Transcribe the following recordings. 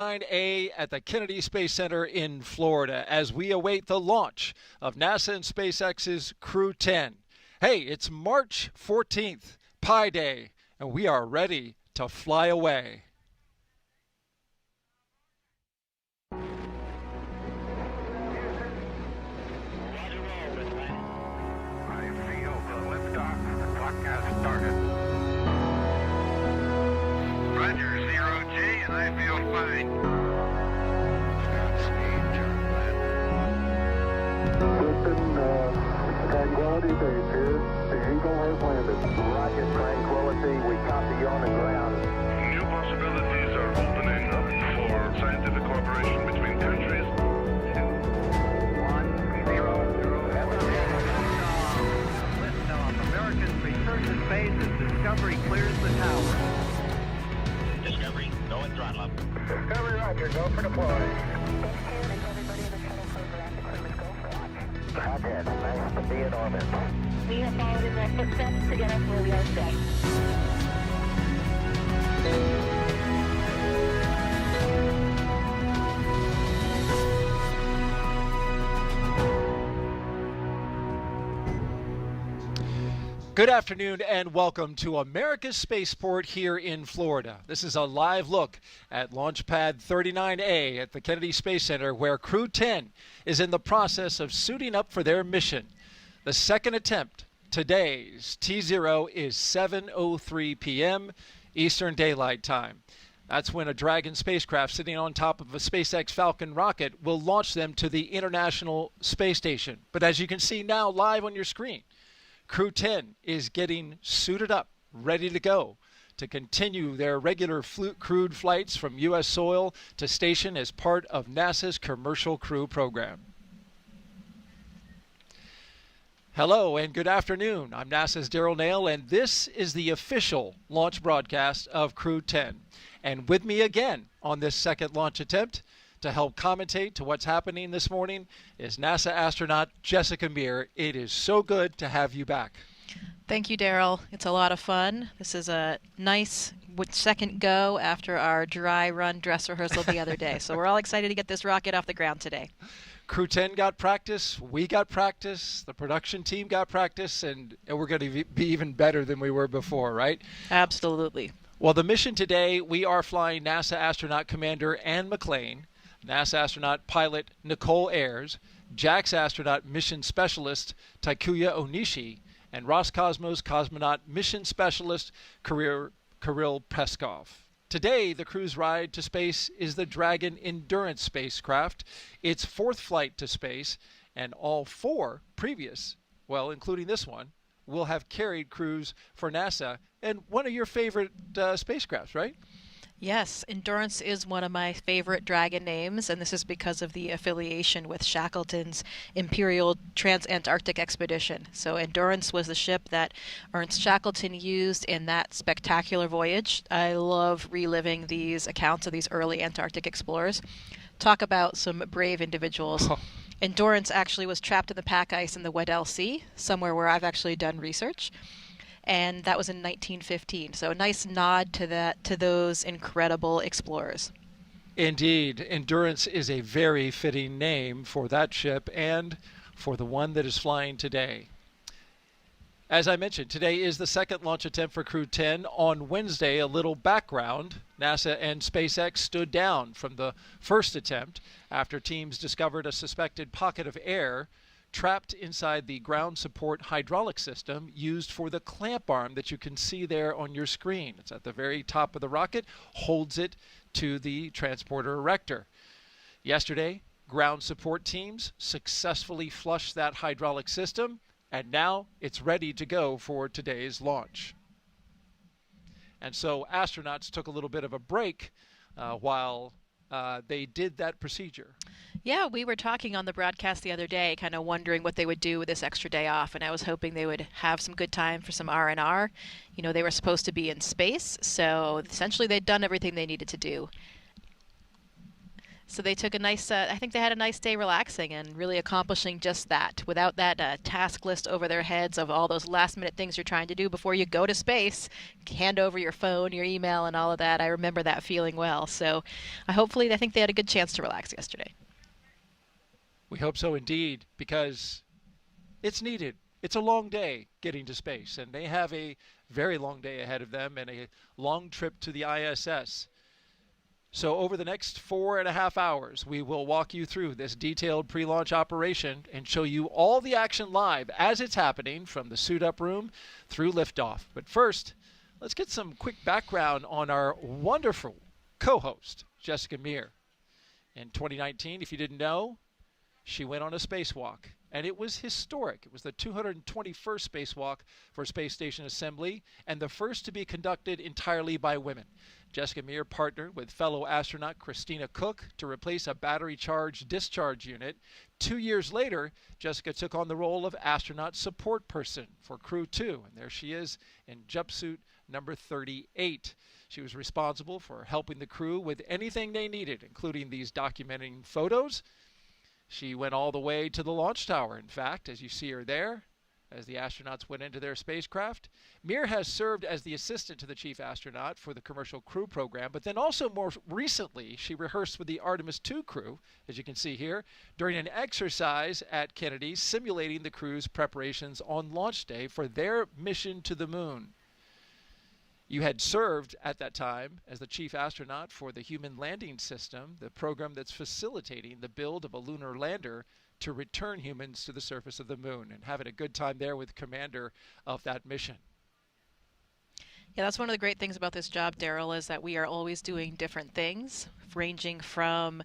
9A at the Kennedy Space Center in Florida as we await the launch of NASA and SpaceX's Crew 10. Hey, it's March 14th, Pi Day, and we are ready to fly away. I feel fine. Tranquility Base here. The Eagle has landed. Rocket Tranquility, we copy you on the ground. New possibilities are opening up for scientific cooperation between countries. 1-0. Liftoff. American return to space as Discovery clears the tower. Discovery, go and throttle up. Discovery, roger. Go for deploy. Roger. Nice to be in orbit. We have followed in their footsteps to get us where we are today. Good afternoon and welcome to America's Spaceport here in Florida. This is a live look at Launch Pad 39A at the Kennedy Space Center, where Crew 10 is in the process of suiting up for their mission. The second attempt, today's T0, is 7:03 p.m. Eastern Daylight Time. That's when a Dragon spacecraft sitting on top of a SpaceX Falcon rocket will launch them to the International Space Station. But as you can see now live on your screen, Crew 10 is getting suited up, ready to go, to continue their regular crewed flights from U.S. soil to station as part of NASA's Commercial Crew Program. Hello and good afternoon. I'm NASA's Daryl Nail, and this is the official launch broadcast of Crew 10. And with me again on this second launch attempt to help commentate to what's happening this morning is NASA astronaut Jessica Meir. It is so good to have you back. Thank you, Daryl. It's a lot of fun. This is a nice second go after our dry run dress rehearsal the other day. So we're all excited to get this rocket off the ground today. Crew 10 got practice, we got practice, the production team got practice, and we're going to be even better than we were before, right? Absolutely. Well, the mission today, we are flying NASA astronaut commander Ann McClain, NASA astronaut pilot Nicole Ayers, JAXA astronaut mission specialist Takuya Onishi, and Roscosmos cosmonaut mission specialist Kirill Peskov. Today, the crew's ride to space is the Dragon Endurance spacecraft, its fourth flight to space, and all four previous, well, including this one, will have carried crews for NASA and one of your favorite spacecrafts, right? Yes, Endurance is one of my favorite Dragon names, and this is because of the affiliation with Shackleton's Imperial Trans-Antarctic Expedition. So Endurance was the ship that Ernst Shackleton used in that spectacular voyage. I love reliving these accounts of these early Antarctic explorers. Talk about some brave individuals. Oh. Endurance actually was trapped in the pack ice in the Weddell Sea, somewhere where I've actually done research. And that was in 1915. So a nice nod to those incredible explorers. Indeed, Endurance is a very fitting name for that ship and for the one that is flying today. As I mentioned, today is the second launch attempt for Crew 10. On Wednesday, a little background, NASA and SpaceX stood down from the first attempt after teams discovered a suspected pocket of air trapped inside the ground support hydraulic system used for the clamp arm that you can see there on your screen. It's at the very top of the rocket, holds it to the transporter erector. Yesterday, ground support teams successfully flushed that hydraulic system, and now it's ready to go for today's launch. And so astronauts took a little bit of a break while they did that procedure. Yeah, we were talking on the broadcast the other day, kind of wondering what they would do with this extra day off, and I was hoping they would have some good time for some R&R. You know, they were supposed to be in space, so essentially they'd done everything they needed to do. So they took a nice, I think they had a nice day relaxing and really accomplishing just that without that task list over their heads of all those last minute things you're trying to do before you go to space, hand over your phone, your email, and all of that. I remember that feeling well. So I think they had a good chance to relax yesterday. We hope so indeed, because it's needed. It's a long day getting to space, and they have a very long day ahead of them and a long trip to the ISS. So over the next 4.5 hours, we will walk you through this detailed pre-launch operation and show you all the action live as it's happening from the suit-up room through liftoff. But first, let's get some quick background on our wonderful co-host, Jessica Meir. In 2019, if you didn't know, she went on a spacewalk, and it was historic. It was the 221st spacewalk for Space Station Assembly and the first to be conducted entirely by women. Jessica Meir partnered with fellow astronaut Christina Cook to replace a battery-charged discharge unit. 2 years later, Jessica took on the role of astronaut support person for Crew 2, and there she is in jumpsuit number 38. She was responsible for helping the crew with anything they needed, including these documenting photos. She went all the way to the launch tower, in fact, as you see her there, as the astronauts went into their spacecraft. Meir has served as the assistant to the chief astronaut for the Commercial Crew Program, but then also more recently, she rehearsed with the Artemis II crew, as you can see here, during an exercise at Kennedy simulating the crew's preparations on launch day for their mission to the moon. You had served at that time as the chief astronaut for the Human Landing System, the program that's facilitating the build of a lunar lander to return humans to the surface of the moon, and having a good time there with the commander of that mission. Yeah, that's one of the great things about this job, Daryl, is that we are always doing different things, ranging from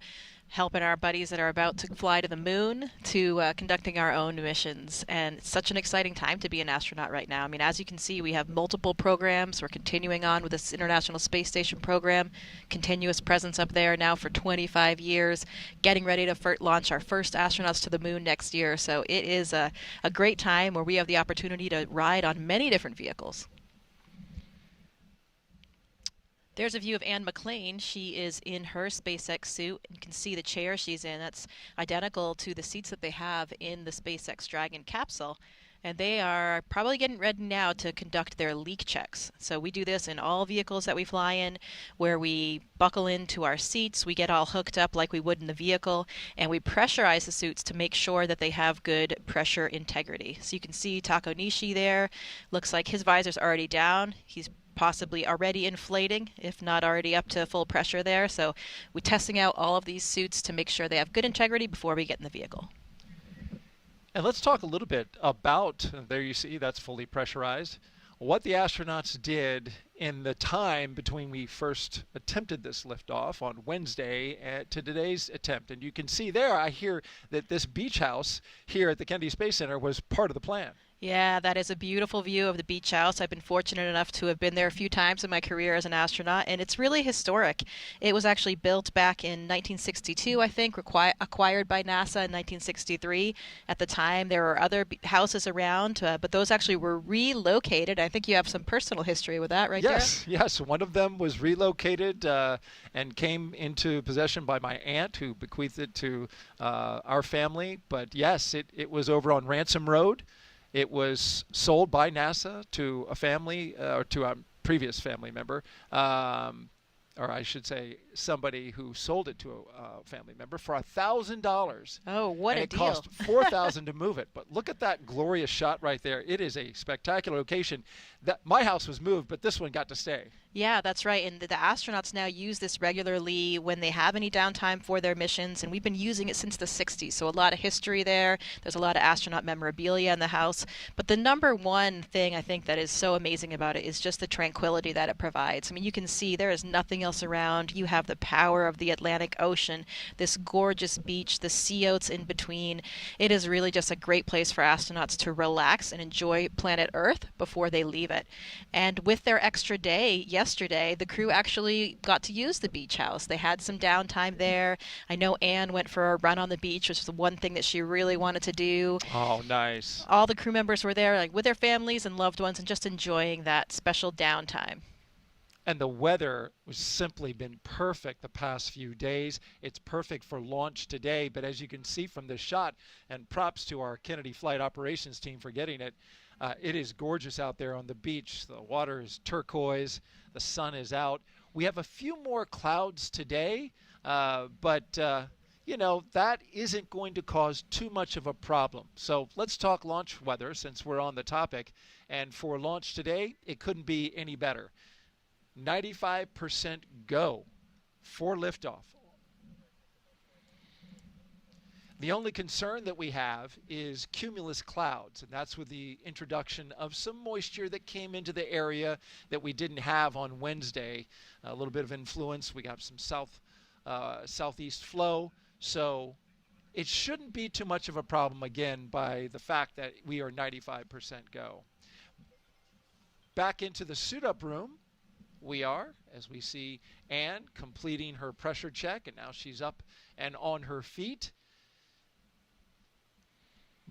helping our buddies that are about to fly to the moon to conducting our own missions. And it's such an exciting time to be an astronaut right now. I mean, as you can see, we have multiple programs. We're continuing on with this International Space Station program, continuous presence up there now for 25 years, getting ready to launch our first astronauts to the moon next year. So it is a great time where we have the opportunity to ride on many different vehicles. There's a view of Anne McLean. She is in her SpaceX suit. You can see the chair she's in. That's identical to the seats that they have in the SpaceX Dragon capsule. And they are probably getting ready now to conduct their leak checks. So we do this in all vehicles that we fly in, where we buckle into our seats, we get all hooked up like we would in the vehicle, and we pressurize the suits to make sure that they have good pressure integrity. So you can see Takonishi there. Looks like his visor's already down. He's possibly already inflating, if not already up to full pressure there. So we're testing out all of these suits to make sure they have good integrity before we get in the vehicle. And let's talk a little bit about, there you see, that's fully pressurized, what the astronauts did in the time between we first attempted this liftoff on Wednesday to today's attempt. And you can see there, I hear that this beach house here at the Kennedy Space Center was part of the plan. Yeah, that is a beautiful view of the beach house. I've been fortunate enough to have been there a few times in my career as an astronaut, and it's really historic. It was actually built back in 1962, I think, acquired by NASA in 1963. At the time, there were other houses around, but those actually were relocated. I think you have some personal history with that, right, Yes, Darren? yes. One of them was relocated and came into possession by my aunt, who bequeathed it to our family. But yes, it was over on Ransom Road. It was sold by NASA to a family, or to a previous family member, or I should say somebody who sold it to a family member for $1,000. Oh, what a deal. It cost $4,000 to move it. But look at that glorious shot right there. It is a spectacular location. My house was moved, but this one got to stay. Yeah, that's right. And the astronauts now use this regularly when they have any downtime for their missions. And we've been using it since the 60s. So a lot of history there. There's a lot of astronaut memorabilia in the house. But the number one thing I think that is so amazing about it is just the tranquility that it provides. I mean, you can see there is nothing else around. You have the power of the Atlantic Ocean, this gorgeous beach, the sea oats in between. It is really just a great place for astronauts to relax and enjoy planet Earth before they leave it. And with their extra day yesterday, the crew actually got to use the beach house. They had some downtime there. I know Anne went for a run on the beach, which was the one thing that she really wanted to do. Oh, nice. All the crew members were there, like with their families and loved ones, and just enjoying that special downtime. And the weather was simply been perfect the past few days. It's perfect for launch today, but as you can see from this shot, and props to our Kennedy Flight Operations team for getting it, it is gorgeous out there on the beach. The water is turquoise, the sun is out. We have a few more clouds today, but that isn't going to cause too much of a problem. So let's talk launch weather since we're on the topic. And for launch today, it couldn't be any better. 95% go for liftoff. The only concern that we have is cumulus clouds, and that's with the introduction of some moisture that came into the area that we didn't have on Wednesday. A little bit of influence. We got some southeast flow, so it shouldn't be too much of a problem again by the fact that we are 95% go. Back into the suit-up room. We are, as we see Anne completing her pressure check, and now she's up and on her feet.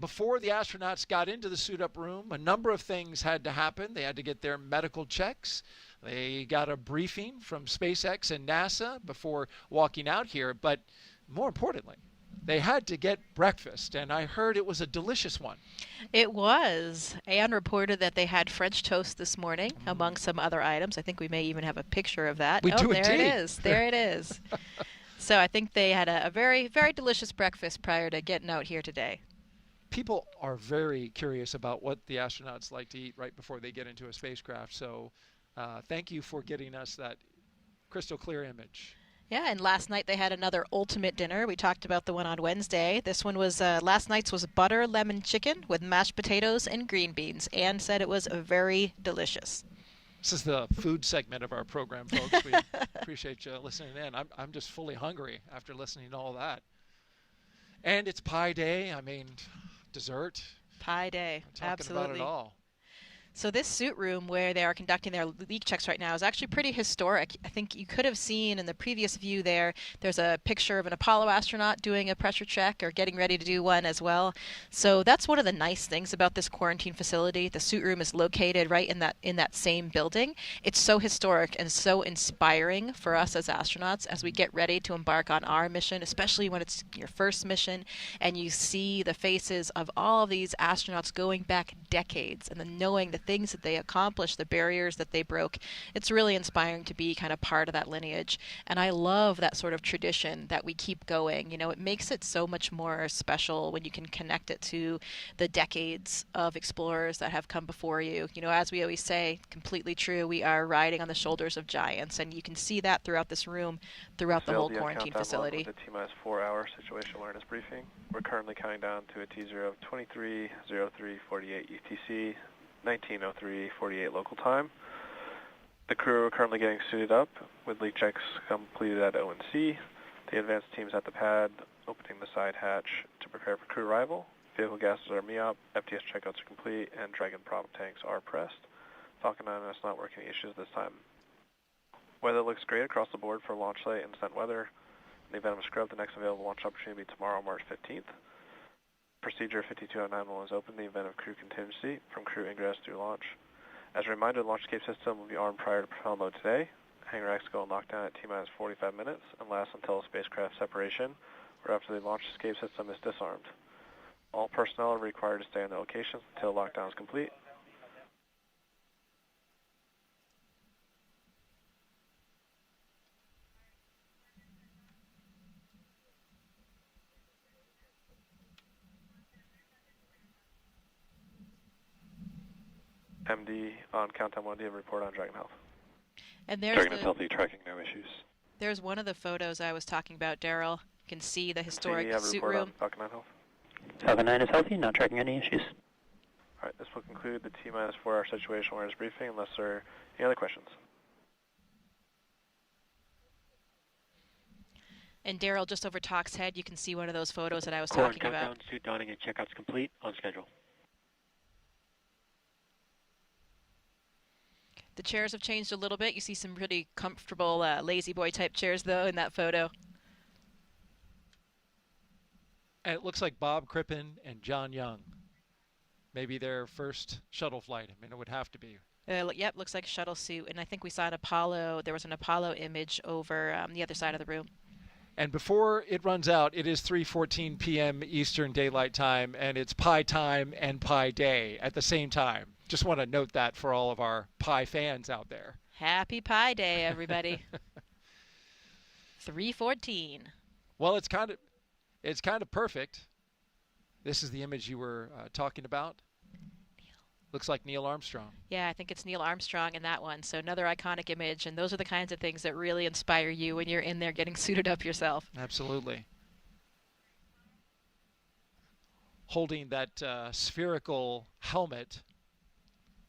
Before the astronauts got into the suit-up room, a number of things had to happen. They had to get their medical checks. They got a briefing from SpaceX and NASA before walking out here, but more importantly, they had to get breakfast, and I heard it was a delicious one. It was. Anne reported that they had French toast this morning, among some other items. I think we may even have a picture of that. We do there indeed. It is. There it is. So I think they had a very, very delicious breakfast prior to getting out here today. People are very curious about what the astronauts like to eat right before they get into a spacecraft, so thank you for getting us that crystal clear image. Yeah, and last night they had another ultimate dinner. We talked about the one on Wednesday. This one was, last night's was butter lemon chicken with mashed potatoes and green beans. Anne said it was very delicious. This is the food segment of our program, folks. We appreciate you listening in. I'm just fully hungry after listening to all that. And it's pie day. I mean, dessert. Pie day. We're talking Absolutely. about it all. So this suit room where they are conducting their leak checks right now is actually pretty historic. I think you could have seen in the previous view there's a picture of an Apollo astronaut doing a pressure check or getting ready to do one as well. So that's one of the nice things about this quarantine facility. The suit room is located right in that same building. It's so historic and so inspiring for us as astronauts as we get ready to embark on our mission, especially when it's your first mission and you see the faces of all of these astronauts going back decades and then knowing the things that they accomplished, the barriers that they broke. It's really inspiring to be kind of part of that lineage. And I love that sort of tradition that we keep going. You know, it makes it so much more special when you can connect it to the decades of explorers that have come before you. You know, as we always say, completely true, we are riding on the shoulders of giants. And you can see that throughout this room, throughout the whole quarantine facility. With a T-minus 4-hour situation awareness briefing. We're currently counting down to a T0 of 23:03:48 UTC. 19:03:48 local time. The crew are currently getting suited up with leak checks completed at ONC. The advanced team's at the pad opening the side hatch to prepare for crew arrival. Vehicle gases are MEOP, FTS checkouts are complete, and Dragon prop tanks are pressed. Falcon9 is not working issues this time. Weather looks great across the board for launch site and descent weather. In the event of a scrub, the next available launch opportunity will be tomorrow, March 15th. Procedure 5209 is open in the event of crew contingency from crew ingress through launch. As a reminder, the launch escape system will be armed prior to propel mode today. Hangar racks go on lockdown at T-minus 45 minutes and last until spacecraft separation, or after the launch escape system is disarmed. All personnel are required to stay in their locations until lockdown is complete. MD on countdown 1D and report on Dragon Health. And there's Dragon is healthy, tracking no issues. There's one of the photos I was talking about, Daryl. You can see the historic suit report room. on Falcon9 Health. Falcon9 is healthy, not tracking any issues. All right, this will conclude the T-minus 4-hour situational awareness briefing unless there are any other questions. And Daryl, just over Talk's head, you can see one of those photos that I was talking about. Countdown, suit donning, and checkouts complete, on schedule. The chairs have changed a little bit. You see some really comfortable lazy boy type chairs, though, in that photo. And it looks like Bob Crippen and John Young. Maybe their first shuttle flight. I mean, it would have to be. Yep, looks like a shuttle suit, and I think we saw an Apollo. There was an Apollo image over the other side of the room. And before it runs out, it is 3:14 p.m. Eastern Daylight Time, and it's Pi time and Pi Day at the same time. Just want to note that for all of our Pi fans out there. Happy Pi Day, everybody. 3:14. Well, it's kind of perfect. This is the image you were talking about. Looks like Neil Armstrong. Yeah, I think it's Neil Armstrong in that one. So another iconic image, and those are the kinds of things that really inspire you when you're in there getting suited up yourself. Absolutely. Holding that spherical helmet,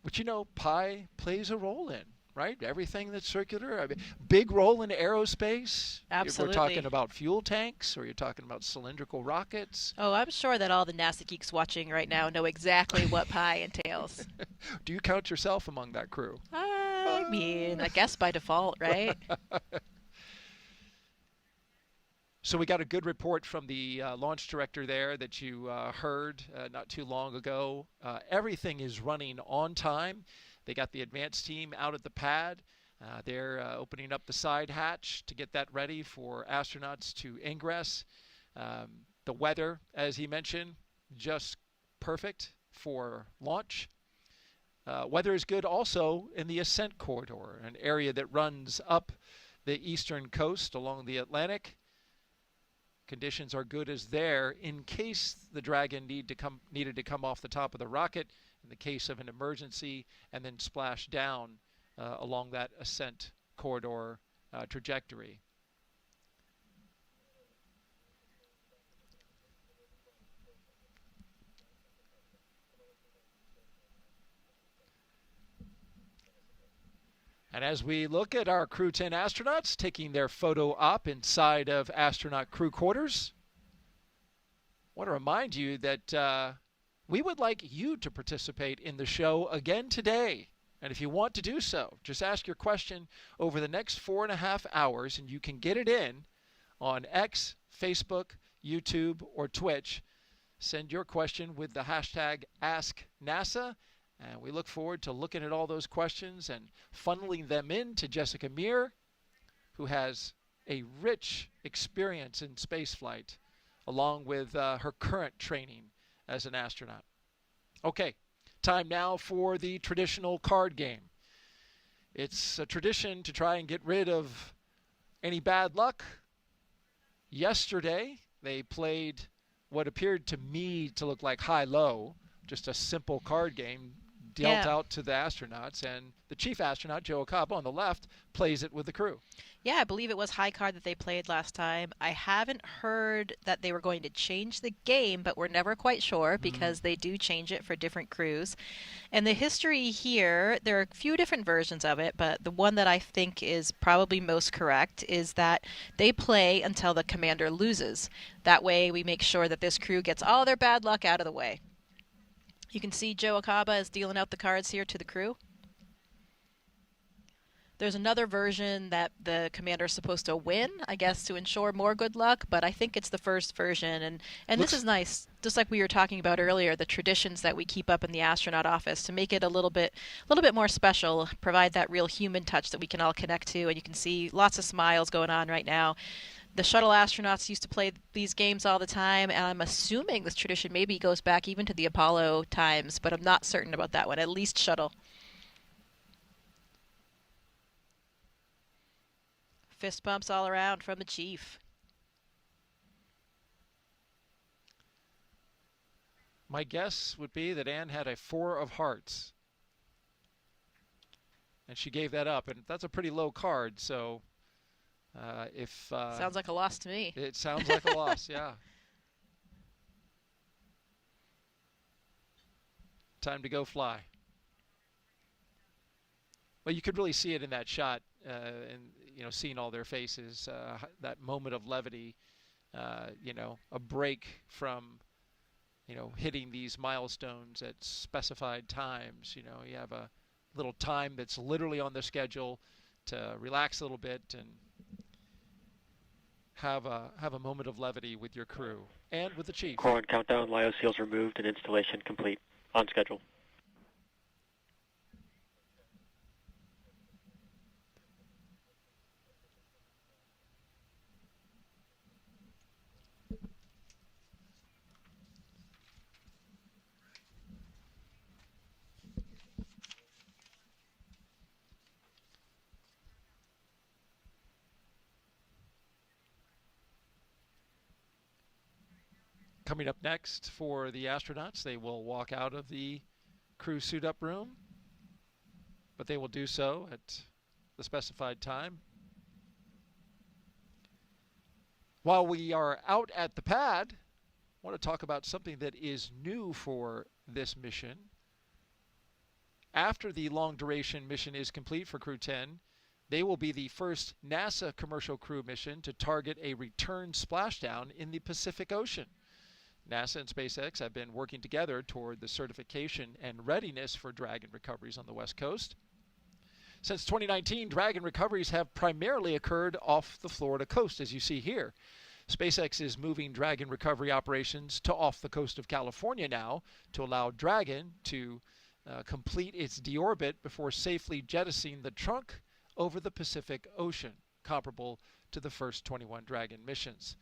which, Pi plays a role in, right? Everything that's circular. I mean, big role in aerospace. Absolutely. If we're talking about fuel tanks, or you're talking about cylindrical rockets. Oh, I'm sure that all the NASA geeks watching right now know exactly what Pi entails. Do you count yourself among that crew? I mean, I guess by default, right? So we got a good report from the launch director there that you heard not too long ago. Everything is running on time. They got the advanced team out at the pad. They're opening up the side hatch to get that ready for astronauts to ingress. The weather, as he mentioned, just perfect for launch. Weather is good also in the ascent corridor, an area that runs up the eastern coast along the Atlantic. Conditions are good as there in case the Dragon needed to come off the top of the rocket in the case of an emergency and then splash down along that ascent corridor trajectory. And as we look at our Crew 10 astronauts taking their photo op inside of astronaut crew quarters, I want to remind you that we would like you to participate in the show again today. And if you want to do so, just ask your question over the next 4.5 hours, and you can get it in on X, Facebook, YouTube, or Twitch. Send your question with the hashtag AskNASA. And we look forward to looking at all those questions and funneling them in to Jessica Meir, who has a rich experience in spaceflight, along with her current training as an astronaut. Okay, time now for the traditional card game. It's a tradition to try and get rid of any bad luck. Yesterday, they played what appeared to me to look like high-low, just a simple card game dealt out to the astronauts, and the chief astronaut, Joe Acaba, on the left, plays it with the crew. Yeah, I believe it was high card that they played last time. I haven't heard that they were going to change the game, but we're never quite sure because they do change it for different crews. And the history here, there are a few different versions of it, but the one that I think is probably most correct is that they play until the commander loses. That way we make sure that this crew gets all their bad luck out of the way. You can see Joe Acaba is dealing out the cards here to the crew. There's another version that the commander is supposed to win, I guess, to ensure more good luck, but I think it's the first version. And this is nice, just like we were talking about earlier, the traditions that we keep up in the astronaut office to make it a little bit more special, provide that real human touch that we can all connect to, and you can see lots of smiles going on right now. The shuttle astronauts used to play these games all the time, and I'm assuming this tradition maybe goes back even to the Apollo times, but I'm not certain about that one, at least shuttle. Fist bumps all around from the chief. My guess would be that Anne had a 4 of hearts, and she gave that up, and that's a pretty low card, so... sounds like a loss to me. It sounds like a loss, yeah. Time to go fly. Well, you could really see it in that shot, and seeing all their faces, that moment of levity, a break from, hitting these milestones at specified times. You have a little time that's literally on the schedule to relax a little bit and have a moment of levity with your crew and with the chief. Core on countdown, LIO seals removed, and installation complete. On schedule. Coming up next for the astronauts, they will walk out of the crew suit-up room, but they will do so at the specified time. While we are out at the pad, I want to talk about something that is new for this mission. After the long-duration mission is complete for Crew 10, they will be the first NASA commercial crew mission to target a return splashdown in the Pacific Ocean. NASA and SpaceX have been working together toward the certification and readiness for Dragon recoveries on the West Coast. Since 2019, Dragon recoveries have primarily occurred off the Florida coast, as you see here. SpaceX is moving Dragon recovery operations to off the coast of California now to allow Dragon to complete its deorbit before safely jettisoning the trunk over the Pacific Ocean, comparable to the first 21 Dragon missions.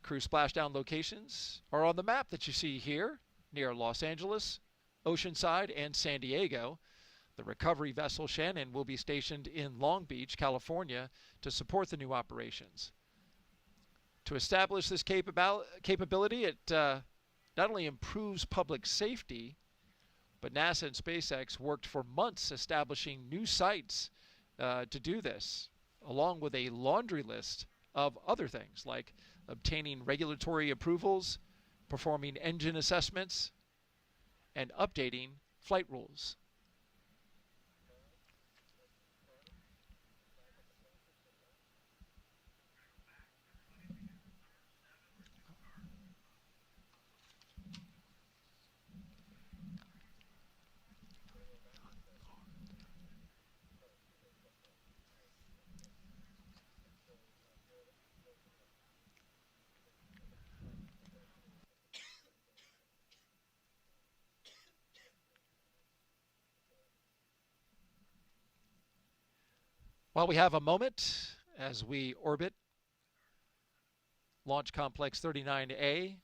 Crew splashdown locations are on the map that you see here near Los Angeles, Oceanside, and San Diego. The recovery vessel Shannon will be stationed in Long Beach, California to support the new operations. To establish this capability, it not only improves public safety, but NASA and SpaceX worked for months establishing new sites to do this, along with a laundry list of other things like obtaining regulatory approvals, performing engine assessments, and updating flight rules. While we have a moment as we orbit Launch Complex 39A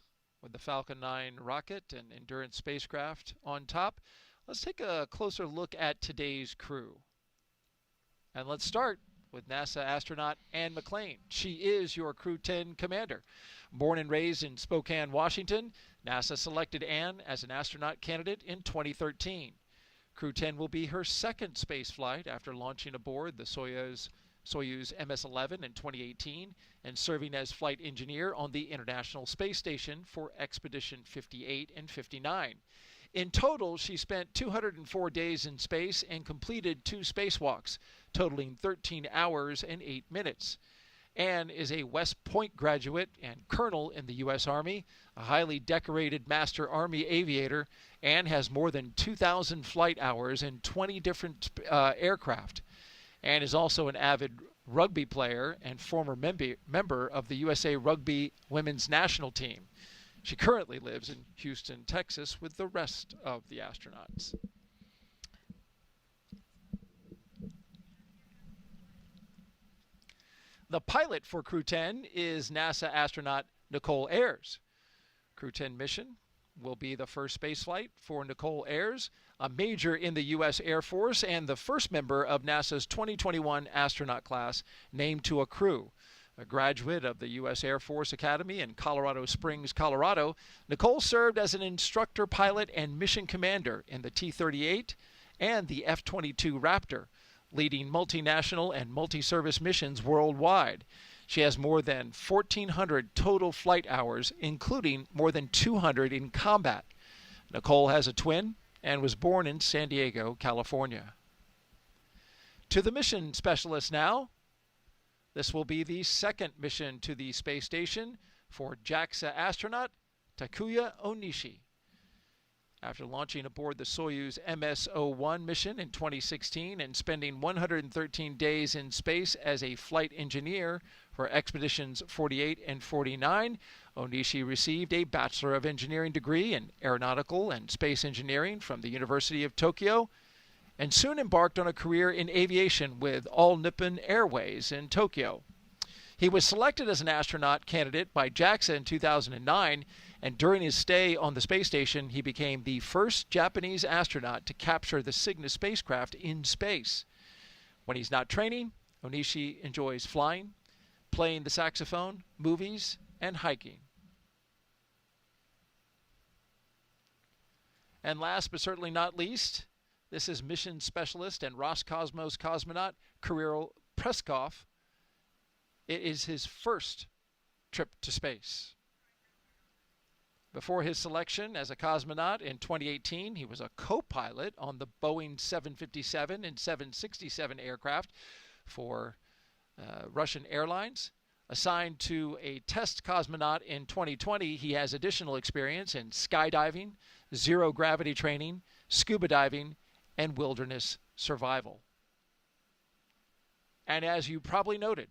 with the Falcon 9 rocket and Endurance spacecraft on top, let's take a closer look at today's crew. And let's start with NASA astronaut Anne McClain. She is your Crew 10 commander. Born and raised in Spokane, Washington, NASA selected Anne as an astronaut candidate in 2013. Crew 10 will be her second space flight after launching aboard the Soyuz MS-11 in 2018 and serving as flight engineer on the International Space Station for Expedition 58 and 59. In total, she spent 204 days in space and completed 2 spacewalks, totaling 13 hours and 8 minutes. Anne is a West Point graduate and colonel in the U.S. Army, a highly decorated Master Army aviator. Anne has more than 2,000 flight hours in 20 different aircraft. Anne is also an avid rugby player and former member of the USA Rugby Women's National Team. She currently lives in Houston, Texas, with the rest of the astronauts. The pilot for Crew 10 is NASA astronaut Nicole Ayers. Crew 10 mission will be the first spaceflight for Nicole Ayers, a major in the U.S. Air Force and the first member of NASA's 2021 astronaut class named to a crew. A graduate of the U.S. Air Force Academy in Colorado Springs, Colorado, Nicole served as an instructor pilot and mission commander in the T-38 and the F-22 Raptor, leading multinational and multi-service missions worldwide. She has more than 1,400 total flight hours, including more than 200 in combat. Nicole has a twin and was born in San Diego, California. To the mission specialist now. This will be the second mission to the space station for JAXA astronaut Takuya Onishi. After launching aboard the Soyuz MS-01 mission in 2016 and spending 113 days in space as a flight engineer for Expeditions 48 and 49, Onishi received a Bachelor of Engineering degree in Aeronautical and Space Engineering from the University of Tokyo, and soon embarked on a career in aviation with All Nippon Airways in Tokyo. He was selected as an astronaut candidate by JAXA in 2009, and during his stay on the space station, he became the first Japanese astronaut to capture the Cygnus spacecraft in space. When he's not training, Onishi enjoys flying, playing the saxophone, movies, and hiking. And last but certainly not least, this is mission specialist and Roscosmos cosmonaut Kirill Preskov. It is his first trip to space. Before his selection as a cosmonaut in 2018, he was a co-pilot on the Boeing 757 and 767 aircraft for Russian Airlines. Assigned to a test cosmonaut in 2020, he has additional experience in skydiving, zero-gravity training, scuba diving, and wilderness survival. And as you probably noted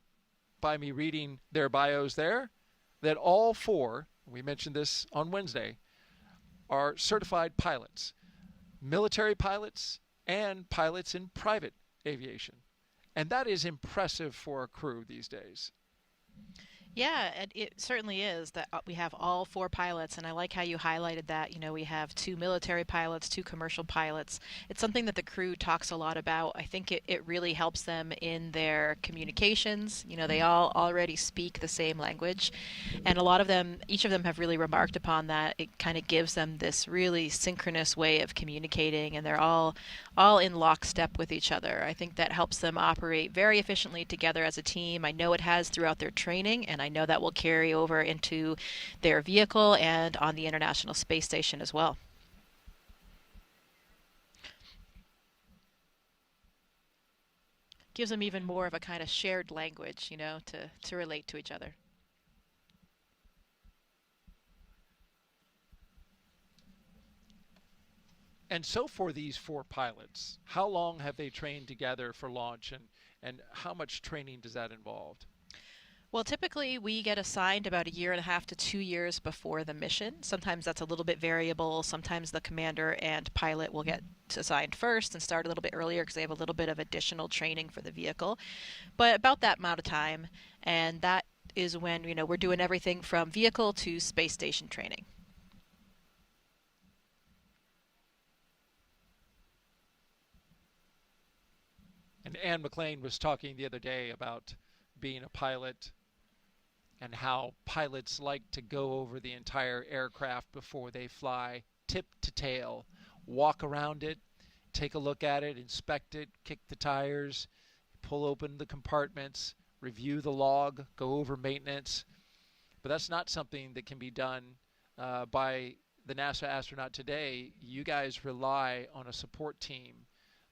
by me reading their bios there, that all four, we mentioned this on Wednesday, are certified pilots, military pilots, and pilots in private aviation. And that is impressive for a crew these days. Yeah, and it certainly is that we have all four pilots, and I like how you highlighted that. You know, we have 2 military pilots, 2 commercial pilots. It's something that the crew talks a lot about. I think it really helps them in their communications. You know, they all already speak the same language, and a lot of them, each of them have really remarked upon that. It kind of gives them this really synchronous way of communicating, and they're all in lockstep with each other. I think that helps them operate very efficiently together as a team. I know it has throughout their training, and I know that will carry over into their vehicle and on the International Space Station as well. Gives them even more of a kind of shared language, you know, to relate to each other. And so for these 4 pilots, how long have they trained together for launch, and how much training does that involve? Well, typically we get assigned about 1.5 to 2 years before the mission. Sometimes that's a little bit variable. Sometimes the commander and pilot will get assigned first and start a little bit earlier because they have a little bit of additional training for the vehicle. But about that amount of time, and that is when, you know, we're doing everything from vehicle to space station training. And Anne McLean was talking the other day about being a pilot and how pilots like to go over the entire aircraft before they fly, tip to tail, walk around it, take a look at it, inspect it, kick the tires, pull open the compartments, review the log, go over maintenance. But that's not something that can be done by the NASA astronaut today. You guys rely on a support team,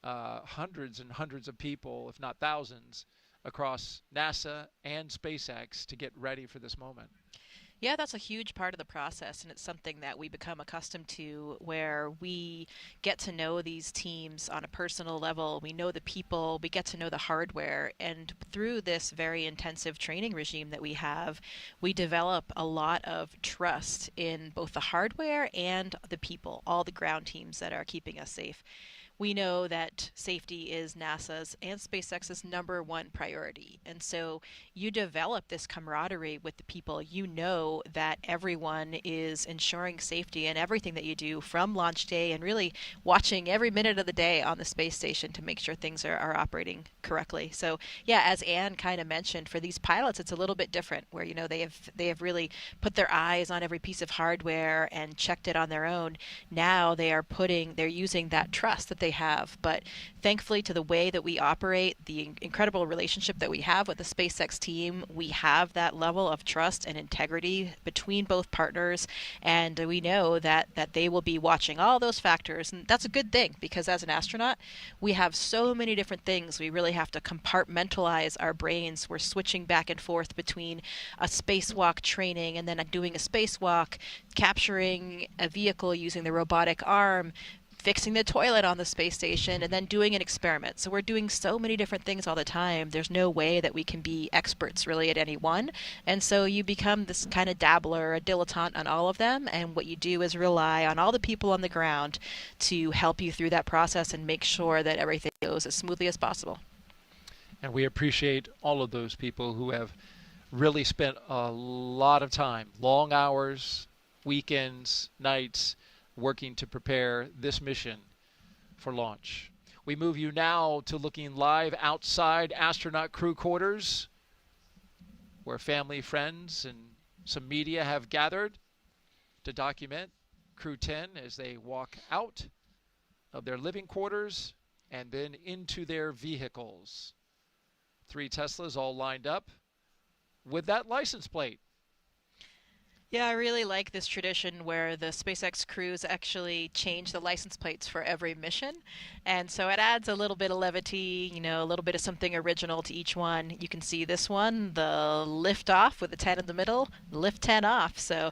hundreds and hundreds of people, if not thousands, across NASA and SpaceX to get ready for this moment. Yeah, that's a huge part of the process, and it's something that we become accustomed to, where we get to know these teams on a personal level. We know the people, we get to know the hardware, and through this very intensive training regime that we have, we develop a lot of trust in both the hardware and the people, all the ground teams that are keeping us safe. We know that safety is NASA's and SpaceX's #1 priority. And so you develop this camaraderie with the people. You know that everyone is ensuring safety in everything that you do from launch day, and really watching every minute of the day on the space station to make sure things are operating correctly. So yeah, as Anne kind of mentioned, for these pilots, it's a little bit different, where, you know, they have really put their eyes on every piece of hardware and checked it on their own. Now they're using that trust that they have. But thankfully, to the way that we operate, the incredible relationship that we have with the SpaceX team, we have that level of trust and integrity between both partners, and we know that they will be watching all those factors. And that's a good thing, because as an astronaut, we have so many different things. We really have to compartmentalize our brains. We're switching back and forth between a spacewalk training and then doing a spacewalk, capturing a vehicle using the robotic arm, fixing the toilet on the space station, and then doing an experiment. So we're doing so many different things all the time. There's no way that we can be experts really at any one. And so you become this kind of dabbler, a dilettante on all of them. And what you do is rely on all the people on the ground to help you through that process and make sure that everything goes as smoothly as possible. And we appreciate all of those people who have really spent a lot of time, long hours, weekends, nights, working to prepare this mission for launch. We move you now to looking live outside astronaut crew quarters, where family, friends, and some media have gathered to document Crew 10 as they walk out of their living quarters and then into their vehicles. 3 Teslas all lined up with that license plate. Yeah, I really like this tradition where the SpaceX crews actually change the license plates for every mission. And so it adds a little bit of levity, a little bit of something original to each one. You can see this one, the lift off with the 10 in the middle, lift 10 off. So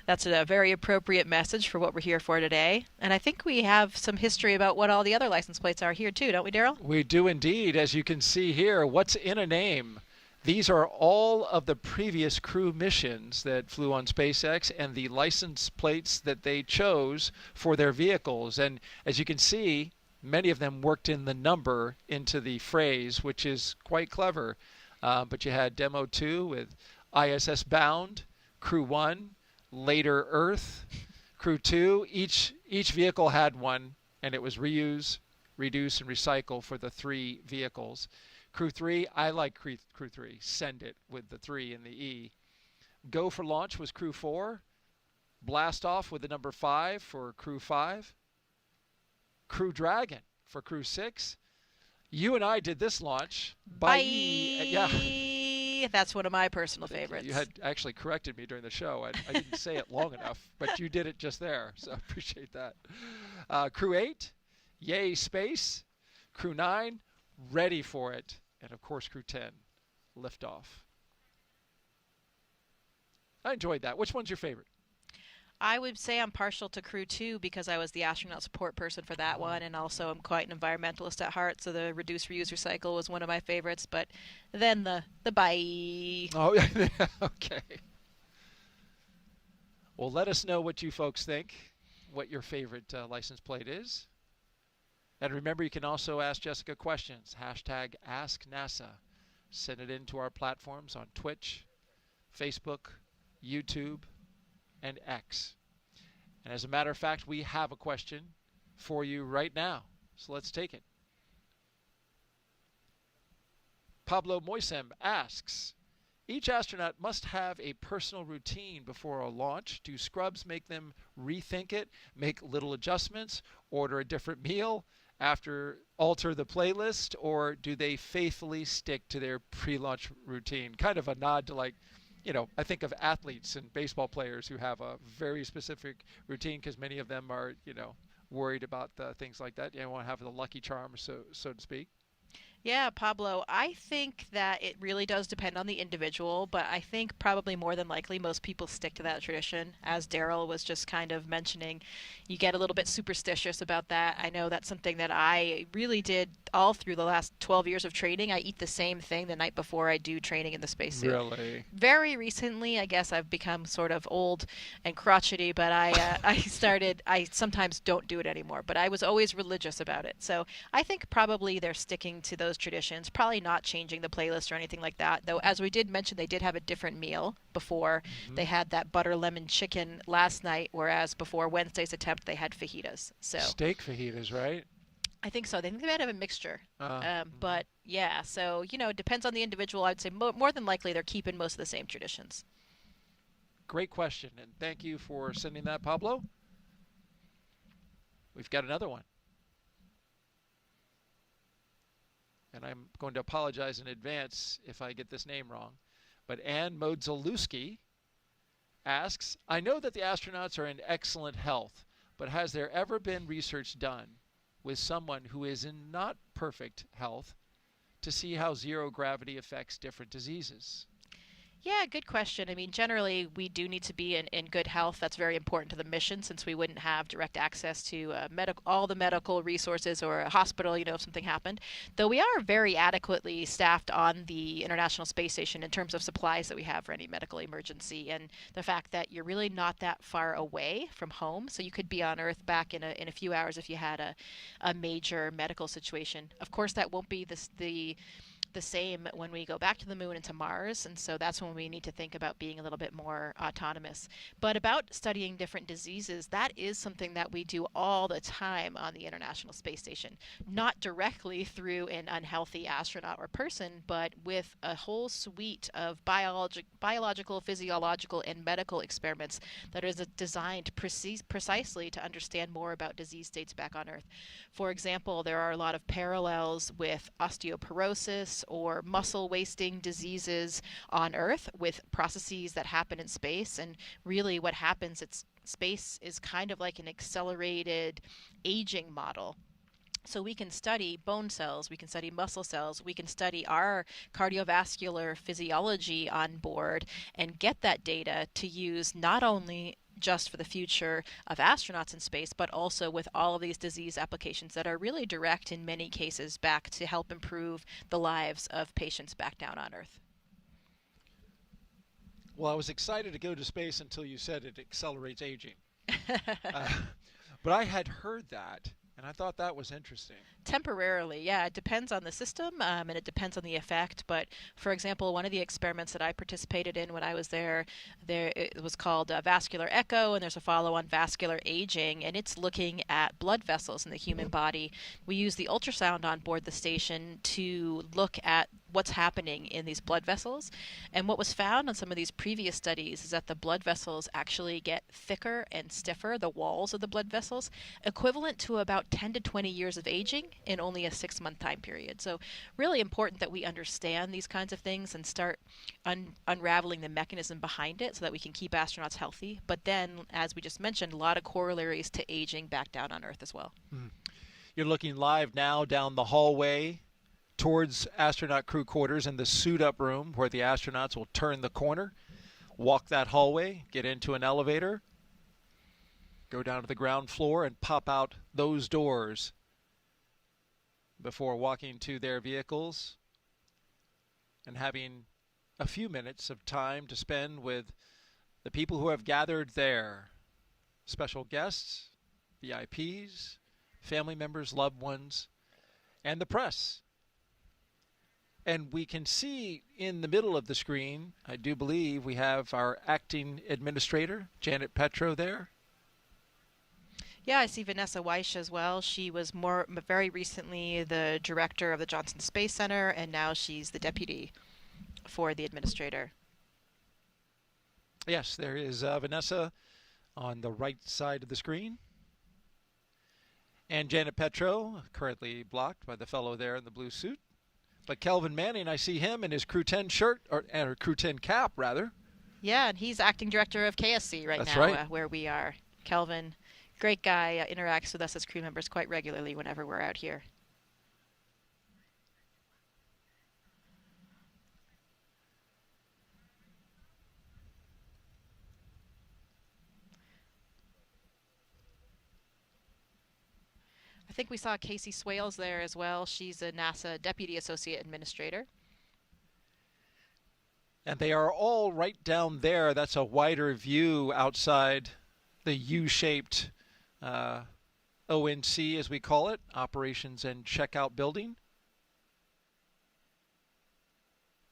that's a very appropriate message for what we're here for today. And I think we have some history about what all the other license plates are here too, don't we, Daryl? We do indeed. As you can see here, what's in a name? These are all of the previous crew missions that flew on SpaceX and the license plates that they chose for their vehicles. And as you can see, many of them worked in the number into the phrase, which is quite clever. But you had Demo 2 with ISS Bound, Crew 1, Later Earth, Crew 2. Each vehicle had one, and it was reuse, reduce, and recycle for the 3 vehicles. Crew 3, I like Crew 3. Send it with the 3 and the E. Go for launch was Crew 4. Blast off with the number 5 for Crew 5. Crew Dragon for Crew 6. You and I did this launch. Bye. Yeah. That's one of my personal favorites. You had actually corrected me during the show. I didn't say it long enough, but you did it just there, so I appreciate that. Crew 8, yay space. Crew 9, ready for it. And, of course, Crew 10, liftoff. I enjoyed that. Which one's your favorite? I would say I'm partial to Crew 2 because I was the astronaut support person for that one, and also I'm quite an environmentalist at heart, so the reduce, reuse, recycle was one of my favorites. But then the bye. Oh, yeah. Okay. Well, let us know what you folks think, what your favorite license plate is. And remember, you can also ask Jessica questions. Hashtag AskNASA. Send it into our platforms on Twitch, Facebook, YouTube, and X. And as a matter of fact, we have a question for you right now. So let's take it. Pablo Moisem asks, each astronaut must have a personal routine before a launch. Do scrubs make them rethink it, make little adjustments, order a different meal, alter the playlist, or do they faithfully stick to their pre-launch routine? Kind of a nod to, like, I think of athletes and baseball players who have a very specific routine because many of them are, worried about things like that. You want to have the lucky charm, so to speak. Yeah, Pablo, I think that it really does depend on the individual, but I think probably more than likely most people stick to that tradition. As Daryl was just kind of mentioning, you get a little bit superstitious about that. I know that's something that I really did all through the last 12 years of training. I eat the same thing the night before I do training in the spacesuit. Really? Very recently, I guess I've become sort of old and crotchety, but I sometimes don't do it anymore, but I was always religious about it. So I think probably they're sticking to those traditions, probably not changing the playlist or anything like that, though as we did mention, they did have a different meal before. They had that butter lemon chicken last night, whereas before Wednesday's attempt they had fajitas. So steak fajitas, right? I think so. They think they might have a mixture. But yeah, so it depends on the individual. I'd say more than likely they're keeping most of the same traditions. Great question, and thank you for sending that, Pablo. We've got another one. And I'm going to apologize in advance if I get this name wrong. But Ann Modzalewski asks, I know that the astronauts are in excellent health, but has there ever been research done with someone who is in not perfect health to see how zero gravity affects different diseases? Yeah, good question. I mean, generally, we do need to be in good health. That's very important to the mission since we wouldn't have direct access to all the medical resources or a hospital, if something happened. Though we are very adequately staffed on the International Space Station in terms of supplies that we have for any medical emergency, and the fact that you're really not that far away from home. So you could be on Earth back in a few hours if you had a major medical situation. Of course, that won't be the the same when we go back to the moon and to Mars, and so that's when we need to think about being a little bit more autonomous. But about studying different diseases, that is something that we do all the time on the International Space Station. Not directly through an unhealthy astronaut or person, but with a whole suite of biological, physiological, and medical experiments that is designed precisely to understand more about disease states back on Earth. For example, there are a lot of parallels with osteoporosis or muscle wasting diseases on Earth with processes that happen in space. And really what happens, space is kind of like an accelerated aging model. So we can study bone cells, we can study muscle cells, we can study our cardiovascular physiology on board and get that data to use not only just for the future of astronauts in space, but also with all of these disease applications that are really direct in many cases back to help improve the lives of patients back down on Earth. Well, I was excited to go to space until you said it accelerates aging. But I had heard that, and I thought that was interesting. Temporarily, yeah. It depends on the system, and it depends on the effect. But, for example, one of the experiments that I participated in when I was there it was called vascular echo, and there's a follow-on vascular aging, and it's looking at blood vessels in the human body. We use the ultrasound on board the station to look at what's happening in these blood vessels. And what was found on some of these previous studies is that the blood vessels actually get thicker and stiffer, the walls of the blood vessels, equivalent to about 10 to 20 years of aging in only a 6-month time period. So really important that we understand these kinds of things and start unraveling the mechanism behind it so that we can keep astronauts healthy. But then, as we just mentioned, a lot of corollaries to aging back down on Earth as well. You're looking live now down the hallway towards astronaut crew quarters in the suit-up room where the astronauts will turn the corner, walk that hallway, get into an elevator, go down to the ground floor, and pop out those doors before walking to their vehicles and having a few minutes of time to spend with the people who have gathered there. Special guests, VIPs, family members, loved ones, and the press. And we can see in the middle of the screen, I do believe, we have our acting administrator, Janet Petro, there. Yeah, I see Vanessa Weish as well. She was very recently the director of the Johnson Space Center, and now she's the deputy for the administrator. Yes, there is Vanessa on the right side of the screen. And Janet Petro, currently blocked by the fellow there in the blue suit. But Kelvin Manning, I see him in his Crew 10 shirt, or Crew 10 cap, rather. Yeah, and he's acting director of KSC That's now, right. Where we are. Kelvin, great guy, interacts with us as crew members quite regularly whenever we're out here. I think we saw Casey Swales there as well. She's a NASA Deputy Associate Administrator. And they are all right down there. That's a wider view outside the U-shaped ONC, as we call it, Operations and Checkout Building.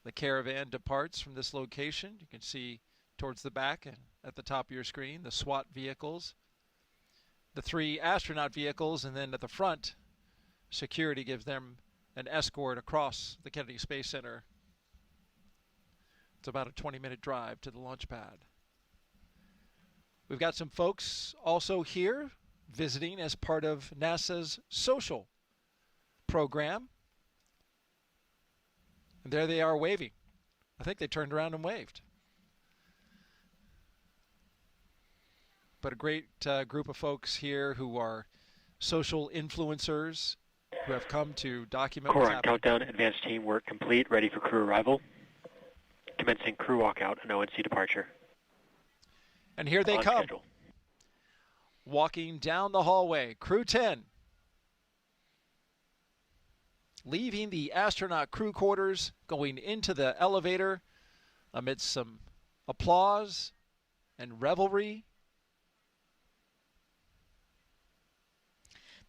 The caravan departs from this location. You can see towards the back and at the top of your screen the SWAT vehicles, the 3 astronaut vehicles, and then at the front, security gives them an escort across the Kennedy Space Center. It's about a 20-minute drive to the launch pad. We've got some folks also here visiting as part of NASA's social program. And there they are waving. I think they turned around and waved. But a great group of folks here who are social influencers who have come to document what's Core on happening. countdown, advanced team work complete, ready for crew arrival. Commencing crew walkout and ONC departure. And here they On come. schedule. Walking down the hallway, Crew 10. Leaving the astronaut crew quarters, going into the elevator amidst some applause and revelry.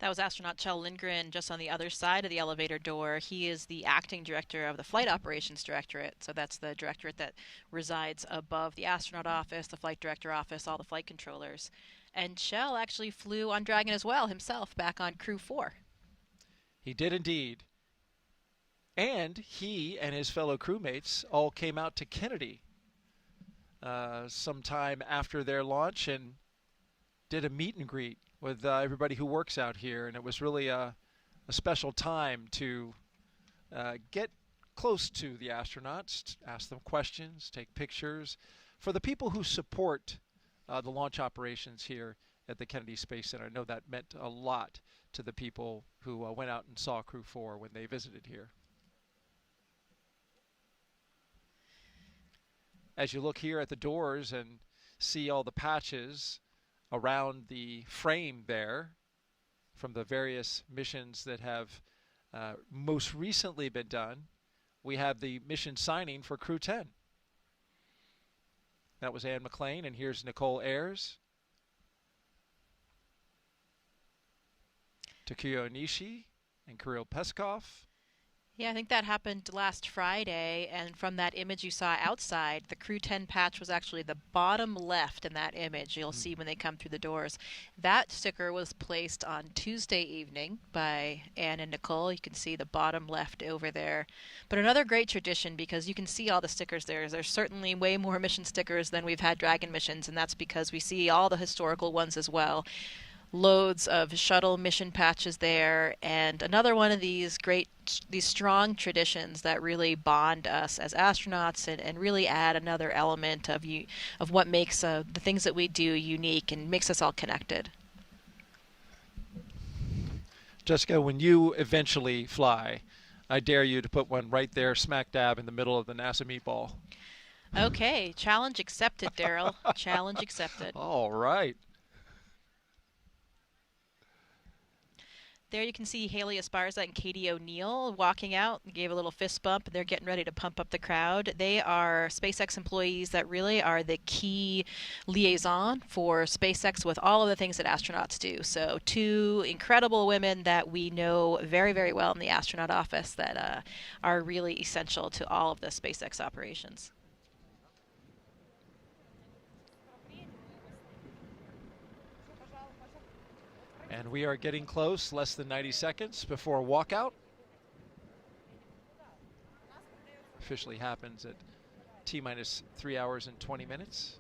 That was astronaut Kjell Lindgren just on the other side of the elevator door. He is the acting director of the Flight Operations Directorate. So that's the directorate that resides above the astronaut office, the flight director office, all the flight controllers. And Kjell actually flew on Dragon as well himself back on Crew 4. He did indeed. And he and his fellow crewmates all came out to Kennedy sometime after their launch and did a meet and greet with everybody who works out here. And it was really a special time to get close to the astronauts, ask them questions, take pictures. For the people who support the launch operations here at the Kennedy Space Center, I know that meant a lot to the people who went out and saw Crew 4 when they visited here. As you look here at the doors and see all the patches around the frame there from the various missions that have most recently been done, we have the mission signing for Crew 10. That was Anne McLean, and here's Nicole Ayers, Takuya Onishi, and Kirill Peskov. Yeah, I think that happened last Friday, and from that image you saw outside, the Crew 10 patch was actually the bottom left in that image you'll see when they come through the doors. That sticker was placed on Tuesday evening by Anne and Nicole. You can see the bottom left over there. But another great tradition, because you can see all the stickers there. There's certainly way more mission stickers than we've had Dragon missions, and that's because we see all the historical ones as well. Loads of shuttle mission patches there, and another one of these strong traditions that really bond us as astronauts and really add another element of what makes the things that we do unique and makes us all connected. Jessica, when you eventually fly, I dare you to put one right there smack dab in the middle of the NASA meatball. Okay, challenge accepted, Daryl. Challenge accepted. All right. There you can see Haley Esparza and Katie O'Neill walking out. They gave a little fist bump, and they're getting ready to pump up the crowd. They are SpaceX employees that really are the key liaison for SpaceX with all of the things that astronauts do. So two incredible women that we know very, very well in the astronaut office that are really essential to all of the SpaceX operations. And we are getting close, less than 90 seconds before walkout. Officially happens at T-minus 3 hours and 20 minutes.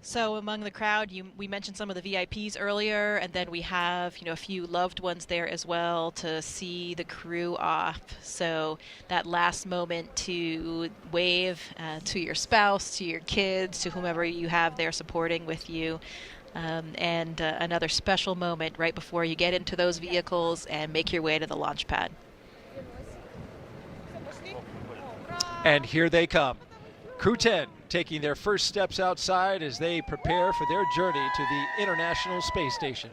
So among the crowd, we mentioned some of the VIPs earlier, and then we have a few loved ones there as well to see the crew off. So that last moment to wave to your spouse, to your kids, to whomever you have there supporting with you. And another special moment right before you get into those vehicles and make your way to the launch pad. And here they come. Crew 10 taking their first steps outside as they prepare for their journey to the International Space Station.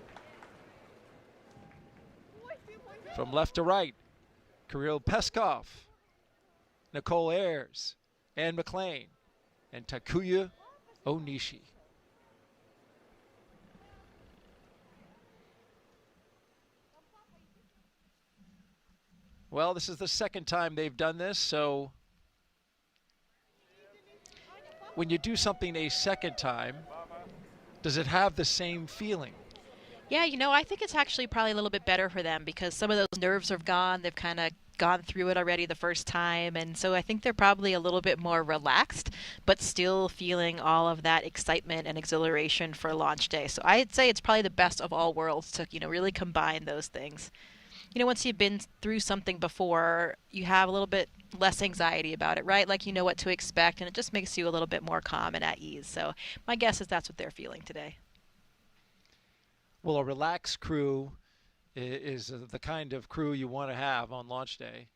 From left to right, Kirill Peskov, Nicole Ayers, Anne McLean, and Takuya Onishi. Well, this is the second time they've done this, so when you do something a second time, does it have the same feeling? Yeah, I think it's actually probably a little bit better for them because some of those nerves are gone. They've kind of gone through it already the first time, and so I think they're probably a little bit more relaxed, but still feeling all of that excitement and exhilaration for launch day. So I'd say it's probably the best of all worlds to, really combine those things. Once you've been through something before, you have a little bit less anxiety about it, right? Like you know what to expect, and it just makes you a little bit more calm and at ease. So my guess is that's what they're feeling today. Well, a relaxed crew is the kind of crew you want to have on launch day.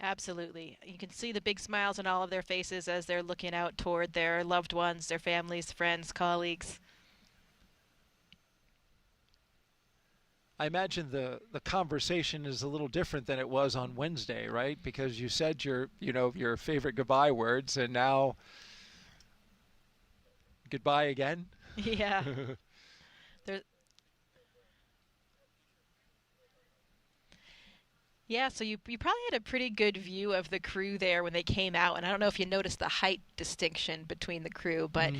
Absolutely. You can see the big smiles on all of their faces as they're looking out toward their loved ones, their families, friends, colleagues. I imagine the conversation is a little different than it was on Wednesday, right? Because you said your favorite goodbye words, and now goodbye again. Yeah. There, Yeah, so you probably had a pretty good view of the crew there when they came out, and I don't know if you noticed the height distinction between the crew, but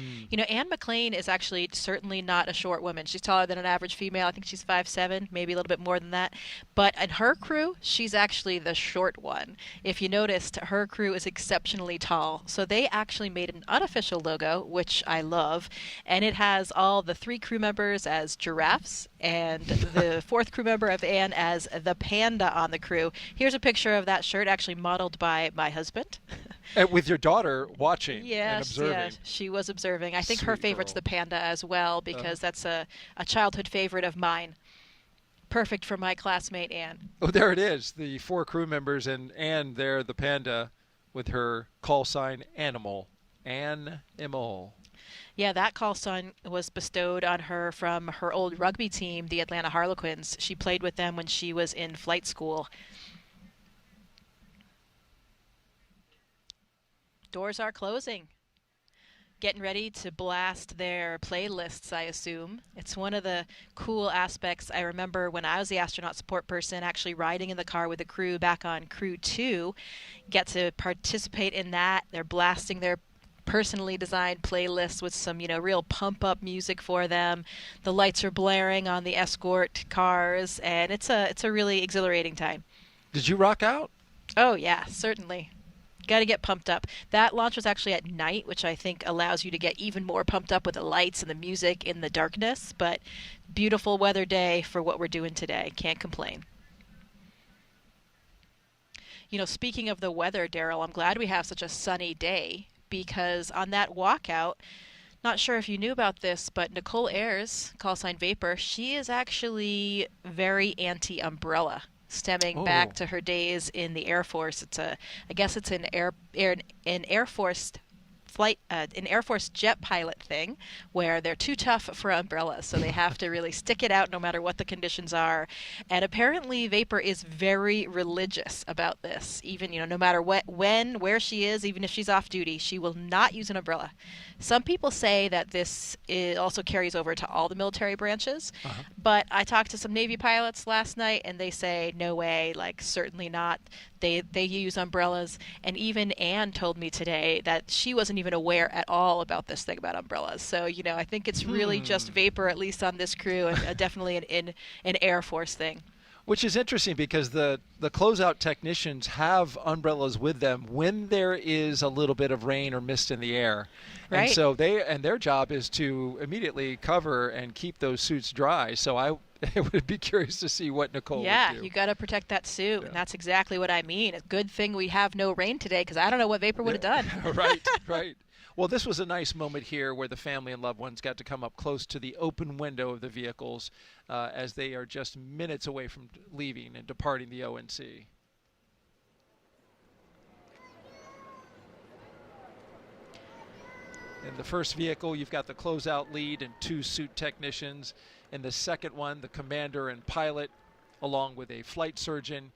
Anne McLean is actually certainly not a short woman. She's taller than an average female. I think she's 5'7", maybe a little bit more than that. But in her crew, she's actually the short one. If you noticed, her crew is exceptionally tall. So they actually made an unofficial logo, which I love, and it has all the 3 crew members as giraffes and the 4th crew member of Anne as the panda on the crew. Here's a picture of that shirt, actually modeled by my husband. And with your daughter watching and Yes, observing. yeah, she was observing. I think her Sweet favorite's girl. the panda as well, because that's a childhood favorite of mine. Perfect for my classmate Anne. Oh, there it is. The 4 crew members and there the panda with her call sign Animal. Animal. Yeah, that call sign was bestowed on her from her old rugby team, the Atlanta Harlequins. She played with them when she was in flight school. Doors are closing. Getting ready to blast their playlists, I assume. It's one of the cool aspects. I remember when I was the astronaut support person, actually riding in the car with the crew back on Crew 2, get to participate in that. They're blasting their personally designed playlists with some, real pump-up music for them. The lights are blaring on the escort cars, and it's a really exhilarating time. Did you rock out? Oh, yeah, certainly. Got to get pumped up. That launch was actually at night, which I think allows you to get even more pumped up with the lights and the music in the darkness. But beautiful weather day for what we're doing today. Can't complain. Speaking of the weather, Daryl, I'm glad we have such a sunny day, because on that walkout, not sure if you knew about this, but Nicole Ayers, call sign Vapor, she is actually very anti-umbrella, stemming back to her days in the Air Force. I guess it's an Air Force flight, an Air Force jet pilot thing, where they're too tough for umbrellas, so they have to really stick it out no matter what the conditions are. And apparently Vapor is very religious about this. Even, no matter where she is, even if she's off duty, she will not use an umbrella. Some people say that this also carries over to all the military branches, but I talked to some Navy pilots last night, and they say, no way, certainly not. They use umbrellas, and even Anne told me today that she wasn't even aware at all about this thing about umbrellas. So, I think it's really just Vapor, at least on this crew, and definitely an Air Force thing. Which is interesting, because the closeout technicians have umbrellas with them when there is a little bit of rain or mist in the air. Right. And so their job is to immediately cover and keep those suits dry. So I would be curious to see what Nicole would do. Yeah, you got to protect that suit, and that's exactly what I mean. A good thing we have no rain today, because I don't know what Vapor would have done. Right. Well, this was a nice moment here where the family and loved ones got to come up close to the open window of the vehicles as they are just minutes away from leaving and departing the ONC. In the first vehicle, you've got the closeout lead and 2 suit technicians. In the second one, the commander and pilot, along with a flight surgeon.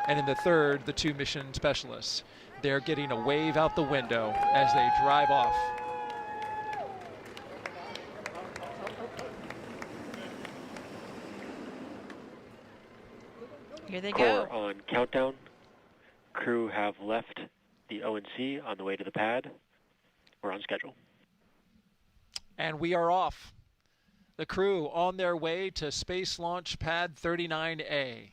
And in the third, the 2 mission specialists. They're getting a wave out the window as they drive off. Here they go. Core on countdown. Crew have left the ONC on the way to the pad. We're on schedule. And we are off. The crew on their way to Space Launch Pad 39A.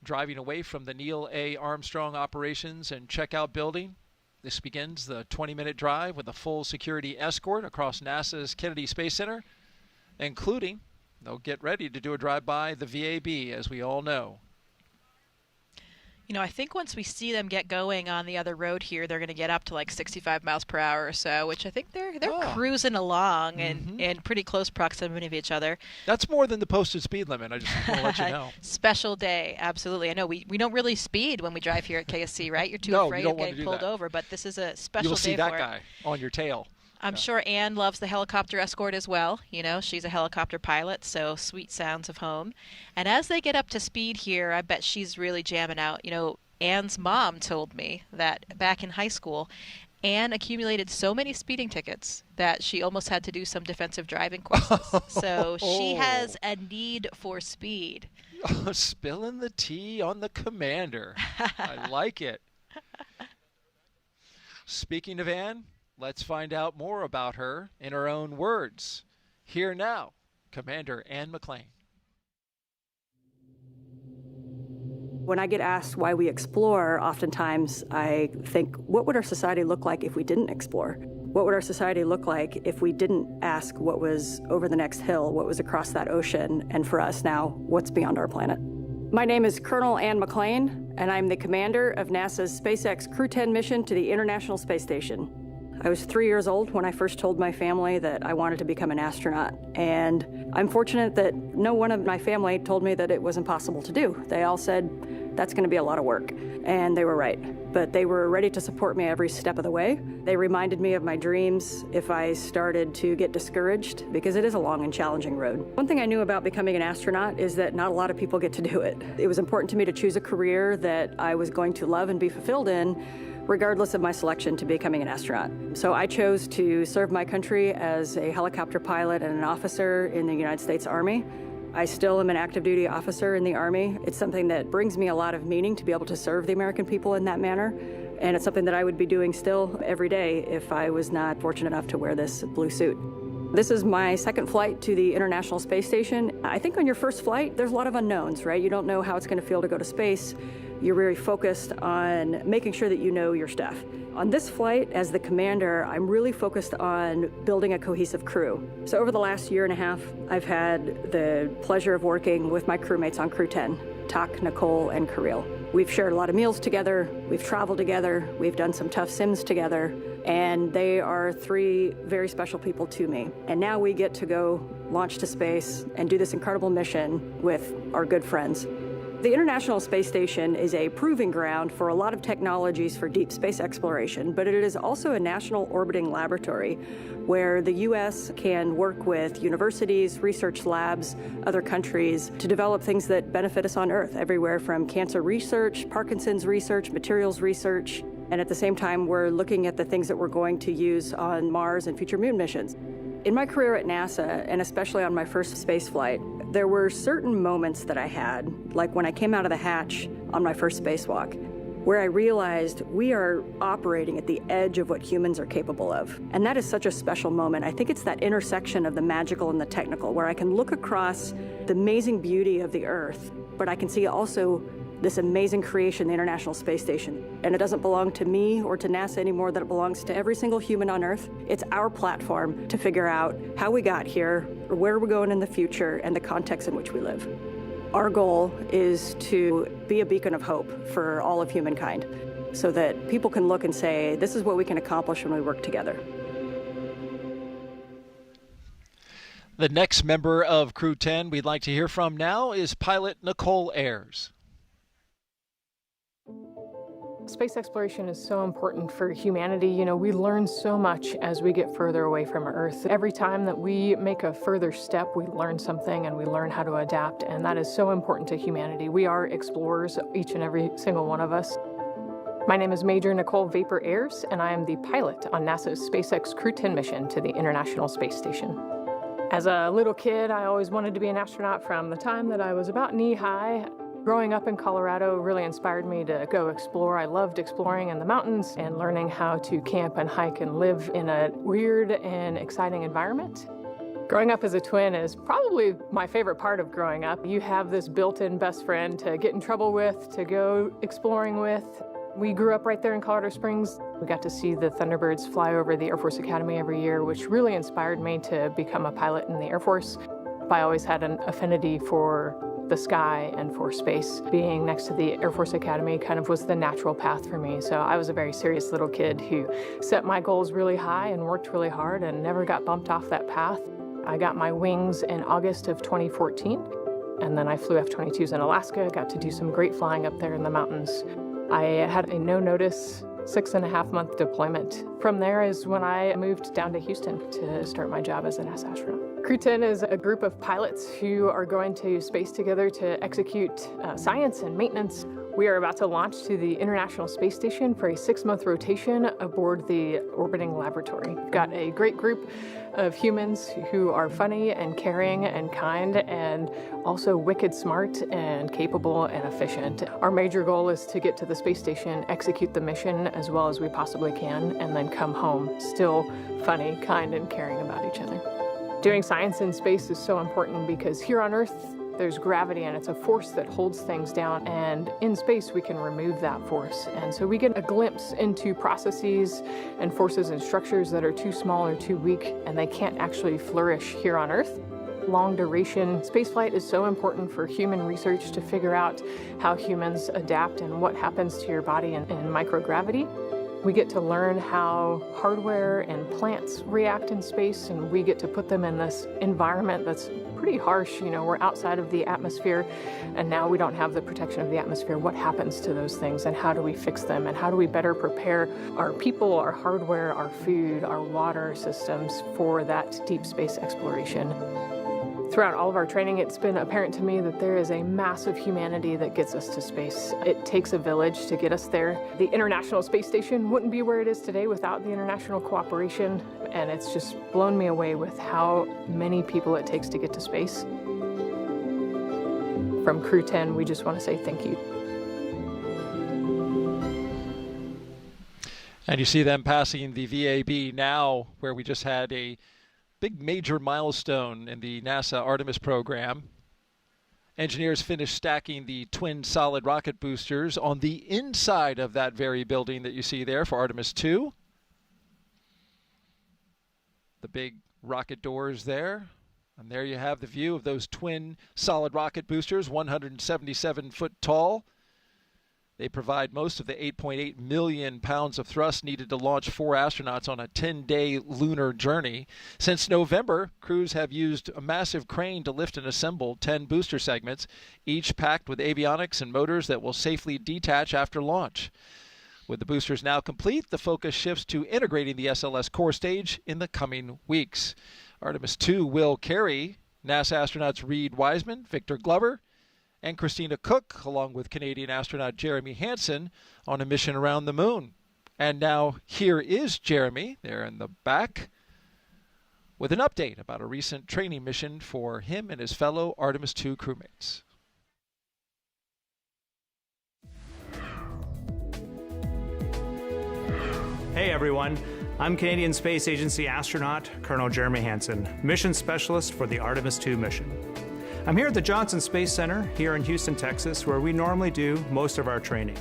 Driving away from the Neil A. Armstrong Operations and Checkout Building. This begins the 20-minute drive with a full security escort across NASA's Kennedy Space Center, including, they'll get ready to do a drive-by the VAB, as we all know. I think once we see them get going on the other road here, they're going to get up to 65 miles per hour or so, which I think they're cruising along and in pretty close proximity of each other. That's more than the posted speed limit. I just want to let you know. Special day, absolutely. I know we don't really speed when we drive here at KSC, right? You're too No, afraid you don't of want getting to do pulled that. over, but this is a special You'll day see that for guy on your tail. I'm sure Anne loves the helicopter escort as well. She's a helicopter pilot, so sweet sounds of home. And as they get up to speed here, I bet she's really jamming out. Anne's mom told me that back in high school, Anne accumulated so many speeding tickets that she almost had to do some defensive driving courses. So she has a need for speed. Oh, spilling the tea on the Commander. I like it. Speaking of Anne, let's find out more about her in her own words. Here now, Commander Anne McClain. When I get asked why we explore, oftentimes I think, what would our society look like if we didn't explore? What would our society look like if we didn't ask what was over the next hill, what was across that ocean, and for us now, what's beyond our planet? My name is Colonel Anne McClain, and I'm the commander of NASA's SpaceX Crew 10 mission to the International Space Station. I was 3 years old when I first told my family that I wanted to become an astronaut, and I'm fortunate that no one of my family told me that it was impossible to do. They all said, that's going to be a lot of work, and they were right. But they were ready to support me every step of the way. They reminded me of my dreams if I started to get discouraged, because it is a long and challenging road. One thing I knew about becoming an astronaut is that not a lot of people get to do it. It was important to me to choose a career that I was going to love and be fulfilled in, regardless of my selection to becoming an astronaut. So I chose to serve my country as a helicopter pilot and an officer in the United States Army. I still am an active duty officer in the Army. It's something that brings me a lot of meaning to be able to serve the American people in that manner. And it's something that I would be doing still every day if I was not fortunate enough to wear this blue suit. This is my second flight to the International Space Station. I think on your first flight, there's a lot of unknowns, right? You don't know how it's going to feel to go to space. You're very focused on making sure that you know your stuff. On this flight, as the commander, I'm really focused on building a cohesive crew. So over the last year and a half, I've had the pleasure of working with my crewmates on Crew 10, Tak, Nicole, and Kirill. We've shared a lot of meals together, we've traveled together, we've done some tough sims together, and they are three very special people to me. And now we get to go launch to space and do this incredible mission with our good friends. The International Space Station is a proving ground for a lot of technologies for deep space exploration, but it is also a national orbiting laboratory where the U.S. can work with universities, research labs, other countries to develop things that benefit us on Earth, everywhere from cancer research, Parkinson's research, materials research, and at the same time, we're looking at the things that we're going to use on Mars and future moon missions. In my career at NASA, and especially on my first space flight, there were certain moments that I had, like when I came out of the hatch on my first spacewalk, where I realized we are operating at the edge of what humans are capable of. And that is such a special moment. I think it's that intersection of the magical and the technical, where I can look across the amazing beauty of the Earth, but I can see also this amazing creation, the International Space Station. And it doesn't belong to me or to NASA anymore, that it belongs to every single human on Earth. It's our platform to figure out how we got here, or where we're going in the future, and the context in which we live. Our goal is to be a beacon of hope for all of humankind, so that people can look and say, this is what we can accomplish when we work together. The next member of Crew 10 we'd like to hear from now is pilot Nicole Ayers. Space exploration is so important for humanity. You know, we learn so much as we get further away from Earth. Every time that we make a further step, we learn something and we learn how to adapt, and that is so important to humanity. We are explorers, each and every single one of us. My name is Major Nicole Vapor Ayers, and I am the pilot on NASA's SpaceX Crew 10 mission to the International Space Station. As a little kid, I always wanted to be an astronaut from the time that I was about knee-high. Growing up in Colorado really inspired me to go explore. I loved exploring in the mountains and learning how to camp and hike and live in a weird and exciting environment. Growing up as a twin is probably my favorite part of growing up. You have this built-in best friend to get in trouble with, to go exploring with. We grew up right there in Colorado Springs. We got to see the Thunderbirds fly over the Air Force Academy every year, which really inspired me to become a pilot in the Air Force. I always had an affinity for the sky and for space. Being next to the Air Force Academy kind of was the natural path for me. So I was a very serious little kid who set my goals really high and worked really hard and never got bumped off that path. I got my wings in August of 2014, and then I flew F-22s in Alaska, got to do some great flying up there in the mountains. I had a no-notice 6.5-month deployment. From there is when I moved down to Houston to start my job as an NASA astronaut. Crew 10 is a group of pilots who are going to space together to execute science and maintenance. We are about to launch to the International Space Station for a 6-month rotation aboard the orbiting laboratory. We've got a great group of humans who are funny and caring and kind and also wicked smart and capable and efficient. Our major goal is to get to the space station, execute the mission as well as we possibly can, and then come home still funny, kind, and caring about each other. Doing science in space is so important because here on Earth, there's gravity and it's a force that holds things down, and in space we can remove that force. And so we get a glimpse into processes and forces and structures that are too small or too weak and they can't actually flourish here on Earth. Long duration spaceflight is so important for human research to figure out how humans adapt and what happens to your body in microgravity. We get to learn how hardware and plants react in space, and we get to put them in this environment that's pretty harsh. You know, we're outside of the atmosphere, and now we don't have the protection of the atmosphere. What happens to those things, and how do we fix them, and how do we better prepare our people, our hardware, our food, our water systems for that deep space exploration? Throughout all of our training, it's been apparent to me that there is a massive humanity that gets us to space. It takes a village to get us there. The International Space Station wouldn't be where it is today without the international cooperation, and it's just blown me away with how many people it takes to get to space. From Crew 10, we just want to say thank you. And you see them passing the VAB now, where we just had a big major milestone in the NASA Artemis program. Engineers finished stacking the twin solid rocket boosters on the inside of that very building that you see there for Artemis 2. The big rocket doors there. And there you have the view of those twin solid rocket boosters, 177 foot tall. They provide most of the 8.8 million pounds of thrust needed to launch 4 astronauts on a 10-day lunar journey. Since November, crews have used a massive crane to lift and assemble 10 booster segments, each packed with avionics and motors that will safely detach after launch. With the boosters now complete, the focus shifts to integrating the SLS core stage in the coming weeks. Artemis 2 will carry NASA astronauts Reed Wiseman, Victor Glover, and Christina Cook, along with Canadian astronaut Jeremy Hansen, on a mission around the moon. And now here is Jeremy, there in the back, with an update about a recent training mission for him and his fellow Artemis 2 crewmates. Hey everyone, I'm Canadian Space Agency astronaut Colonel Jeremy Hansen, mission specialist for the Artemis 2 mission. I'm here at the Johnson Space Center here in Houston, Texas, where we normally do most of our training.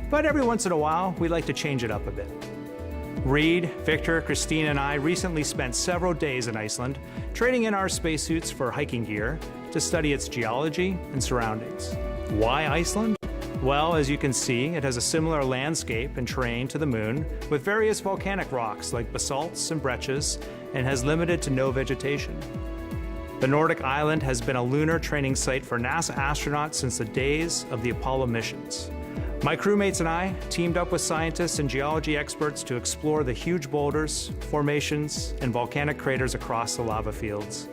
But every once in a while, we like to change it up a bit. Reed, Victor, Christina, and I recently spent several days in Iceland, trading in our spacesuits for hiking gear to study its geology and surroundings. Why Iceland? Well, as you can see, it has a similar landscape and terrain to the moon, with various volcanic rocks like basalts and breccias, and has limited to no vegetation. The Nordic island has been a lunar training site for NASA astronauts since the days of the Apollo missions. My crewmates and I teamed up with scientists and geology experts to explore the huge boulders, formations, and volcanic craters across the lava fields.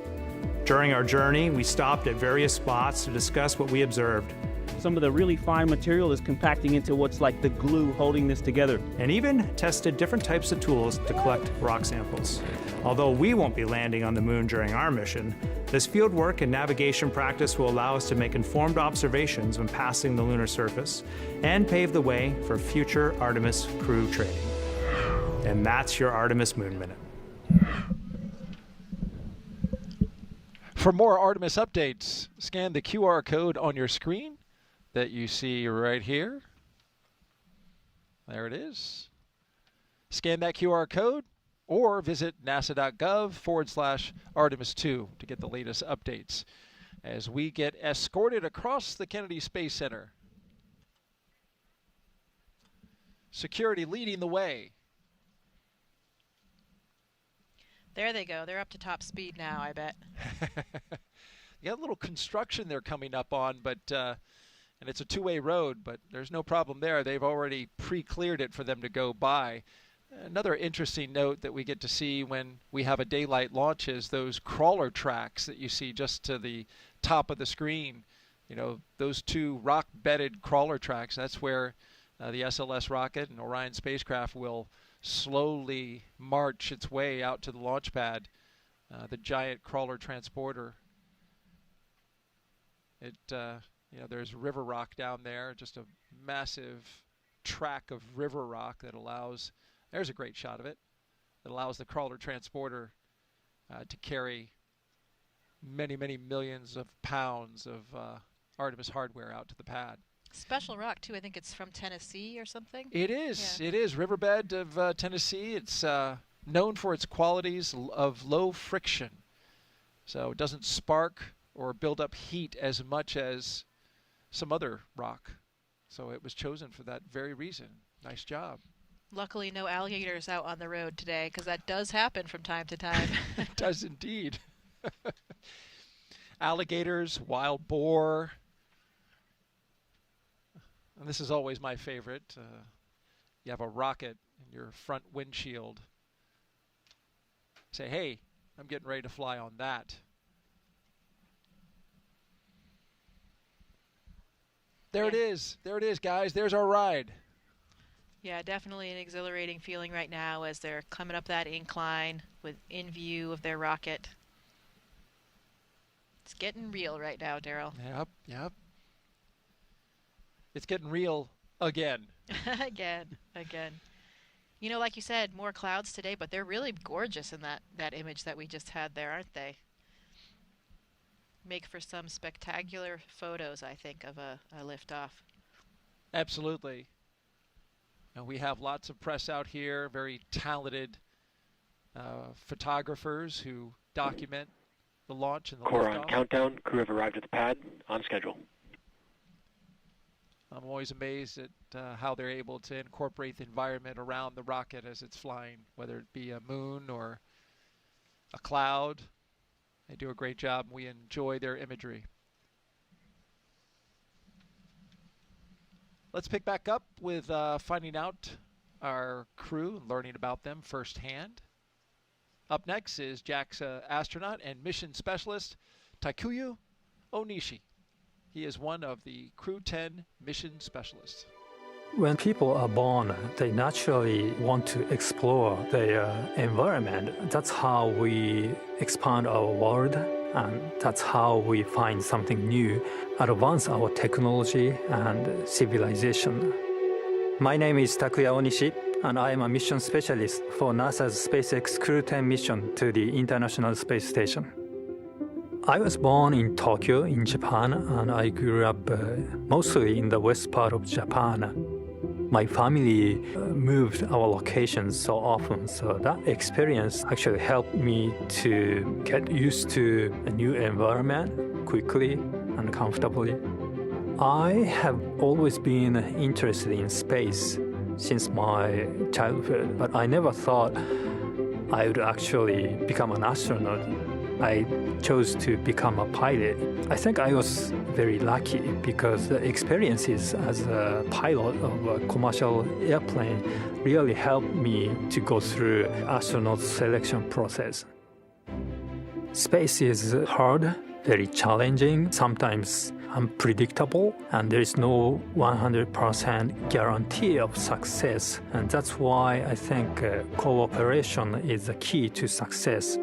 During our journey, we stopped at various spots to discuss what we observed. Some of the really fine material is compacting into what's like the glue holding this together. And even tested different types of tools to collect rock samples. Although we won't be landing on the moon during our mission, this field work and navigation practice will allow us to make informed observations when passing the lunar surface and pave the way for future Artemis crew training. And that's your Artemis Moon Minute. For more Artemis updates, scan the QR code on your screen that you see right here. There it is. Scan that QR code or visit nasa.gov/Artemis2 to get the latest updates as we get escorted across the Kennedy Space Center. Security leading the way. There they go. They're up to top speed now, I bet. You got a little construction they're coming up on, but and it's a two-way road, but there's no problem there. They've already pre-cleared it for them to go by. Another interesting note that we get to see when we have a daylight launch is those crawler tracks that you see just to the top of the screen. You know, those two rock-bedded crawler tracks, that's where the SLS rocket and Orion spacecraft will slowly march its way out to the launch pad, the giant crawler transporter. You know, there's river rock down there, just a massive track of river rock that allows, there's a great shot of it, that allows the crawler transporter to carry many, many millions of pounds of Artemis hardware out to the pad. Special rock, too. I think it's from Tennessee or something. It is. Yeah. It is. Riverbed of Tennessee. It's known for its qualities of low friction. So it doesn't spark or build up heat as much as some other rock. So it was chosen for that very reason. Nice job. Luckily, no alligators out on the road today, because that does happen from time to time. It does indeed. Alligators, wild boar. And this is always my favorite. You have a rocket in your front windshield. Say, hey, I'm getting ready to fly on that. There it is. There it is, guys. There's our ride. Yeah, definitely an exhilarating feeling right now as they're coming up that incline in view of their rocket. It's getting real right now, Daryl. Yep, yep. It's getting real again. Again. You know, like you said, more clouds today, but they're really gorgeous in that image that we just had there, aren't they? Make for some spectacular photos, I think, of a liftoff. Absolutely. And we have lots of press out here, very talented photographers who document the launch and the Core liftoff. on countdown. Crew have arrived at the pad on schedule. I'm always amazed at how they're able to incorporate the environment around the rocket as it's flying, whether it be a moon or a cloud. They do a great job, and we enjoy their imagery. Let's pick back up with finding out our crew and learning about them firsthand. Up next is JAXA astronaut and mission specialist Takuya Onishi. He is one of the Crew 10 mission specialists. When people are born, they naturally want to explore their environment. That's how we expand our world, and that's how we find something new, advance our technology and civilization. My name is Takuya Onishi, and I am a mission specialist for NASA's SpaceX Crew 10 mission to the International Space Station. I was born in Tokyo, in Japan, and I grew up mostly in the west part of Japan. My family moved our locations so often, so that experience actually helped me to get used to a new environment quickly and comfortably. I have always been interested in space since my childhood, but I never thought I would actually become an astronaut. I chose to become a pilot. I think I was very lucky because the experiences as a pilot of a commercial airplane really helped me to go through astronaut selection process. Space is hard, very challenging, sometimes unpredictable, and there is no 100% guarantee of success. And that's why I think cooperation is the key to success.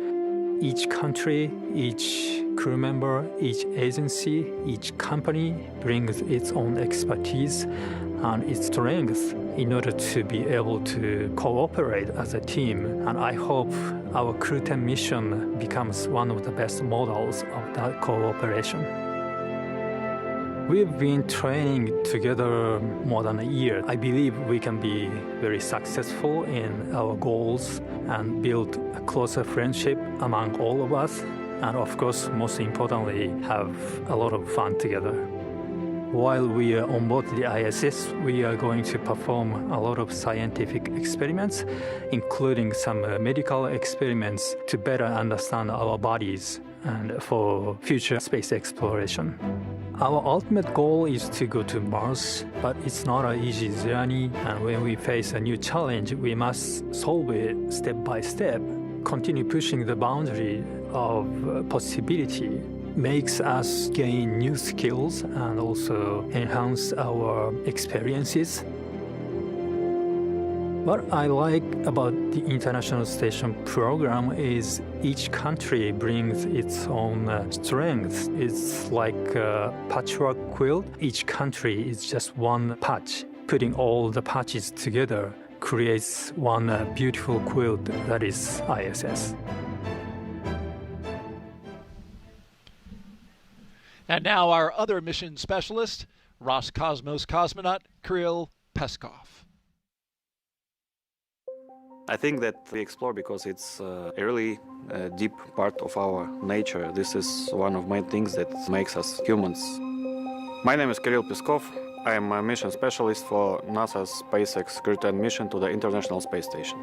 Each country, each crew member, each agency, each company brings its own expertise and its strengths in order to be able to cooperate as a team. And I hope our Crew 10 mission becomes one of the best models of that cooperation. We've been training together more than a year. I believe we can be very successful in our goals and build a closer friendship among all of us. And of course, most importantly, have a lot of fun together. While we are on board the ISS, we are going to perform a lot of scientific experiments, including some medical experiments to better understand our bodies and for future space exploration. Our ultimate goal is to go to Mars, but it's not an easy journey, and when we face a new challenge, we must solve it step by step. Continue pushing the boundary of possibility makes us gain new skills and also enhance our experiences. What I like about the International Station program is each country brings its own strengths. It's like a patchwork quilt. Each country is just one patch. Putting all the patches together creates one beautiful quilt that is ISS. And now our other mission specialist, Roscosmos cosmonaut Kirill Peskov. I think that we explore because it's a really deep part of our nature. This is one of main things that makes us humans. My name is Kirill Peskov. I am a mission specialist for NASA's SpaceX Crew 10 mission to the International Space Station.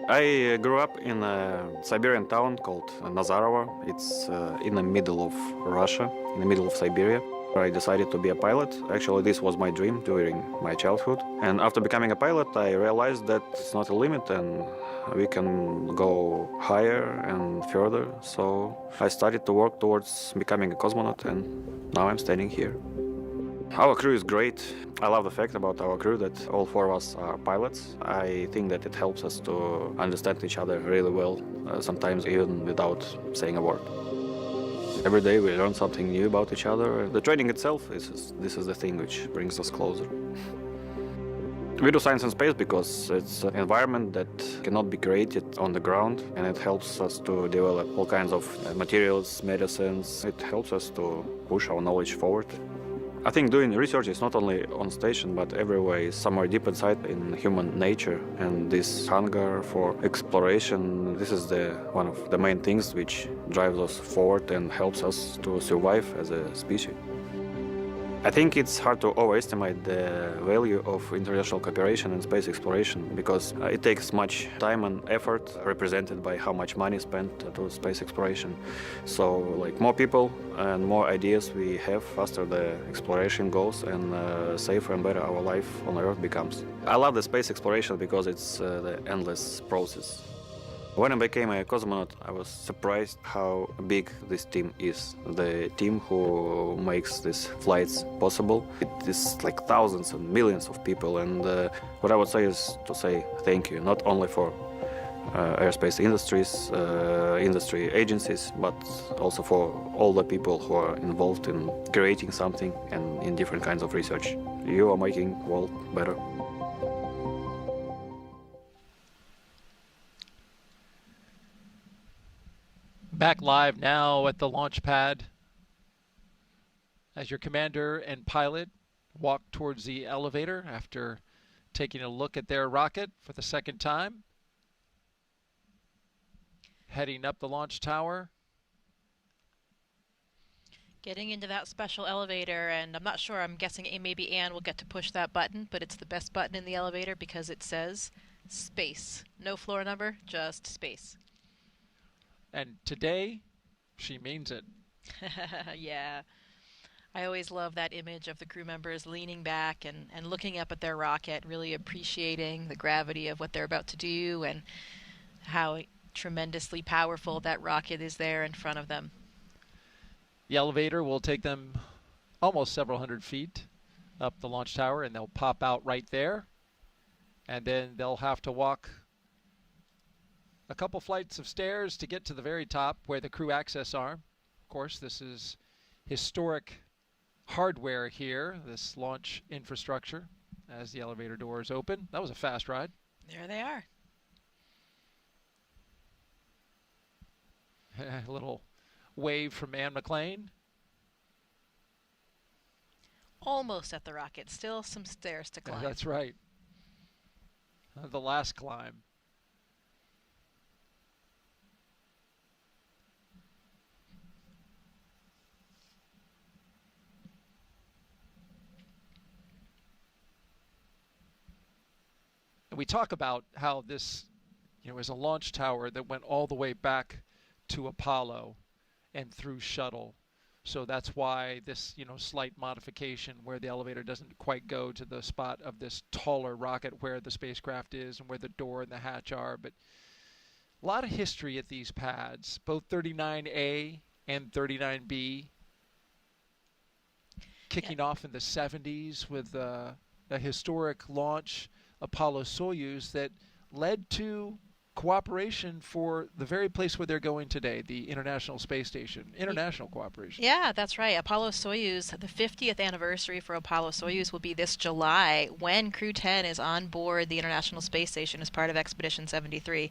I grew up in a Siberian town called Nazarovo. It's in the middle of Russia, in the middle of Siberia. I decided to be a pilot. Actually, this was my dream during my childhood. And after becoming a pilot, I realized that it's not a limit and we can go higher and further. So I started to work towards becoming a cosmonaut, and now I'm standing here. Our crew is great. I love the fact about our crew that all four of us are pilots. I think that it helps us to understand each other really well, sometimes even without saying a word. Every day we learn something new about each other. The training itself, this is the thing which brings us closer. We do science in space because it's an environment that cannot be created on the ground, and it helps us to develop all kinds of materials, medicines. It helps us to push our knowledge forward. I think doing research is not only on station, but everywhere is somewhere deep inside in human nature. And this hunger for exploration, this is one of the main things which drives us forward and helps us to survive as a species. I think it's hard to overestimate the value of international cooperation in space exploration because it takes much time and effort, represented by how much money spent to space exploration. So, like, more people and more ideas we have, faster the exploration goes and safer and better our life on Earth becomes. I love the space exploration because it's the endless process. When I became a cosmonaut, I was surprised how big this team is. The team who makes these flights possible. It is like thousands and millions of people, and what I would say is to say thank you, not only for airspace industry agencies, but also for all the people who are involved in creating something and in different kinds of research. You are making the world better. Back live now at the launch pad as your commander and pilot walk towards the elevator after taking a look at their rocket for the second time. Heading up the launch tower. Getting into that special elevator, and I'm not sure, I'm guessing maybe Anne will get to push that button, but it's the best button in the elevator because it says space. No floor number, just space. And today, she means it. Yeah. I always love that image of the crew members leaning back and looking up at their rocket, really appreciating the gravity of what they're about to do and how tremendously powerful that rocket is there in front of them. The elevator will take them almost several hundred feet up the launch tower, and they'll pop out right there. And then they'll have to walk a couple flights of stairs to get to the very top where the crew access are. Of course, this is historic hardware here, this launch infrastructure, as the elevator doors open. That was a fast ride. There they are. A little wave from Anne McLean. Almost at the rocket. Still some stairs to climb. That's right. The last climb. We talk about how this, is a launch tower that went all the way back to Apollo and through shuttle. So that's why this, slight modification where the elevator doesn't quite go to the spot of this taller rocket where the spacecraft is and where the door and the hatch are. But a lot of history at these pads, both 39A and 39B, kicking off in the 70s with a historic launch, Apollo-Soyuz, that led to cooperation for the very place where they're going today, the International Space Station. International cooperation. Yeah, that's right. Apollo-Soyuz, the 50th anniversary for Apollo-Soyuz will be this July when Crew 10 is on board the International Space Station as part of Expedition 73.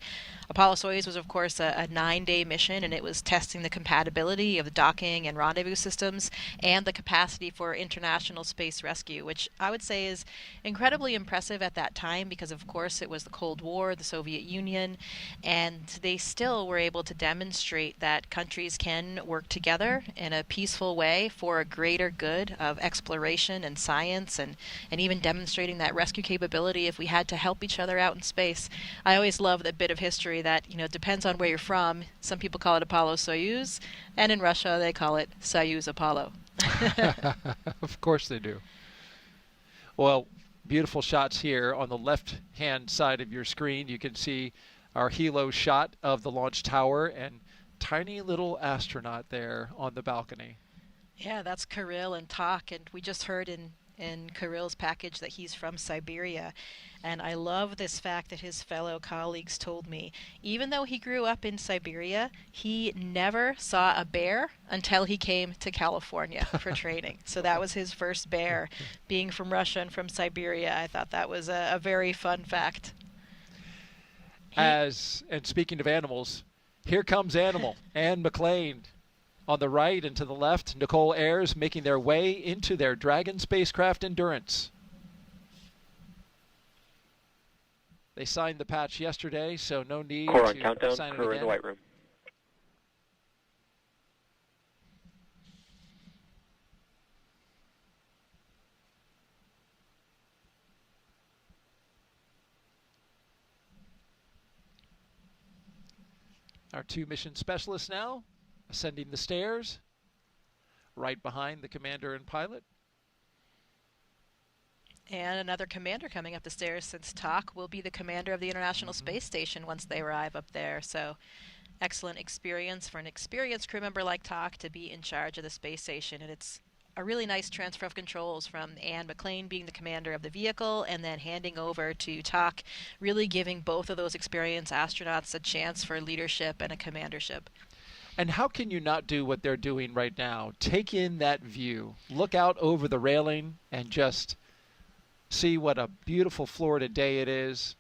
Apollo-Soyuz was, of course, a 9-day mission, and it was testing the compatibility of the docking and rendezvous systems and the capacity for international space rescue, which I would say is incredibly impressive at that time because, of course, it was the Cold War, the Soviet Union, and they still were able to demonstrate that countries can work together in a peaceful way for a greater good of exploration and science, and even demonstrating that rescue capability if we had to help each other out in space. I always love that bit of history that, it depends on where you're from. Some people call it Apollo-Soyuz, and in Russia they call it Soyuz-Apollo. Of course they do. Well, beautiful shots here on the left-hand side of your screen. You can see our helo shot of the launch tower and tiny little astronaut there on the balcony. Yeah, that's Kirill and Tak, and we just heard in Kirill's package that he's from Siberia. And I love this fact that his fellow colleagues told me. Even though he grew up in Siberia, he never saw a bear until he came to California for training. So that was his first bear, being from Russia and from Siberia. I thought that was a very fun fact. And speaking of animals, here comes Animal, Anne McLean on the right, and to the left, Nicole Ayers making their way into their Dragon spacecraft Endurance. They signed the patch yesterday, so no need Core on to countdown, sign it crew in again. the white room. Our 2 mission specialists now ascending the stairs, right behind the commander and pilot. And another commander coming up the stairs, since Tak will be the commander of the International Space Station once they arrive up there. So excellent experience for an experienced crew member like Tak to be in charge of the space station. And it's a really nice transfer of controls from Anne McLean being the commander of the vehicle and then handing over to Tak, really giving both of those experienced astronauts a chance for leadership and a commandership. And how can you not do what they're doing right now? Take in that view. Look out over the railing and just see what a beautiful Florida day it is.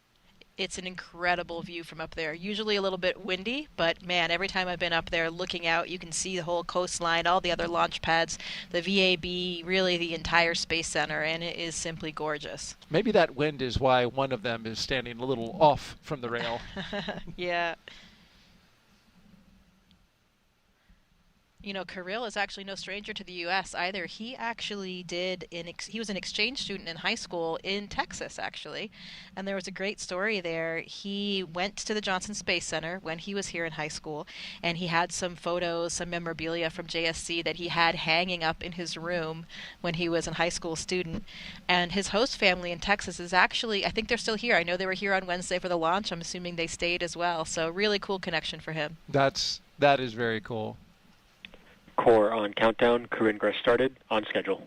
It's an incredible view from up there. Usually a little bit windy, but man, every time I've been up there looking out, you can see the whole coastline, all the other launch pads, the VAB, really the entire Space Center, and it is simply gorgeous. Maybe that wind is why one of them is standing a little off from the rail. Yeah. Kirill is actually no stranger to the U.S. either. He actually he was an exchange student in high school in Texas, actually. And there was a great story there. He went to the Johnson Space Center when he was here in high school, and he had some photos, some memorabilia from JSC that he had hanging up in his room when he was a high school student. And his host family in Texas is actually, I think they're still here. I know they were here on Wednesday for the launch. I'm assuming they stayed as well. So really cool connection for him. That is very cool. Core on countdown, crew ingress started, on schedule.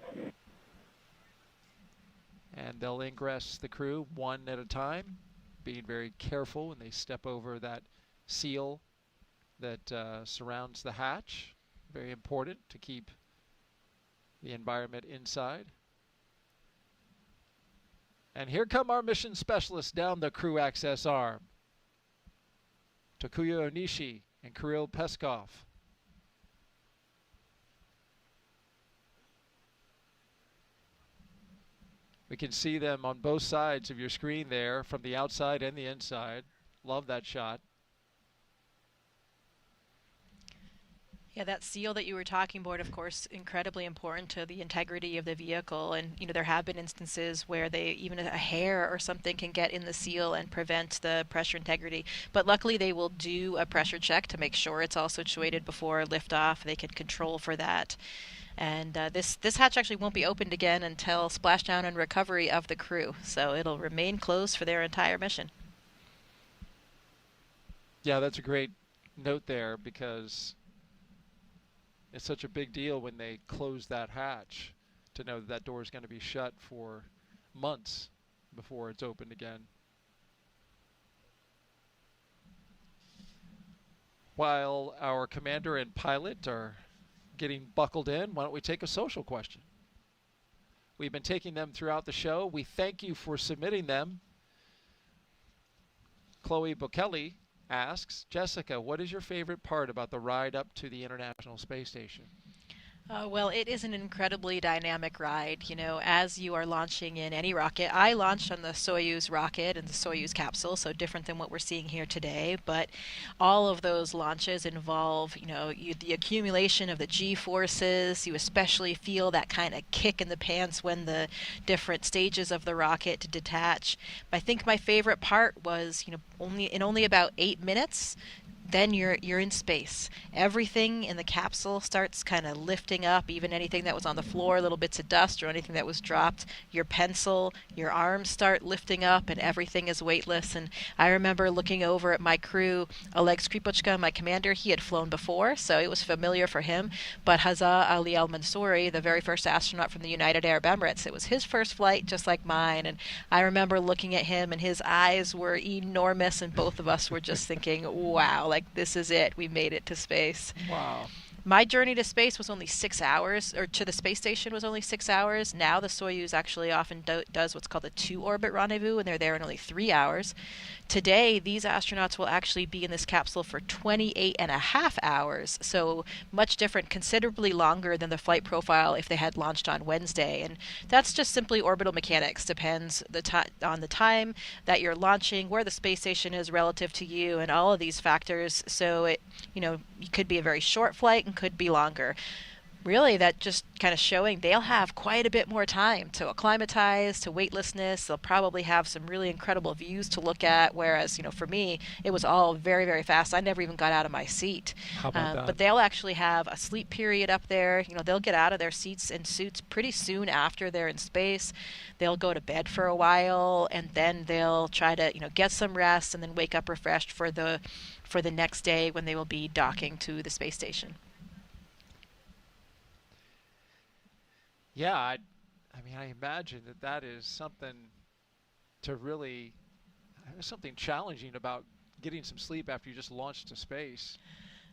And they'll ingress the crew one at a time, being very careful when they step over that seal that surrounds the hatch. Very important to keep the environment inside. And here come our mission specialists down the crew access arm. Takuya Onishi and Kirill Peskov. We can see them on both sides of your screen there, from the outside and the inside. Love that shot. Yeah, that seal that you were talking about, of course, incredibly important to the integrity of the vehicle. And, there have been instances where even a hair or something can get in the seal and prevent the pressure integrity. But luckily, they will do a pressure check to make sure it's all situated before liftoff. They can control for that. And this hatch actually won't be opened again until splashdown and recovery of the crew. So it'll remain closed for their entire mission. Yeah, that's a great note there, because it's such a big deal when they close that hatch to know that that door is going to be shut for months before it's opened again. While our commander and pilot are getting buckled in, why don't we take a social question? We've been taking them throughout the show. We thank you for submitting them. Chloe Bokeli asks, Jessica, what is your favorite part about the ride up to the International Space Station? Well, it is an incredibly dynamic ride. As you are launching in any rocket, I launched on the Soyuz rocket and the Soyuz capsule, so different than what we're seeing here today. But all of those launches involve, the accumulation of the G-forces. You especially feel that kind of kick in the pants when the different stages of the rocket detach. But I think my favorite part was, only about 8 minutes, then you're in space. Everything in the capsule starts kind of lifting up, even anything that was on the floor, little bits of dust or anything that was dropped. Your pencil, your arms start lifting up, and everything is weightless. And I remember looking over at my crew. Oleg Skripochka, my commander, he had flown before, so it was familiar for him. But Hazza Ali Al-Mansouri, the very first astronaut from the United Arab Emirates, it was his first flight, just like mine. And I remember looking at him, and his eyes were enormous, and both of us were just thinking, wow, this is it. We made it to space. Wow. My journey to space was only 6 hours, or to the space station was only 6 hours. Now the Soyuz actually often does what's called a 2-orbit rendezvous, and they're there in only 3 hours. Today, these astronauts will actually be in this capsule for 28 and a half hours, so much different, considerably longer than the flight profile if they had launched on Wednesday. And that's just simply orbital mechanics. Depends on the time that you're launching, where the space station is relative to you, and all of these factors. So it could be a very short flight and could be longer. Really, that just kind of showing they'll have quite a bit more time to acclimatize to weightlessness. They'll probably have some really incredible views to look at, whereas, for me, it was all very, very fast. I never even got out of my seat. How about that? But they'll actually have a sleep period up there. They'll get out of their seats and suits pretty soon after they're in space. They'll go to bed for a while, and then they'll try to, get some rest and then wake up refreshed for the next day when they will be docking to the space station. Yeah, I imagine that is something to really, something challenging about getting some sleep after you just launched to space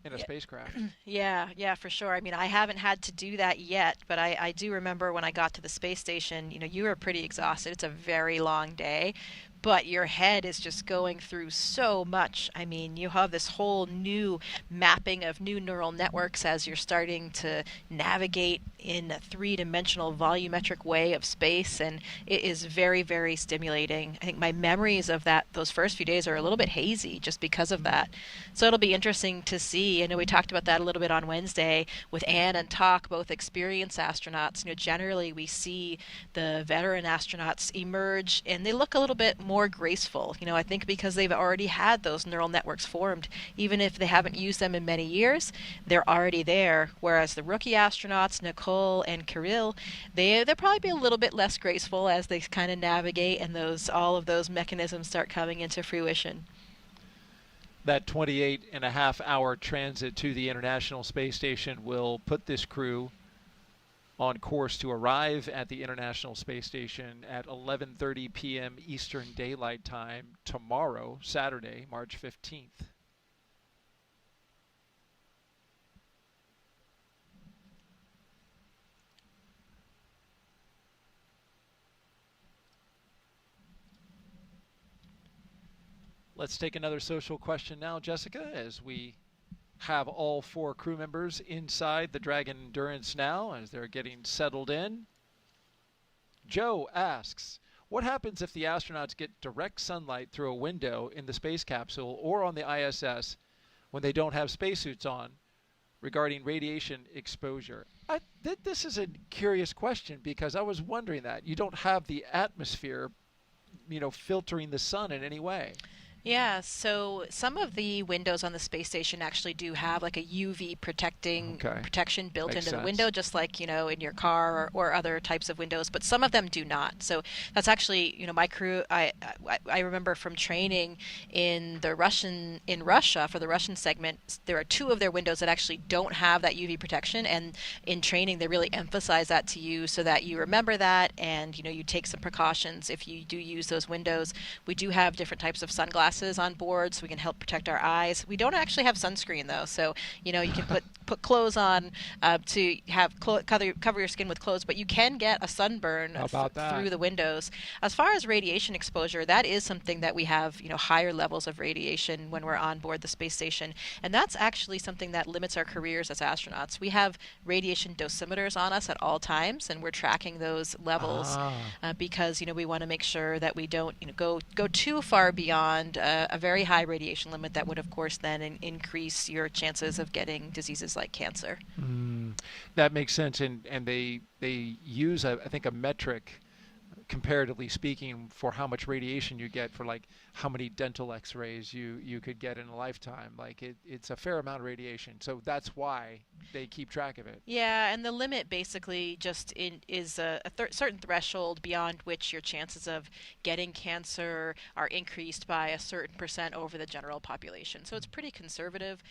in a spacecraft. Yeah, for sure. I haven't had to do that yet, but I do remember when I got to the space station, you were pretty exhausted. It's a very long day. But your head is just going through so much. You have this whole new mapping of new neural networks as you're starting to navigate in a three-dimensional volumetric way of space, and it is very, very stimulating. I think my memories of those first few days are a little bit hazy just because of that. So it'll be interesting to see. I know we talked about that a little bit on Wednesday with Anne and Talk, both experienced astronauts. Generally we see the veteran astronauts emerge, and they look a little bit more graceful. I think because they've already had those neural networks formed. Even if they haven't used them in many years, they're already there. Whereas the rookie astronauts, Nicole and Kirill, they'll probably be a little bit less graceful as they kind of navigate and all of those mechanisms start coming into fruition. That 28.5-hour transit to the International Space Station will put this crew on course to arrive at the International Space Station at 11:30 p.m. Eastern Daylight Time tomorrow, Saturday, March 15th. Let's take another social question now, Jessica, as we have all 4 crew members inside the Dragon Endurance now as they're getting settled in. Joe asks, what happens if the astronauts get direct sunlight through a window in the space capsule or on the ISS when they don't have spacesuits on? regarding radiation exposure. This is a curious question because I was wondering that. You don't have the atmosphere, filtering the sun in any way. Yeah, so some of the windows on the space station actually do have like a UV protection built Makes into the sense. window, just like, in your car or other types of windows, but some of them do not. So that's actually, my crew, I remember from training in Russia for the Russian segment, there are 2 of their windows that actually don't have that UV protection, and in training they really emphasize that to you so that you remember that, and you take some precautions if you do use those windows. We do have different types of sunglasses on board so we can help protect our eyes. We don't actually have sunscreen though, so you can put clothes on to have cover your skin with clothes, but you can get a sunburn through the windows. As far as radiation exposure, that is something that we have higher levels of radiation when we're on board the space station, and that's actually something that limits our careers as astronauts. We have radiation dosimeters on us at all times, and we're tracking those levels because we want to make sure that we don't go too far beyond a very high radiation limit that would, of course, then increase your chances of getting diseases like cancer. That makes sense, and they use, I think, a metric, comparatively speaking, for how much radiation you get for like how many dental x-rays you could get in a lifetime. Like it's a fair amount of radiation, so that's why they keep track of it. Yeah, and the limit basically just is a certain threshold beyond which your chances of getting cancer are increased by a certain % over the general population. So it's pretty conservative,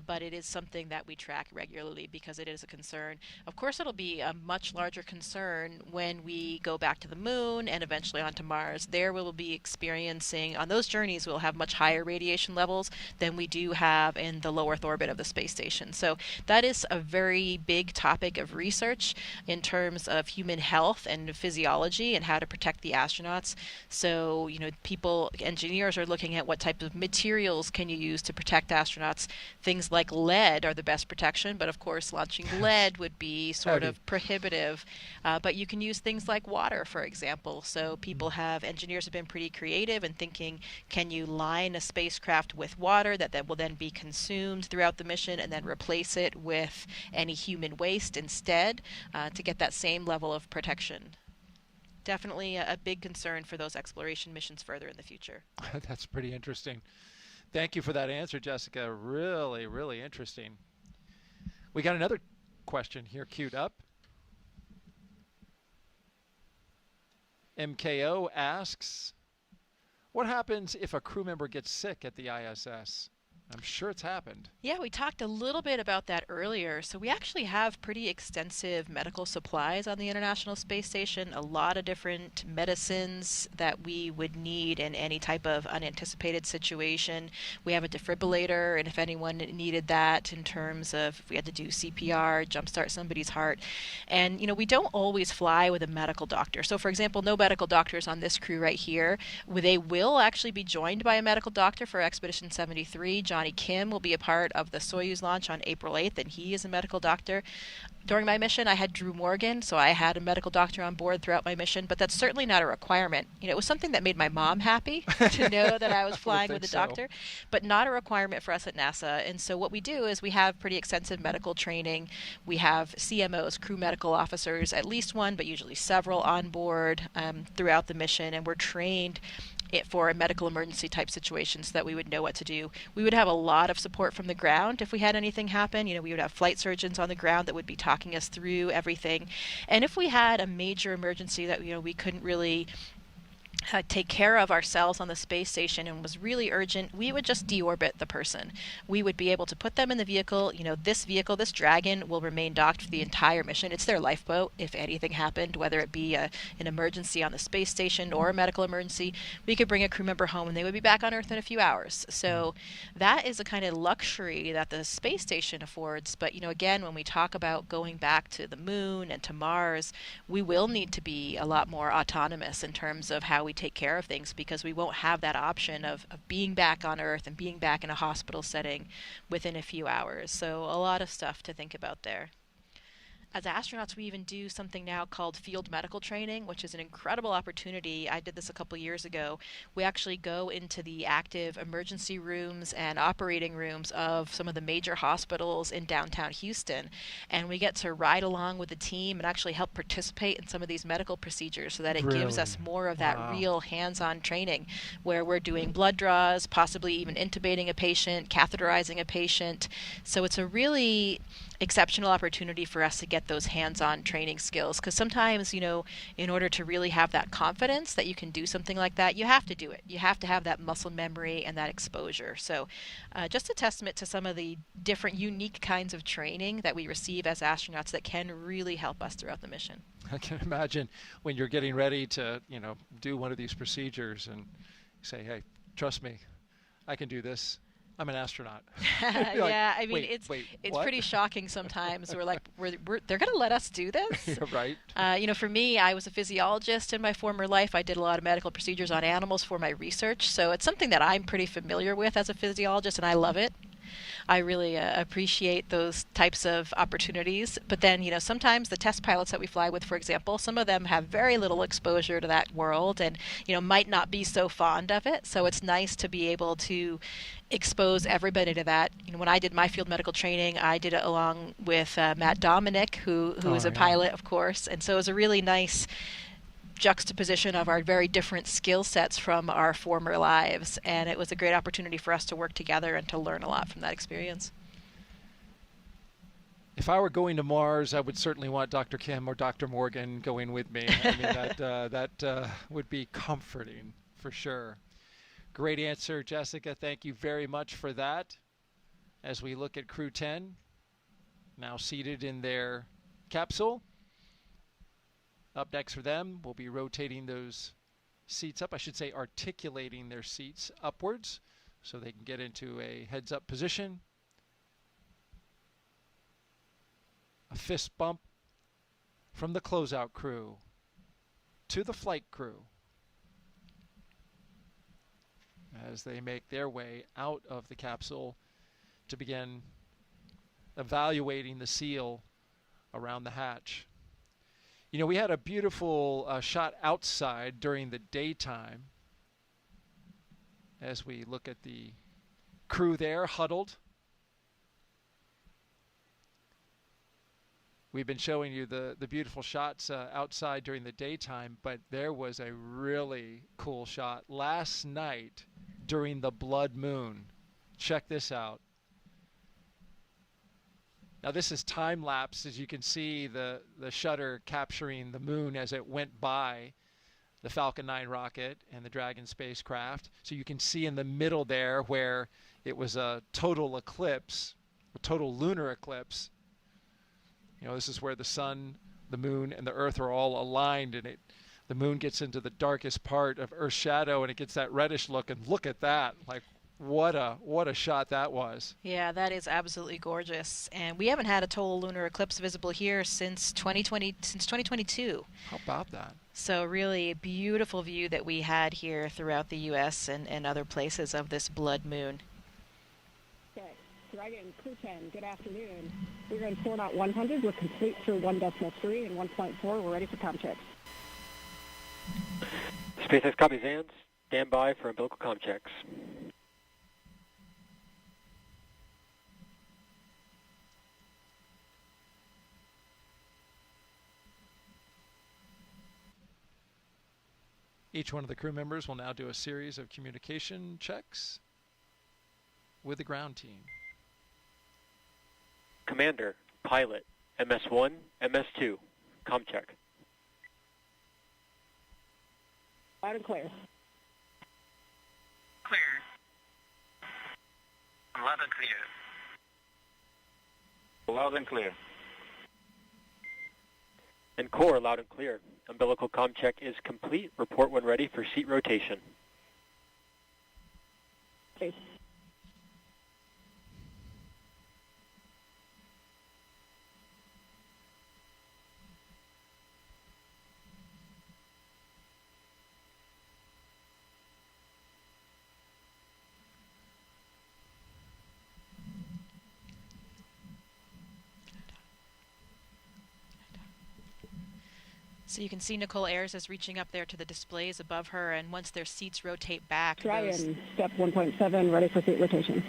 but it is something that we track regularly because it is a concern. Of course, it'll be a much larger concern when we go back to the moon and eventually onto Mars. There we will be experiencing, on those journeys, we'll have much higher radiation levels than we do have in the low Earth orbit of the space station. So that is a very big topic of research in terms of human health and physiology and how to protect the astronauts. So, engineers are looking at what type of materials can you use to protect astronauts. Things like lead are the best protection, but of course launching lead would be sort of prohibitive. But you can use things like water, for example. So engineers have been pretty creative in thinking, can you line a spacecraft with water that will then be consumed throughout the mission and then replace it with any human waste instead to get that same level of protection. Definitely a big concern for those exploration missions further in the future. That's pretty interesting. Thank you for that answer, Jessica. Really, really interesting. We got another question here queued up. MKO asks, what happens if a crew member gets sick at the ISS? I'm sure it's happened. Yeah, we talked a little bit about that earlier. So we actually have pretty extensive medical supplies on the International Space Station, a lot of different medicines that we would need in any type of unanticipated situation. We have a defibrillator, and if anyone needed that in terms of if we had to do CPR, jumpstart somebody's heart. And, we don't always fly with a medical doctor. So, for example, no medical doctors on this crew right here. They will actually be joined by a medical doctor for Expedition 73. Johnny Kim will be a part of the Soyuz launch on April 8th, and he is a medical doctor. During my mission, I had Drew Morgan, so I had a medical doctor on board throughout my mission, but that's certainly not a requirement. It was something that made my mom happy to know that I was flying with a doctor, but not a requirement for us at NASA. And so what we do is we have pretty extensive medical training. We have CMOs, crew medical officers, at least one, but usually several on board throughout the mission, and we're trained for a medical emergency type situation so that we would know what to do. We would have a lot of support from the ground if we had anything happen. We would have flight surgeons on the ground that would be talking us through everything. And if we had a major emergency that we couldn't really take care of ourselves on the space station and was really urgent, we would just deorbit the person. We would be able to put them in the vehicle. This Dragon will remain docked for the entire mission. It's their lifeboat if anything happened, whether it be an emergency on the space station or a medical emergency. We could bring a crew member home and they would be back on Earth in a few hours. So that is a kind of luxury that the space station affords. But again, when we talk about going back to the moon and to Mars, we will need to be a lot more autonomous in terms of how we take care of things, because we won't have that option of being back on Earth and being back in a hospital setting within a few hours. So a lot of stuff to think about there. as astronauts, we even do something now called field medical training, which is an incredible opportunity. I did this a couple years ago. We actually go into the active emergency rooms and operating rooms of some of the major hospitals in downtown Houston, and we get to ride along with the team and actually help participate in some of these medical procedures so that it gives us more of that real hands-on training where we're doing blood draws, possibly even intubating a patient, catheterizing a patient. So it's a really exceptional opportunity for us to get those hands-on training skills, because sometimes, you know, in order to really have that confidence that you can do something like that, you have to do it. You have to have that muscle memory and that exposure. So just a testament to some of the different unique kinds of training that we receive as astronauts that can really help us throughout the mission. I can imagine when you're getting ready to, you know, do one of these procedures and say, hey, trust me, I can do this. I'm an astronaut. Yeah, like, I mean, it's what? pretty shocking sometimes. We're like, they're going to let us do this? Right. You know, for me, I was a physiologist in my former life. I did a lot of medical procedures on animals for my research, so it's something that I'm pretty familiar with as a physiologist, and I love it. I really appreciate those types of opportunities. But then, you know, sometimes the test pilots that we fly with, for example, some of them have very little exposure to that world and, you know, might not be so fond of it. So it's nice to be able to expose everybody to that. You know, when I did my field medical training, I did it along with Matt Dominic, who is a pilot, of course. And so it was a really nice juxtaposition of our very different skill sets from our former lives, and it was a great opportunity for us to work together and to learn a lot from that experience. If I were going to Mars, I would certainly want Dr. Kim or Dr. Morgan going with me. I mean, that would be comforting for sure. Great answer, Jessica. Thank you very much for that. As we look at Crew 10, now seated in their capsule. Up next for them, we'll be rotating those seats up. I should say articulating their seats upwards so they can get into a heads-up position. A fist bump from the closeout crew to the flight crew as they make their way out of the capsule to begin evaluating the seal around the hatch. You know, we had a beautiful shot outside during the daytime as we look at the crew there huddled. We've been showing you the beautiful shots outside during the daytime, but there was a really cool shot last night during the blood moon. Check this out. Now this is time-lapse, as you can see the shutter capturing the moon as it went by the Falcon 9 rocket and the Dragon spacecraft. So you can see in the middle there where it was a total eclipse, a total lunar eclipse. You know, this is where the sun, the moon, and the Earth are all aligned, and the moon gets into the darkest part of Earth's shadow, and it gets that reddish look. And look at that! Like, what a shot that was. Yeah, that is absolutely gorgeous. And we haven't had a total lunar eclipse visible here since 2022. How about that? So really a beautiful view that we had here throughout the U.S. and other places of this blood moon. Okay, Dragon, Crew 10, good afternoon. We're in 4 knot 100. We're complete through 1.3 and 1.4. We're ready for comm checks. SpaceX copies and stand by for umbilical comm checks. Each one of the crew members will now do a series of communication checks with the ground team. Commander, pilot, MS-1, MS-2, comm check. Loud and clear. Clear. Loud and clear. Loud and clear. And core, loud and clear. Umbilical comm check is complete. Report when ready for seat rotation. Okay. So you can see Nicole Ayers is reaching up there to the displays above her, and once their seats rotate back, Dragon, step 1.7, ready for seat rotation.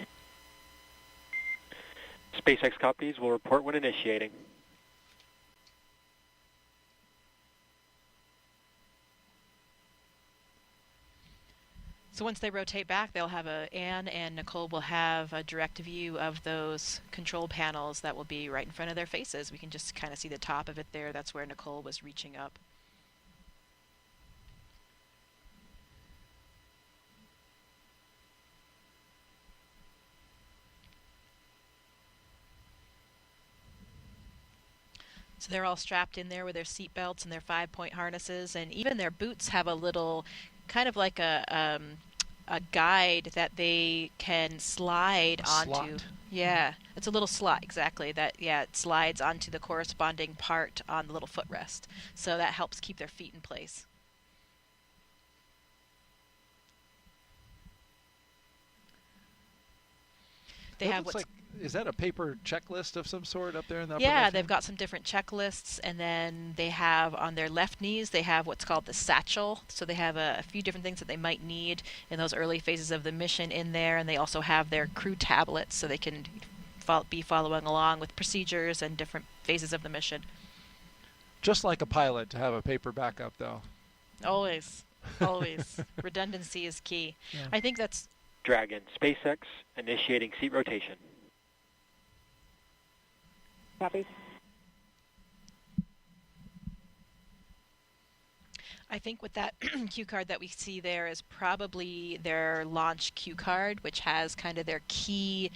SpaceX copies will report when initiating. So once they rotate back, they'll have Anne and Nicole will have a direct view of those control panels that will be right in front of their faces. We can just kind of see the top of it there. That's where Nicole was reaching up. So they're all strapped in there with their seat belts and their 5-point harnesses, and even their boots have a little, kind of like a guide that they can slide onto. Slot. Yeah, it's a little slot, exactly. It slides onto the corresponding part on the little footrest. So that helps keep their feet in place. They have what's is that a paper checklist of some sort up there in the upper Yeah, left they've hand? got some different checklists, and then they have on their left knees, they have what's called the satchel. So they have a few different things that they might need in those early phases of the mission in there, and they also have their crew tablets so they can be following along with procedures and different phases of the mission. Just like a pilot to have a paper backup, though. Always. Always. Redundancy is key. Yeah. I think that's... Dragon, SpaceX, initiating seat rotation. Copy. I think with that cue card that we see there is probably their launch cue card, which has kind of their key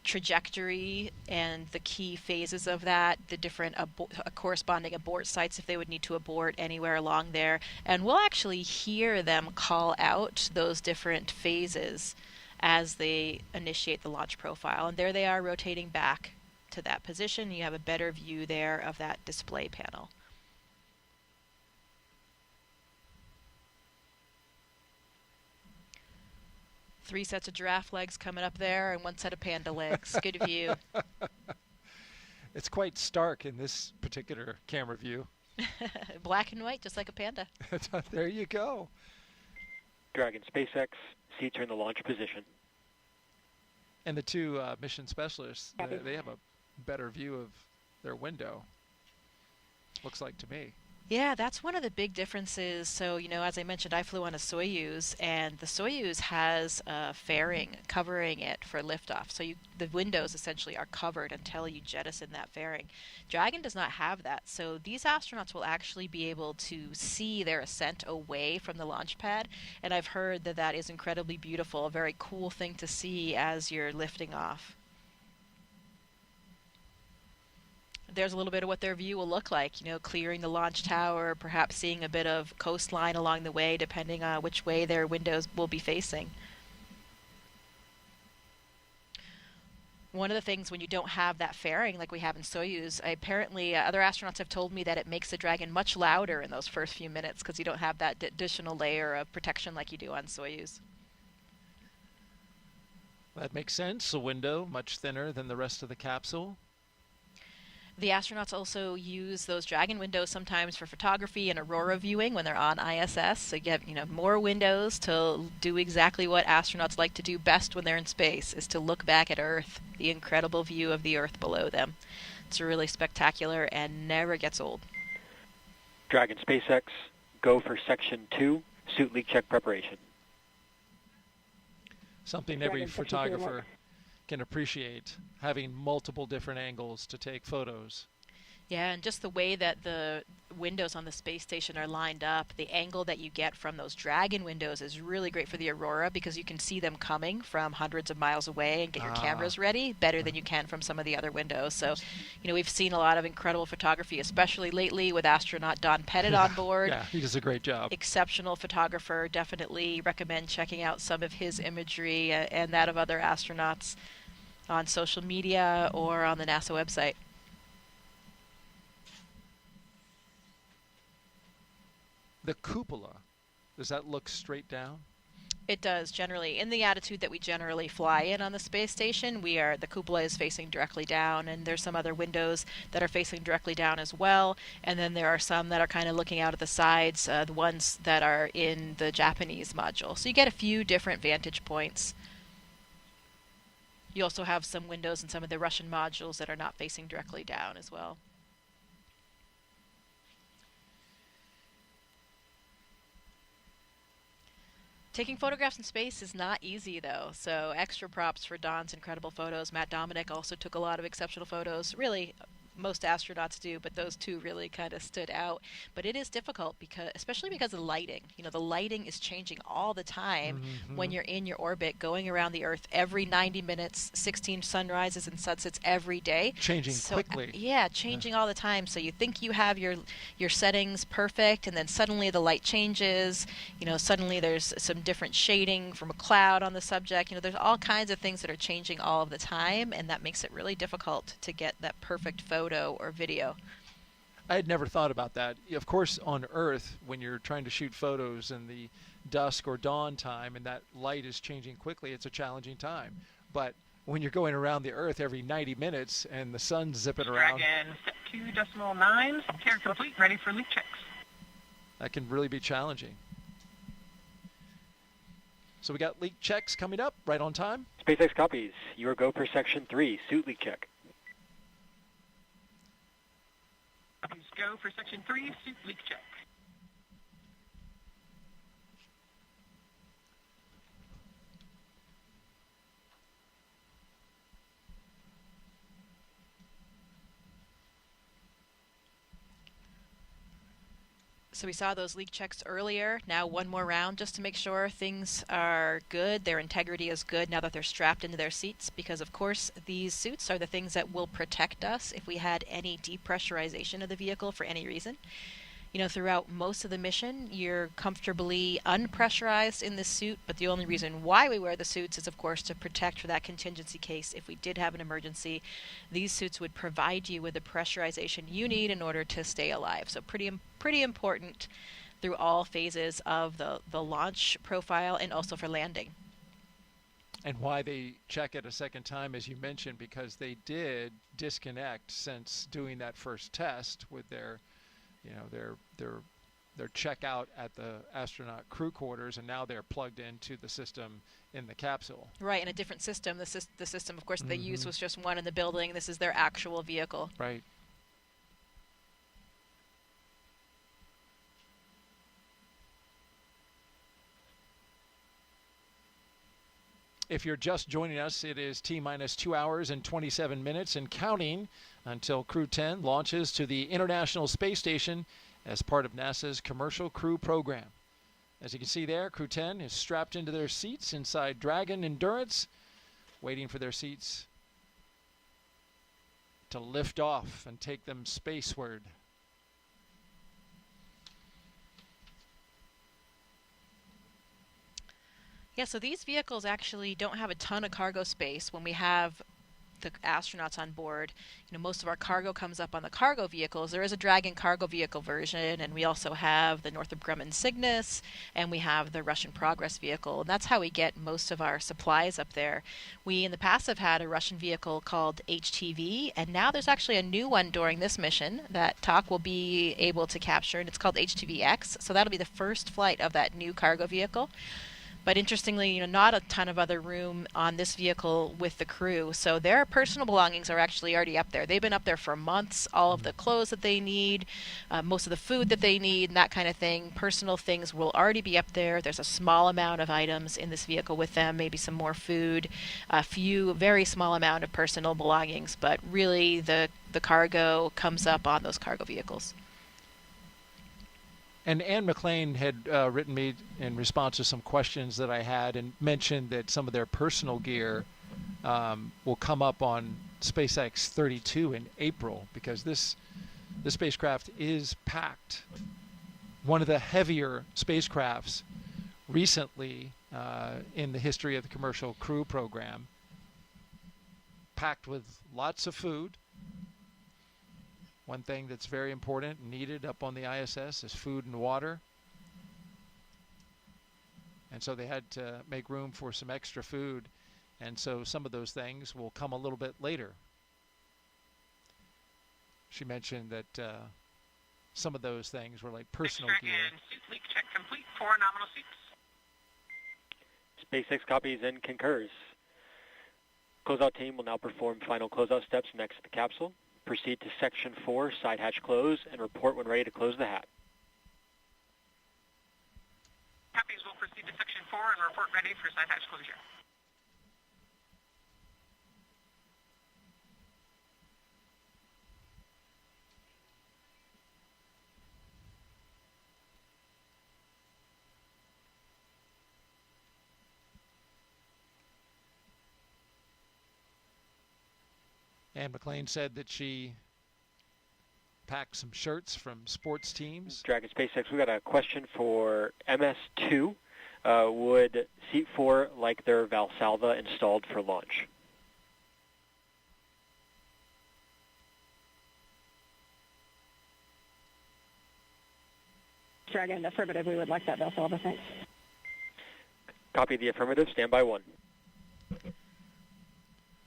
trajectory and the key phases of that, the different corresponding abort sites if they would need to abort anywhere along there. And we'll actually hear them call out those different phases as they initiate the launch profile. And there they are rotating back to that position. You have a better view there of that display panel. Three sets of giraffe legs coming up there and one set of panda legs. Good view. It's quite stark in this particular camera view. Black and white, just like a panda. There you go. Dragon, SpaceX, seats are in the launch position. And the two mission specialists, they have a better view of their window, looks like to me. Yeah, that's one of the big differences. So, as I mentioned, I flew on a Soyuz, and the Soyuz has a fairing covering it for liftoff. So the windows essentially are covered until you jettison that fairing. Dragon does not have that. So these astronauts will actually be able to see their ascent away from the launch pad. And I've heard that that is incredibly beautiful, a very cool thing to see as you're lifting off. There's a little bit of what their view will look like, clearing the launch tower, perhaps seeing a bit of coastline along the way, depending on which way their windows will be facing. One of the things when you don't have that fairing like we have in Soyuz, apparently other astronauts have told me that it makes the Dragon much louder in those first few minutes because you don't have that additional layer of protection like you do on Soyuz. That makes sense. A window much thinner than the rest of the capsule. The astronauts also use those Dragon windows sometimes for photography and aurora viewing when they're on ISS. So you have, more windows to do exactly what astronauts like to do best when they're in space, is to look back at Earth, the incredible view of the Earth below them. It's really spectacular and never gets old. Dragon, SpaceX, go for Section 2, suit leak check preparation. Something every photographer can appreciate, having multiple different angles to take photos. Yeah, and just the way that the windows on the space station are lined up, the angle that you get from those Dragon windows is really great for the aurora because you can see them coming from hundreds of miles away and get your cameras ready better than you can from some of the other windows. So, we've seen a lot of incredible photography, especially lately with astronaut Don Pettit on board. Yeah, he does a great job. Exceptional photographer. Definitely recommend checking out some of his imagery and that of other astronauts on social media or on the NASA website. The cupola, does that look straight down? It does, generally. In the attitude that we generally fly in on the space station, the cupola is facing directly down, and there's some other windows that are facing directly down as well. And then there are some that are kind of looking out at the sides, the ones that are in the Japanese module. So you get a few different vantage points. You also have some windows in some of the Russian modules that are not facing directly down as well. Taking photographs in space is not easy, though, so extra props for Don's incredible photos. Matt Dominic also took a lot of exceptional photos. Really, most astronauts do, but those two really kind of stood out. But it is difficult, especially because of lighting. You know, the lighting is changing all the time when you're in your orbit, going around the Earth every 90 minutes, 16 sunrises and sunsets every day. Changing quickly. Yeah, changing all the time. So you think you have your settings perfect, and then suddenly the light changes. You know, suddenly there's some different shading from a cloud on the subject. You know, there's all kinds of things that are changing all of the time, and that makes it really difficult to get that perfect photo or video. I had never thought about that. Of course, on Earth, when you're trying to shoot photos in the dusk or dawn time and that light is changing quickly, it's a challenging time. But when you're going around the Earth every 90 minutes and the sun's zipping around, Dragon set 2.9, care complete, ready for leak checks. that can really be challenging. So we got leak checks coming up right on time. SpaceX copies. Your go for Section 3, suit leak check. Please go for Section 3, suit leak check. So we saw those leak checks earlier. Now one more round just to make sure things are good, their integrity is good now that they're strapped into their seats, because of course these suits are the things that will protect us if we had any depressurization of the vehicle for any reason. You know, throughout most of the mission, you're comfortably unpressurized in this suit, but the only reason why we wear the suits is, of course, to protect for that contingency case. If we did have an emergency, these suits would provide you with the pressurization you need in order to stay alive. So pretty important through all phases of the launch profile and also for landing. And why they check it a second time, as you mentioned, because they did disconnect since doing that first test with their checkout at the astronaut crew quarters, and now they're plugged into the system in the capsule. Right, in a different system. The system, of course, they used was just one in the building. This is their actual vehicle. Right. If you're just joining us, it is T-minus 2 hours and 27 minutes and counting until Crew 10 launches to the International Space Station as part of NASA's Commercial Crew Program. As you can see there, Crew 10 is strapped into their seats inside Dragon Endurance, waiting for their seats to lift off and take them spaceward. Yeah, so these vehicles actually don't have a ton of cargo space when we have the astronauts on board. You know, most of our cargo comes up on the cargo vehicles. There is a Dragon cargo vehicle version, and we also have the Northrop Grumman Cygnus, and we have the Russian Progress vehicle, and that's how we get most of our supplies up there. We in the past have had a Russian vehicle called HTV, and now there's actually a new one during this mission that TAC will be able to capture, and it's called HTVX, so that'll be the first flight of that new cargo vehicle. But interestingly, you know, not a ton of other room on this vehicle with the crew. So their personal belongings are actually already up there. They've been up there for months. All of the clothes that they need, most of the food that they need, and that kind of thing. Personal things will already be up there. There's a small amount of items in this vehicle with them, maybe some more food, a few, very small amount of personal belongings. But really, the cargo comes up on those cargo vehicles. And Anne McLean had written me in response to some questions that I had and mentioned that some of their personal gear will come up on SpaceX 32 in April, because this spacecraft is packed. One of the heavier spacecrafts recently in the history of the Commercial Crew Program, packed with lots of food. One thing that's very important and needed up on the ISS is food and water. And so they had to make room for some extra food. And so some of those things will come a little bit later. She mentioned that some of those things were like personal gear. Suit leak check complete for nominal suits. SpaceX copies and concurs. Closeout team will now perform final closeout steps next to the capsule. Proceed to Section 4, side hatch close, and report when ready to close the hat. Copies will proceed to Section 4 and report ready for side hatch closure. And McLean said that she packed some shirts from sports teams. Dragon SpaceX, we got a question for MS2. Would Seat 4 like their Valsalva installed for launch? Dragon, affirmative. We would like that Valsalva, thanks. Copy the affirmative. Stand by 1.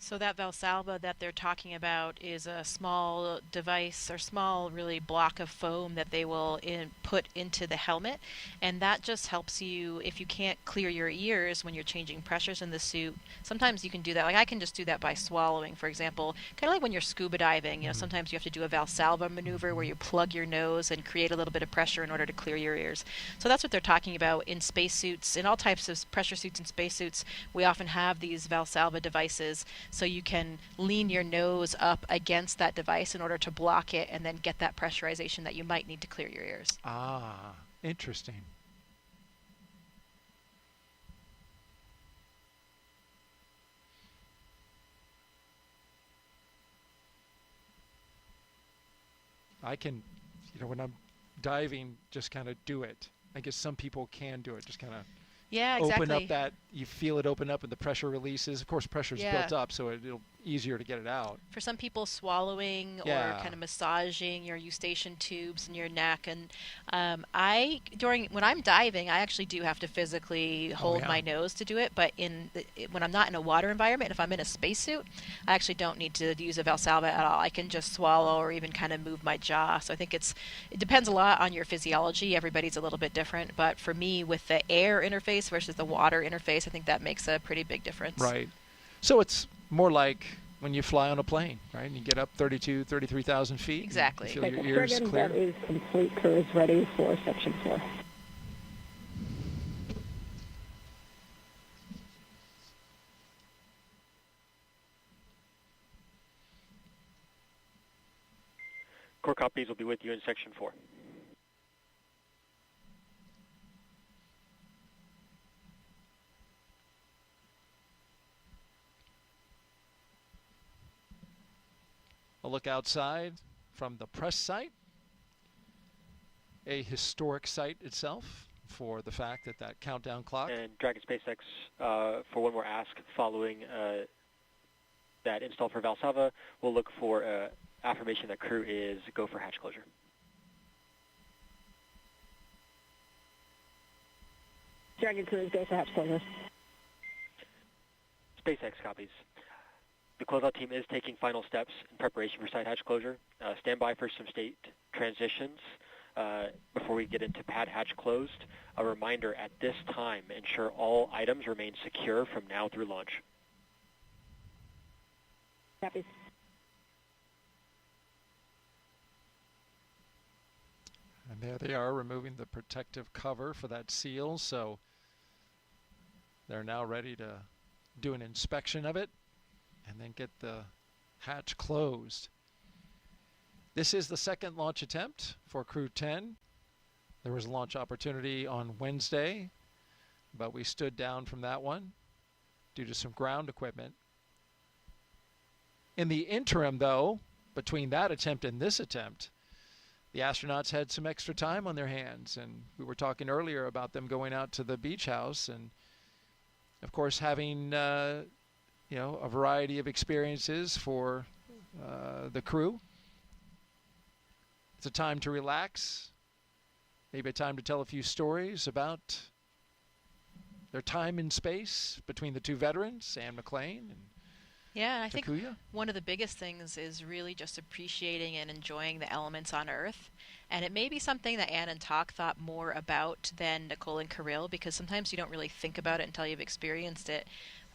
So that Valsalva that they're talking about is a small device or small really block of foam that they will put into the helmet, and that just helps you if you can't clear your ears when you're changing pressures in the suit. Sometimes you can do that. Like I can just do that by swallowing, for example. Kind of like when you're scuba diving, you know, sometimes you have to do a Valsalva maneuver where you plug your nose and create a little bit of pressure in order to clear your ears. So that's what they're talking about in spacesuits. In all types of pressure suits and spacesuits, we often have these Valsalva devices. So you can lean your nose up against that device in order to block it and then get that pressurization that you might need to clear your ears. Ah, interesting. I can, you know, when I'm diving, just kind of do it. I guess some people can do it, just kind of open up that, you feel it open up and the pressure releases. Of course, pressure's built up, so it'll easier to get it out. For some people, swallowing or kind of massaging your eustachian tubes in your neck. And when I'm diving, I actually do have to physically hold my nose to do it. But when I'm not in a water environment, if I'm in a spacesuit, I actually don't need to use a Valsalva at all. I can just swallow or even kind of move my jaw. So I think it depends a lot on your physiology. Everybody's a little bit different. But for me, with the air interface versus the water interface, I think that makes a pretty big difference. Right. So it's more like when you fly on a plane, right? And you get up 33,000 feet. Exactly. You feel your ears clear. That is complete. Crew is ready for Section 4. Core copies will be with you in Section 4. A look outside from the press site. A historic site itself for the fact that that countdown clock. And Dragon SpaceX, for one more ask following that install for Valsalva, we'll look for affirmation that crew is go for hatch closure. Dragon crew is go for hatch closure. SpaceX copies. The closeout team is taking final steps in preparation for side hatch closure. Stand by for some state transitions before we get into pad hatch closed. A reminder at this time, ensure all items remain secure from now through launch. Copy. And there they are removing the protective cover for that seal, so they're now ready to do an inspection of it and then get the hatch closed. This is the second launch attempt for Crew 10. There was a launch opportunity on Wednesday, but we stood down from that one due to some ground equipment. In the interim, though, between that attempt and this attempt, the astronauts had some extra time on their hands, and we were talking earlier about them going out to the beach house and, of course, having a variety of experiences for the crew. It's a time to relax, maybe a time to tell a few stories about their time in space between the two veterans, Sam McLean and Yeah, I think Takuya? one of the biggest things is really just appreciating and enjoying the elements on Earth. And it may be something that Ann and Talk thought more about than Nicole and Kirill, because sometimes you don't really think about it until you've experienced it.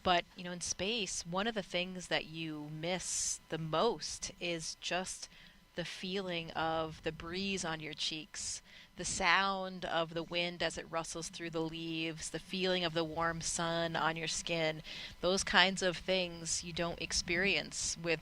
But, in space, one of the things that you miss the most is just the feeling of the breeze on your cheeks, the sound of the wind as it rustles through the leaves, the feeling of the warm sun on your skin. Those kinds of things you don't experience with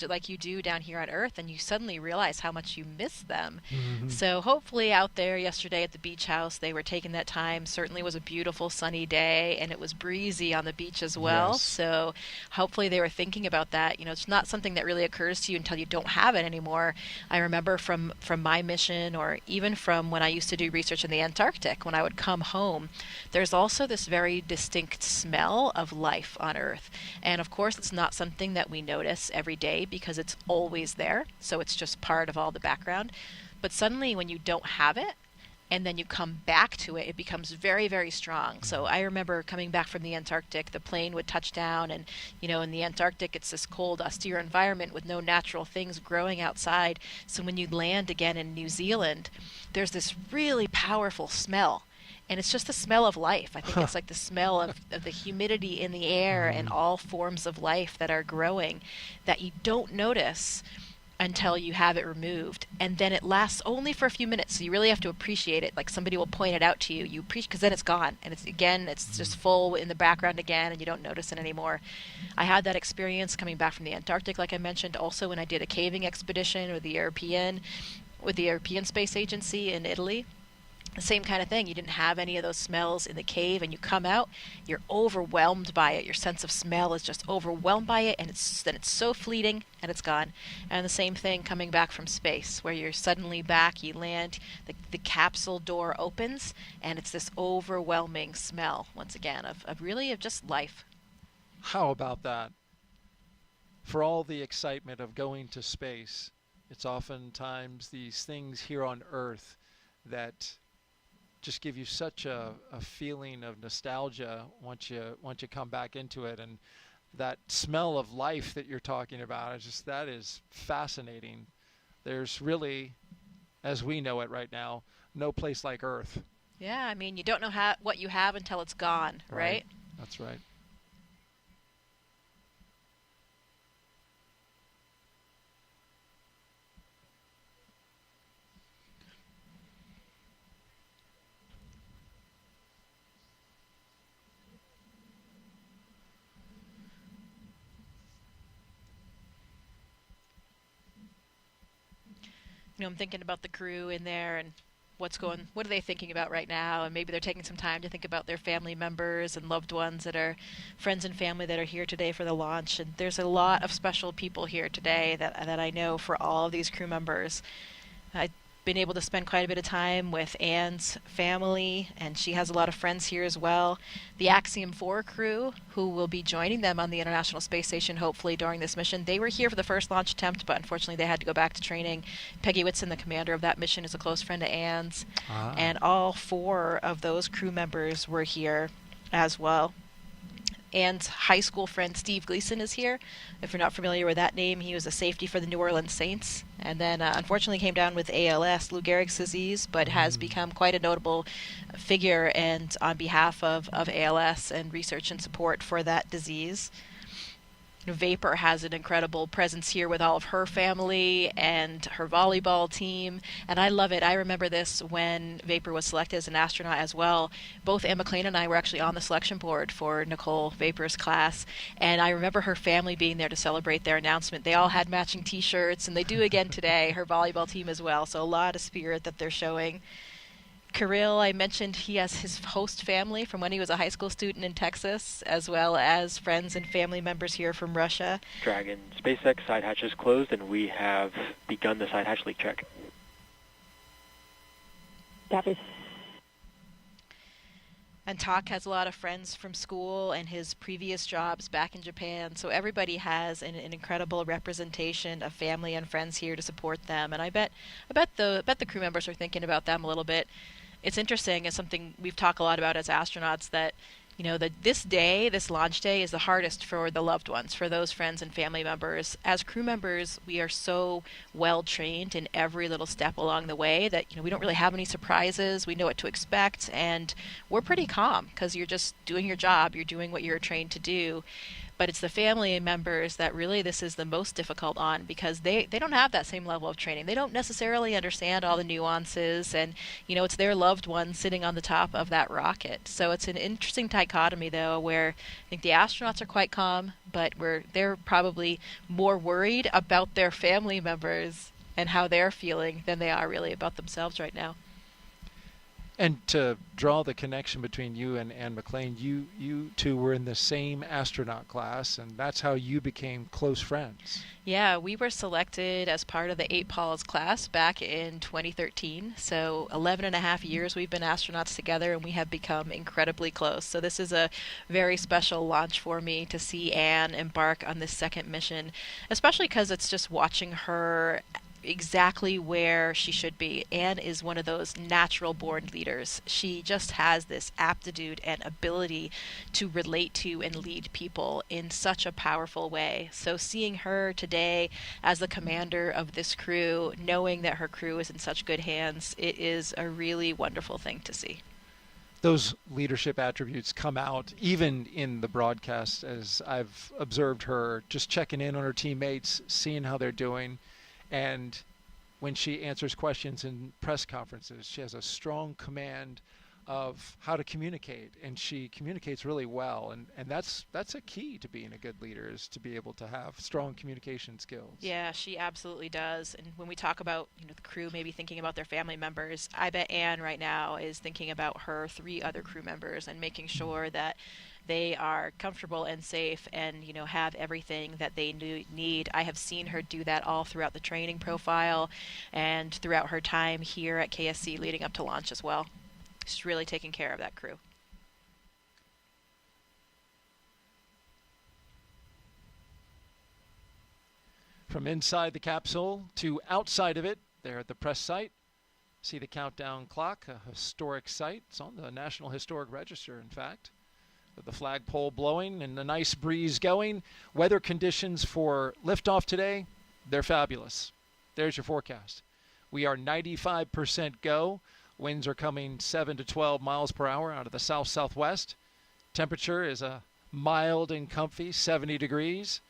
like you do down here on Earth, and you suddenly realize how much you miss them. Mm-hmm. So hopefully out there yesterday at the beach house, they were taking that time. Certainly was a beautiful sunny day, and it was breezy on the beach as well. Yes. So hopefully they were thinking about that. It's not something that really occurs to you until you don't have it anymore. I remember from my mission, or even from when I used to do research in the Antarctic, when I would come home, there's also this very distinct smell of life on Earth. And of course, it's not something that we notice every day, because it's always there, so it's just part of all the background. But suddenly when you don't have it, and then you come back to it, it becomes very, very strong. So I remember coming back from the Antarctic, the plane would touch down, and in the Antarctic it's this cold, austere environment with no natural things growing outside. So when you land again in New Zealand, there's this really powerful smell. And it's just the smell of life. I think it's like the smell of the humidity in the air and all forms of life that are growing that you don't notice until you have it removed. And then it lasts only for a few minutes, so you really have to appreciate it. Like somebody will point it out to you, because then it's gone. And it's just full in the background again, and you don't notice it anymore. I had that experience coming back from the Antarctic, like I mentioned, also when I did a caving expedition with the European Space Agency in Italy. The same kind of thing. You didn't have any of those smells in the cave, and you come out, you're overwhelmed by it. Your sense of smell is just overwhelmed by it, and it's so fleeting, and it's gone. And the same thing coming back from space, where you're suddenly back, you land, the capsule door opens, and it's this overwhelming smell, once again, of just life. How about that? For all the excitement of going to space, it's oftentimes these things here on Earth that just give you such a feeling of nostalgia once you come back into it. And that smell of life that you're talking about, that is fascinating. There's really, as we know it right now, no place like Earth. Yeah, I mean, you don't know what you have until it's gone, right? That's right. I'm thinking about the crew in there and what are they thinking about right now? And maybe they're taking some time to think about their family members and loved ones that are friends and family that are here today for the launch. And there's a lot of special people here today that I know for all of these crew members. I've been able to spend quite a bit of time with Ann's family, and she has a lot of friends here as well. The Axiom 4 crew, who will be joining them on the International Space Station hopefully during this mission, they were here for the first launch attempt, but unfortunately they had to go back to training. Peggy Whitson, the commander of that mission, is a close friend of Ann's, and all 4 of those crew members were here as well. Ann's high school friend Steve Gleason is here. If you're not familiar with that name, he was a safety for the New Orleans Saints, and then unfortunately came down with ALS, Lou Gehrig's disease, but has become quite a notable figure and on behalf of ALS and research and support for that disease. Vapor has an incredible presence here with all of her family and her volleyball team, and I love it. I remember this when Vapor was selected as an astronaut as well. Both Ann McLean and I were actually on the selection board for Nicole Vapor's class, and I remember her family being there to celebrate their announcement. They all had matching t-shirts, and they do again today, her volleyball team as well, so a lot of spirit that they're showing. Kirill, I mentioned he has his host family from when he was a high school student in Texas, as well as friends and family members here from Russia. Dragon, SpaceX side hatch is closed, and we have begun the side hatch leak check. Copy. And Tak has a lot of friends from school and his previous jobs back in Japan, so everybody has an incredible representation of family and friends here to support them. And I bet the crew members are thinking about them a little bit. It's interesting. It's something we've talked a lot about as astronauts that, that this day, this launch day, is the hardest for the loved ones, for those friends and family members. As crew members, we are so well trained in every little step along the way that, we don't really have any surprises. We know what to expect, and we're pretty calm because you're just doing your job. You're doing what you're trained to do. But it's the family members that really this is the most difficult on, because they don't have that same level of training. They don't necessarily understand all the nuances, and it's their loved one sitting on the top of that rocket. So it's an interesting dichotomy, though, where I think the astronauts are quite calm, but they're probably more worried about their family members and how they're feeling than they are really about themselves right now. And to draw the connection between you and Anne McLean, you two were in the same astronaut class, and that's how you became close friends. Yeah, we were selected as part of the 8 Pauls class back in 2013. So 11 and a half years we've been astronauts together, and we have become incredibly close. So this is a very special launch for me to see Anne embark on this second mission, especially because it's just watching her exactly where she should be. Anne is one of those natural born leaders. She just has this aptitude and ability to relate to and lead people in such a powerful way. So seeing her today as the commander of this crew, knowing that her crew is in such good hands, it is a really wonderful thing to see. Those leadership attributes come out even in the broadcast, as I've observed her just checking in on her teammates, seeing how they're doing. And when she answers questions in press conferences, she has a strong command of how to communicate, and she communicates really well. And that's a key to being a good leader, is to be able to have strong communication skills. Yeah, she absolutely does. And when we talk about the crew maybe thinking about their family members, I bet Anne right now is thinking about her 3 other crew members and making sure that they are comfortable and safe and have everything that they need. I have seen her do that all throughout the training profile and throughout her time here at KSC leading up to launch as well. She's really taking care of that crew. From inside the capsule to outside of it, there at the press site, see the countdown clock, a historic site. It's on the National Historic Register, in fact. With the flagpole blowing and the nice breeze going. Weather conditions for liftoff today, they're fabulous. There's your forecast. We are 95% go. Winds are coming 7 to 12 miles per hour out of the south-southwest. Temperature is a mild and comfy 70 degrees.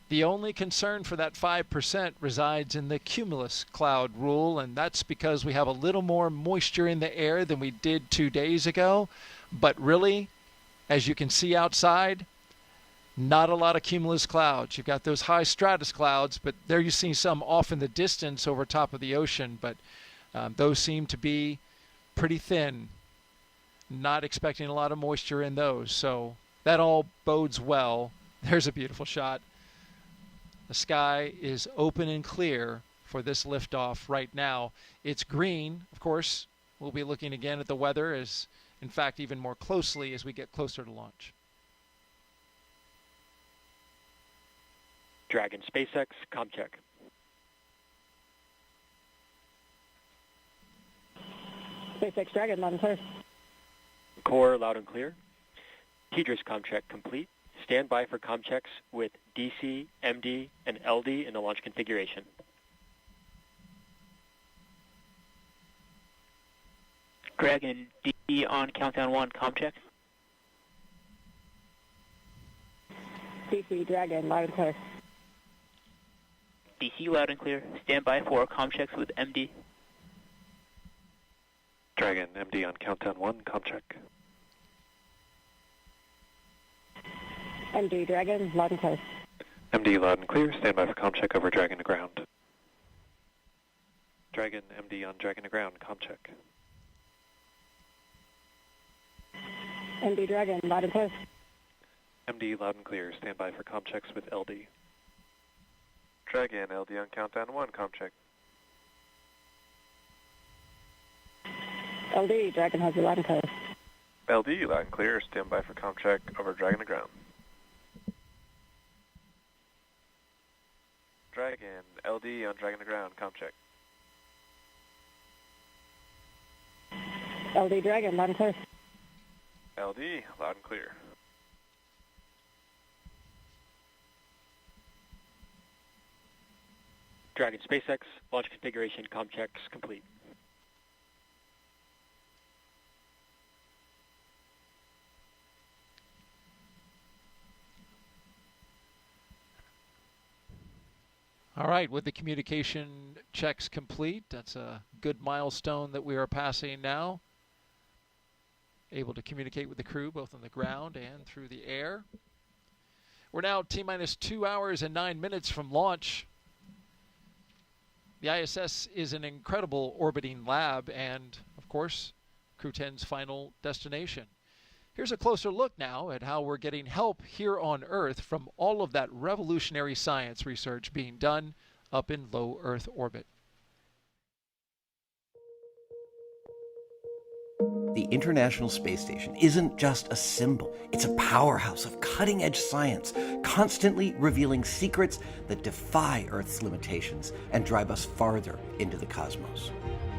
The only concern for that 5% resides in the cumulus cloud rule, and that's because we have a little more moisture in the air than we did 2 days ago. But really, as you can see outside, not a lot of cumulus clouds. You've got those high stratus clouds, but there you see some off in the distance over top of the ocean, but those seem to be pretty thin. Not expecting a lot of moisture in those, so that all bodes well. There's a beautiful shot. The sky is open and clear for this liftoff right now. It's green, of course. We'll be looking again at the weather, as in fact even more closely as we get closer to launch. Dragon SpaceX, comm check. SpaceX Dragon, loud and clear. Core, loud and clear. TDRS comm check complete. Stand by for comm checks with DC, MD, and LD in the launch configuration. Dragon D on countdown 1, comm check. DC Dragon, loud and clear. DC loud and clear. Stand by for comm checks with MD. Dragon MD on countdown 1, comm check. MD Dragon, loud and clear. MD loud and clear. Stand by for comm check over Dragon to ground. Dragon MD on Dragon to ground, comm check. MD Dragon, loud and clear. MD loud and clear. Stand by for comm checks with LD. Dragon LD on countdown 1, comm check. LD Dragon has you loud and clear. LD loud and clear. Stand by for comm check over Dragon to ground. Dragon LD on Dragon to ground, comm check. LD Dragon, loud and clear. LD, loud and clear. Dragon SpaceX, launch configuration, comm checks complete. All right, with the communication checks complete, that's a good milestone that we are passing now. Able to communicate with the crew both on the ground and through the air. We're now T-minus 2 hours and 9 minutes from launch. The ISS is an incredible orbiting lab and, of course, Crew 10's final destination. Here's a closer look now at how we're getting help here on Earth from all of that revolutionary science research being done up in low Earth orbit. The International Space Station isn't just a symbol. It's a powerhouse of cutting-edge science, constantly revealing secrets that defy Earth's limitations and drive us farther into the cosmos.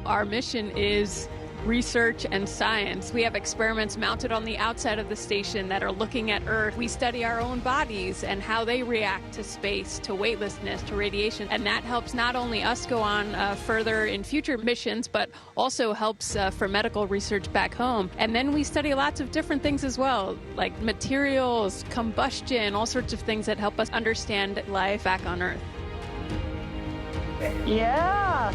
Our mission is research and science. We have experiments mounted on the outside of the station that are looking at Earth. We study our own bodies and how they react to space, to weightlessness, to radiation, and that helps not only us go on further in future missions, but also helps for medical research back home. And then we study lots of different things as well, like materials, combustion, all sorts of things that help us understand life back on Earth. Yeah!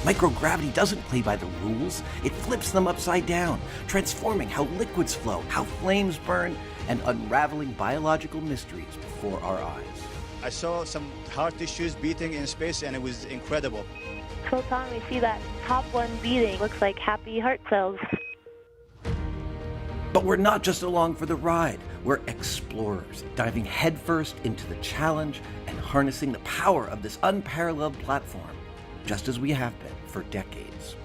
Microgravity doesn't play by the rules. It flips them upside down, transforming how liquids flow, how flames burn, and unraveling biological mysteries before our eyes. I saw some heart tissues beating in space, and it was incredible. Photon, we see that top one beating. Looks like happy heart cells. But we're not just along for the ride. We're explorers, diving headfirst into the challenge and harnessing the power of this unparalleled platform, just as we have been for decades.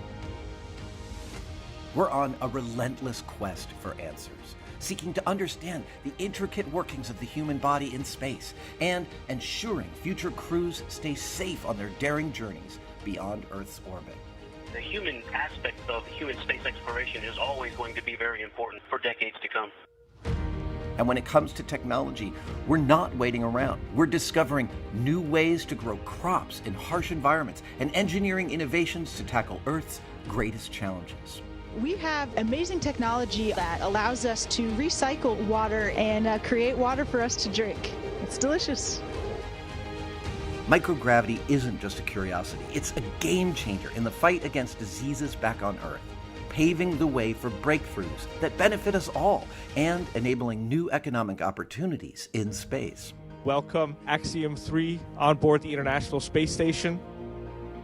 We're on a relentless quest for answers, seeking to understand the intricate workings of the human body in space and ensuring future crews stay safe on their daring journeys beyond Earth's orbit. The human aspect of human space exploration is always going to be very important for decades to come. And when it comes to technology, we're not waiting around. We're discovering new ways to grow crops in harsh environments and engineering innovations to tackle Earth's greatest challenges. We have amazing technology that allows us to recycle water and create water for us to drink. It's delicious. Microgravity isn't just a curiosity. It's a game changer in the fight against diseases back on Earth, paving the way for breakthroughs that benefit us all and enabling new economic opportunities in space. Welcome, Axiom 3, on board the International Space Station.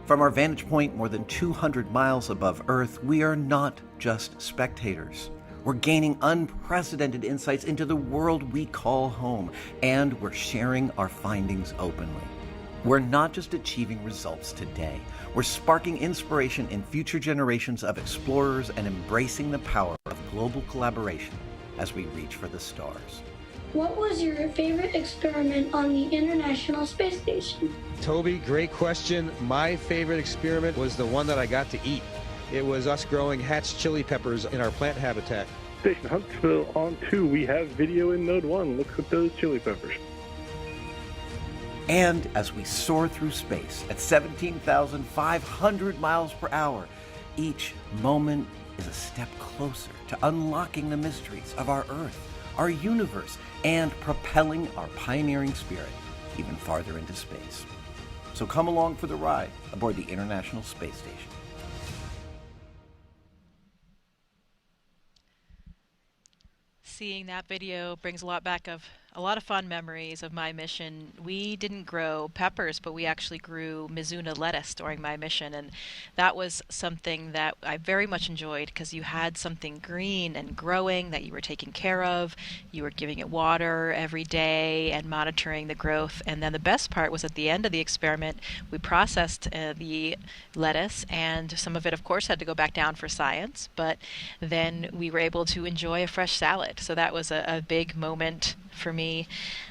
From our vantage point more than 200 miles above Earth, we are not just spectators. We're gaining unprecedented insights into the world we call home, and we're sharing our findings openly. We're not just achieving results today. We're sparking inspiration in future generations of explorers and embracing the power of global collaboration as we reach for the stars. What was your favorite experiment on the International Space Station? Toby, great question. My favorite experiment was the one that I got to eat. It was us growing hatch chili peppers in our plant habitat. Station Huntsville on 2, we have video in Node 1. Look at those chili peppers. And as we soar through space at 17,500 miles per hour, each moment is a step closer to unlocking the mysteries of our Earth, our universe, and propelling our pioneering spirit even farther into space. So come along for the ride aboard the International Space Station. Seeing that video brings a lot back of a lot of fond memories of my mission. We didn't grow peppers, but we actually grew Mizuna lettuce during my mission, and that was something that I very much enjoyed because you had something green and growing that you were taking care of. You were giving it water every day and monitoring the growth. And then the best part was at the end of the experiment, we processed the lettuce, and some of it, of course, had to go back down for science, but then we were able to enjoy a fresh salad. So that was a big moment for me.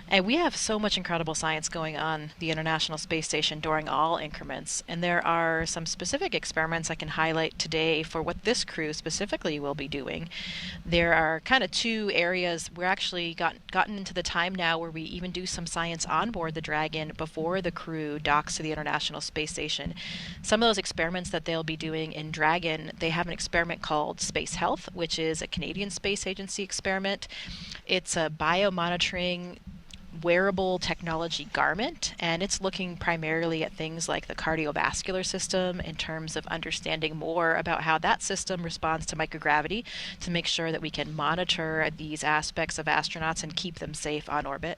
And we have so much incredible science going on the International Space Station during all increments. And there are some specific experiments I can highlight today for what this crew specifically will be doing. There are kind of two areas. We're actually gotten into the time now where we even do some science on board the Dragon before the crew docks to the International Space Station. Some of those experiments that they'll be doing in Dragon, they have an experiment called Space Health, which is a Canadian Space Agency experiment. It's a biomonitoring wearable technology garment, and it's looking primarily at things like the cardiovascular system in terms of understanding more about how that system responds to microgravity to make sure that we can monitor these aspects of astronauts and keep them safe on orbit.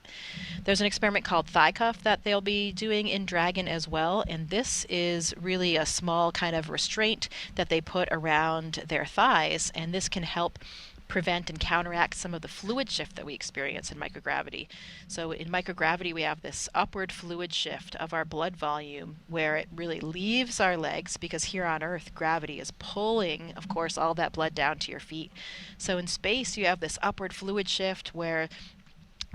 There's an experiment called Thigh Cuff that they'll be doing in Dragon as well, and this is really a small kind of restraint that they put around their thighs, and this can help prevent and counteract some of the fluid shift that we experience in microgravity. So in microgravity, we have this upward fluid shift of our blood volume where it really leaves our legs, because here on Earth, gravity is pulling, of course, all that blood down to your feet. So in space, you have this upward fluid shift where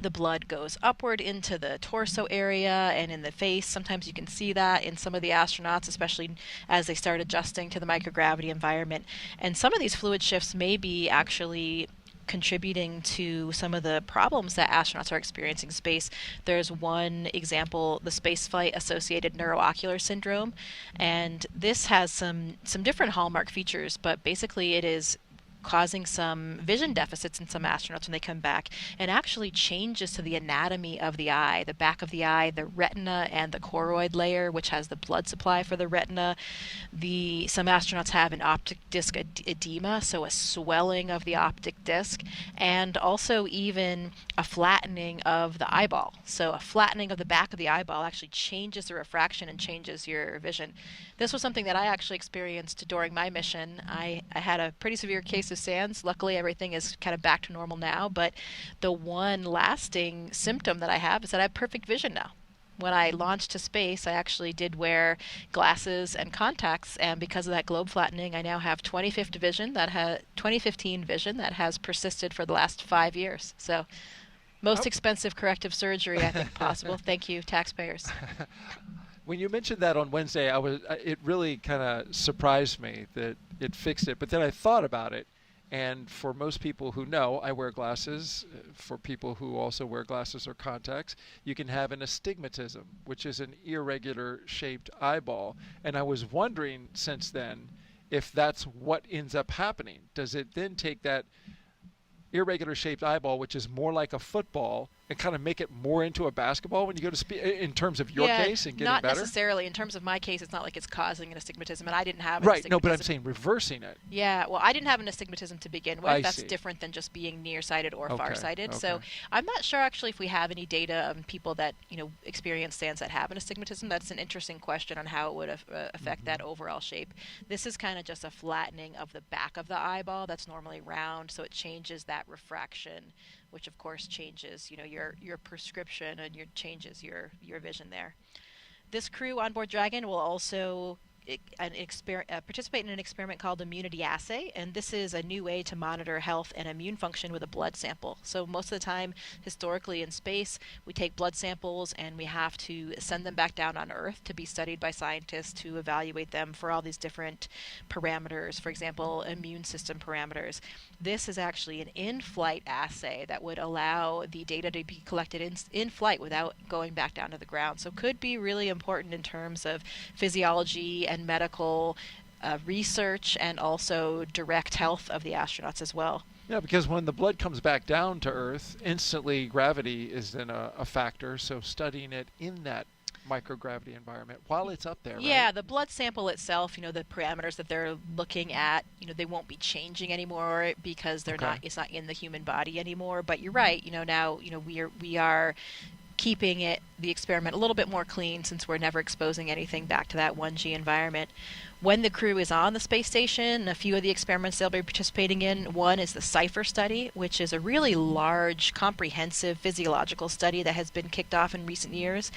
the blood goes upward into the torso area and in the face. Sometimes you can see that in some of the astronauts, especially as they start adjusting to the microgravity environment. And some of these fluid shifts may be actually contributing to some of the problems that astronauts are experiencing in space. There's one example, the spaceflight associated neuroocular syndrome, and this has some different hallmark features, but basically it is causing some vision deficits in some astronauts when they come back, and actually changes to the anatomy of the eye, the back of the eye, the retina, and the choroid layer, which has the blood supply for the retina. Some astronauts have an optic disc edema, so a swelling of the optic disc, and also even a flattening of the eyeball. So a flattening of the back of the eyeball actually changes the refraction and changes your vision. This was something that I actually experienced during my mission. I had a pretty severe case of SANS. Luckily, everything is kind of back to normal now, but the one lasting symptom that I have is that I have perfect vision now. When I launched to space, I actually did wear glasses and contacts, and because of that globe flattening, I now have 2015 vision that has persisted for the last 5 years. So, most expensive corrective surgery I think possible. Thank you, taxpayers. When you mentioned that on Wednesday, it really kind of surprised me that it fixed it. But then I thought about it, and for most people who know, I wear glasses. For people who also wear glasses or contacts, you can have an astigmatism, which is an irregular shaped eyeball. And I was wondering since then if that's what ends up happening. Does it then take that irregular shaped eyeball, which is more like a football, and kind of make it more into a basketball when you go to in terms of your case and getting not better? Not necessarily. In terms of my case, it's not like it's causing an astigmatism, and I didn't have an astigmatism. No, but I'm saying reversing it. Yeah, well, I didn't have an astigmatism to begin with. I That's see. Different than just being nearsighted or farsighted. Okay. So I'm not sure actually if we have any data on people that experience SANS that have an astigmatism. That's an interesting question on how it would affect that overall shape. This is kind of just a flattening of the back of the eyeball that's normally round, so it changes that refraction, which of course changes, your prescription and changes your vision there. This crew on board Dragon will also participate in an experiment called Immunity Assay, and this is a new way to monitor health and immune function with a blood sample. So most of the time, historically in space, we take blood samples and we have to send them back down on Earth to be studied by scientists to evaluate them for all these different parameters, for example, immune system parameters. This is actually an in-flight assay that would allow the data to be collected in flight without going back down to the ground. So could be really important in terms of physiology and medical research, and also direct health of the astronauts as well. Yeah, because when the blood comes back down to Earth, instantly gravity is then a factor. So studying it in that microgravity environment while it's up there, yeah, right? The blood sample itself, the parameters that they're looking at, they won't be changing anymore because it's not in the human body anymore. But you're right, now we are keeping the experiment a little bit more clean since we're never exposing anything back to that 1G environment. When the crew is on the space station, a few of the experiments they'll be participating in, one is the CIPHER study, which is a really large, comprehensive physiological study that has been kicked off in recent years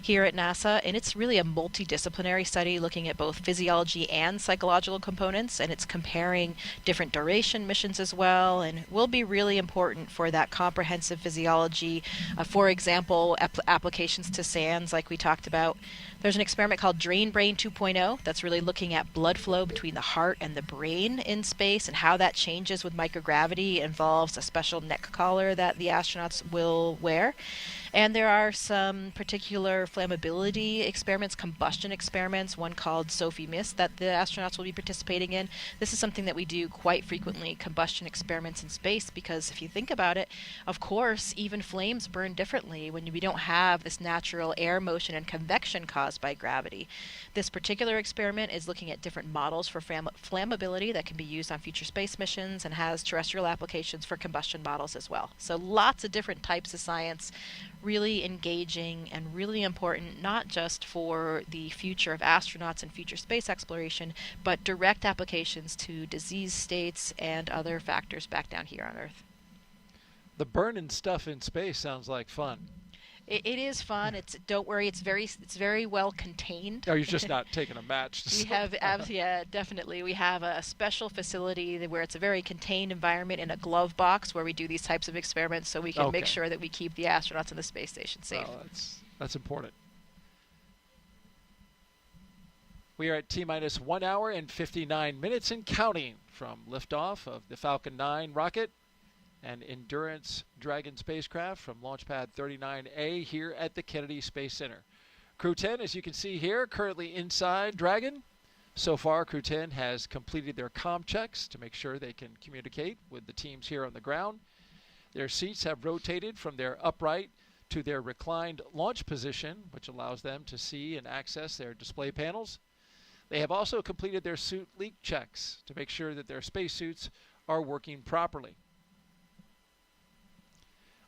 here at NASA, and it's really a multidisciplinary study looking at both physiology and psychological components, and it's comparing different duration missions as well, and will be really important for that comprehensive physiology. For example, applications to SANS like we talked about. There's an experiment called Drain Brain 2.0 that's really looking at blood flow between the heart and the brain in space and how that changes with microgravity. It involves a special neck collar that the astronauts will wear. And there are some particular flammability experiments, combustion experiments, one called Sophie Mist that the astronauts will be participating in. This is something that we do quite frequently, combustion experiments in space, because if you think about it, of course, even flames burn differently when we don't have this natural air motion and convection caused by gravity. This particular experiment is looking at different models for flammability that can be used on future space missions and has terrestrial applications for combustion models as well. So lots of different types of science, really engaging and really important, not just for the future of astronauts and future space exploration, but direct applications to disease states and other factors back down here on Earth. The burning stuff in space sounds like fun. It is fun. Don't worry. It's very well contained. Oh, you're just not taking a match. We have, yeah, definitely. We have a special facility where it's a very contained environment in a glove box where we do these types of experiments, so we can make sure that we keep the astronauts in the space station safe. Oh, that's important. We are at T-minus 1 hour and 59 minutes and counting from liftoff of the Falcon 9 rocket and Endurance Dragon spacecraft from Launch Pad 39A here at the Kennedy Space Center. Crew 10, as you can see here, currently inside Dragon. So far, Crew 10 has completed their comm checks to make sure they can communicate with the teams here on the ground. Their seats have rotated from their upright to their reclined launch position, which allows them to see and access their display panels. They have also completed their suit leak checks to make sure that their spacesuits are working properly.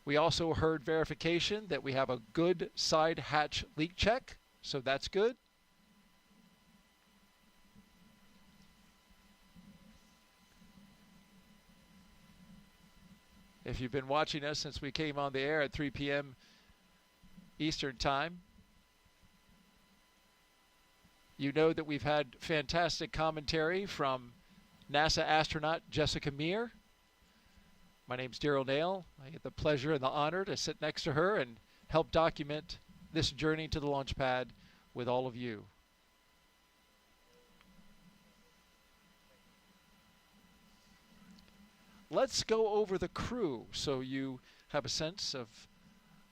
We also heard verification that we have a good side hatch leak check, so that's good. If you've been watching us since we came on the air at 3 p.m. Eastern Time, you know that we've had fantastic commentary from NASA astronaut Jessica Meir. My name's Daryl Nail. I get the pleasure and the honor to sit next to her and help document this journey to the launch pad with all of you. Let's go over the crew so you have a sense of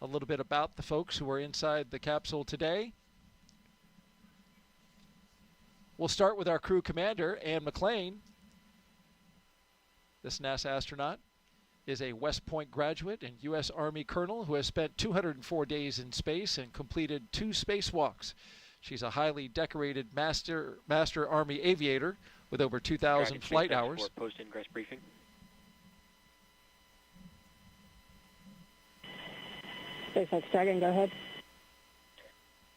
a little bit about the folks who are inside the capsule today. We'll start with our crew commander, Ann McClain. This NASA astronaut is a West Point graduate and U.S. Army colonel who has spent 204 days in space and completed 2 spacewalks. She's a highly decorated Master Army aviator with over 2,000 flight hours. Post-ingress briefing. SpaceX Dragon, go ahead.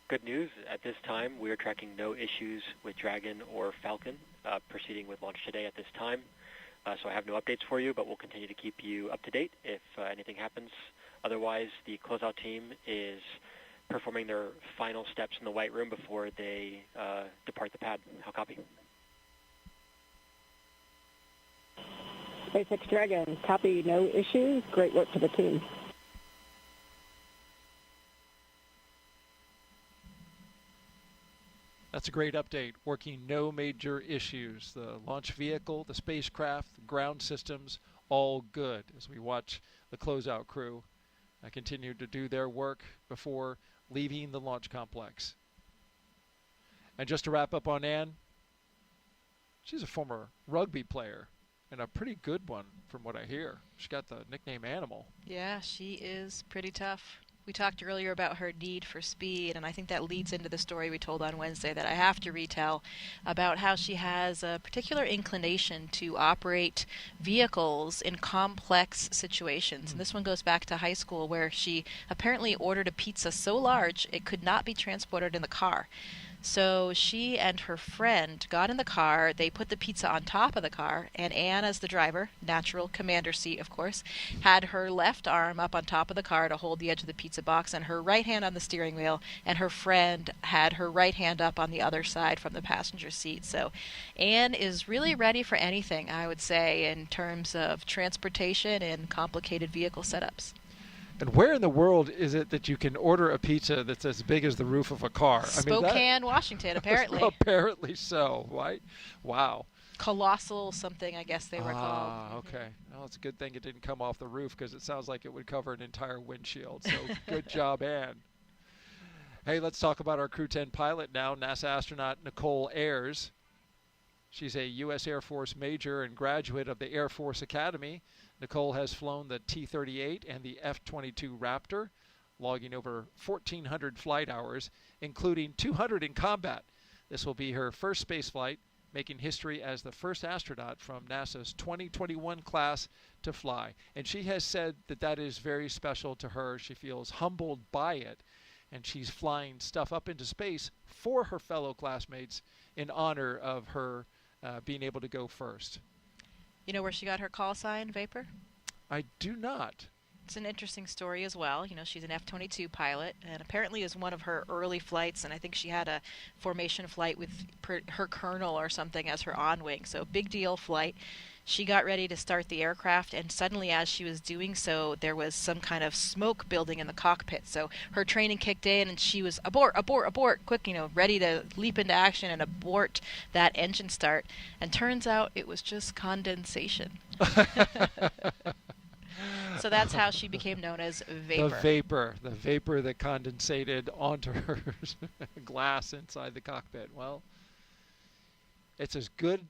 Good news. At this time, we are tracking no issues with Dragon or Falcon proceeding with launch today at this time. So I have no updates for you, but we'll continue to keep you up to date if anything happens. Otherwise, the closeout team is performing their final steps in the White Room before they depart the pad. How copy? SpaceX Dragon, copy, no issues. Great work to the team. That's a great update. Working no major issues. The launch vehicle, the spacecraft, the ground systems, all good as we watch the closeout crew continue to do their work before leaving the launch complex. And just to wrap up on Ann, she's a former rugby player and a pretty good one from what I hear. She got the nickname Animal. Yeah, she is pretty tough. We talked earlier about her need for speed, and I think that leads into the story we told on Wednesday that I have to retell about how she has a particular inclination to operate vehicles in complex situations. And this one goes back to high school, where she apparently ordered a pizza so large it could not be transported in the car. So she and her friend got in the car, they put the pizza on top of the car, and Anne, as the driver, natural commander seat of course, had her left arm up on top of the car to hold the edge of the pizza box and her right hand on the steering wheel, and her friend had her right hand up on the other side from the passenger seat. So Anne is really ready for anything, I would say, in terms of transportation and complicated vehicle setups. And where in the world is it that you can order a pizza that's as big as the roof of a car? Spokane, Washington, apparently. Apparently so, right? Wow. Colossal something, I guess they were called. Okay. Well, it's a good thing it didn't come off the roof, because it sounds like it would cover an entire windshield. So good job, Anne. Hey, let's talk about our Crew 10 pilot now, NASA astronaut Nicole Ayers. She's a U.S. Air Force major and graduate of the Air Force Academy. Nicole has flown the T-38 and the F-22 Raptor, logging over 1,400 flight hours, including 200 in combat. This will be her first space flight, making history as the first astronaut from NASA's 2021 class to fly. And she has said that that is very special to her. She feels humbled by it, and she's flying stuff up into space for her fellow classmates in honor of her being able to go first. You know where she got her call sign, Vapor? I do not. It's an interesting story as well. You know, she's an F-22 pilot, and apparently is one of her early flights, and I think she had a formation flight with her colonel or something as her on-wing, so big deal flight. She got ready to start the aircraft, and suddenly as she was doing so, there was some kind of smoke building in the cockpit. So her training kicked in, and she was abort, abort, abort, quick, you know, ready to leap into action and abort that engine start. And turns out it was just condensation. So that's how she became known as Vapor. The vapor that condensated onto her glass inside the cockpit. Well, it's as good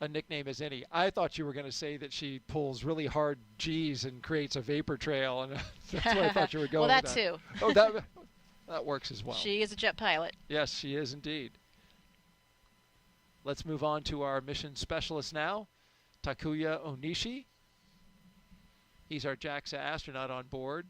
a nickname as any. I thought you were going to say that she pulls really hard G's and creates a vapor trail, and that's where I thought you were going. Well, that with too. Oh, that works as well. She is a jet pilot. Yes, she is indeed. Let's move on to our mission specialist now, Takuya Onishi. He's our JAXA astronaut on board.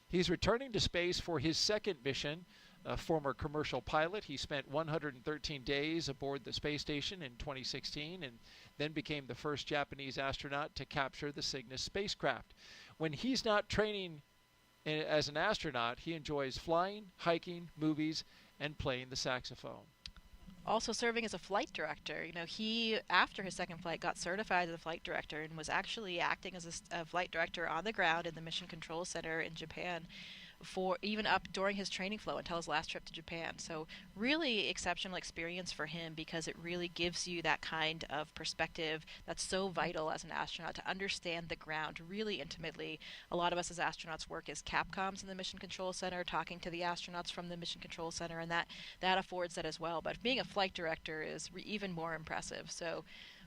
He's returning to space for his second mission. A former commercial pilot, he spent 113 days aboard the space station in 2016 and then became the first Japanese astronaut to capture the Cygnus spacecraft. When he's not training as an astronaut, he enjoys flying, hiking, movies, and playing the saxophone. Also serving as a flight director. You know, he, after his second flight, got certified as a flight director and was actually acting as a flight director on the ground in the Mission Control Center in Japan for even up during his training flow until his last trip to Japan. So really exceptional experience for him, because it really gives you that kind of perspective that's so vital as an astronaut, to understand the ground really intimately. A lot of us as astronauts work as Capcoms in the Mission Control Center, talking to the astronauts from the Mission Control Center, and that affords that as well. But being a flight director is even more impressive. So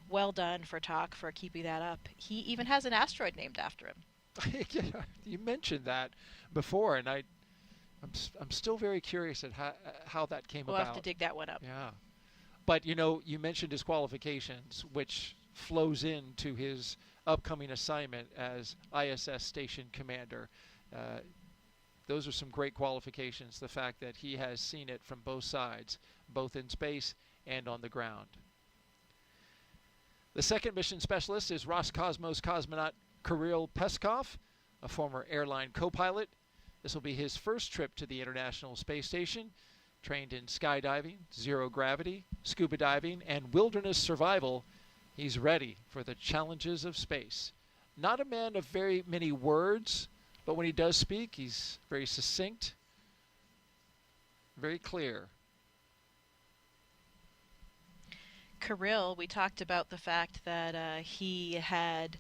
well done for Tak for keeping that up. He even has an asteroid named after him. You mentioned that before, and I'm still very curious at how that came about. We'll have to dig that one up. Yeah. But, you know, you mentioned his qualifications, which flows into his upcoming assignment as ISS Station Commander. Those are some great qualifications, the fact that he has seen it from both sides, both in space and on the ground. The second mission specialist is Roscosmos cosmonaut Kirill Peskov, a former airline co-pilot. This will be his first trip to the International Space Station. Trained in skydiving, zero gravity, scuba diving, and wilderness survival, he's ready for the challenges of space. Not a man of very many words, but when he does speak, he's very succinct, very clear. Kirill, we talked about the fact that he had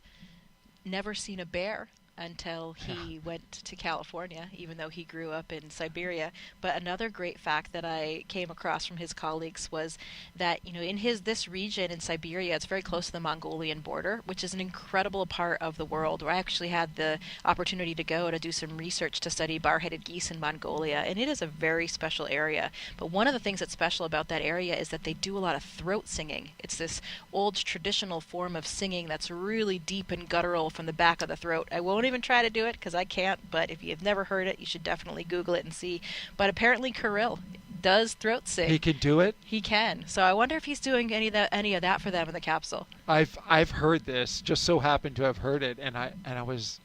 never seen a bear until he went to California, even though he grew up in Siberia. But another great fact that I came across from his colleagues was that, in this region in Siberia, it's very close to the Mongolian border, which is an incredible part of the world, where I actually had the opportunity to go to do some research to study bar-headed geese in Mongolia, and it is a very special area. But one of the things that's special about that area is that they do a lot of throat singing. It's this old traditional form of singing that's really deep and guttural from the back of the throat. I won't even try to do it because I can't, but if you've never heard it, you should definitely Google it and see. But apparently Kirill does throat sing. He can do it? He can. So I wonder if he's doing any of that for them in the capsule. I've heard this, just so happened to have heard it, and I was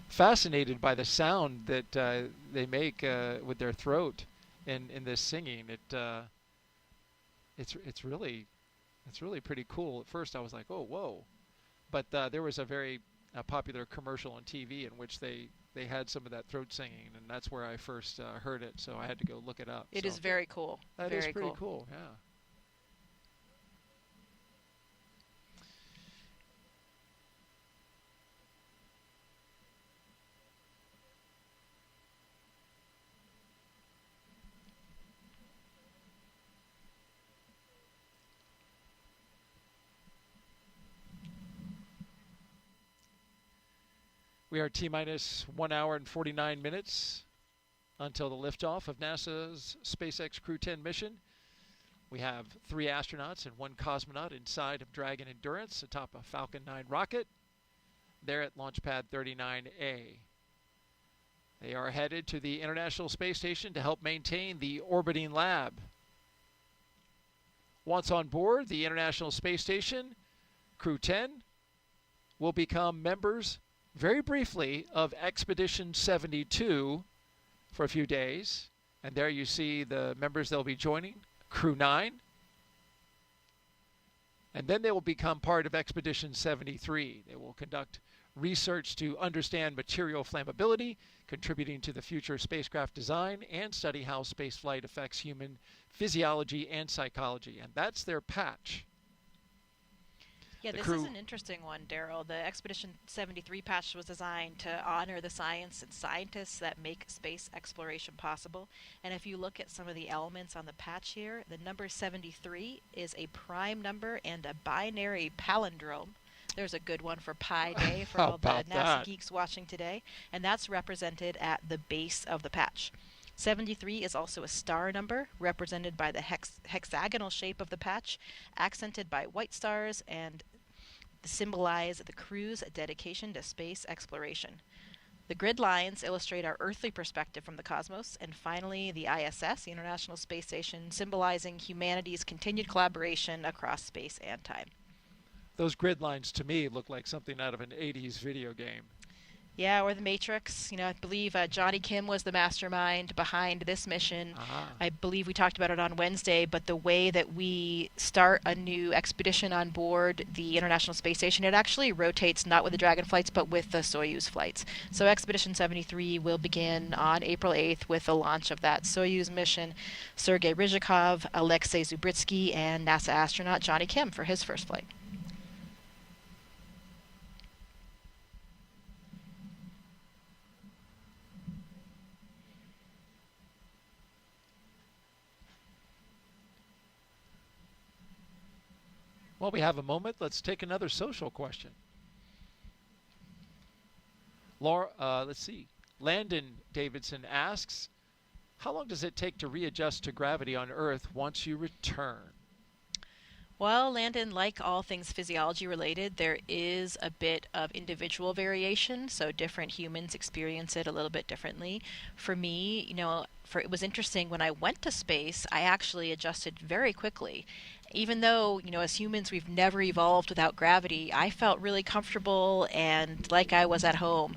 fascinated by the sound that they make with their throat in this singing. It's really pretty cool. At first I was like, oh, whoa. But there was a very popular commercial on TV in which they had some of that throat singing, and that's where I first heard it, so I had to go look it up. It is very cool. That is pretty cool, yeah. We are T-minus 1 hour and 49 minutes until the liftoff of NASA's SpaceX Crew 10 mission. We have 3 astronauts and 1 cosmonaut inside of Dragon Endurance atop a Falcon 9 rocket. They're at Launch Pad 39A. They are headed to the International Space Station to help maintain the orbiting lab. Once on board the International Space Station, Crew 10 will become members very briefly of Expedition 72 for a few days. And there you see the members they'll be joining, Crew 9. And then they will become part of Expedition 73. They will conduct research to understand material flammability, contributing to the future spacecraft design, and study how spaceflight affects human physiology and psychology. And that's their patch. Yeah, this is an interesting one, Daryl. The Expedition 73 patch was designed to honor the science and scientists that make space exploration possible. And if you look at some of the elements on the patch here, the number 73 is a prime number and a binary palindrome. There's a good one for Pi Day for all the NASA geeks watching today. And that's represented at the base of the patch. 73 is also a star number, represented by the hexagonal shape of the patch, accented by white stars, and symbolize the crew's dedication to space exploration. The grid lines illustrate our earthly perspective from the cosmos, and finally the ISS, the International Space Station, symbolizing humanity's continued collaboration across space and time. Those grid lines to me look like something out of an 80s video game. Yeah, or the Matrix. I believe Johnny Kim was the mastermind behind this mission. I believe we talked about it on Wednesday, but the way that we start a new expedition on board the International Space Station, it actually rotates not with the Dragon flights, but with the Soyuz flights. So Expedition 73 will begin on April 8th with the launch of that Soyuz mission. Sergei Ryzhikov, Alexei Zubritsky, and NASA astronaut Johnny Kim for his first flight. While we have a moment, let's take another social question. Let's see. Landon Davidson asks, how long does it take to readjust to gravity on Earth once you return? Well, Landon, like all things physiology related, there is a bit of individual variation, so different humans experience it a little bit differently. For me, it was interesting when I went to space, I actually adjusted very quickly. Even though, as humans, we've never evolved without gravity, I felt really comfortable and like I was at home.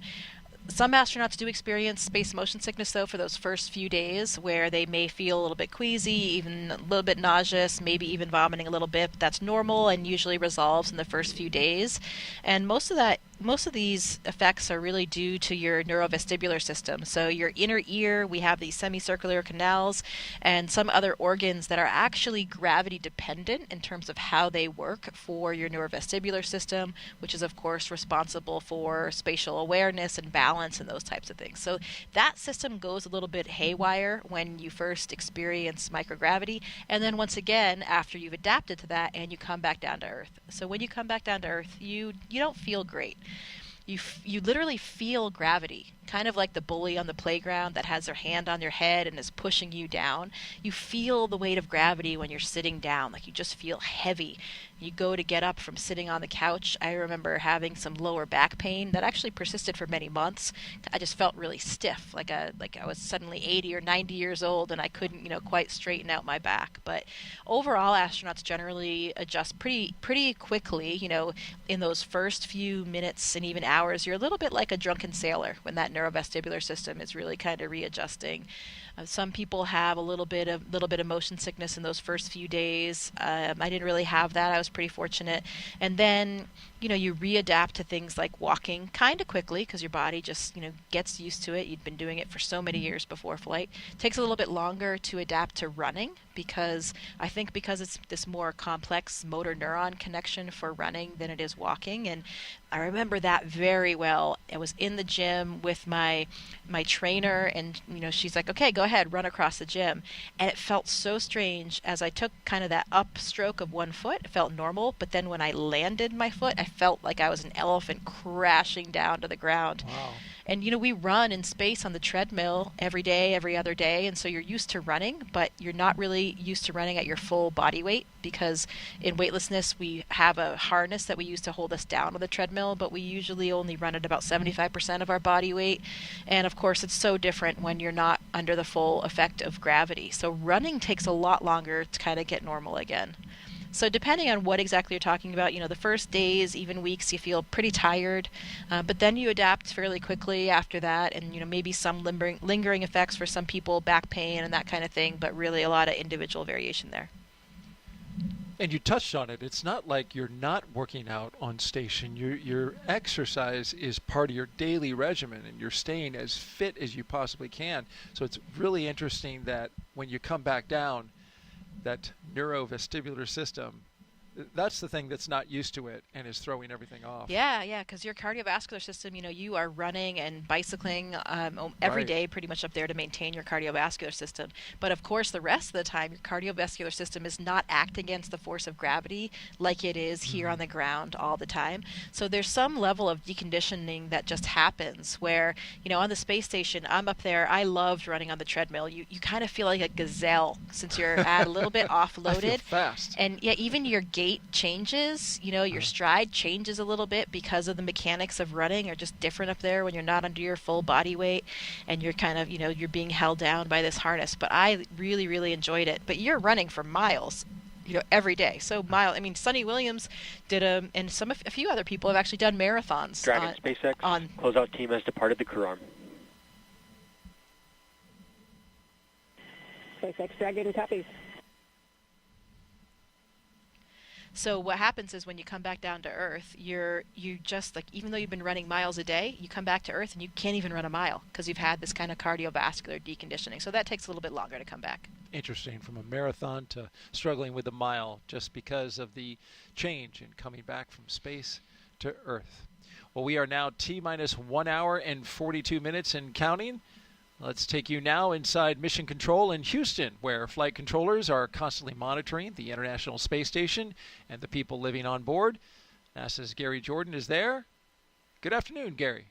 Some astronauts do experience space motion sickness, though, for those first few days, where they may feel a little bit queasy, even a little bit nauseous, maybe even vomiting a little bit. But that's normal and usually resolves in the first few days. And most of that most of these effects are really due to your neurovestibular system. So your inner ear, we have these semicircular canals and some other organs that are actually gravity dependent in terms of how they work for your neurovestibular system, which is of course responsible for spatial awareness and balance and those types of things. So that system goes a little bit haywire when you first experience microgravity, and then once again after you've adapted to that and you come back down to Earth. So when you come back down to Earth, you don't feel great. You literally feel gravity, kind of like the bully on the playground that has their hand on your head and is pushing you down. You feel the weight of gravity when you're sitting down, like you just feel heavy. You go to get up from sitting on the couch. I remember having some lower back pain that actually persisted for many months. I just felt really stiff, like I was suddenly 80 or 90 years old and I couldn't, quite straighten out my back. But overall, astronauts generally adjust pretty quickly. In those first few minutes and even hours, you're a little bit like a drunken sailor when that neurovestibular system is really kind of readjusting. Some people have a little bit of motion sickness in those first few days. I didn't really have that. I was pretty fortunate. And then, you readapt to things like walking kind of quickly because your body just, gets used to it. You'd been doing it for so many years before flight. It takes a little bit longer to adapt to running because it's this more complex motor neuron connection for running than it is walking. And I remember that very well. I was in the gym with my trainer and, she's like, okay, go ahead, run across the gym. And it felt so strange as I took kind of that upstroke of one foot. It felt normal, but then when I landed my foot, I felt like I was an elephant crashing down to the ground. Wow. And, we run in space on the treadmill every day, every other day, and so you're used to running, but you're not really used to running at your full body weight because in weightlessness we have a harness that we use to hold us down on the treadmill, but we usually only run at about 75% of our body weight. And of course it's so different when you're not under the full effect of gravity. So running takes a lot longer to kind of get normal again. So depending on what exactly you're talking about, the first days, even weeks, you feel pretty tired, but then you adapt fairly quickly after that, and maybe some lingering effects for some people, back pain and that kind of thing, but really a lot of individual variation there. And you touched on it. It's not like you're not working out on station. Your exercise is part of your daily regimen, and you're staying as fit as you possibly can. So it's really interesting that when you come back down, that neurovestibular system, that's the thing that's not used to it and is throwing everything off. Yeah, because your cardiovascular system, you are running and bicycling every day pretty much up there to maintain your cardiovascular system. But of course, the rest of the time, your cardiovascular system is not acting against the force of gravity like it is here on the ground all the time. So there's some level of deconditioning that just happens where, on the space station, I'm up there, I loved running on the treadmill. You kind of feel like a gazelle since you're at a little bit offloaded. I feel fast. And yeah, even your gait changes, your stride changes a little bit because of the mechanics of running are just different up there when you're not under your full body weight and you're kind of, you're being held down by this harness. But I really, really enjoyed it. But you're running for miles, every day. So Sonny Williams did and a few other people have actually done marathons. Dragon SpaceX closeout team has departed the crew arm. SpaceX Dragon copies. So what happens is when you come back down to Earth, you just even though you've been running miles a day, you come back to Earth and you can't even run a mile because you've had this kind of cardiovascular deconditioning. So that takes a little bit longer to come back. Interesting, from a marathon to struggling with a mile just because of the change in coming back from space to Earth. Well, we are now T-minus 1 hour and 42 minutes and counting. Let's take you now inside Mission Control in Houston, where flight controllers are constantly monitoring the International Space Station and the people living on board. NASA's Gary Jordan is there. Good afternoon, Gary.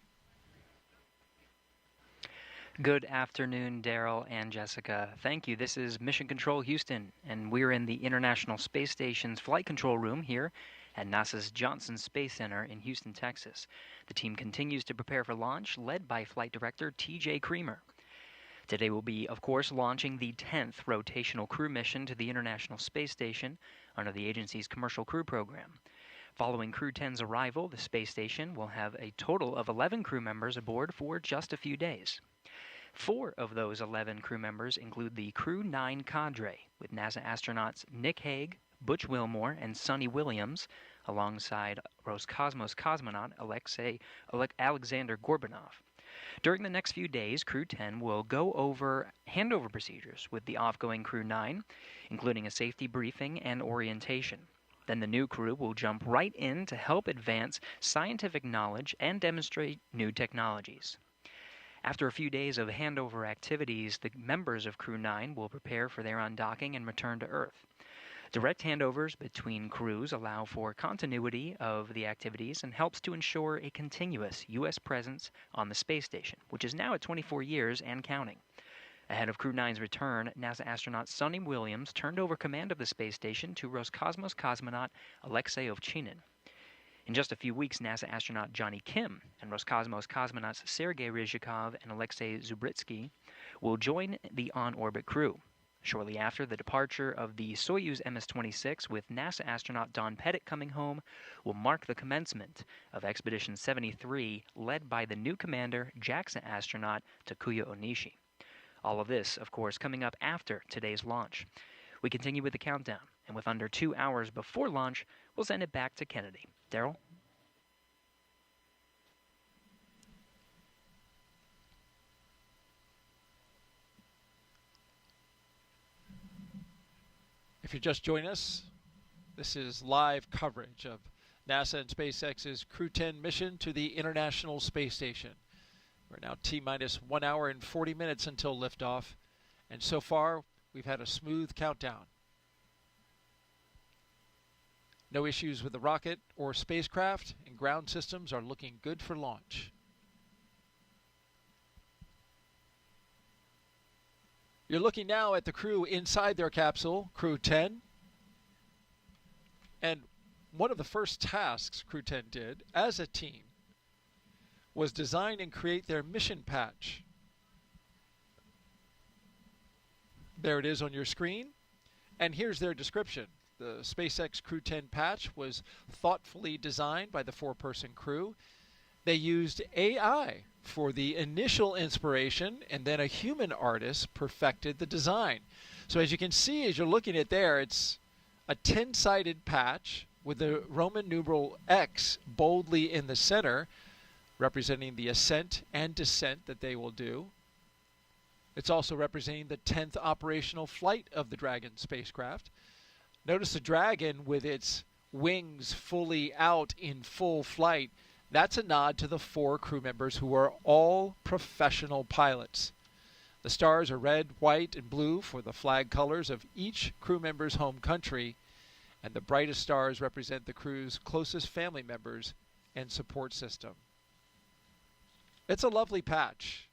Good afternoon, Daryl and Jessica. Thank you. This is Mission Control Houston, and we're in the International Space Station's flight control room here at NASA's Johnson Space Center in Houston, Texas. The team continues to prepare for launch, led by Flight Director T.J. Creamer. Today we'll be, of course, launching the 10th rotational crew mission to the International Space Station under the agency's Commercial Crew Program. Following Crew 10's arrival, the space station will have a total of 11 crew members aboard for just a few days. 4 of those 11 crew members include the Crew 9 cadre, with NASA astronauts Nick Hague, Butch Wilmore, and Sonny Williams, alongside Roscosmos cosmonaut Alexander Gorbanov. During the next few days, Crew 10 will go over handover procedures with the off-going Crew 9, including a safety briefing and orientation. Then the new crew will jump right in to help advance scientific knowledge and demonstrate new technologies. After a few days of handover activities, the members of Crew 9 will prepare for their undocking and return to Earth. Direct handovers between crews allow for continuity of the activities and helps to ensure a continuous U.S. presence on the space station, which is now at 24 years and counting. Ahead of Crew 9's return, NASA astronaut Sonny Williams turned over command of the space station to Roscosmos cosmonaut Alexei Ovchinin. In just a few weeks, NASA astronaut Johnny Kim and Roscosmos cosmonauts Sergei Ryzhikov and Alexei Zubritsky will join the on-orbit crew. Shortly after the departure of the Soyuz MS-26 with NASA astronaut Don Pettit coming home will mark the commencement of Expedition 73 led by the new commander, JAXA astronaut Takuya Onishi. All of this, of course, coming up after today's launch. We continue with the countdown, and with under 2 hours before launch, we'll send it back to Kennedy. Daryl? If you're just joining us, this is live coverage of NASA and SpaceX's Crew 10 mission to the International Space Station. We're now T-minus 1 hour and 40 minutes until liftoff, and so far we've had a smooth countdown. No issues with the rocket or spacecraft, and ground systems are looking good for launch. You're looking now at the crew inside their capsule, Crew 10. And one of the first tasks Crew 10 did as a team was design and create their mission patch. There it is on your screen. And here's their description. The SpaceX Crew 10 patch was thoughtfully designed by the 4-person crew. They used AI for the initial inspiration, and then a human artist perfected the design. So as you can see, as you're looking at there, it's a 10-sided patch with the Roman numeral X boldly in the center, representing the ascent and descent that they will do. It's also representing the 10th operational flight of the Dragon spacecraft. Notice the Dragon with its wings fully out in full flight. That's a nod to the 4 crew members who are all professional pilots. The stars are red, white, and blue for the flag colors of each crew member's home country, and the brightest stars represent the crew's closest family members and support system. It's a lovely patch.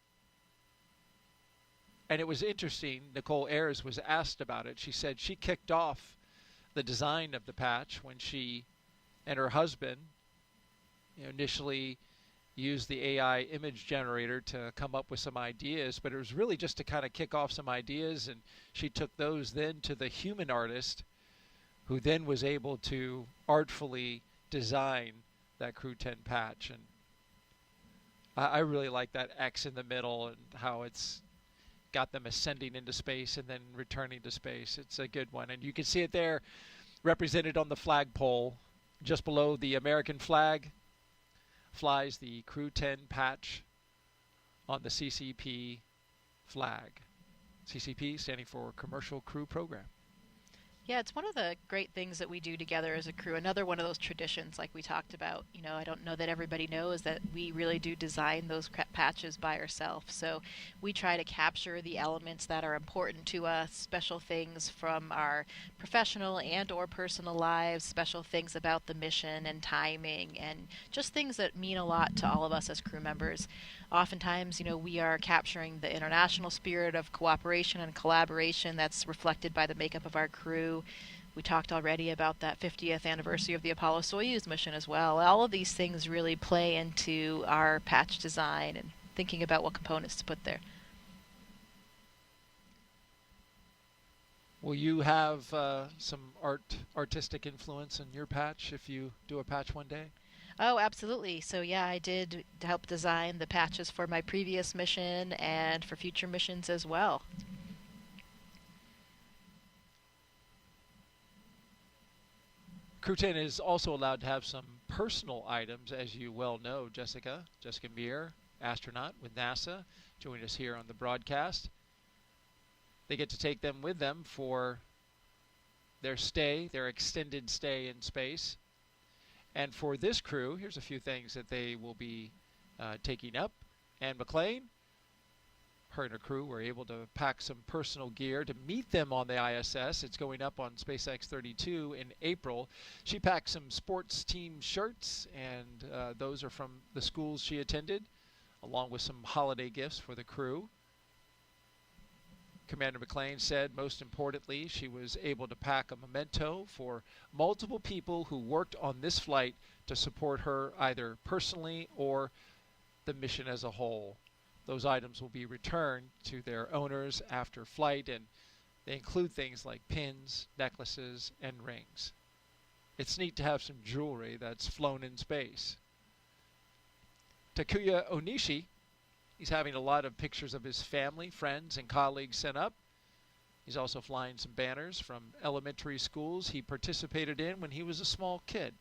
And it was interesting, Nicole Ayers was asked about it. She said she kicked off the design of the patch when she and her husband initially used the AI image generator to come up with some ideas, but it was really just to kind of kick off some ideas, and she took those then to the human artist, who then was able to artfully design that Crew 10 patch. And I really like that X in the middle and how it's got them ascending into space and then returning to space. It's a good one, and you can see it there represented on the flagpole just below the American flag. Flies the Crew 10 patch on the CCP flag. CCP standing for Commercial Crew Program. Yeah, it's one of the great things that we do together as a crew. Another one of those traditions like we talked about. You know, I don't know that everybody knows that we really do design those patches by ourselves. So we try to capture the elements that are important to us, special things from our professional and or personal lives, special things about the mission and timing, and just things that mean a lot to all of us as crew members. Oftentimes, you know, we are capturing the international spirit of cooperation and collaboration that's reflected by the makeup of our crew. We talked already about that 50th anniversary of the Apollo Soyuz mission as well. All of these things really play into our patch design and thinking about what components to put there. Will you have some artistic influence in your patch if you do a patch one day? Oh, absolutely. So yeah, I did help design the patches for my previous mission and for future missions as well. Crew 10 is also allowed to have some personal items, as you well know, Jessica Meir, astronaut with NASA, joined us here on the broadcast. They get to take them with them for their stay, their extended stay in space. And for this crew, here's a few things that they will be taking up. Anne McClain, her and her crew were able to pack some personal gear to meet them on the ISS. It's going up on SpaceX 32 in April. She packed some sports team shirts, and those are from the schools she attended, along with some holiday gifts for the crew. Commander McClain said, most importantly, she was able to pack a memento for multiple people who worked on this flight to support her either personally or the mission as a whole. Those items will be returned to their owners after flight, and they include things like pins, necklaces, and rings. It's neat to have some jewelry that's flown in space. Takuya Onishi, he's having a lot of pictures of his family, friends, and colleagues sent up. He's also flying some banners from elementary schools he participated in when he was a small kid.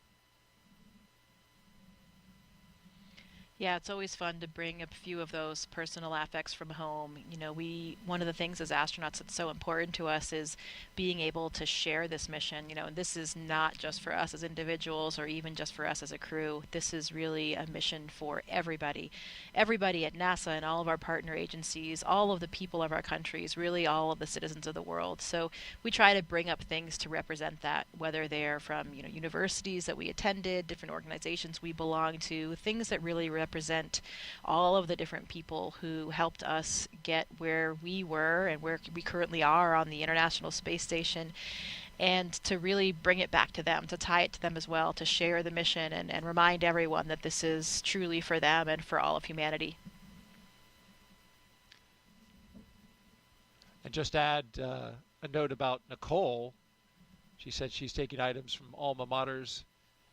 Yeah, it's always fun to bring a few of those personal affects from home. You know, one of the things as astronauts that's so important to us is being able to share this mission. You know, and this is not just for us as individuals or even just for us as a crew. This is really a mission for everybody. Everybody at NASA and all of our partner agencies, all of the people of our countries, really all of the citizens of the world. So we try to bring up things to represent that, whether they're from, you know, universities that we attended, different organizations we belong to, things that really represent all of the different people who helped us get where we were and where we currently are on the International Space Station, and to really bring it back to them, to tie it to them as well, to share the mission and remind everyone that this is truly for them and for all of humanity. And just add a note about Nicole. She said she's taking items from alma maters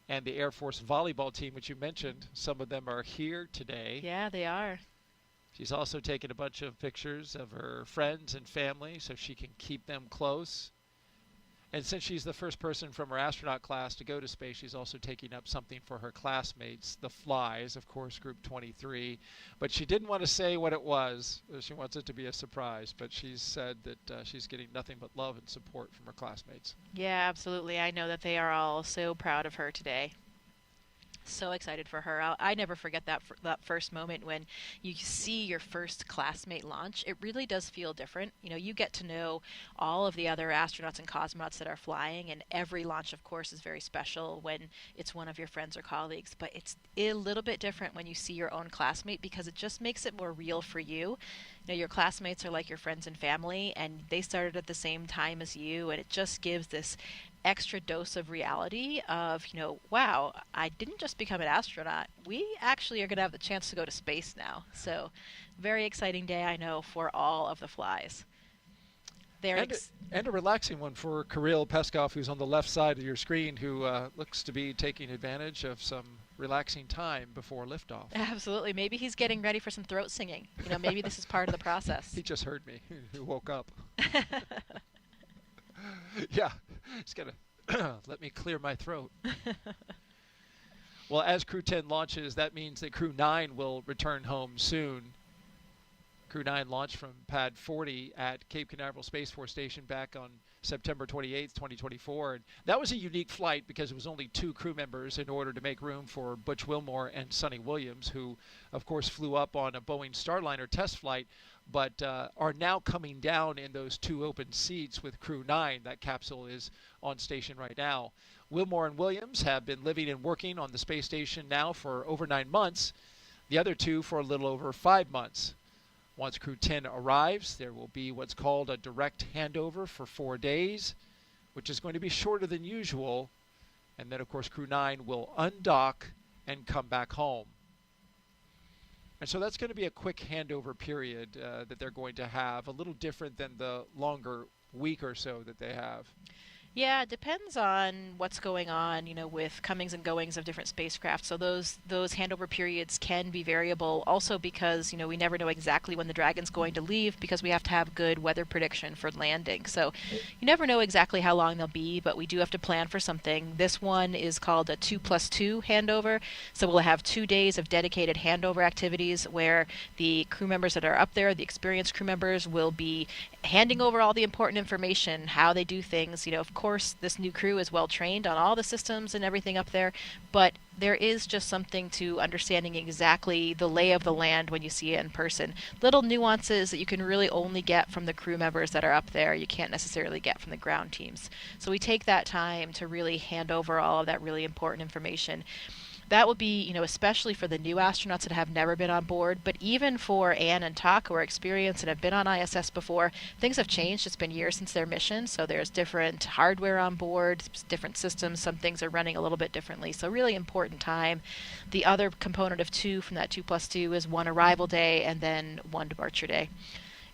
and the Air Force volleyball team, which you mentioned. Some of them are here today. Yeah, they are. She's also taken a bunch of pictures of her friends and family so she can keep them close. And since she's the first person from her astronaut class to go to space, she's also taking up something for her classmates, the Flies, of course, Group 23. But she didn't want to say what it was. She wants it to be a surprise. But she said that she's getting nothing but love and support from her classmates. Yeah, absolutely. I know that they are all so proud of her today. So excited for her. I never forget that first moment when you see your first classmate launch. It really does feel different. You know, you get to know all of the other astronauts and cosmonauts that are flying, and every launch, of course, is very special when it's one of your friends or colleagues. But it's a little bit different when you see your own classmate, because it just makes it more real for you. You know, your classmates are like your friends and family, and they started at the same time as you, and it just gives this extra dose of reality of, you know, wow, I didn't just become an astronaut. We actually are going to have the chance to go to space now. So very exciting day, I know, for all of the Flies. And a relaxing one for Kirill Peskov, who's on the left side of your screen, who looks to be taking advantage of some relaxing time before liftoff. Absolutely. Maybe he's getting ready for some throat singing. You know, maybe this is part of the process. He just heard me. He woke up. Yeah, he's going to let me clear my throat. Well, as Crew 10 launches, that means that Crew 9 will return home soon. Crew 9 launched from Pad 40 at Cape Canaveral Space Force Station back on September 28th, 2024. And that was a unique flight because it was only 2 crew members in order to make room for Butch Wilmore and Sonny Williams, who, of course, flew up on a Boeing Starliner test flight, but are now coming down in those 2 open seats with Crew 9. That capsule is on station right now. Wilmore and Williams have been living and working on the space station now for over 9 months, the other 2 for a little over 5 months. Once Crew 10 arrives, there will be what's called a direct handover for 4 days, which is going to be shorter than usual. And then, of course, Crew 9 will undock and come back home. And so that's going to be a quick handover period that they're going to have, a little different than the longer week or so that they have. Yeah, it depends on what's going on, with comings and goings of different spacecraft. So those handover periods can be variable also because, we never know exactly when the Dragon's going to leave because we have to have good weather prediction for landing. So you never know exactly how long they'll be, but we do have to plan for something. This one is called a 2+2 handover. So we'll have 2 days of dedicated handover activities where the crew members that are up there, the experienced crew members, will be handing over all the important information, how they do things. Of course, this new crew is well trained on all the systems and everything up there, but there is just something to understanding exactly the lay of the land when you see it in person. Little nuances that you can really only get from the crew members that are up there, you can't necessarily get from the ground teams. So we take that time to really hand over all of that really important information. That will be, especially for the new astronauts that have never been on board, but even for Anne and Tuck, who are experienced and have been on ISS before, things have changed. It's been years since their mission, so there's different hardware on board, different systems. Some things are running a little bit differently, so really important time. The other component of 2 from that 2+2 is 1 arrival day and then 1 departure day.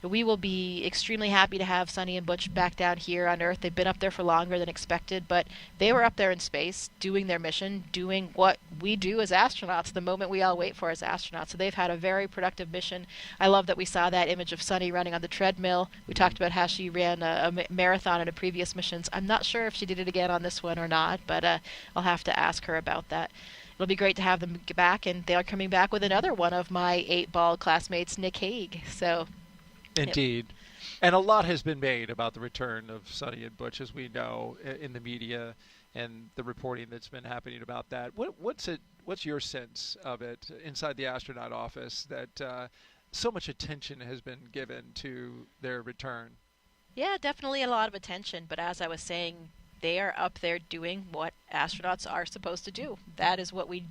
We will be extremely happy to have Sunny and Butch back down here on Earth. They've been up there for longer than expected, but they were up there in space doing their mission, doing what we do as astronauts, the moment we all wait for as astronauts. So they've had a very productive mission. I love that we saw that image of Sunny running on the treadmill. We talked about how she ran a marathon in a previous missions. I'm not sure if she did it again on this one or not, but I'll have to ask her about that. It'll be great to have them back, and they are coming back with another one of my 8-ball classmates, Nick Hague. So. Indeed. And a lot has been made about the return of Sunny and Butch, as we know, in the media and the reporting that's been happening about that. What's your sense of it inside the astronaut office that so much attention has been given to their return? Yeah, definitely a lot of attention. But as I was saying, they are up there doing what astronauts are supposed to do. That is what we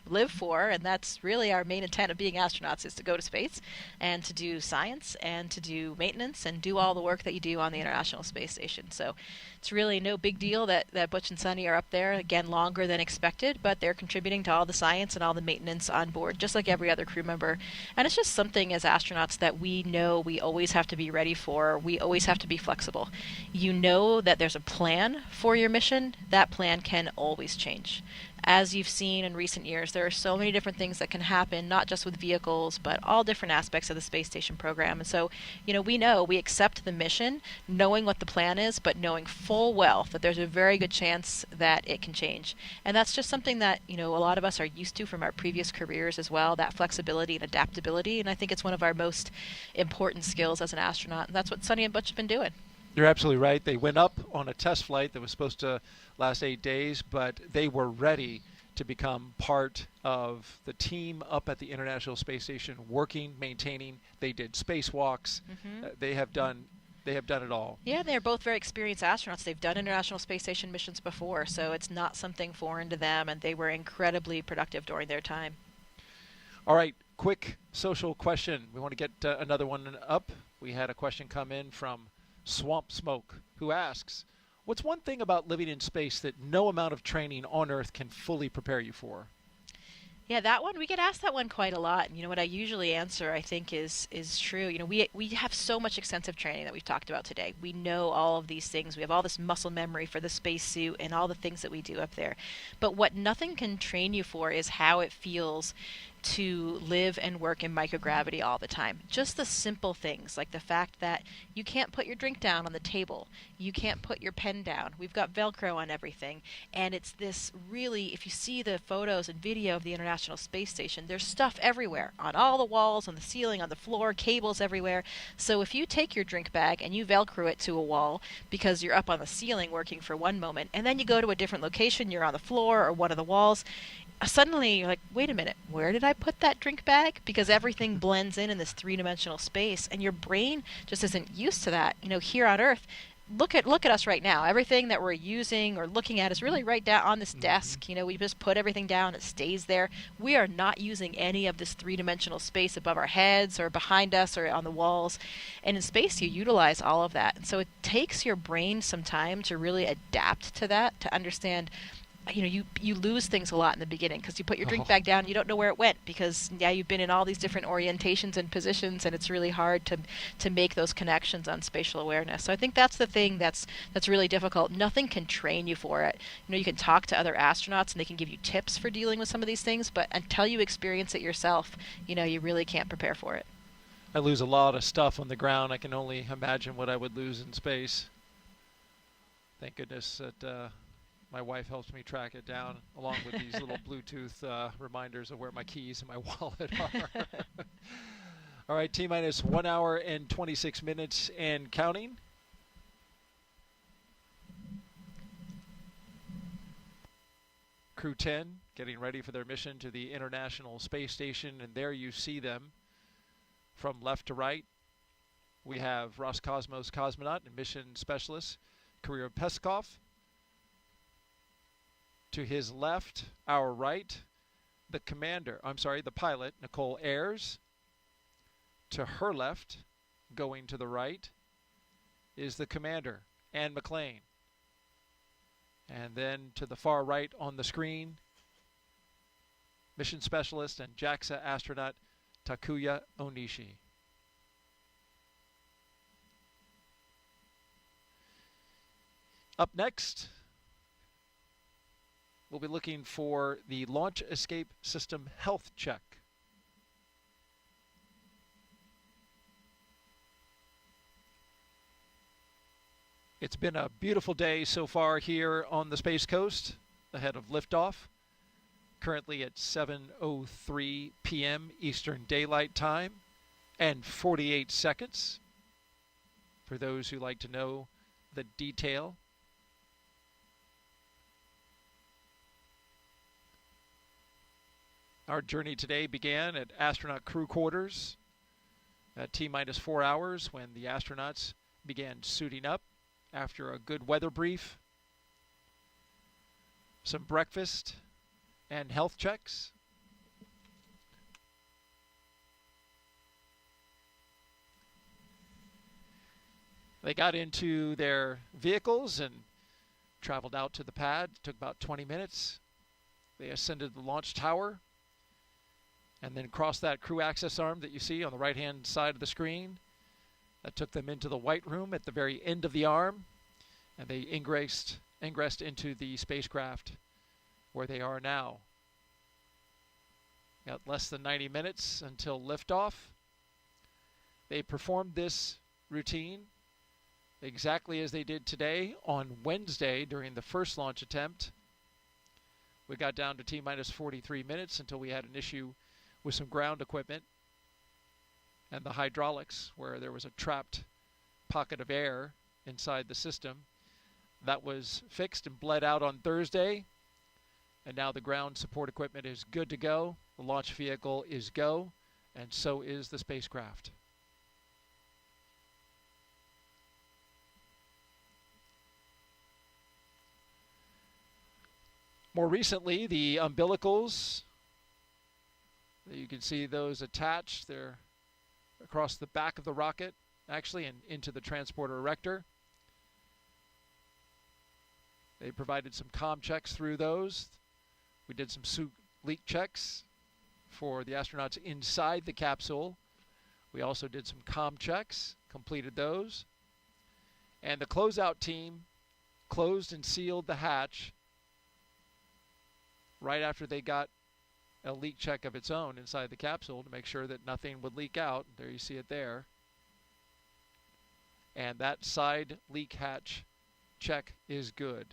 live for, and that's really our main intent of being astronauts, is to go to space and to do science and to do maintenance and do all the work that you do on the International Space Station. So it's really no big deal that Butch and Sunny are up there, again, longer than expected, but they're contributing to all the science and all the maintenance on board, just like every other crew member. And it's just something as astronauts that we know we always have to be ready for. We always have to be flexible. You know that there's a plan for your mission. That plan can always change. As you've seen in recent years, there are so many different things that can happen, not just with vehicles, but all different aspects of the space station program. And so, we accept the mission, knowing what the plan is, but knowing full well that there's a very good chance that it can change. And that's just something that, a lot of us are used to from our previous careers as well, that flexibility and adaptability. And I think it's one of our most important skills as an astronaut. And that's what Sunny and Butch have been doing. You're absolutely right. They went up on a test flight that was supposed to last 8 days, but they were ready to become part of the team up at the International Space Station, working, maintaining. They did spacewalks. They have done it all. Yeah, they're both very experienced astronauts. They've done International Space Station missions before, so it's not something foreign to them, and they were incredibly productive during their time. All right, quick social question. We want to get another one up. We had a question come in from Swamp Smoke, who asks, what's one thing about living in space that no amount of training on Earth can fully prepare you for? Yeah, that one, we get asked that one quite a lot. And what I usually answer, I think, is true. We have so much extensive training that we've talked about today. We know all of these things. We have all this muscle memory for the spacesuit and all the things that we do up there. But what nothing can train you for is how it feels to live and work in microgravity all the time. Just the simple things, like the fact that you can't put your drink down on the table. You can't put your pen down. We've got Velcro on everything. And it's this really, if you see the photos and video of the International Space Station, there's stuff everywhere, on all the walls, on the ceiling, on the floor, cables everywhere. So if you take your drink bag and you Velcro it to a wall because you're up on the ceiling working for one moment, and then you go to a different location, you're on the floor or one of the walls, suddenly you're like, wait a minute, where did I put that drink bag? Because everything blends in this three-dimensional space, and your brain just isn't used to that. Here on Earth, look at us right now. Everything that we're using or looking at is really right down on this desk. We just put everything down, it stays there. We are not using any of this three-dimensional space above our heads or behind us or on the walls. And in space, you utilize all of that. And so it takes your brain some time to really adapt to that, to understand you lose things a lot in the beginning because you put your drink bag down, you don't know where it went because you've been in all these different orientations and positions, and it's really hard to make those connections on spatial awareness. So I think that's the thing that's really difficult. Nothing can train you for it. You can talk to other astronauts and they can give you tips for dealing with some of these things, but until you experience it yourself, you really can't prepare for it. I lose a lot of stuff on the ground. I can only imagine what I would lose in space. Thank goodness that my wife helps me track it down, along with these little Bluetooth reminders of where my keys and my wallet are. All right, T-minus 1 hour and 26 minutes and counting. Crew 10 getting ready for their mission to the International Space Station, and there you see them from left to right. We have Roscosmos cosmonaut and mission specialist Kirill Peskov. To his left, our right, the pilot, Nicole Ayers. To her left, going to the right, is the commander, Anne McLean. And then to the far right on the screen, mission specialist and JAXA astronaut Takuya Onishi. Up next, we'll be looking for the Launch Escape System Health Check. It's been a beautiful day so far here on the Space Coast ahead of liftoff. Currently at 7:03 p.m. Eastern Daylight Time and 48 seconds. For those who like to know the detail. Our journey today began at astronaut crew quarters at T-minus 4 hours when the astronauts began suiting up after a good weather brief, some breakfast, and health checks. They got into their vehicles and traveled out to the pad. It took about 20 minutes. They ascended the launch tower and then crossed that crew access arm that you see on the right-hand side of the screen. That took them into the white room at the very end of the arm, and they ingressed into the spacecraft where they are now. Got less than 90 minutes until liftoff. They performed this routine exactly as they did today on Wednesday during the first launch attempt. We got down to T-minus 43 minutes until we had an issue with some ground equipment and the hydraulics where there was a trapped pocket of air inside the system. That was fixed and bled out on Thursday, and now the ground support equipment is good to go. The launch vehicle is go, and so is the spacecraft. More recently, the umbilicals, you can see those attached. They're across the back of the rocket, actually, and into the transporter erector. They provided some comm checks through those. We did some suit leak checks for the astronauts inside the capsule. We also did some comm checks, completed those. And the closeout team closed and sealed the hatch right after they got a leak check of its own inside the capsule to make sure that nothing would leak out. There you see it there. And that side leak hatch check is good.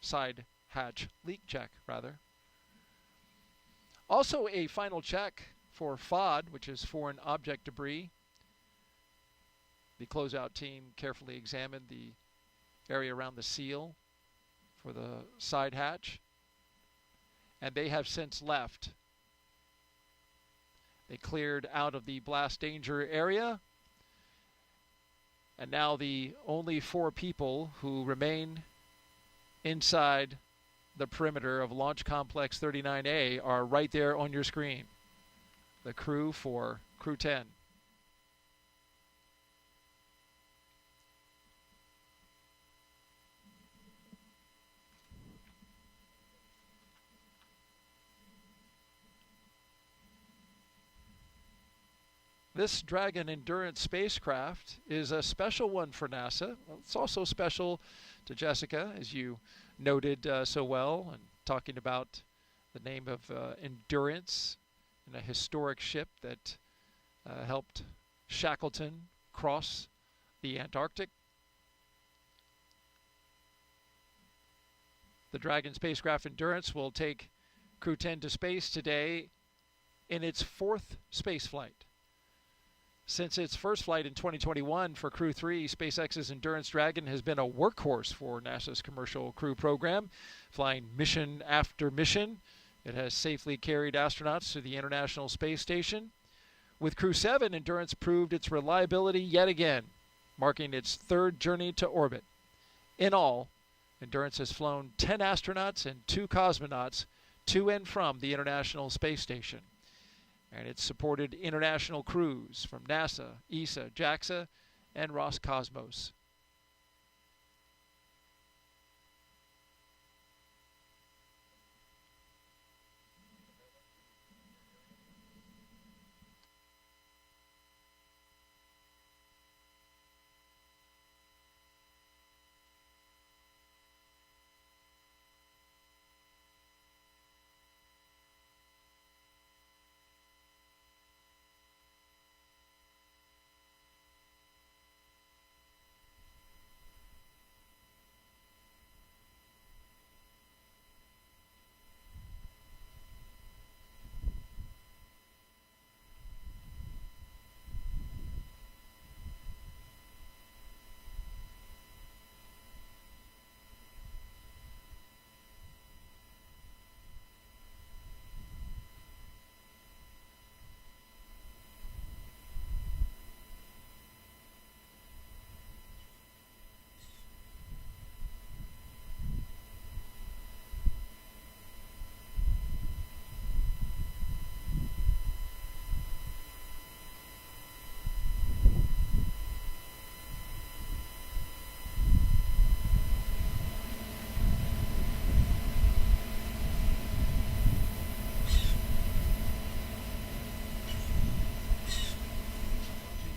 Side hatch leak check, rather. Also a final check for FOD, which is foreign object debris. The closeout team carefully examined the area around the seal for the side hatch, and they have since left. They cleared out of the blast danger area, and now the only 4 people who remain inside the perimeter of Launch Complex 39A are right there on your screen. The crew for Crew 10. This Dragon Endurance spacecraft is a special one for NASA. It's also special to Jessica, as you noted so well, and talking about the name of Endurance and a historic ship that helped Shackleton cross the Antarctic. The Dragon spacecraft Endurance will take Crew 10 to space today in its 4th space flight. Since its first flight in 2021 for Crew 3, SpaceX's Endurance Dragon has been a workhorse for NASA's Commercial Crew program, flying mission after mission. It has safely carried astronauts to the International Space Station. With Crew 7, Endurance proved its reliability yet again, marking its 3rd journey to orbit. In all, Endurance has flown 10 astronauts and 2 cosmonauts to and from the International Space Station. And it's supported international crews from NASA, ESA, JAXA, and Roscosmos.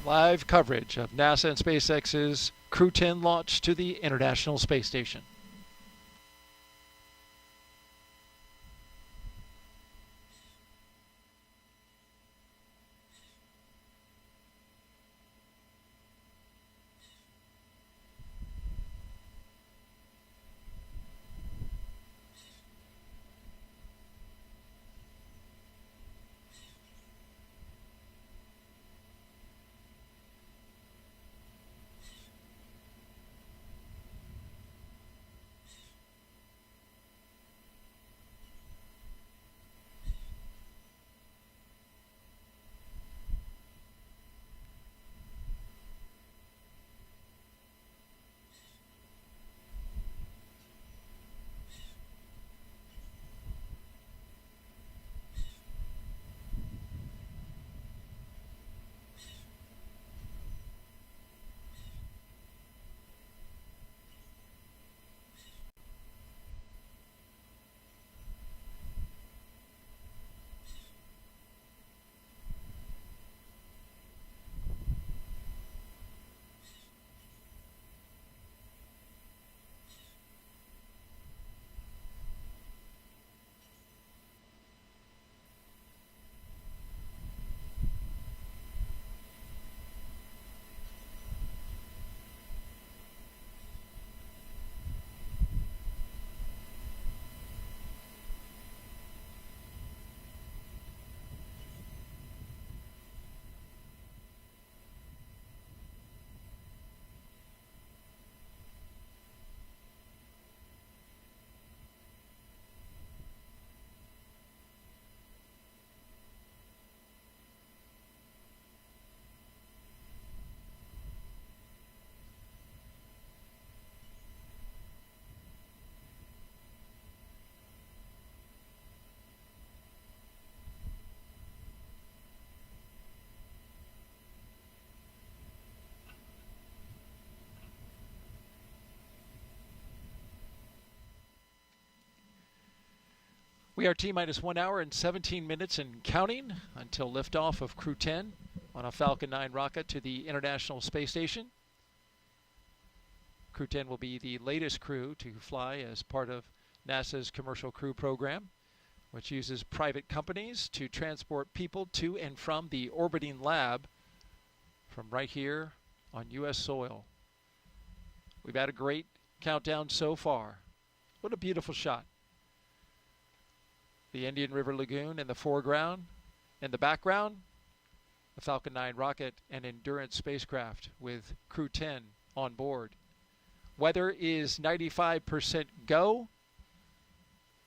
Live coverage of NASA and SpaceX's Crew 10 launch to the International Space Station. We are T-minus 1 hour and 17 minutes and counting until liftoff of Crew 10. on a Falcon 9 rocket to the International Space Station. Crew 10 will be the latest crew to fly as part of NASA's Commercial Crew Program, which uses private companies to transport people to and from the orbiting lab from right here on U.S. soil. We've had a great countdown so far. What a beautiful shot. The Indian River Lagoon in the foreground. In the background, the Falcon 9 rocket and Endurance spacecraft with Crew 10 on board. Weather is 95% go.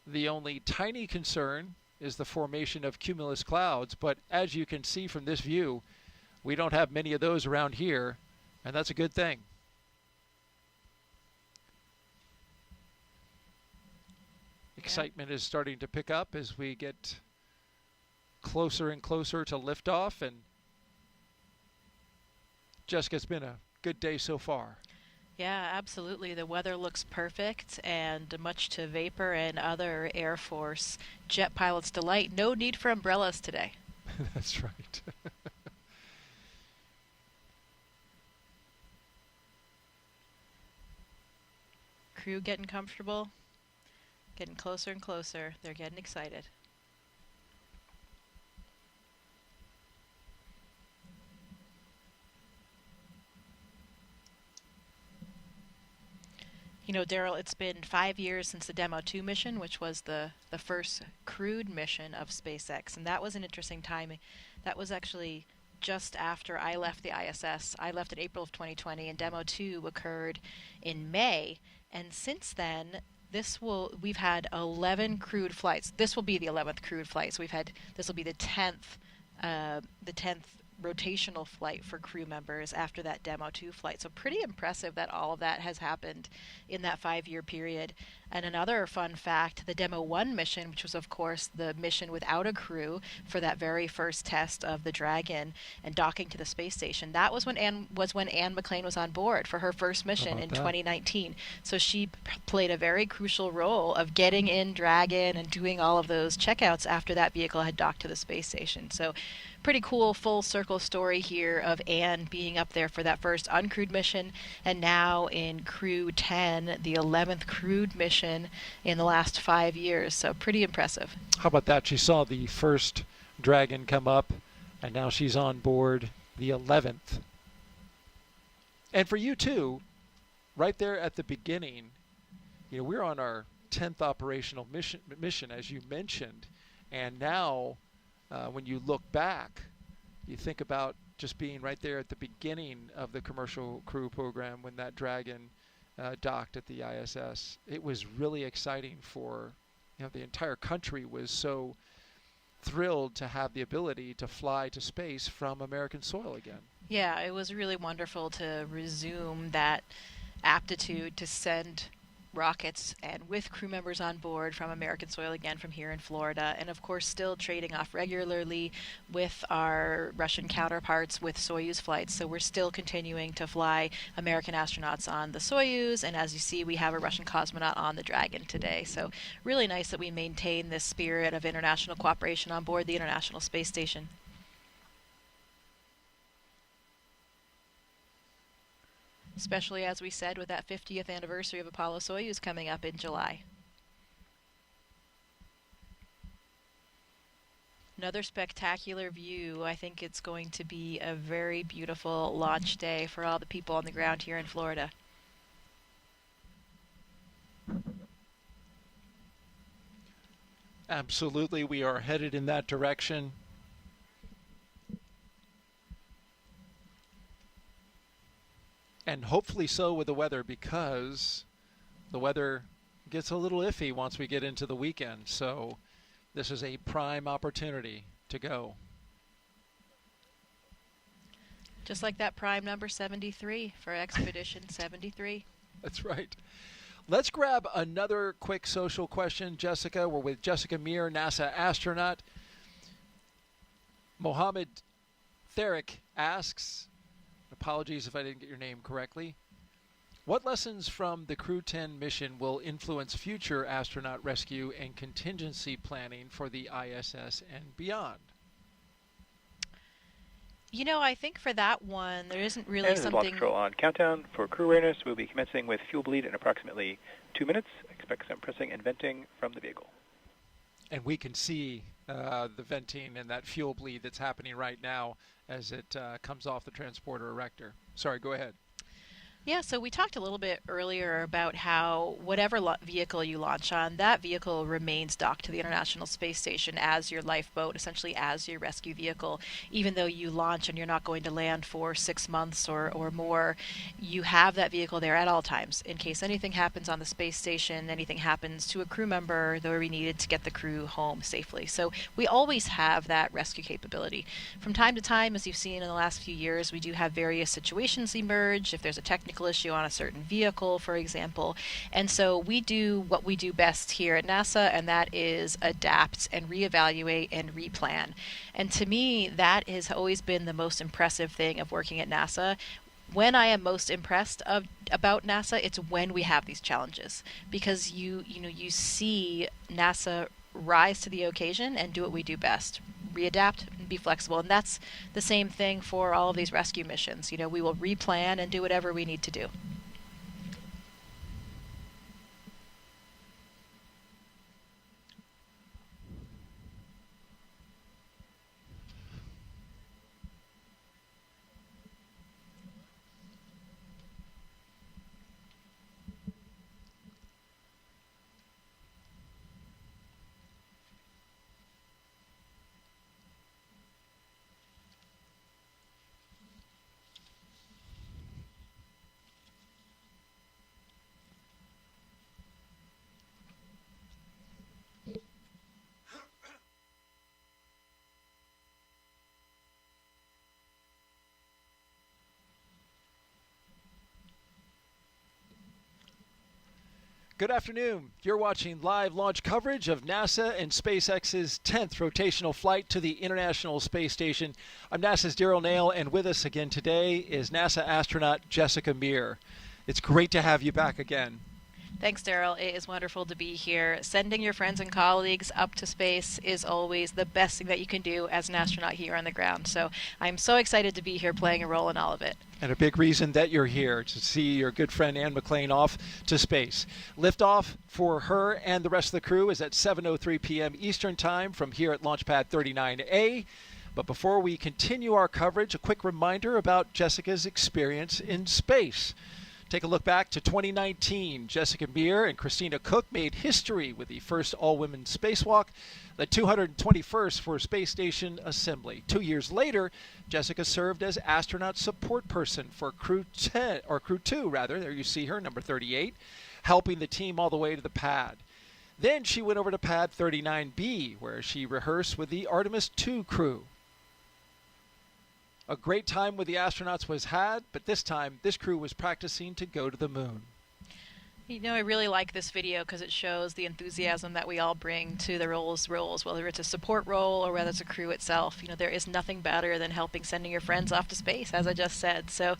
The only tiny concern is the formation of cumulus clouds, but as you can see from this view, we don't have many of those around here, and that's a good thing. Excitement is starting to pick up as we get closer and closer to liftoff, and Jessica, it's been a good day so far. Yeah, absolutely. The weather looks perfect, and much to Vapor and other Air Force jet pilots' delight, no need for umbrellas today. That's right. Crew getting comfortable, getting closer and closer. They're getting excited. You know, Daryl, it's been 5 years since the Demo 2 mission, which was the first crewed mission of SpaceX, and that was an interesting timing. That was actually just after I left the ISS. I left in April of 2020, and Demo 2 occurred in May, and since then, we've had 11 crewed flights. This will be the 11th crewed flight. So this will be the 10th rotational flight for crew members after that Demo 2 flight. So pretty impressive that all of that has happened in that 5-year period. And another fun fact, the Demo 1 mission, which was of course the mission without a crew for that very first test of the Dragon and docking to the space station, that was when Anne McClain was on board for her first mission in 2019. So she played a very crucial role of getting in Dragon and doing all of those checkouts after that vehicle had docked to the space station. So pretty cool full circle story here of Anne being up there for that first uncrewed mission, and now in Crew 10, the 11th crewed mission in the last 5 years. So pretty impressive. How about that? She saw the first Dragon come up, and now she's on board the 11th. And for you too, right there at the beginning, you know, we're on our 10th operational mission, as you mentioned, and now when you look back, you think about just being right there at the beginning of the Commercial Crew Program when that Dragon docked at the ISS. It was really exciting for, you know, the entire country was so thrilled to have the ability to fly to space from American soil again. Yeah, it was really wonderful to resume that aptitude to send rockets and with crew members on board from American soil again from here in Florida, and of course still trading off regularly with our Russian counterparts with Soyuz flights. So we're still continuing to fly American astronauts on the Soyuz, and as you see, we have a Russian cosmonaut on the Dragon today. So really nice that we maintain this spirit of international cooperation on board the International Space Station. Especially, as we said, with that 50th anniversary of Apollo Soyuz coming up in July. Another spectacular view. I think it's going to be a very beautiful launch day for all the people on the ground here in Florida. Absolutely, we are headed in that direction. And hopefully so with the weather, because the weather gets a little iffy once we get into the weekend. So this is a prime opportunity to go. Just like that prime number 73 for Expedition 73. That's right. Let's grab another quick social question, Jessica. We're with Jessica Meir, NASA astronaut. Mohammed Therick asks, apologies if I didn't get your name correctly, what lessons from the Crew 10 mission will influence future astronaut rescue and contingency planning for the ISS and beyond? You know, I think for that one, there isn't really And this is Launch something... Control on countdown. For crew awareness, we'll be commencing with fuel bleed in approximately 2 minutes. Expect some pressing and venting from the vehicle. And we can see the venting and that fuel bleed that's happening right now as it comes off the transporter erector. Sorry, go ahead. Yeah, so we talked a little bit earlier about how whatever vehicle you launch on, that vehicle remains docked to the International Space Station as your lifeboat, essentially as your rescue vehicle. Even though you launch and you're not going to land for 6 months or more, you have that vehicle there at all times in case anything happens on the space station, anything happens to a crew member, though we needed to get the crew home safely. So we always have that rescue capability. From time to time, as you've seen in the last few years, we do have various situations emerge. If there's a technical issue on a certain vehicle, for example. And so we do what we do best here at NASA, and that is adapt and reevaluate and replan. And to me, that has always been the most impressive thing of working at NASA. When I am most impressed about NASA, it's when we have these challenges, because you see NASA rise to the occasion and do what we do best. Readapt and be flexible. And that's the same thing for all of these rescue missions. You know, we will replan and do whatever we need to do. Good afternoon. You're watching live launch coverage of NASA and SpaceX's 10th rotational flight to the International Space Station. I'm NASA's Daryl Nail, and with us again today is NASA astronaut Jessica Meir. It's great to have you back again. Thanks, Daryl. It is wonderful to be here. Sending your friends and colleagues up to space is always the best thing that you can do as an astronaut here on the ground. So I'm so excited to be here playing a role in all of it. And a big reason that you're here, to see your good friend Ann McClain off to space. Liftoff for her and the rest of the crew is at 7:03 p.m. Eastern Time from here at Launchpad 39A. But before we continue our coverage, a quick reminder about Jessica's experience in space. Take a look back to 2019. Jessica Meir and Christina Cook made history with the first all-women spacewalk, the 221st for Space Station Assembly. 2 years later, Jessica served as astronaut support person for Crew 10, or Crew 2 rather. There you see her, number 38, helping the team all the way to the pad. Then she went over to pad 39B, where she rehearsed with the Artemis 2 crew. A great time with the astronauts was had, but this time this crew was practicing to go to the moon. You know, I really like this video because it shows the enthusiasm that we all bring to the roles, whether it's a support role or whether it's a crew itself. You know, there is nothing better than sending your friends off to space, as I just said. So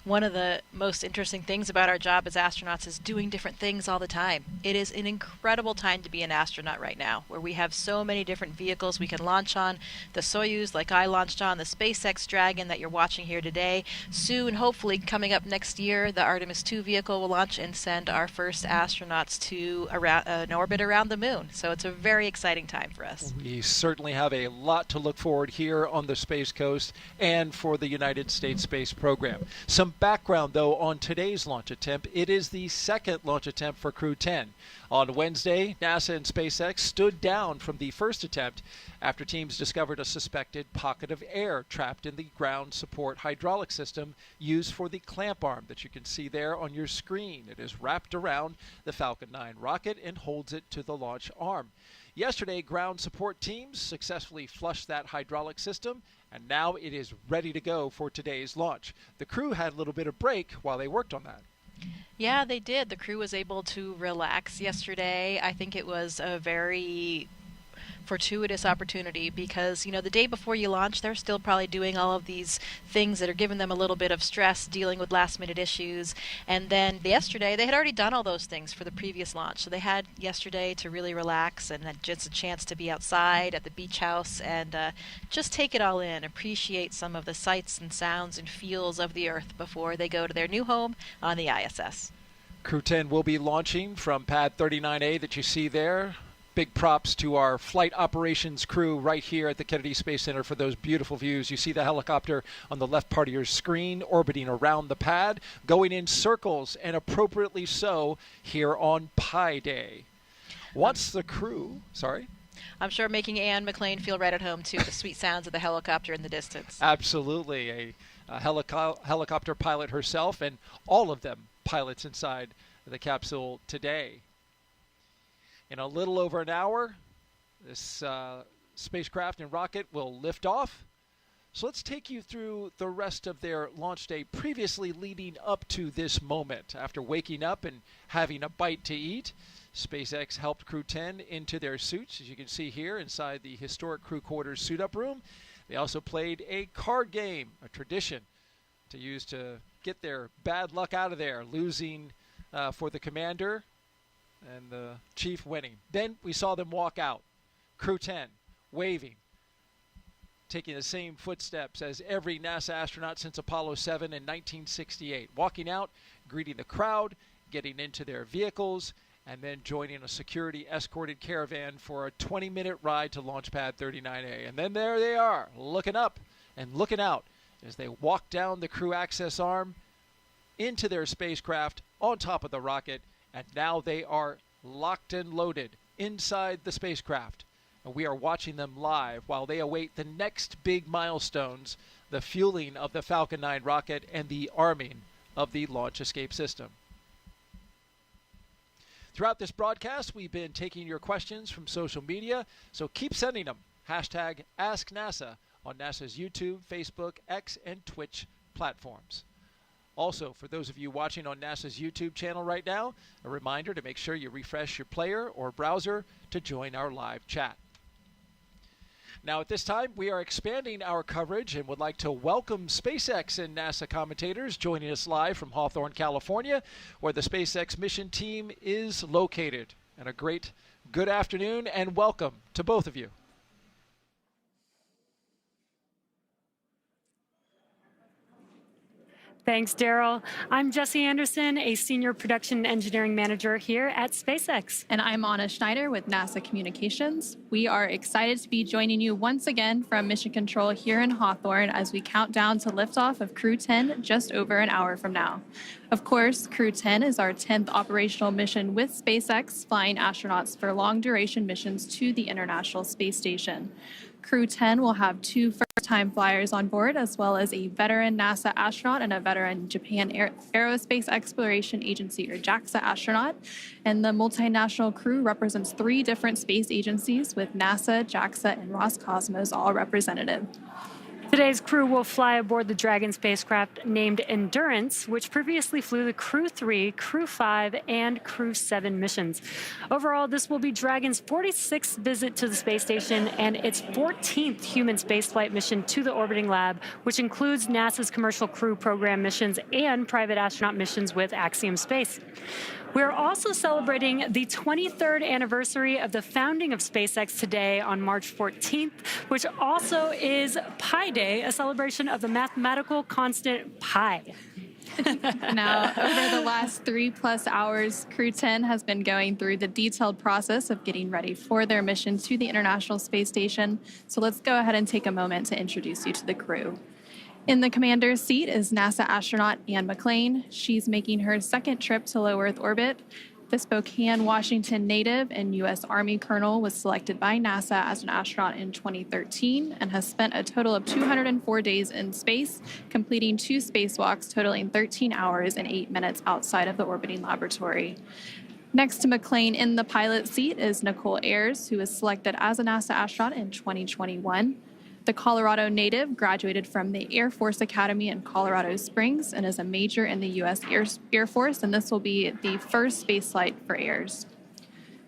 one of the most interesting things about our job as astronauts is doing different things all the time. It is an incredible time to be an astronaut right now, where we have so many different vehicles we can launch on. The Soyuz, like I launched on, the SpaceX Dragon that you're watching here today. Soon, hopefully, coming up next year, the Artemis 2 vehicle will launch and send our first astronauts to an orbit around the moon. So it's a very exciting time for us. We certainly have a lot to look forward here on the Space Coast and for the United States space program. Some background, though, on today's launch attempt. It is the second launch attempt for Crew 10. On Wednesday, NASA and SpaceX stood down from the first attempt after teams discovered a suspected pocket of air trapped in the ground support hydraulic system used for the clamp arm that you can see there on your screen. It is wrapped around the Falcon 9 rocket and holds it to the launch arm. Yesterday, ground support teams successfully flushed that hydraulic system, and now it is ready to go for today's launch. The crew had a little bit of break while they worked on that. Yeah, they did. The crew was able to relax yesterday. I think it was a very fortuitous opportunity because, you know, the day before you launch, they're still probably doing all of these things that are giving them a little bit of stress, dealing with last-minute issues. And then yesterday, they had already done all those things for the previous launch. So they had yesterday to really relax and had just a chance to be outside at the beach house and just take it all in, appreciate some of the sights and sounds and feels of the Earth before they go to their new home on the ISS. Crew 10 will be launching from pad 39A that you see there. Big props to our flight operations crew right here at the Kennedy Space Center for those beautiful views. You see the helicopter on the left part of your screen orbiting around the pad, going in circles, and appropriately so, here on Pi Day. Once the crew, sorry? I'm sure making Anne McLean feel right at home, too, the sweet sounds of the helicopter in the distance. Absolutely. A helicopter pilot herself, and all of them pilots inside the capsule today. In a little over an hour, this spacecraft and rocket will lift off. So let's take you through the rest of their launch day previously leading up to this moment. After waking up and having a bite to eat, SpaceX helped Crew 10 into their suits, as you can see here inside the historic crew quarters suit-up room. They also played a card game, a tradition to use to get their bad luck out of there, losing for the commander and the chief winning. Then we saw them walk out, Crew 10 waving, taking the same footsteps as every NASA astronaut since Apollo 7 in 1968, walking out, greeting the crowd, getting into their vehicles, and then joining a security escorted caravan for a 20-minute ride to launch pad 39A. And then there they are, looking up and looking out as they walk down the crew access arm into their spacecraft on top of the rocket. And now they are locked and loaded inside the spacecraft. And we are watching them live while they await the next big milestones, the fueling of the Falcon 9 rocket and the arming of the launch escape system. Throughout this broadcast, we've been taking your questions from social media, so keep sending them. Hashtag AskNASA on NASA's YouTube, Facebook, X, and Twitch platforms. Also, for those of you watching on NASA's YouTube channel right now, a reminder to make sure you refresh your player or browser to join our live chat. Now, at this time, we are expanding our coverage and would like to welcome SpaceX and NASA commentators joining us live from Hawthorne, California, where the SpaceX mission team is located. And a great good afternoon and welcome to both of you. Thanks, Daryl. I'm Jessie Anderson, a Senior Production Engineering Manager here at SpaceX. And I'm Anna Schneider with NASA Communications. We are excited to be joining you once again from Mission Control here in Hawthorne as we count down to liftoff of Crew 10 just over an hour from now. Of course, Crew 10 is our 10th operational mission with SpaceX, flying astronauts for long-duration missions to the International Space Station. Crew 10 will have 2 first-time flyers on board, as well as a veteran NASA astronaut and a veteran Japan Aerospace Exploration Agency, or JAXA, astronaut. And the multinational crew represents 3 different space agencies, with NASA, JAXA, and Roscosmos all represented. Today's crew will fly aboard the Dragon spacecraft named Endurance, which previously flew the Crew 3, Crew 5, and Crew 7 missions. Overall, this will be Dragon's 46th visit to the space station and its 14th human spaceflight mission to the orbiting lab, which includes NASA's Commercial Crew Program missions and private astronaut missions with Axiom Space. We're also celebrating the 23rd anniversary of the founding of SpaceX today on March 14th, which also is Pi Day, a celebration of the mathematical constant pi. Now, over the last 3+ hours, Crew 10 has been going through the detailed process of getting ready for their mission to the International Space Station. So let's go ahead and take a moment to introduce you to the crew. In the commander's seat is NASA astronaut Anne McLean. She's making her 2nd trip to low Earth orbit. The Spokane, Washington native and U.S. Army colonel was selected by NASA as an astronaut in 2013 and has spent a total of 204 days in space, completing 2 spacewalks totaling 13 hours and 8 minutes outside of the orbiting laboratory. Next to McLean in the pilot seat is Nicole Ayers, who was selected as a NASA astronaut in 2021. The Colorado native graduated from the Air Force Academy in Colorado Springs and is a major in the U.S. Air Force, and this will be the first spaceflight for Ayers.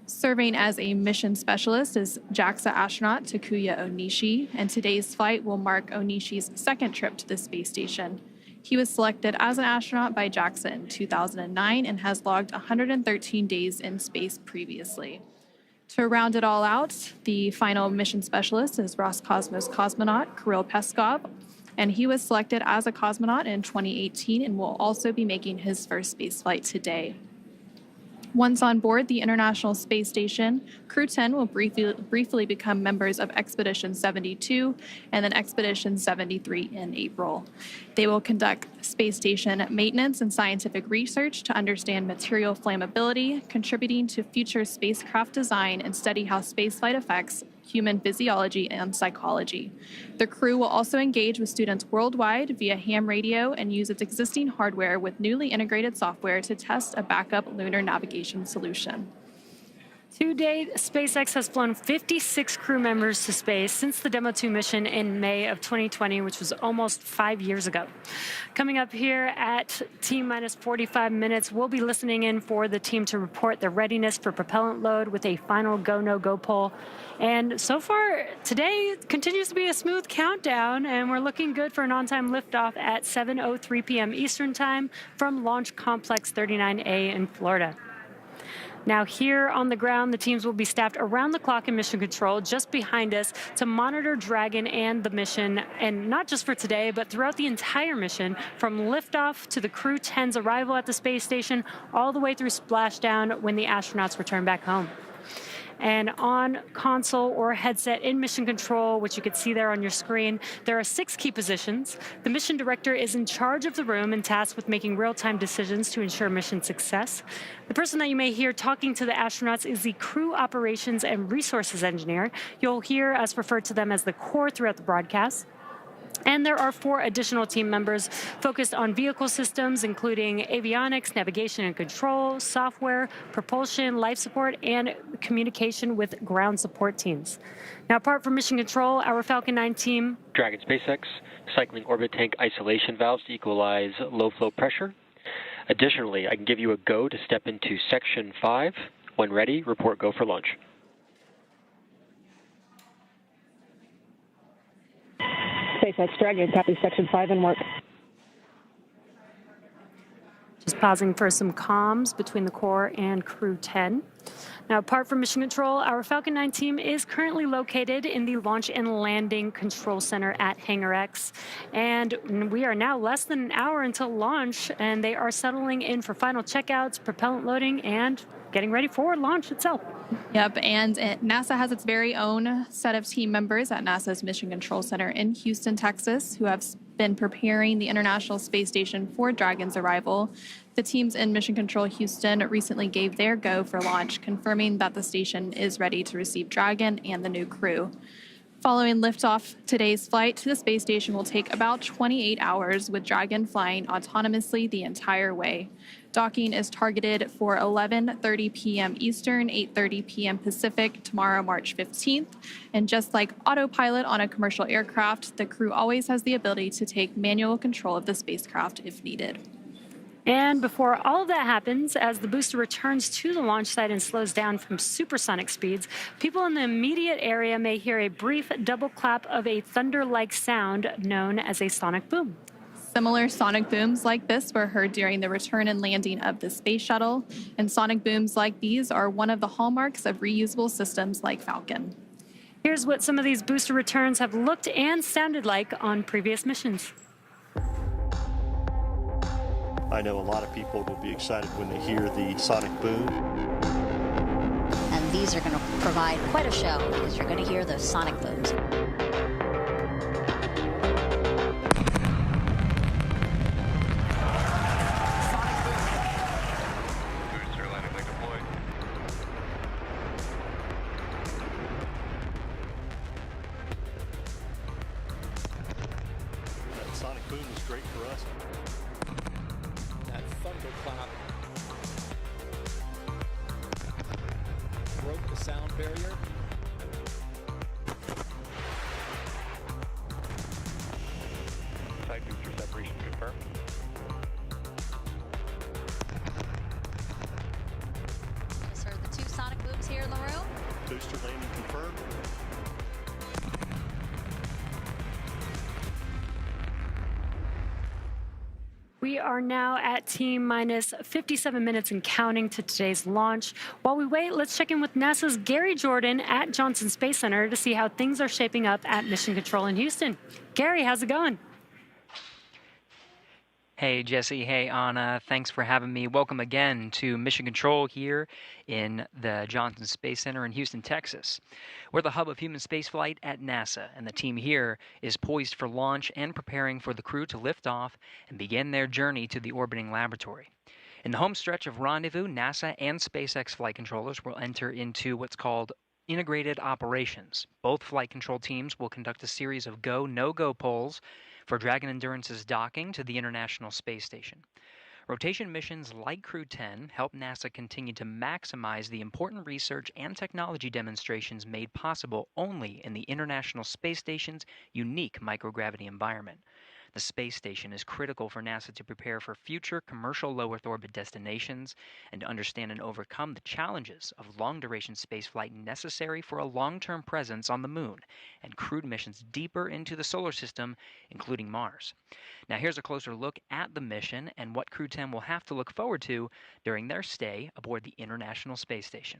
Serving as a mission specialist is JAXA astronaut Takuya Onishi, and today's flight will mark Onishi's second trip to the space station. He was selected as an astronaut by JAXA in 2009 and has logged 113 days in space previously. To round it all out, the final mission specialist is Roscosmos cosmonaut Kirill Peskov, and he was selected as a cosmonaut in 2018 and will also be making his first spaceflight today. Once on board the International Space Station, Crew 10 will briefly become members of Expedition 72 and then Expedition 73 in April. They will conduct space station maintenance and scientific research to understand material flammability, contributing to future spacecraft design and study how spaceflight affects human physiology and psychology. The crew will also engage with students worldwide via ham radio and use its existing hardware with newly integrated software to test a backup lunar navigation solution. To date, SpaceX has flown 56 crew members to space since the Demo 2 mission in May of 2020, which was almost 5 years ago. Coming up here at T-minus 45 minutes, we'll be listening in for the team to report their readiness for propellant load with a final go, no-go poll. And so far, today continues to be a smooth countdown, and we're looking good for an on-time liftoff at 7:03 p.m. Eastern Time from Launch Complex 39A in Florida. Now, here on the ground, the teams will be staffed around the clock in mission control just behind us to monitor Dragon and the mission, and not just for today, but throughout the entire mission, from liftoff to the Crew 10's arrival at the space station, all the way through splashdown when the astronauts return back home. And on console or headset in mission control, which you can see there on your screen, there are 6 key positions. The mission director is in charge of the room and tasked with making real-time decisions to ensure mission success. The person that you may hear talking to the astronauts is the crew operations and resources engineer. You'll hear us refer to them as the core throughout the broadcast. And there are 4 additional team members focused on vehicle systems, including avionics, navigation and control, software, propulsion, life support, and communication with ground support teams. Now, apart from mission control, our Falcon9 team... Dragon SpaceX, cycling orbit tank isolation valves to equalize low flow pressure. Additionally, I can give you a go to step into Section 5. When ready, report go for launch. SpaceX Dragon, copy Section 5 and work. Just pausing for some comms between the core and Crew 10. Now, apart from mission control, our Falcon 9 team is currently located in the Launch and Landing Control Center at Hangar X. And we are now less than an hour until launch, and they are settling in for final checkouts, propellant loading, and getting ready for launch itself. Yep, and NASA has its very own set of team members at NASA's Mission Control Center in Houston, Texas, who have been preparing the International Space Station for Dragon's arrival. The teams in Mission Control Houston recently gave their go for launch, confirming that the station is ready to receive Dragon and the new crew. Following liftoff, today's flight to the space station will take about 28 hours, with Dragon flying autonomously the entire way. Docking is targeted for 11:30 p.m. Eastern, 8:30 p.m. Pacific, tomorrow, March 15th. And just like autopilot on a commercial aircraft, the crew always has the ability to take manual control of the spacecraft if needed. And before all of that happens, as the booster returns to the launch site and slows down from supersonic speeds, people in the immediate area may hear a brief double clap of a thunder-like sound known as a sonic boom. Similar sonic booms like this were heard during the return and landing of the space shuttle, and sonic booms like these are one of the hallmarks of reusable systems like Falcon. Here's what some of these booster returns have looked and sounded like on previous missions. I know a lot of people will be excited when they hear the sonic boom. And these are going to provide quite a show because you're going to hear those sonic booms. That sonic boom is great for us. That thunderclap broke the sound barrier. Side booster separation confirmed. Just heard the 2 sonic booms here We are now at T-minus 57 minutes and counting to today's launch. While we wait, let's check in with NASA's Gary Jordan at Johnson Space Center to see how things are shaping up at Mission Control in Houston. Gary, how's it going? Hey, Jesse. Hey, Anna. Thanks for having me. Welcome again to Mission Control here in the Johnson Space Center in Houston, Texas. We're the hub of human spaceflight at NASA, and the team here is poised for launch and preparing for the crew to lift off and begin their journey to the orbiting laboratory. In the home stretch of rendezvous, NASA and SpaceX flight controllers will enter into what's called integrated operations. Both flight control teams will conduct a series of go, no-go polls for Dragon Endurance's docking to the International Space Station. Rotation missions like Crew 10 help NASA continue to maximize the important research and technology demonstrations made possible only in the International Space Station's unique microgravity environment. The space station is critical for NASA to prepare for future commercial low Earth orbit destinations and to understand and overcome the challenges of long-duration spaceflight necessary for a long-term presence on the Moon and crewed missions deeper into the solar system, including Mars. Now here's a closer look at the mission and what Crew 10 will have to look forward to during their stay aboard the International Space Station.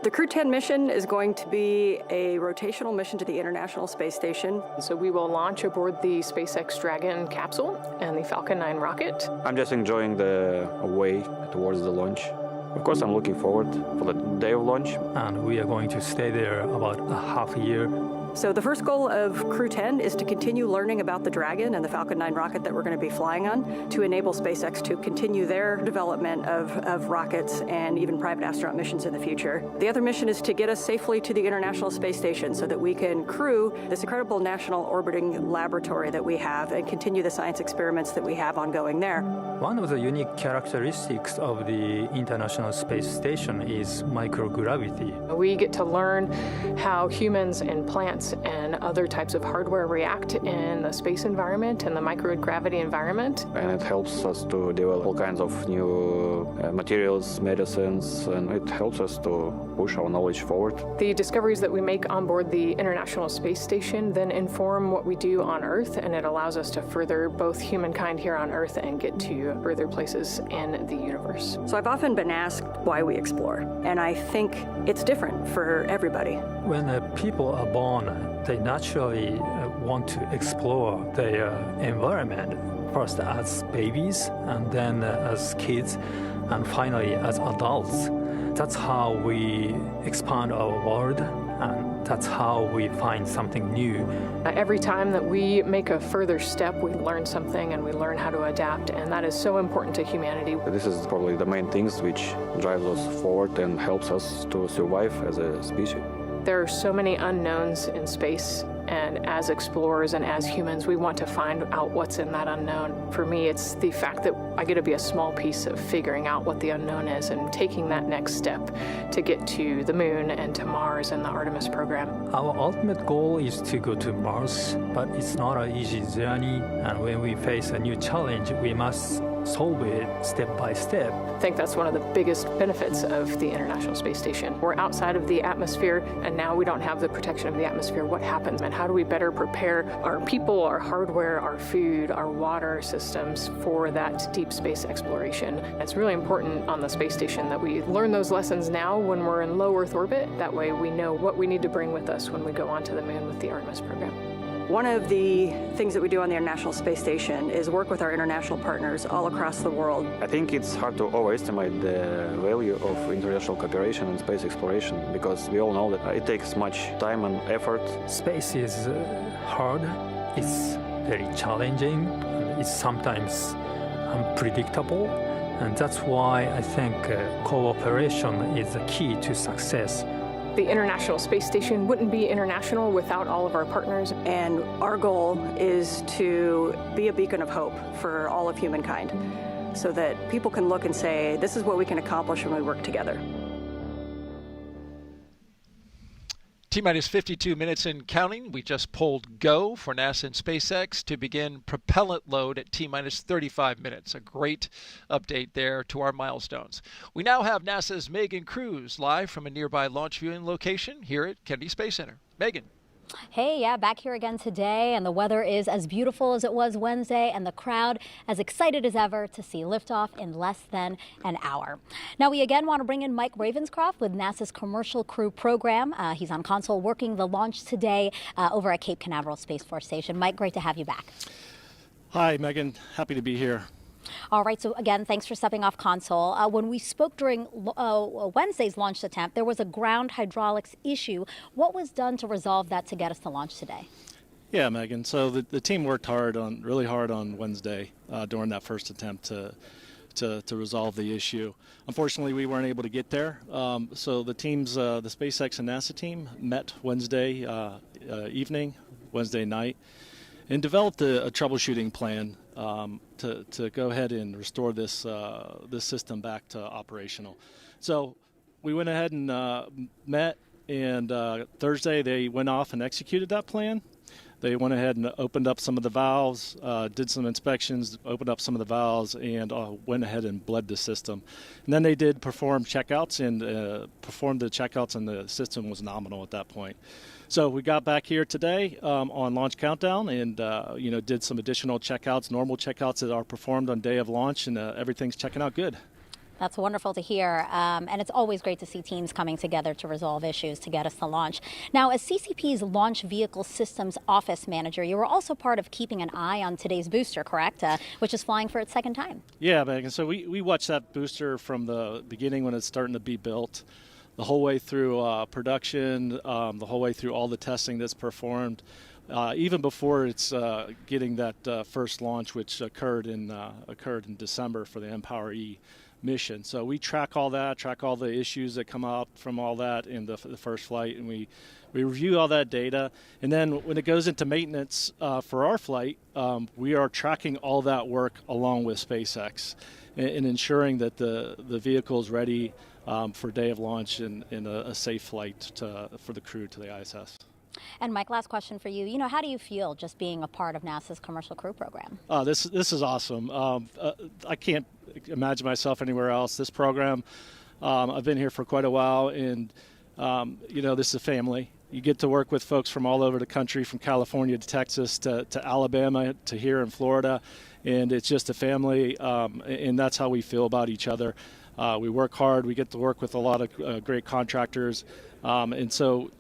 The Crew 10 mission is going to be a rotational mission to the International Space Station. So we will launch aboard the SpaceX Dragon capsule and the Falcon 9 rocket. I'm just enjoying the way towards the launch. Of course, I'm looking forward for the day of launch. And we are going to stay there about a half a year. So the first goal of Crew 10 is to continue learning about the Dragon and the Falcon 9 rocket that we're going to be flying on to enable SpaceX to continue their development of rockets and even private astronaut missions in the future. The other mission is to get us safely to the International Space Station so that we can crew this incredible national orbiting laboratory that we have and continue the science experiments that we have ongoing there. One of the unique characteristics of the International Space Station is microgravity. We get to learn how humans and plants and other types of hardware react in the space environment and the microgravity environment. And it helps us to develop all kinds of new materials, medicines, and it helps us to push our knowledge forward. The discoveries that we make on board the International Space Station then inform what we do on Earth, and it allows us to further both humankind here on Earth and get to further places in the universe. So I've often been asked why we explore, and I think it's different for everybody. When people are born, they naturally want to explore their environment, first as babies, and then as kids, and finally as adults. That's how we expand our world, and that's how we find something new. Every time that we make a further step, we learn something and we learn how to adapt, and that is so important to humanity. This is probably the main things which drives us forward and helps us to survive as a species. There are so many unknowns in space, and as explorers and as humans, we want to find out what's in that unknown. For me, it's the fact that I get to be a small piece of figuring out what the unknown is and taking that next step to get to the Moon and to Mars and the Artemis program. Our ultimate goal is to go to Mars, but it's not an easy journey, and when we face a new challenge, we must solve it step by step. I think that's one of the biggest benefits of the International Space Station. We're outside of the atmosphere, and now we don't have the protection of the atmosphere. What happens, and how do we better prepare our people, our hardware, our food, our water systems for that deep space exploration? It's really important on the space station that we learn those lessons now when we're in low Earth orbit. That way we know what we need to bring with us when we go onto the Moon with the Artemis program. One of the things that we do on the International Space Station is work with our international partners all across the world. I think it's hard to overestimate the value of international cooperation in space exploration because we all know that it takes much time and effort. Space is hard, it's very challenging, it's sometimes unpredictable, and that's why I think cooperation is the key to success. The International Space Station wouldn't be international without all of our partners. And our goal is to be a beacon of hope for all of humankind so that people can look and say, this is what we can accomplish when we work together. T-minus 52 minutes and counting. We just pulled go for NASA and SpaceX to begin propellant load at T-minus 35 minutes. A great update there to our milestones. We now have NASA's Megan Cruz live from a nearby launch viewing location here at Kennedy Space Center. Megan. Hey, yeah, back here again today, and the weather is as beautiful as it was Wednesday, and the crowd as excited as ever to see liftoff in less than an hour. Now, we again want to bring in Mike Ravenscroft with NASA's Commercial Crew Program. He's on console working the launch today over at Cape Canaveral Space Force Station. Mike, great to have you back. Hi, Megan. Happy to be here. All right, so again, thanks for stepping off console. When we spoke during Wednesday's launch attempt, there was a ground hydraulics issue. What was done to resolve that to get us to launch today? Yeah, Megan. So the team worked really hard on Wednesday during that first attempt to resolve the issue. Unfortunately, we weren't able to get there. So the teams, the SpaceX and NASA team, met Wednesday evening, Wednesday night, and developed a troubleshooting plan to go ahead and restore this system back to operational. So we went ahead and met, and Thursday they went off and executed that plan. They went ahead and opened up some of the valves, did some inspections, opened up some of the valves, and went ahead and bled the system. And then they did perform checkouts and performed the checkouts, and the system was nominal at that point. So we got back here today on launch countdown and did some additional checkouts, normal checkouts that are performed on day of launch, and everything's checking out good. That's wonderful to hear, and it's always great to see teams coming together to resolve issues to get us to launch. Now, as CCP's Launch Vehicle Systems Office Manager, you were also part of keeping an eye on today's booster, correct, which is flying for its second time? Yeah, Megan. So we watched that booster from the beginning when it's starting to be built, the whole way through production, the whole way through all the testing that's performed, even before it's getting that first launch, which occurred in December for the Empower-E mission. So we track all the issues that come out from all that in the first flight, and we review all that data. And then when it goes into maintenance for our flight, we are tracking all that work along with SpaceX and ensuring that the vehicle is ready for day of launch and a safe flight for the crew to the ISS. And Mike, last question for you. How do you feel just being a part of NASA's Commercial Crew Program? This is awesome. I can't imagine myself anywhere else. This program, I've been here for quite a while, and this is a family. You get to work with folks from all over the country, from California to Texas to Alabama to here in Florida, and it's just a family, and that's how we feel about each other. We work hard. We get to work with a lot of great contractors, and so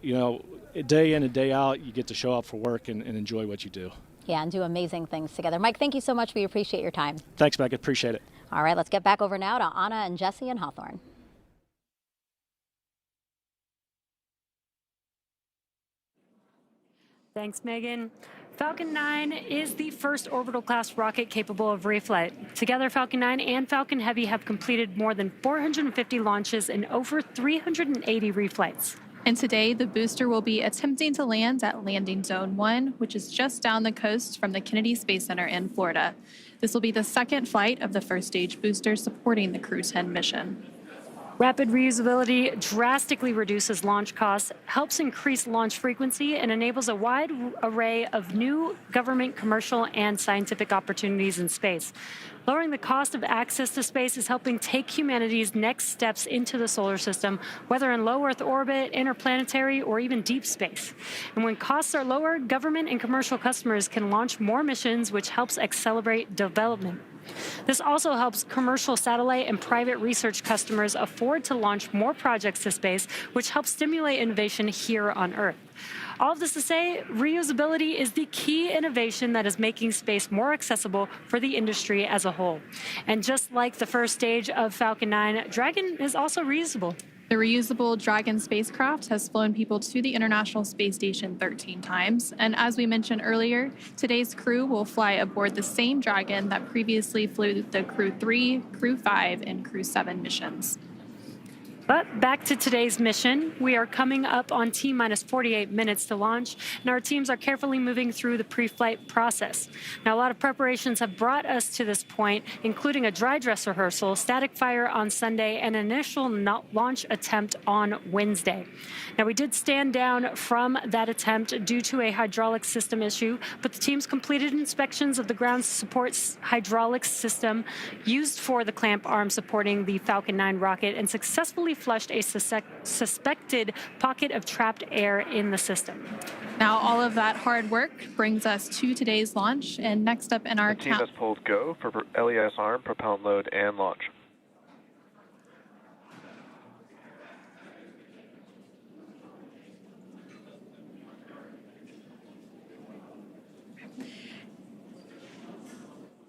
day in and day out, you get to show up for work and enjoy what you do. Yeah, and do amazing things together. Mike, thank you so much. We appreciate your time. Thanks, Megan. Appreciate it. All right, let's get back over now to Anna and Jesse in Hawthorne. Thanks, Megan. Falcon 9 is the first orbital-class rocket capable of reflight. Together, Falcon 9 and Falcon Heavy have completed more than 450 launches and over 380 reflights. And today, the booster will be attempting to land at Landing Zone 1, which is just down the coast from the Kennedy Space Center in Florida. This will be the second flight of the first stage booster supporting the Crew 10 mission. Rapid reusability drastically reduces launch costs, helps increase launch frequency, and enables a wide array of new government, commercial, and scientific opportunities in space. Lowering the cost of access to space is helping take humanity's next steps into the solar system, whether in low Earth orbit, interplanetary, or even deep space. And when costs are lower, government and commercial customers can launch more missions, which helps accelerate development. This also helps commercial satellite and private research customers afford to launch more projects to space, which helps stimulate innovation here on Earth. All of this to say, reusability is the key innovation that is making space more accessible for the industry as a whole. And just like the first stage of Falcon 9, Dragon is also reusable. The reusable Dragon spacecraft has flown people to the International Space Station 13 times. And as we mentioned earlier, today's crew will fly aboard the same Dragon that previously flew the Crew 3, Crew 5, and Crew 7 missions. But back to today's mission. We are coming up on T-minus 48 minutes to launch, and our teams are carefully moving through the pre-flight process. Now, a lot of preparations have brought us to this point, including a dry dress rehearsal, static fire on Sunday, and an initial launch attempt on Wednesday. Now, we did stand down from that attempt due to a hydraulic system issue, but the teams completed inspections of the ground support hydraulic system used for the clamp arm supporting the Falcon 9 rocket and successfully flushed a suspected pocket of trapped air in the system. Now, all of that hard work brings us to today's launch, and next up in our The team has pulled go for LES arm, propellant load, and launch.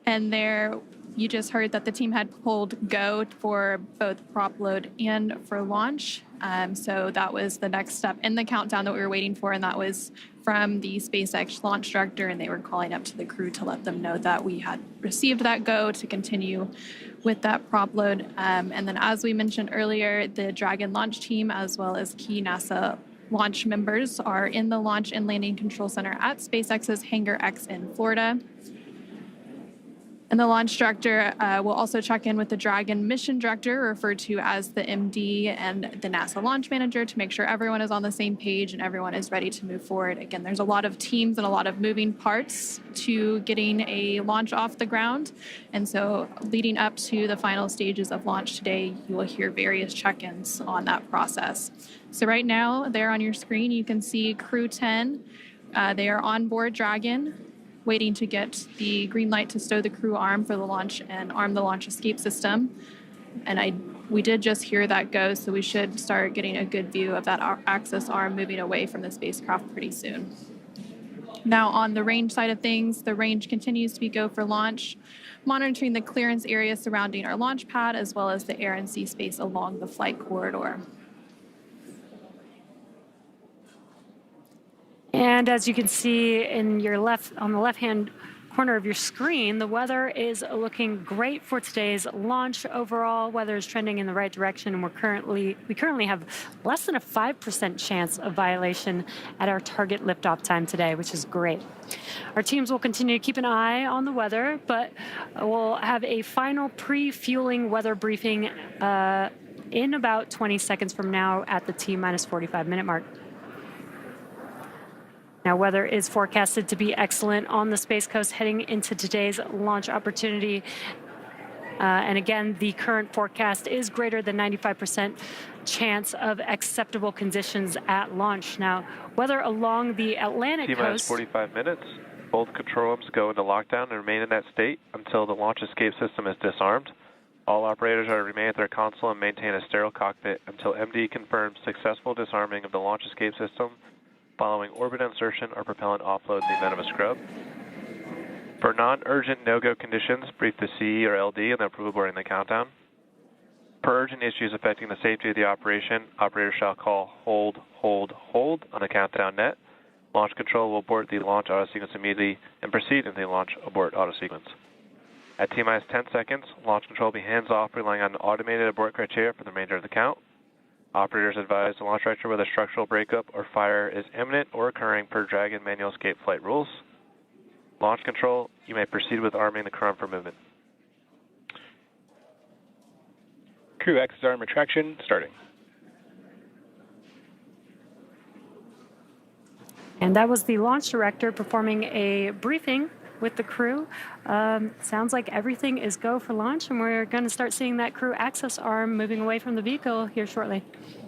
And there, you just heard that the team had pulled go for both prop load and for launch. So that was the next step in the countdown that we were waiting for, and that was from the SpaceX launch director, and they were calling up to the crew to let them know that we had received that go to continue with that prop load. And then, as we mentioned earlier, the Dragon launch team, as well as key NASA launch members, are in the Launch and Landing Control Center at SpaceX's Hangar X in Florida. And the launch director will also check in with the Dragon mission director, referred to as the MD, and the NASA launch manager to make sure everyone is on the same page and everyone is ready to move forward. Again, there's a lot of teams and a lot of moving parts to getting a launch off the ground. And so leading up to the final stages of launch today, you will hear various check-ins on that process. So right now, there on your screen, you can see Crew 10. They are on board Dragon, waiting to get the green light to stow the crew arm for the launch and arm the launch escape system. And we did just hear that go, so we should start getting a good view of that access arm moving away from the spacecraft pretty soon. Now, on the range side of things, the range continues to be go for launch, monitoring the clearance area surrounding our launch pad, as well as the air and sea space along the flight corridor. And as you can see in your on the left-hand corner of your screen, the weather is looking great for today's launch. Overall, weather is trending in the right direction, and we currently have less than a 5% chance of violation at our target liftoff time today, which is great. Our teams will continue to keep an eye on the weather, but we'll have a final pre-fueling weather briefing in about 20 seconds from now at the T-minus 45-minute mark. Now, weather is forecasted to be excellent on the Space Coast heading into today's launch opportunity. And again, the current forecast is greater than 95% chance of acceptable conditions at launch. Now, weather along the Atlantic T-minus coast... 45 minutes. Both control rooms go into lockdown and remain in that state until the launch escape system is disarmed. All operators are to remain at their console and maintain a sterile cockpit until MD confirms successful disarming of the launch escape system following orbit insertion or propellant offload in the event of a scrub. For non-urgent no-go conditions, brief the CE or LD and the approval board in the countdown. For urgent issues affecting the safety of the operation, operators shall call hold, hold, hold on the countdown net. Launch control will abort the launch auto sequence immediately and proceed into the launch abort auto sequence. At T-minus 10 seconds, launch control will be hands-off, relying on automated abort criteria for the remainder of the count. Operators advise the launch director whether structural breakup or fire is imminent or occurring per Dragon manual escape flight rules. Launch control, you may proceed with arming the crew for movement. Crew access arm retraction starting. And that was the launch director performing a briefing with the crew. Sounds like everything is go for launch, and we're going to start seeing that crew access arm moving away from the vehicle here shortly.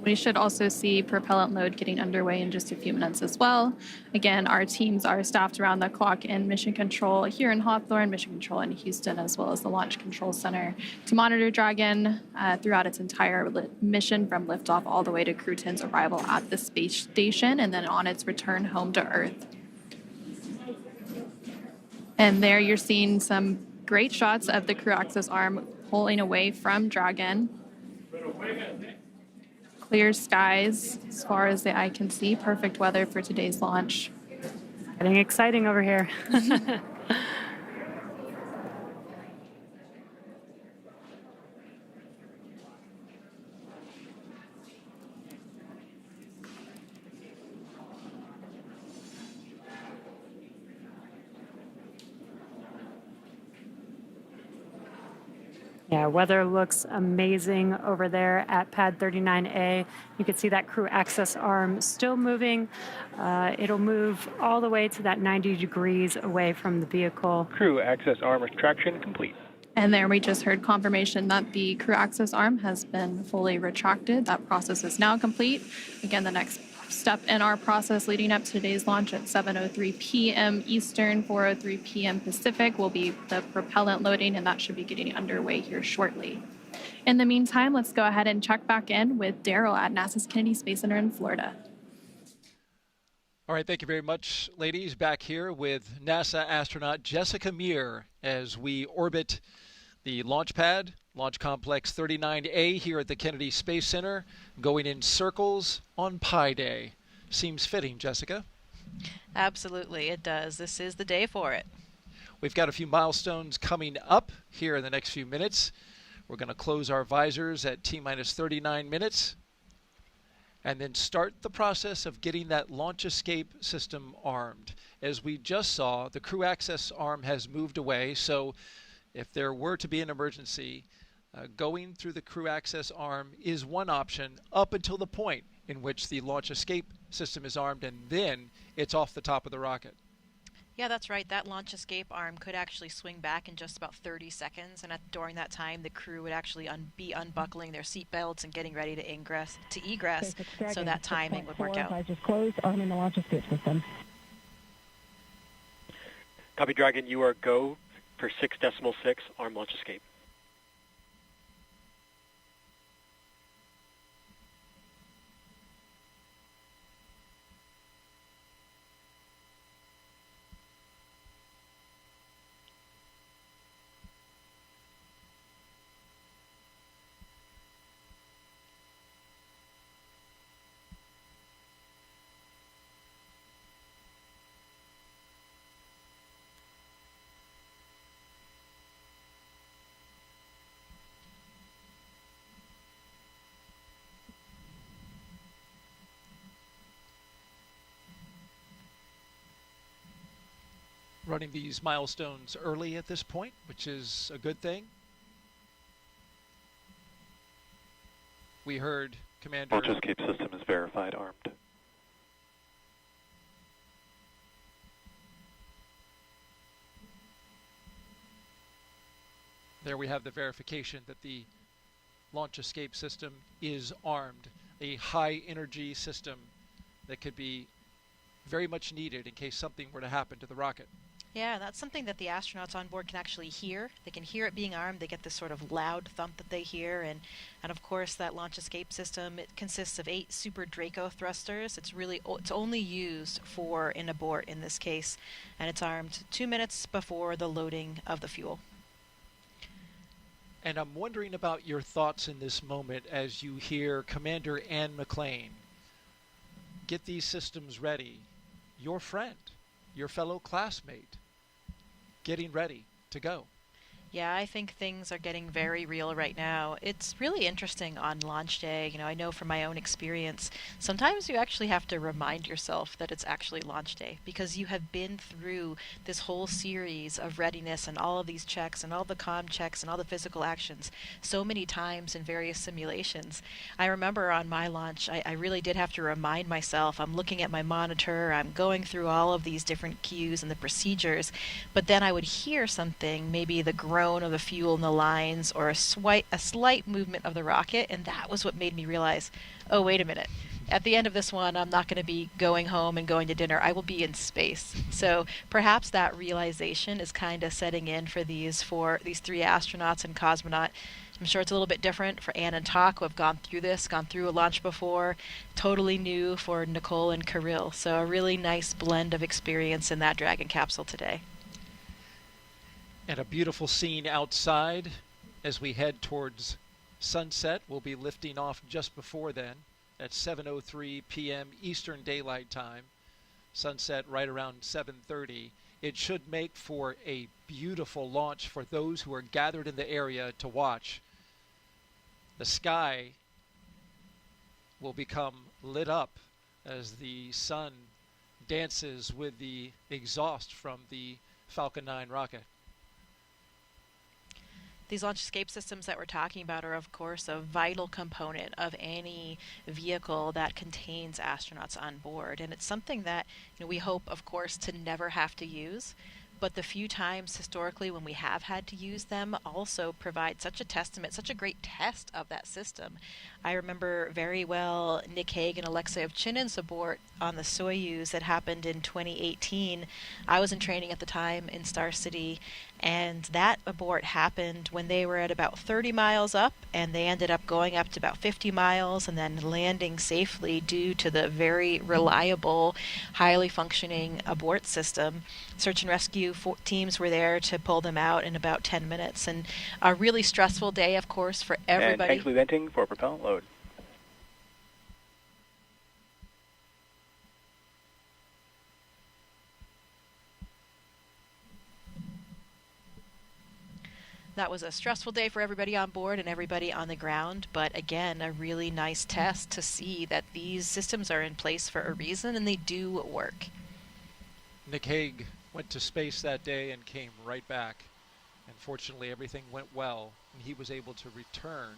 We should also see propellant load getting underway in just a few minutes as well. Again, our teams are staffed around the clock in Mission Control here in Hawthorne, Mission Control in Houston, as well as the Launch Control Center to monitor Dragon throughout its entire mission from liftoff all the way to Crew 10's arrival at the space station and then on its return home to Earth. And there you're seeing some great shots of the crew access arm pulling away from Dragon. Clear skies as far as the eye can see. Perfect weather for today's launch. Getting exciting over here. Yeah, weather looks amazing over there at pad 39A. You can see that crew access arm still moving. It'll move all the way to that 90 degrees away from the vehicle. Crew access arm retraction complete. And there we just heard confirmation that the crew access arm has been fully retracted. That process is now complete. Again, the next step in our process leading up to today's launch at 7:03 p.m. Eastern, 4:03 p.m. Pacific will be the propellant loading, and that should be getting underway here shortly. In the meantime, let's go ahead and check back in with Daryl at NASA's Kennedy Space Center in Florida. All right, thank you very much, ladies. Back here with NASA astronaut Jessica Meir as we orbit the launch pad, Launch Complex 39A here at the Kennedy Space Center, going in circles on Pi Day. Seems fitting, Jessica. Absolutely, it does. This is the day for it. We've got a few milestones coming up here in the next few minutes. We're going to close our visors at T-minus 39 minutes and then start the process of getting that launch escape system armed. As we just saw, the crew access arm has moved away, so if there were to be an emergency, going through the crew access arm is one option up until the point in which the launch escape system is armed, and then it's off the top of the rocket. Yeah, that's right. That launch escape arm could actually swing back in just about 30 seconds, and during that time, the crew would actually be unbuckling their seatbelts and getting ready to egress, so that timing would work out. Visors closed, arming the launch escape system. Copy, Dragon. You are go for 6.6 arm launch escape. Running these milestones early at this point, which is a good thing. We heard Commander... Launch escape system is verified armed. There we have the verification that the launch escape system is armed. A high energy system that could be very much needed in case something were to happen to the rocket. Yeah, that's something that the astronauts on board can actually hear. They can hear it being armed. They get this sort of loud thump that they hear. And of course, that launch escape system, it consists of 8 Super Draco thrusters. It's only used for an abort in this case. And it's armed 2 minutes before the loading of the fuel. And I'm wondering about your thoughts in this moment as you hear Commander Ann McClain get these systems ready. Your friend, your fellow classmate, getting ready to go. Yeah, I think things are getting very real right now. It's really interesting on launch day. You know, I know from my own experience, sometimes you actually have to remind yourself that it's actually launch day because you have been through this whole series of readiness and all of these checks and all the comm checks and all the physical actions so many times in various simulations. I remember on my launch, I really did have to remind myself. I'm looking at my monitor, I'm going through all of these different cues and the procedures, but then I would hear something, maybe the groan of the fuel in the lines or a slight movement of the rocket, and that was what made me realize, oh, wait a minute. At the end of this one, I'm not going to be going home and going to dinner. I will be in space. So perhaps that realization is kind of setting in for these 3 astronauts and cosmonaut. I'm sure it's a little bit different for Ann and Tak, who have gone through a launch before. Totally new for Nicole and Kirill. So a really nice blend of experience in that Dragon capsule today. And a beautiful scene outside as we head towards sunset. We'll be lifting off just before then at 7:03 p.m. Eastern Daylight Time. Sunset right around 7:30. It should make for a beautiful launch for those who are gathered in the area to watch. The sky will become lit up as the sun dances with the exhaust from the Falcon 9 rocket. These launch escape systems that we're talking about are, of course, a vital component of any vehicle that contains astronauts on board. And it's something that we hope, of course, to never have to use. but the few times historically when we have had to use them also provide such a testament, such a great test of that system. I remember very well Nick Hague and Alexei Ovchinin's abort on the Soyuz that happened in 2018. I was in training at the time in Star City, and that abort happened when they were at about 30 miles up, and they ended up going up to about 50 miles and then landing safely due to the very reliable, highly functioning abort system. Search and rescue teams were there to pull them out in about 10 minutes. And a really stressful day, of course, for everybody. And tank venting for propellant load. That was a stressful day for everybody on board and everybody on the ground, but again, a really nice test to see that these systems are in place for a reason and they do work. Nick Hague went to space that day and came right back. And fortunately, everything went well, and he was able to return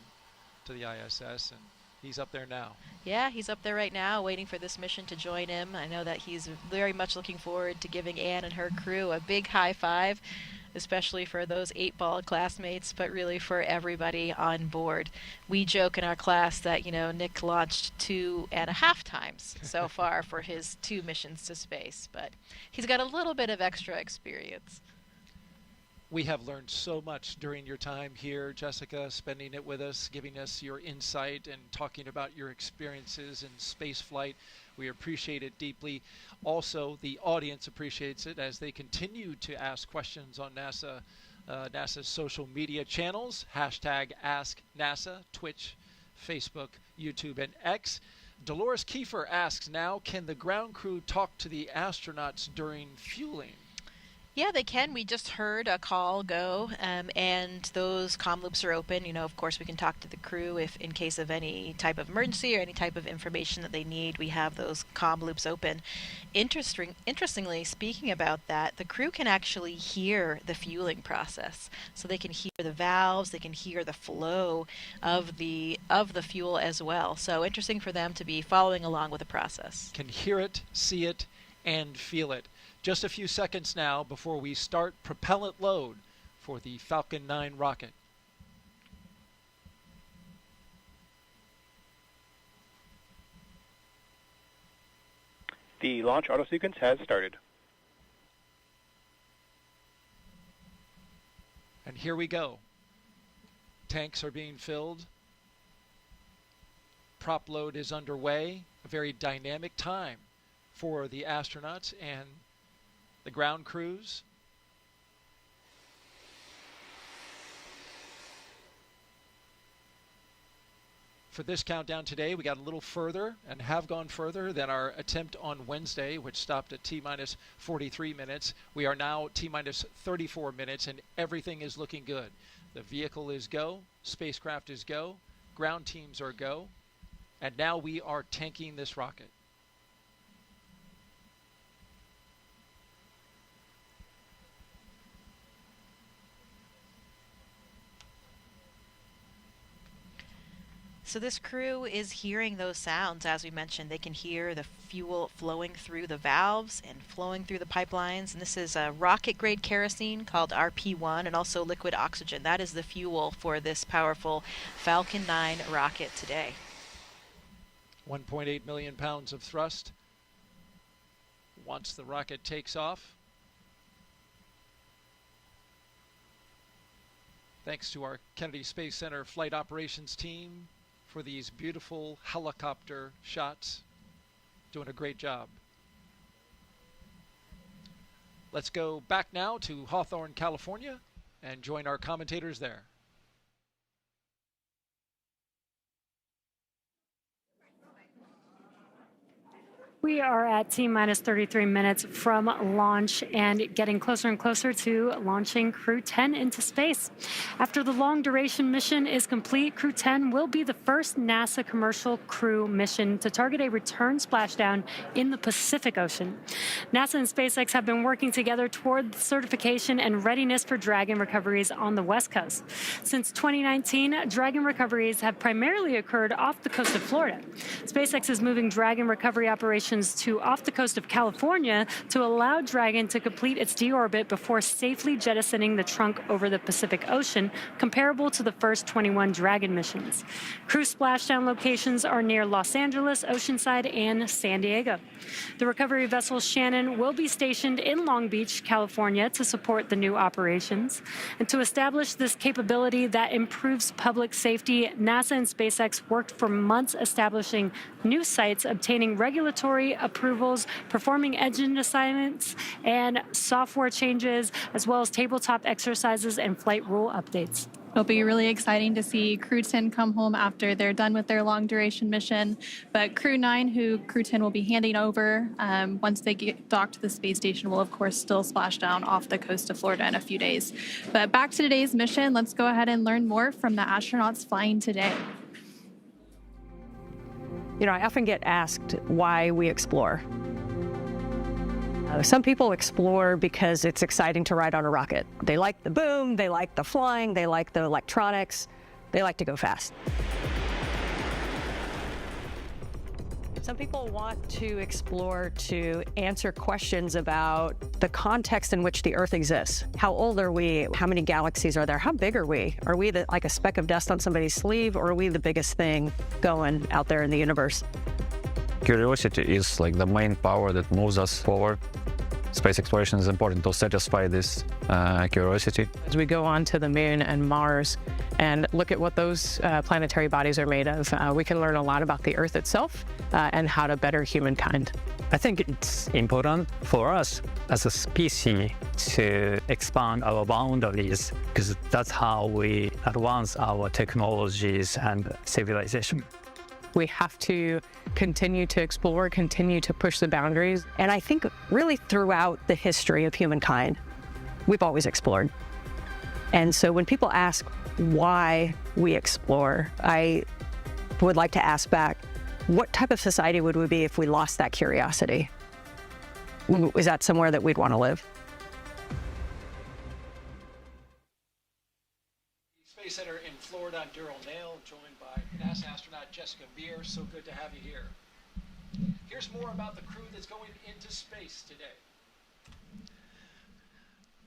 to the ISS, and he's up there now. Yeah, he's up there right now waiting for this mission to join him. I know that he's very much looking forward to giving Anne and her crew a big high five, especially for those 8-ball classmates, but really for everybody on board. We joke in our class that, Nick launched 2.5 times so far for his 2 missions to space, but he's got a little bit of extra experience. We have learned so much during your time here, Jessica, spending it with us, giving us your insight and talking about your experiences in space flight. We appreciate it deeply. Also, the audience appreciates it as they continue to ask questions on NASA's social media channels, #AskNASA, Twitch, Facebook, YouTube, and X. Dolores Kiefer asks now, can the ground crew talk to the astronauts during fueling? Yeah, they can. We just heard a call go, and those comm loops are open. Of course, we can talk to the crew if in case of any type of emergency or any type of information that they need. We have those comm loops open. Interestingly, speaking about that, the crew can actually hear the fueling process. So they can hear the valves, they can hear the flow of the fuel as well. So interesting for them to be following along with the process. Can hear it, see it, and feel it. Just a few seconds now before we start propellant load for the Falcon 9 rocket. The launch auto sequence has started. And here we go. Tanks are being filled. Prop load is underway. A very dynamic time for the astronauts and the ground crews. For this countdown today, we got a little further and have gone further than our attempt on Wednesday, which stopped at T-minus 43 minutes. We are now T-minus 34 minutes, and everything is looking good. The vehicle is go, spacecraft is go, ground teams are go, and now we are tanking this rocket. So this crew is hearing those sounds. As we mentioned, they can hear the fuel flowing through the valves and flowing through the pipelines. And this is a rocket-grade kerosene called RP1 and also liquid oxygen. That is the fuel for this powerful Falcon 9 rocket today. 1.8 million pounds of thrust once the rocket takes off. Thanks to our Kennedy Space Center flight operations team for these beautiful helicopter shots. Doing a great job. Let's go back now to Hawthorne, California, and join our commentators there. We are at T-minus 33 minutes from launch and getting closer and closer to launching Crew 10 into space. After the long-duration mission is complete, Crew 10 will be the first NASA commercial crew mission to target a return splashdown in the Pacific Ocean. NASA and SpaceX have been working together toward certification and readiness for Dragon recoveries on the West Coast. Since 2019, Dragon recoveries have primarily occurred off the coast of Florida. SpaceX is moving Dragon recovery operations missions to off the coast of California to allow Dragon to complete its deorbit before safely jettisoning the trunk over the Pacific Ocean, comparable to the first 21 Dragon missions. Crew splashdown locations are near Los Angeles, Oceanside, and San Diego. The recovery vessel Shannon will be stationed in Long Beach, California, to support the new operations. And to establish this capability that improves public safety, NASA and SpaceX worked for months establishing new sites, obtaining regulatory approvals, performing engine assignments and software changes, as well as tabletop exercises and flight rule updates. It'll be really exciting to see Crew 10 come home after they're done with their long-duration mission. But Crew 9, who Crew 10 will be handing over once they get docked to the space station, will, of course, still splash down off the coast of Florida in a few days. But back to today's mission, let's go ahead and learn more from the astronauts flying today. You know, I often get asked why we explore. Some people explore because it's exciting to ride on a rocket. They like the boom, they like the flying, they like the electronics, they like to go fast. Some people want to explore to answer questions about the context in which the Earth exists. How old are we? How many galaxies are there? How big are we? Are we like a speck of dust on somebody's sleeve, or are we the biggest thing going out there in the universe? Curiosity is like the main power that moves us forward. Space exploration is important to satisfy this curiosity. As we go on to the moon and Mars and look at what those planetary bodies are made of, we can learn a lot about the Earth itself and how to better humankind. I think it's important for us as a species to expand our boundaries, because that's how we advance our technologies and civilization. We have to continue to explore, continue to push the boundaries. And I think really throughout the history of humankind, we've always explored. And so when people ask why we explore, I would like to ask back, what type of society would we be if we lost that curiosity? Is that somewhere that we'd want to live? Space Center in Florida, I'm Daryl Nail, joined by NASA astronaut Jessica Meir. So good to have you here. Here's more about the crew that's going into space today.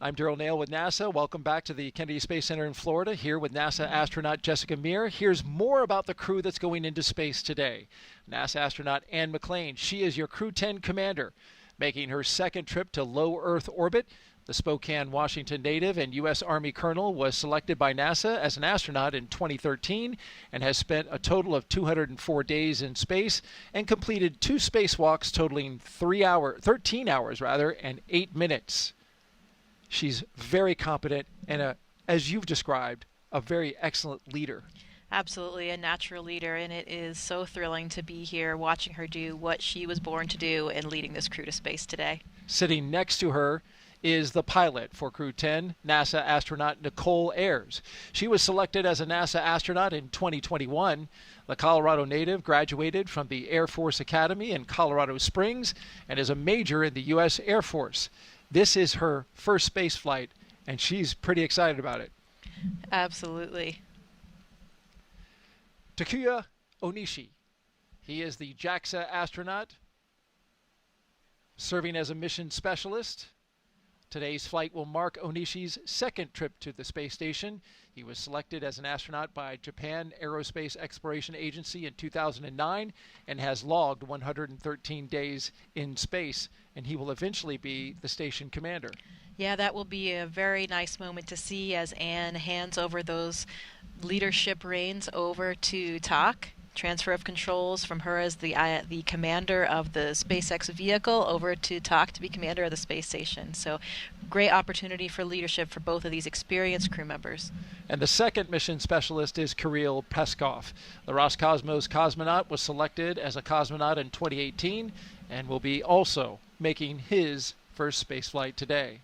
I'm Daryl Nail with NASA. Welcome back to the Kennedy Space Center in Florida, here with NASA astronaut Jessica Meir. Here's more about the crew that's going into space today. NASA astronaut Anne McClain, she is your Crew 10 commander, making her second trip to low Earth orbit. The Spokane, Washington native and U.S. Army colonel was selected by NASA as an astronaut in 2013 and has spent a total of 204 days in space and completed 2 spacewalks totaling 13 hours and 8 minutes. She's very competent and, as you've described, a very excellent leader. Absolutely, a natural leader, and it is so thrilling to be here watching her do what she was born to do and leading this crew to space today. Sitting next to her is the pilot for Crew 10, NASA astronaut Nicole Ayers. She was selected as a NASA astronaut in 2021. The Colorado native graduated from the Air Force Academy in Colorado Springs and is a major in the U.S. Air Force. This is her first space flight, and she's pretty excited about it. Absolutely. Takuya Onishi. He is the JAXA astronaut, serving as a mission specialist. Today's flight will mark Onishi's second trip to the space station. He was selected as an astronaut by Japan Aerospace Exploration Agency in 2009 and has logged 113 days in space, and he will eventually be the station commander. Yeah, that will be a very nice moment to see as Anne hands over those leadership reins over to Tak. Transfer of controls from her as the commander of the SpaceX vehicle over to Tak to be commander of the space station. So great opportunity for leadership for both of these experienced crew members. And the second mission specialist is Kirill Peskov. The Roscosmos cosmonaut was selected as a cosmonaut in 2018 and will be also making his first spaceflight today.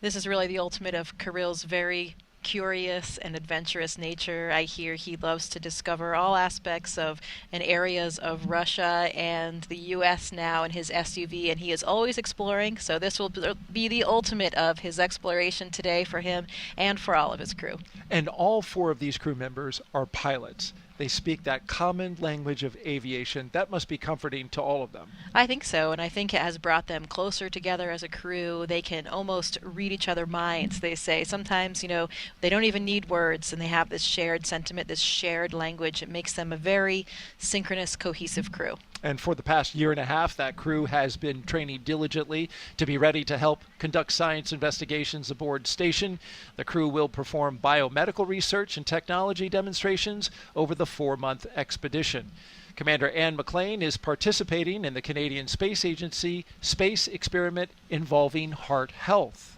This is really the ultimate of Kirill's very curious and adventurous nature. I hear he loves to discover all aspects of and areas of Russia and the U.S. now in his SUV, and he is always exploring, so this will be the ultimate of his exploration today for him and for all of his crew. And all 4 of these crew members are pilots. they speak that common language of aviation. That must be comforting to all of them. I think so, and I think it has brought them closer together as a crew. They can almost read each other's minds, they say. Sometimes, they don't even need words, and they have this shared sentiment, this shared language. It makes them a very synchronous, cohesive crew. And for the past year and a half, that crew has been training diligently to be ready to help conduct science investigations aboard station. The crew will perform biomedical research and technology demonstrations over the 4-month expedition. Commander Anne McLean is participating in the Canadian Space Agency space experiment involving heart health.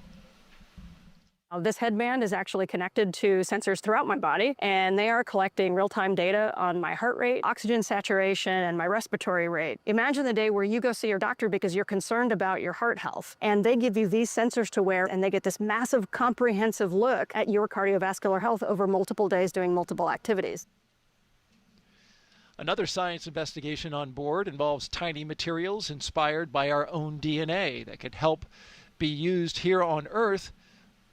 This headband is actually connected to sensors throughout my body, and they are collecting real-time data on my heart rate, oxygen saturation, and my respiratory rate. Imagine the day where you go see your doctor because you're concerned about your heart health, and they give you these sensors to wear, and they get this massive, comprehensive look at your cardiovascular health over multiple days doing multiple activities. Another science investigation on board involves tiny materials inspired by our own DNA that could help be used here on Earth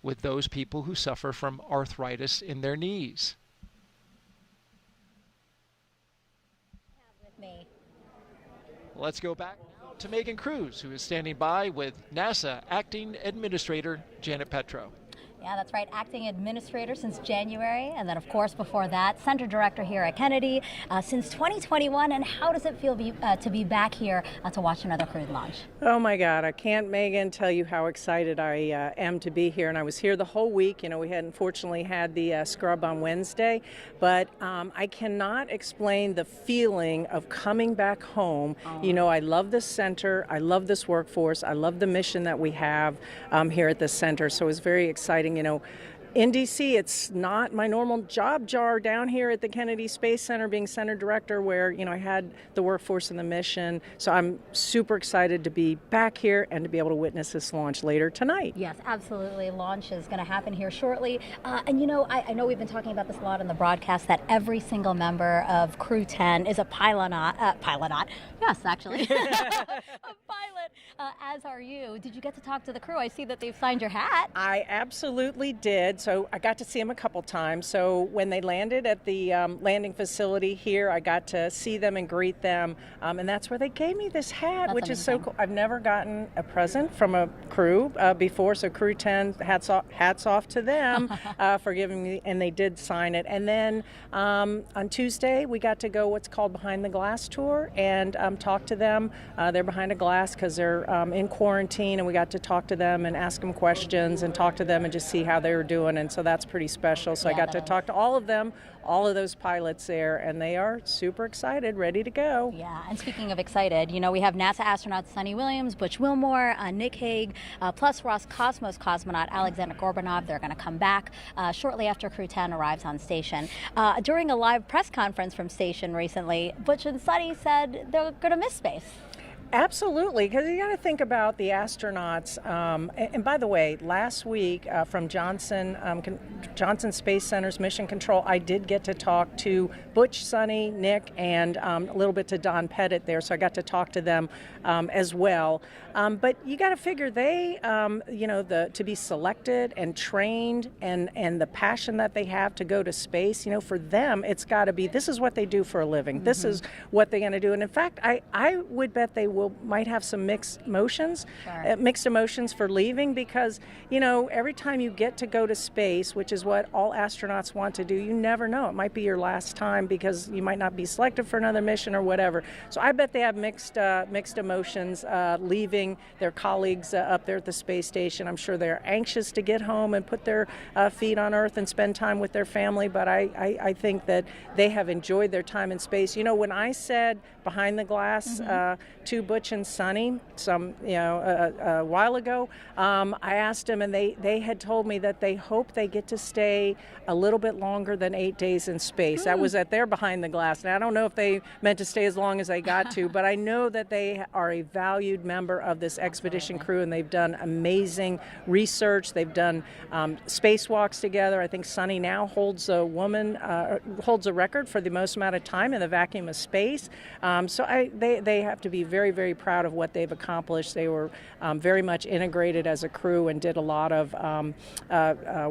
with those people who suffer from arthritis in their knees. Let's go back to Megan Cruz, who is standing by with NASA Acting Administrator Janet Petro. Yeah, that's right. Acting administrator since January. And then, of course, before that, center director here at Kennedy since 2021. And how does it feel to be back here to watch another crew launch? Oh, my God. I can't, Megan, tell you how excited I am to be here. And I was here the whole week. We had unfortunately had the scrub on Wednesday. But I cannot explain the feeling of coming back home. Oh. I love this center. I love this workforce. I love the mission that we have here at the center. So it was very exciting. In D.C., it's not my normal job jar down here at the Kennedy Space Center being center director where, I had the workforce and the mission. So I'm super excited to be back here and to be able to witness this launch later tonight. Yes, absolutely. Launch is going to happen here shortly. I know we've been talking about this a lot in the broadcast that every single member of Crew 10 is a pilonaut. Yes, actually. A pilot, as are you. Did you get to talk to the crew? I see that they've signed your hat. I absolutely did. So I got to see them a couple times. So when they landed at the landing facility here, I got to see them and greet them. And that's where they gave me this hat, That's which amazing. is so cool. I've never gotten a present from a crew before. So Crew 10, hats off to them for giving me, and they did sign it. And then on Tuesday, we got to go what's called Behind the Glass tour and talk to them. They're behind a glass because they're in quarantine, and we got to talk to them and ask them questions and talk to them and just see how they were doing. And so that's pretty special. So I got to talk to all of them, all of those pilots there, and they are super excited, ready to go. Yeah, and speaking of excited, we have NASA astronauts Sunny Williams, Butch Wilmore, Nick Hague, plus Roscosmos cosmonaut Alexander Gorbanov. They're going to come back shortly after Crew 10 arrives on station. During a live press conference from station recently, Butch and Sunny said they're going to miss space. Absolutely, because you got to think about the astronauts. And by the way, last week from Johnson Space Center's Mission Control, I did get to talk to Butch, Sunny, Nick, and a little bit to Don Pettit there. So I got to talk to them as well. But you got to figure they, to be selected and trained and the passion that they have to go to space, for them, it's got to be, this is what they do for a living. Mm-hmm. This is what they're going to do. And in fact, I would bet they might have some mixed emotions for leaving because, every time you get to go to space, which is what all astronauts want to do, you never know. It might be your last time because you might not be selected for another mission or whatever. So I bet they have mixed emotions leaving their colleagues up there at the space station. I'm sure they're anxious to get home and put their feet on Earth and spend time with their family, but I think that they have enjoyed their time in space. When I said behind the glass to Butch and Sunny a while ago, I asked them, and they had told me that they hope they get to stay a little bit longer than 8 days in space. That was at their behind the glass. Now, I don't know if they meant to stay as long as they got to, but I know that they are a valued member of this expedition crew, and they've done amazing research. They've done spacewalks together. I think Sunny now holds a record for the most amount of time in the vacuum of space. So they have to be very, very very proud of what they've accomplished. They were very much integrated as a crew and did a lot of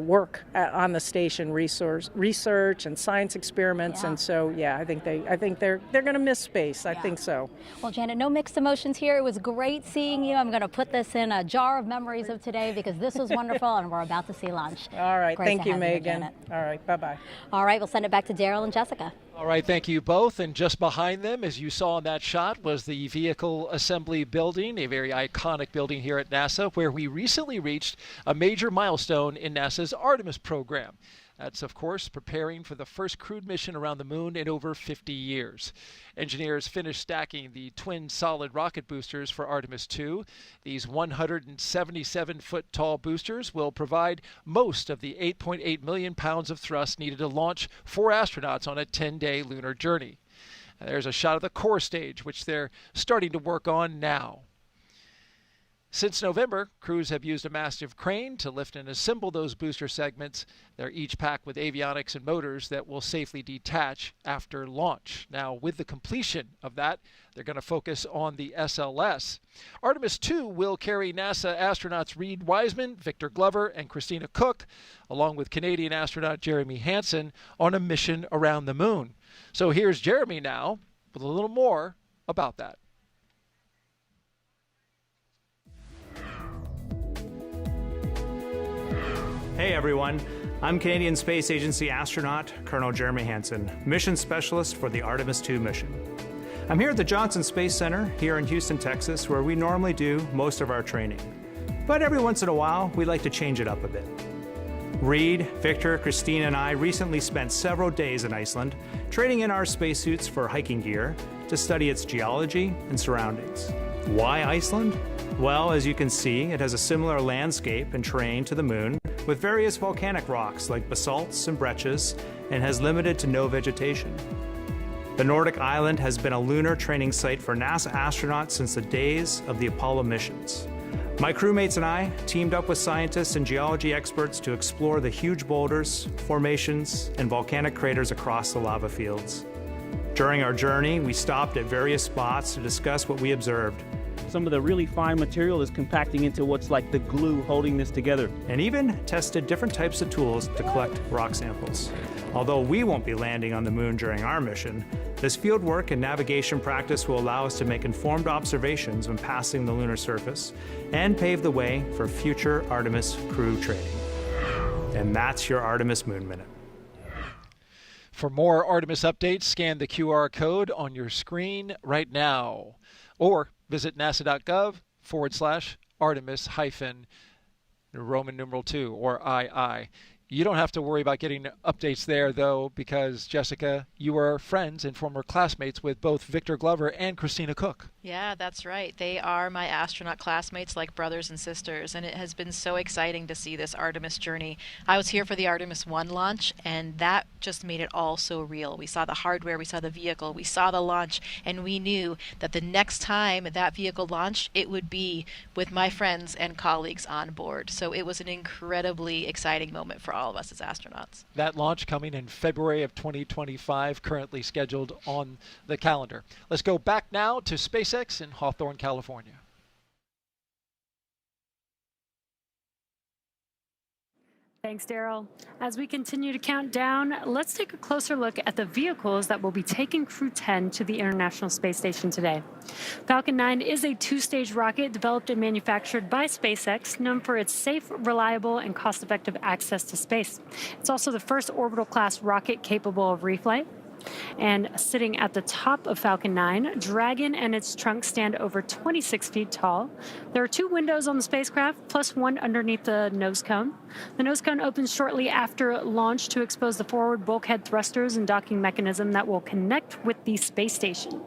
work on the station, research and science experiments. And so, yeah, I think they're going to miss space. I think so. Well, Janet, no mixed emotions here. It was great seeing you. I'm going to put this in a jar of memories of today because this was wonderful, and we're about to see lunch. All right. Great Thank you, have here, Megan. Janet. All right. Bye-bye. All right. We'll send it back to Daryl and Jessica. All right, thank you both. And just behind them, as you saw in that shot, was the Vehicle Assembly Building, a very iconic building here at NASA, where we recently reached a major milestone in NASA's Artemis program. That's, of course, preparing for the first crewed mission around the moon in over 50 years. Engineers finished stacking the twin solid rocket boosters for Artemis 2. These 177-foot tall boosters will provide most of the 8.8 million pounds of thrust needed to launch 4 astronauts on a 10-day lunar journey. There's a shot of the core stage, which they're starting to work on now. Since November, crews have used a massive crane to lift and assemble those booster segments. They're each packed with avionics and motors that will safely detach after launch. Now, with the completion of that, they're going to focus on the SLS. Artemis 2 will carry NASA astronauts Reed Wiseman, Victor Glover, and Christina Cook, along with Canadian astronaut Jeremy Hansen, on a mission around the moon. So here's Jeremy now with a little more about that. Hey everyone, I'm Canadian Space Agency astronaut Colonel Jeremy Hansen, mission specialist for the Artemis 2 mission. I'm here at the Johnson Space Center here in Houston, Texas, where we normally do most of our training. But every once in a while, we like to change it up a bit. Reed, Victor, Christina, and I recently spent several days in Iceland trading in our spacesuits for hiking gear to study its geology and surroundings. Why Iceland? Well, as you can see, it has a similar landscape and terrain to the moon, with various volcanic rocks like basalts and breccias, and has limited to no vegetation. The Nordic island has been a lunar training site for NASA astronauts since the days of the Apollo missions. My crewmates and I teamed up with scientists and geology experts to explore the huge boulders, formations, and volcanic craters across the lava fields. During our journey, we stopped at various spots to discuss what we observed. Some of the really fine material is compacting into what's like the glue holding this together. And even tested different types of tools to collect rock samples. Although we won't be landing on the moon during our mission, this field work and navigation practice will allow us to make informed observations when passing the lunar surface and pave the way for future Artemis crew training. And that's your Artemis Moon Minute. For more Artemis updates, scan the QR code on your screen right now, or visit nasa.gov/Artemis-Roman numeral 2 or II. You don't have to worry about getting updates there, though, because, Jessica, you are friends and former classmates with both Victor Glover and Christina Cook. Yeah, that's right. They are my astronaut classmates, like brothers and sisters, and it has been so exciting to see this Artemis journey. I was here for the Artemis 1 launch, and that just made it all so real. We saw the hardware, we saw the vehicle, we saw the launch, and we knew that the next time that vehicle launched, it would be with my friends and colleagues on board. So it was an incredibly exciting moment for all of us as astronauts. That launch coming in February of 2025, currently scheduled on the calendar. Let's go back now to SpaceX in Hawthorne, California. Thanks, Daryl. As we continue to count down, let's take a closer look at the vehicles that will be taking Crew 10 to the International Space Station today. Falcon 9 is a two-stage rocket developed and manufactured by SpaceX, known for its safe, reliable, and cost-effective access to space. It's also the first orbital-class rocket capable of reflight. And sitting at the top of Falcon 9, Dragon and its trunk stand over 26 feet tall. There are 2 windows on the spacecraft, plus one underneath the nose cone. The nose cone opens shortly after launch to expose the forward bulkhead thrusters and docking mechanism that will connect with the space station.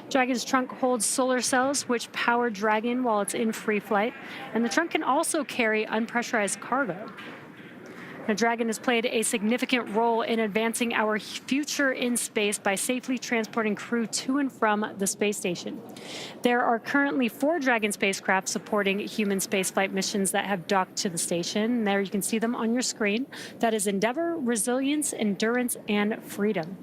Dragon's trunk holds solar cells, which power Dragon while it's in free flight, and the trunk can also carry unpressurized cargo. Now, Dragon has played a significant role in advancing our future in space by safely transporting crew to and from the space station. There are currently 4 Dragon spacecraft supporting human spaceflight missions that have docked to the station. There you can see them on your screen. That is Endeavour, Resilience, Endurance, and Freedom.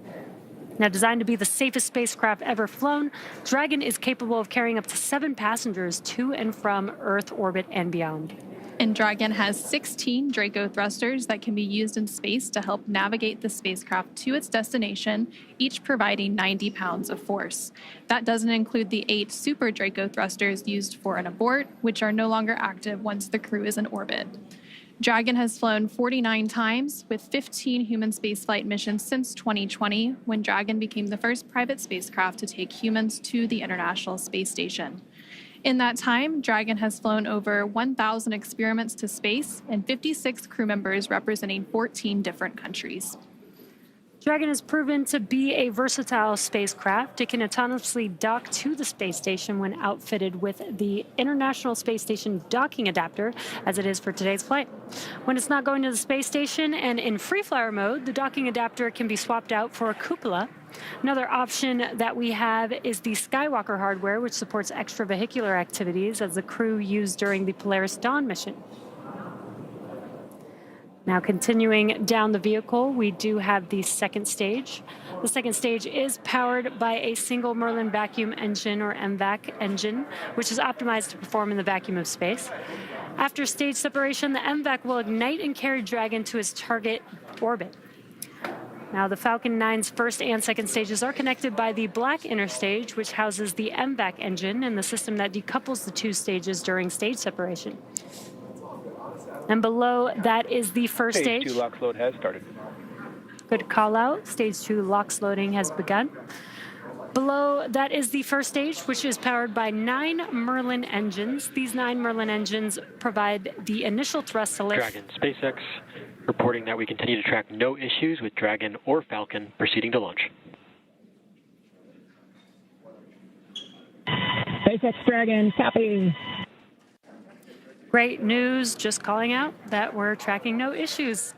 Now, designed to be the safest spacecraft ever flown, Dragon is capable of carrying up to 7 passengers to and from Earth orbit and beyond. And Dragon has 16 Draco thrusters that can be used in space to help navigate the spacecraft to its destination, each providing 90 pounds of force. That doesn't include the 8 Super Draco thrusters used for an abort, which are no longer active once the crew is in orbit. Dragon has flown 49 times, with 15 human spaceflight missions since 2020, when Dragon became the first private spacecraft to take humans to the International Space Station. In that time, Dragon has flown over 1,000 experiments to space and 56 crew members representing 14 different countries. Dragon has proven to be a versatile spacecraft. It can autonomously dock to the space station when outfitted with the International Space Station docking adapter, as it is for today's flight. When it's not going to the space station and in free-flyer mode, the docking adapter can be swapped out for a cupola. Another option that we have is the Skywalker hardware, which supports extravehicular activities as the crew used during the Polaris Dawn mission. Now, continuing down the vehicle, we do have the second stage. The second stage is powered by a single Merlin vacuum engine, or MVAC engine, which is optimized to perform in the vacuum of space. After stage separation, the MVAC will ignite and carry Dragon to its target orbit. Now, the Falcon 9's first and second stages are connected by the black inner stage, which houses the MVAC engine and the system that decouples the two stages during stage separation. And below that is the first stage. Stage 2 LOX load has started. Good call out. Stage 2 LOX loading has begun. Below that is the first stage, which is powered by 9 Merlin engines. These 9 Merlin engines provide the initial thrust to lift. Dragon SpaceX reporting that we continue to track no issues with Dragon or Falcon proceeding to launch. SpaceX Dragon, copy. Great news, just calling out that we're tracking no issues.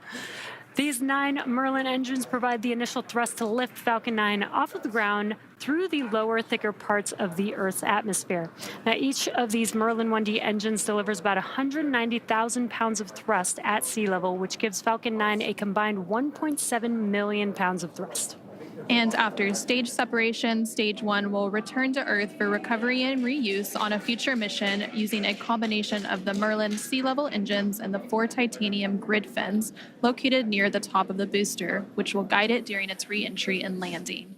These 9 Merlin engines provide the initial thrust to lift Falcon 9 off of the ground through the lower, thicker parts of the Earth's atmosphere. Now, each of these Merlin 1D engines delivers about 190,000 pounds of thrust at sea level, which gives Falcon 9 a combined 1.7 million pounds of thrust. And after stage separation, stage 1 will return to Earth for recovery and reuse on a future mission using a combination of the Merlin sea level engines and the 4 titanium grid fins located near the top of the booster, which will guide it during its re-entry and landing.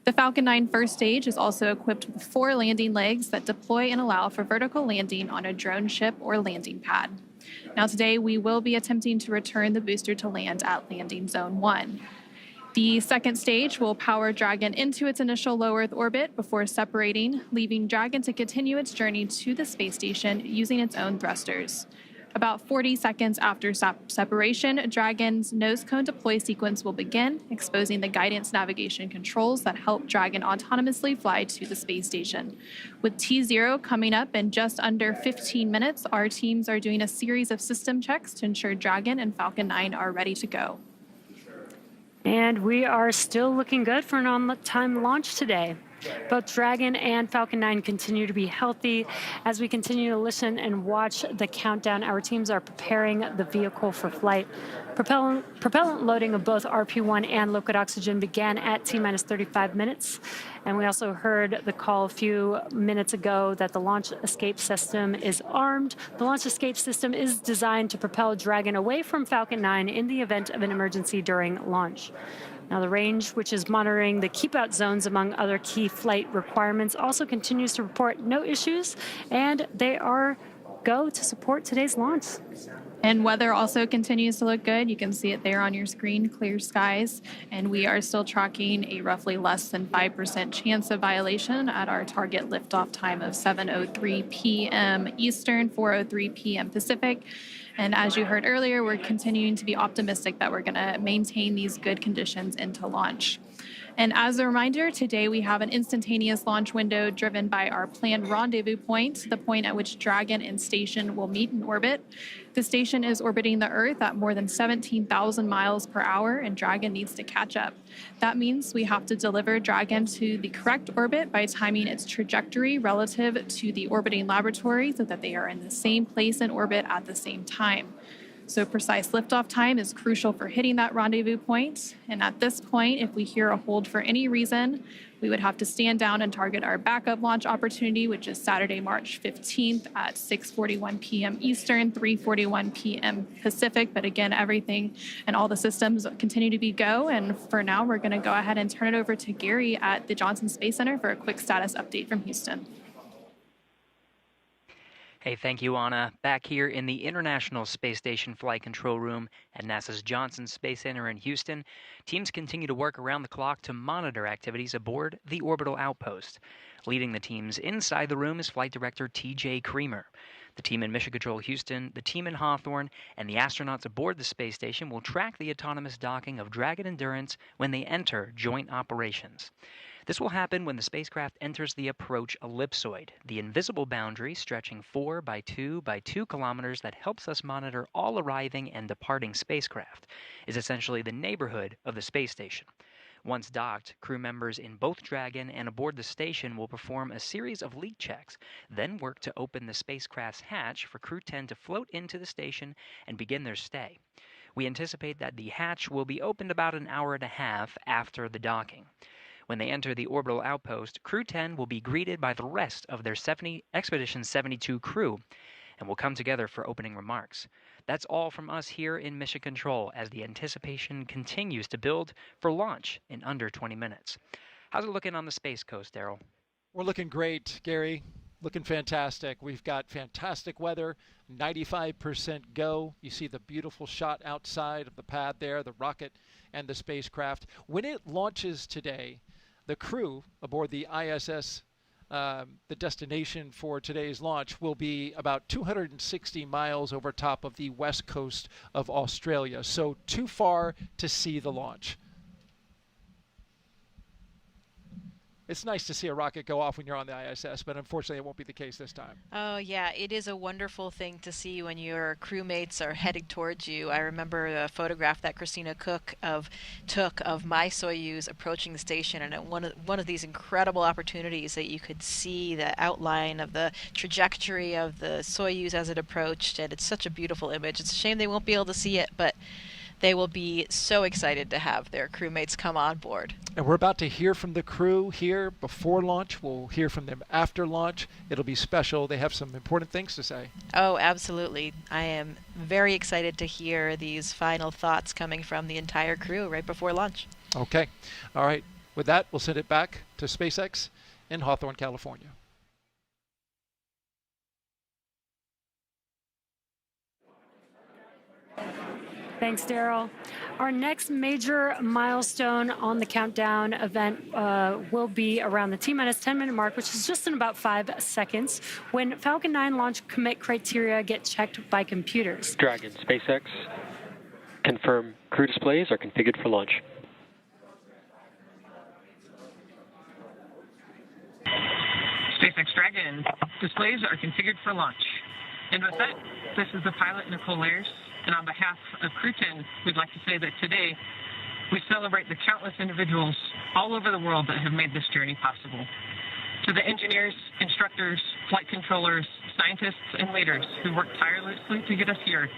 The Falcon 9 first stage is also equipped with 4 landing legs that deploy and allow for vertical landing on a drone ship or landing pad. Now, today we will be attempting to return the booster to land at landing zone 1. The second stage will power Dragon into its initial low Earth orbit before separating, leaving Dragon to continue its journey to the space station using its own thrusters. About 40 seconds after separation, Dragon's nose cone deploy sequence will begin, exposing the guidance navigation controls that help Dragon autonomously fly to the space station. With T0 coming up in just under 15 minutes, our teams are doing a series of system checks to ensure Dragon and Falcon 9 are ready to go. And we are still looking good for an on-time launch today. Both Dragon and Falcon 9 continue to be healthy. As we continue to listen and watch the countdown, our teams are preparing the vehicle for flight. Propellant loading of both RP1 and liquid oxygen began at T-minus 35 minutes. And we also heard the call a few minutes ago that the launch escape system is armed. The launch escape system is designed to propel Dragon away from Falcon 9 in the event of an emergency during launch. Now, the range, which is monitoring the keep-out zones among other key flight requirements, also continues to report no issues, and they are go to support today's launch. And weather also continues to look good. You can see it there on your screen, clear skies. And we are still tracking a roughly less than 5% chance of violation at our target liftoff time of 7:03 p.m. Eastern, 4:03 p.m. Pacific. And as you heard earlier, we're continuing to be optimistic that we're going to maintain these good conditions into launch. And as a reminder, today we have an instantaneous launch window driven by our planned rendezvous point, the point at which Dragon and station will meet in orbit. The station is orbiting the Earth at more than 17,000 miles per hour, and Dragon needs to catch up. That means we have to deliver Dragon to the correct orbit by timing its trajectory relative to the orbiting laboratory so that they are in the same place in orbit at the same time. So precise liftoff time is crucial for hitting that rendezvous point. And at this point, if we hear a hold for any reason, we would have to stand down and target our backup launch opportunity, which is Saturday, March 15th at 6:41 p.m. Eastern, 3:41 p.m. Pacific. But again, everything and all the systems continue to be go. And for now, we're going to go ahead and turn it over to Gary at the Johnson Space Center for a quick status update from Houston. Hey, thank you, Anna. Back here in the International Space Station Flight Control Room at NASA's Johnson Space Center in Houston, teams continue to work around the clock to monitor activities aboard the orbital outpost. Leading the teams inside the room is Flight Director T.J. Creamer. The team in Mission Control Houston, the team in Hawthorne, and the astronauts aboard the space station will track the autonomous docking of Dragon Endurance when they enter joint operations. This will happen when the spacecraft enters the approach ellipsoid, the invisible boundary stretching 4 by 2 by 2 kilometers that helps us monitor all arriving and departing spacecraft, is essentially the neighborhood of the space station. Once docked, crew members in both Dragon and aboard the station will perform a series of leak checks, then work to open the spacecraft's hatch for Crew 10 to float into the station and begin their stay. We anticipate that the hatch will be opened about an hour and a half after the docking. When they enter the orbital outpost, Crew 10 will be greeted by the rest of their Expedition 72 crew and will come together for opening remarks. That's all from us here in Mission Control as the anticipation continues to build for launch in under 20 minutes. How's it looking on the Space Coast, Daryl? We're looking great, Gary. Looking fantastic. We've got fantastic weather, 95% go. You see the beautiful shot outside of the pad there, the rocket and the spacecraft. When it launches today, the crew aboard the ISS, the destination for today's launch, will be about 260 miles over top of the west coast of Australia, so too far to see the launch. It's nice to see a rocket go off when you're on the ISS, but unfortunately it won't be the case this time. Oh, yeah. It is a wonderful thing to see when your crewmates are heading towards you. I remember a photograph that Christina Cook took of my Soyuz approaching the station, and one of these incredible opportunities that you could see the outline of the trajectory of the Soyuz as it approached, and it's such a beautiful image. It's a shame they won't be able to see it, but they will be so excited to have their crewmates come on board. And we're about to hear from the crew here before launch. We'll hear from them after launch. It'll be special. They have some important things to say. Oh, absolutely. I am very excited to hear these final thoughts coming from the entire crew right before launch. Okay. All right. With that, we'll send it back to SpaceX in Hawthorne, California. Thanks, Daryl. Our next major milestone on the countdown event will be around the T-minus 10-minute mark, which is just in about 5 seconds, when Falcon 9 launch commit criteria get checked by computers. Dragon, SpaceX, confirm crew displays are configured for launch. SpaceX Dragon, displays are configured for launch. And with that, this is the pilot, Nicole Ayers. And on behalf of Crew 10, we'd like to say that today we celebrate the countless individuals all over the world that have made this journey possible. To the engineers, instructors, flight controllers, scientists, and leaders who worked tirelessly to get us here,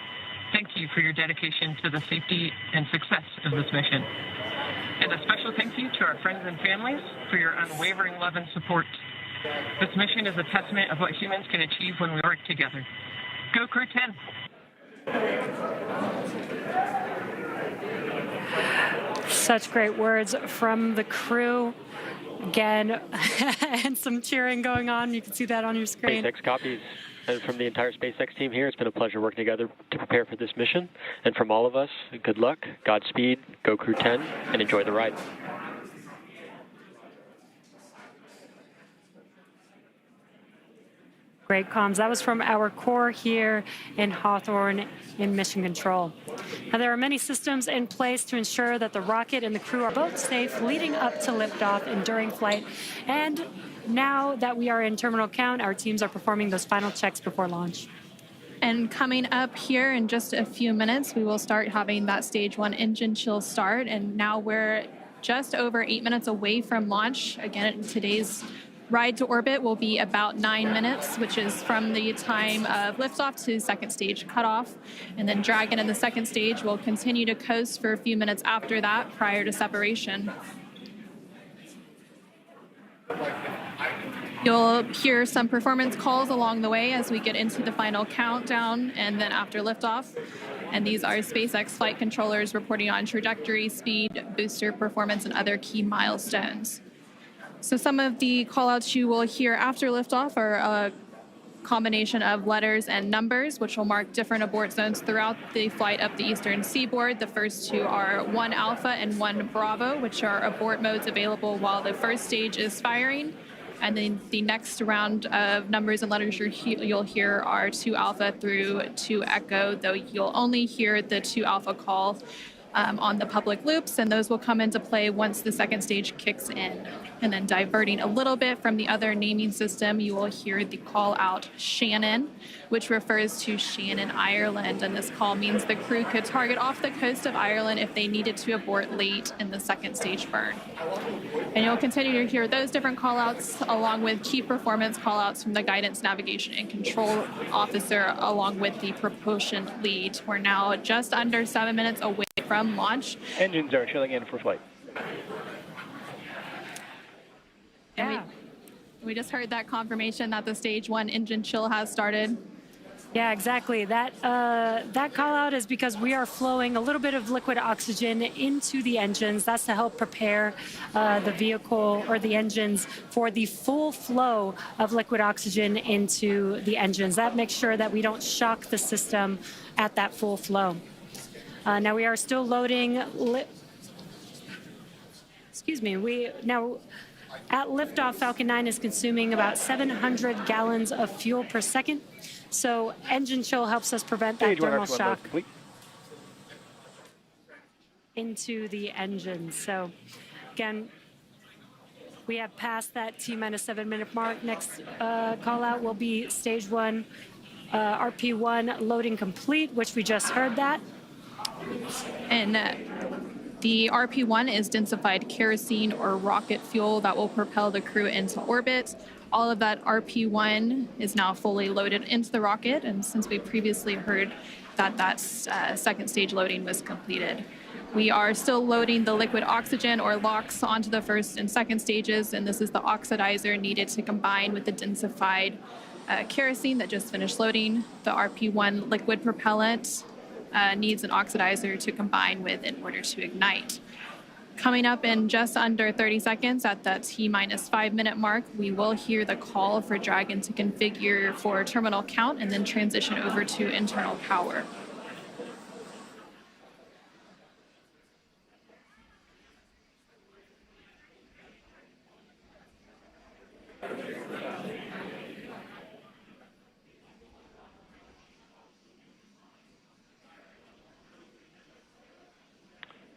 thank you for your dedication to the safety and success of this mission. And a special thank you to our friends and families for your unwavering love and support. This mission is a testament of what humans can achieve when we work together. Go Crew 10! Such great words from the crew. Again, and some cheering going on. You can see that on your screen. SpaceX copies. And from the entire SpaceX team here, it's been a pleasure working together to prepare for this mission. And from all of us, good luck, Godspeed, go Crew 10, and enjoy the ride. Great comms. That was from our core here in Hawthorne in Mission Control. Now, there are many systems in place to ensure that the rocket and the crew are both safe leading up to liftoff and during flight. And now that we are in terminal count, our teams are performing those final checks before launch. And coming up here in just a few minutes, we will start having that stage 1 engine chill start. And now we're just over 8 minutes away from launch. Again, today's ride to orbit will be about 9 minutes, which is from the time of liftoff to second stage cutoff. And then Dragon in the second stage will continue to coast for a few minutes after that prior to separation. You'll hear some performance calls along the way as we get into the final countdown and then after liftoff. And these are SpaceX flight controllers reporting on trajectory, speed, booster performance, and other key milestones. So some of the callouts you will hear after liftoff are a combination of letters and numbers, which will mark different abort zones throughout the flight up the eastern seaboard. The first two are 1 Alpha and 1 Bravo, which are abort modes available while the first stage is firing. And then the next round of numbers and letters you'll hear are 2 Alpha through 2 Echo, though you'll only hear the 2 Alpha call on the public loops, and those will come into play once the second stage kicks in. And then diverting a little bit from the other naming system, you will hear the call out Shannon, which refers to Shannon, Ireland. And this call means the crew could target off the coast of Ireland if they needed to abort late in the second stage burn. And you'll continue to hear those different call outs along with key performance call outs from the guidance, navigation, and control officer along with the propulsion lead. We're now just under 7 minutes away from launch. Engines are chilling in for flight. And we just heard that confirmation that the stage 1 engine chill has started. Yeah, exactly. That call out is because we are flowing a little bit of liquid oxygen into the engines. That's to help prepare the vehicle or the engines for the full flow of liquid oxygen into the engines. That makes sure that we don't shock the system at that full flow. Now we are still loading. At liftoff, Falcon 9 is consuming about 700 gallons of fuel per second. So engine chill helps us prevent that thermal shock into the engines. So again, we have passed that T-minus 7 minute mark. Next call out will be stage 1, RP1 loading complete, which we just heard that. And the RP1 is densified kerosene or rocket fuel that will propel the crew into orbit. All of that RP1 is now fully loaded into the rocket, and since we previously heard that second stage loading was completed. We are still loading the liquid oxygen or LOX onto the first and second stages, and this is the oxidizer needed to combine with the densified kerosene that just finished loading. The RP1 liquid propellant needs an oxidizer to combine with in order to ignite. Coming up in just under 30 seconds at that T-minus 5 minute mark, we will hear the call for Dragon to configure for terminal count and then transition over to internal power.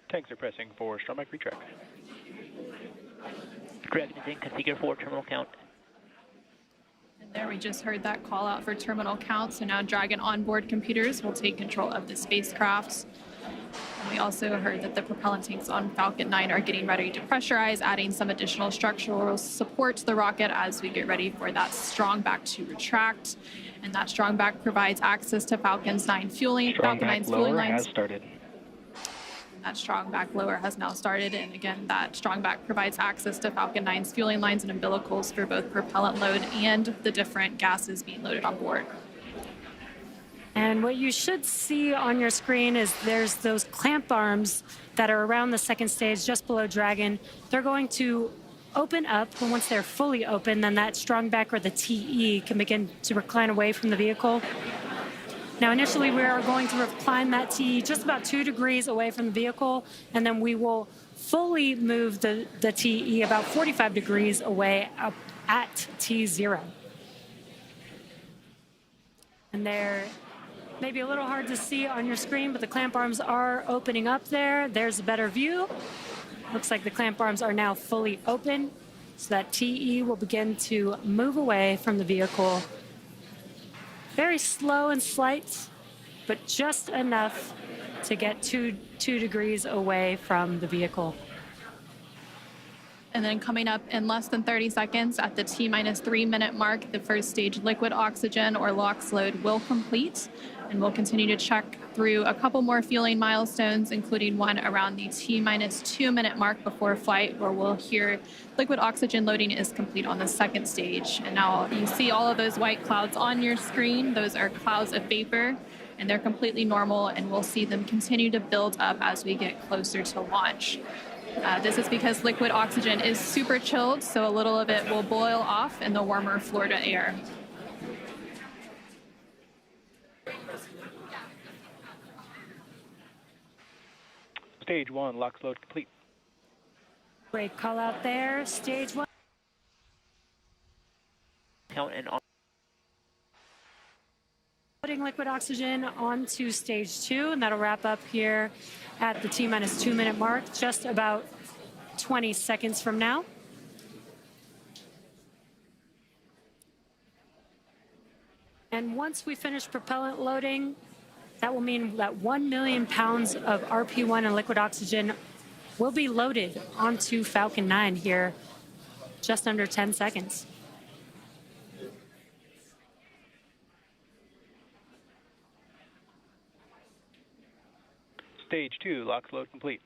Tanks are pressing for strong mic retract. Dragon is in configure for terminal count. And there we just heard that call out for terminal count. So now Dragon onboard computers will take control of the spacecraft. And we also heard that the propellant tanks on Falcon 9 are getting ready to pressurize, adding some additional structural support to the rocket as we get ready for that strong back to retract. And that strong back provides access to Falcon 9's fueling lines. Has started. That strong back lower has now started, and again, that strong back provides access to Falcon 9's fueling lines and umbilicals for both propellant load and the different gases being loaded on board. And what you should see on your screen is there's those clamp arms that are around the second stage just below Dragon. They're going to open up, and once they're fully open, then that strong back or the TE can begin to recline away from the vehicle. Now, initially, we are going to recline that TE just about 2 degrees away from the vehicle, and then we will fully move the TE about 45 degrees away up at T0. And they're maybe a little hard to see on your screen, but the clamp arms are opening up there. There's a better view. Looks like the clamp arms are now fully open, so that TE will begin to move away from the vehicle. Very slow and slight, but just enough to get two degrees away from the vehicle. And then coming up in less than 30 seconds at the T-3 minute mark, the first stage liquid oxygen or LOX load will complete. And we'll continue to check through a couple more fueling milestones, including one around the T-2 minute mark before flight, where we'll hear liquid oxygen loading is complete on the second stage. And now you see all of those white clouds on your screen. Those are clouds of vapor, and they're completely normal, and we'll see them continue to build up as we get closer to launch. This is because liquid oxygen is super chilled, so a little of it will boil off in the warmer Florida air. Stage 1, LOX load complete. Great call out there. Stage 1. Count and on. Putting liquid oxygen onto stage 2, and that'll wrap up here at the T-2 minute mark, just about 20 seconds from now. And once we finish propellant loading, that will mean that 1 million pounds of RP1 and liquid oxygen will be loaded onto Falcon 9 here, just under 10 seconds. Stage 2, LOX load complete.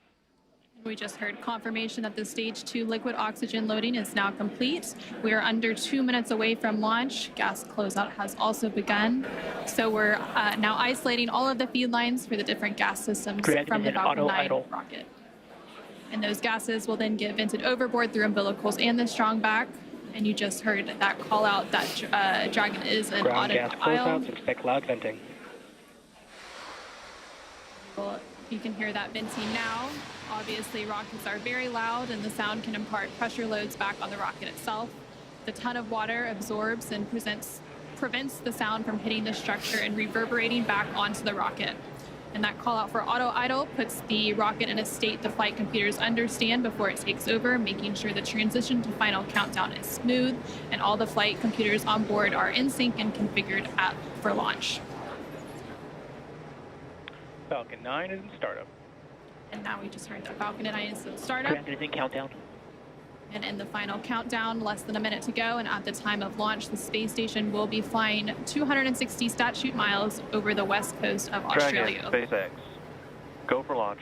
We just heard confirmation that the stage 2 liquid oxygen loading is now complete. We are under 2 minutes away from launch. Gas closeout has also begun. So we're now isolating all of the feed lines for the different gas systems from the Falcon 9 rocket. And those gases will then get vented overboard through umbilicals and the strong back. And you just heard that call out that Dragon is an Ground gas aisle. closeouts, expect loud venting. Well, you can hear that venting now. Obviously, rockets are very loud, and the sound can impart pressure loads back on the rocket itself. The ton of water absorbs and prevents the sound from hitting the structure and reverberating back onto the rocket. And that call out for auto idle puts the rocket in a state the flight computers understand before it takes over, making sure the transition to final countdown is smooth and all the flight computers on board are in sync and configured for launch. Falcon 9 is in startup. And now we just heard that Falcon 9 is in startup. Anything countdown. And in the final countdown, less than a minute to go, and at the time of launch, the space station will be flying 260 statute miles over the west coast of Australia. Dragon, SpaceX, go for launch.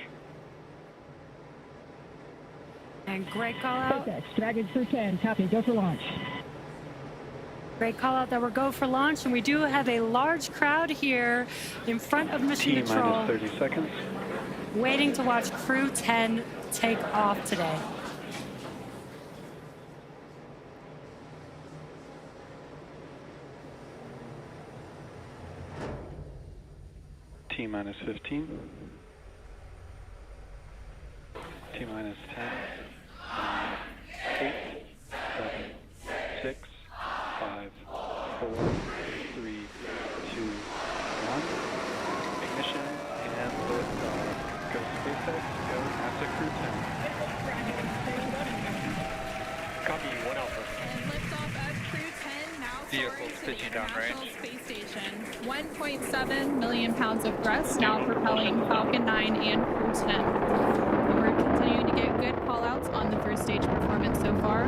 And great call out. SpaceX, Dragon Crew 10, copy, go for launch. Great call out that we're go for launch, and we do have a large crowd here in front of Mission Control. T-minus 30 seconds. Waiting to watch Crew 10 take off today. T-minus 15. T-minus 10. 8, 7, 6, 5, 4, 3, 2, 1. Ignition and liftoff. Go SpaceX, go NASA Crew 10. Copy, 1 Alpha. And liftoff of Crew 10 now Vehicle pitching down range. Space Station. 1.7 million pounds of thrust now propelling Falcon 9 and Crew 10. And we're continuing to get good call-outs on the first stage performance so far.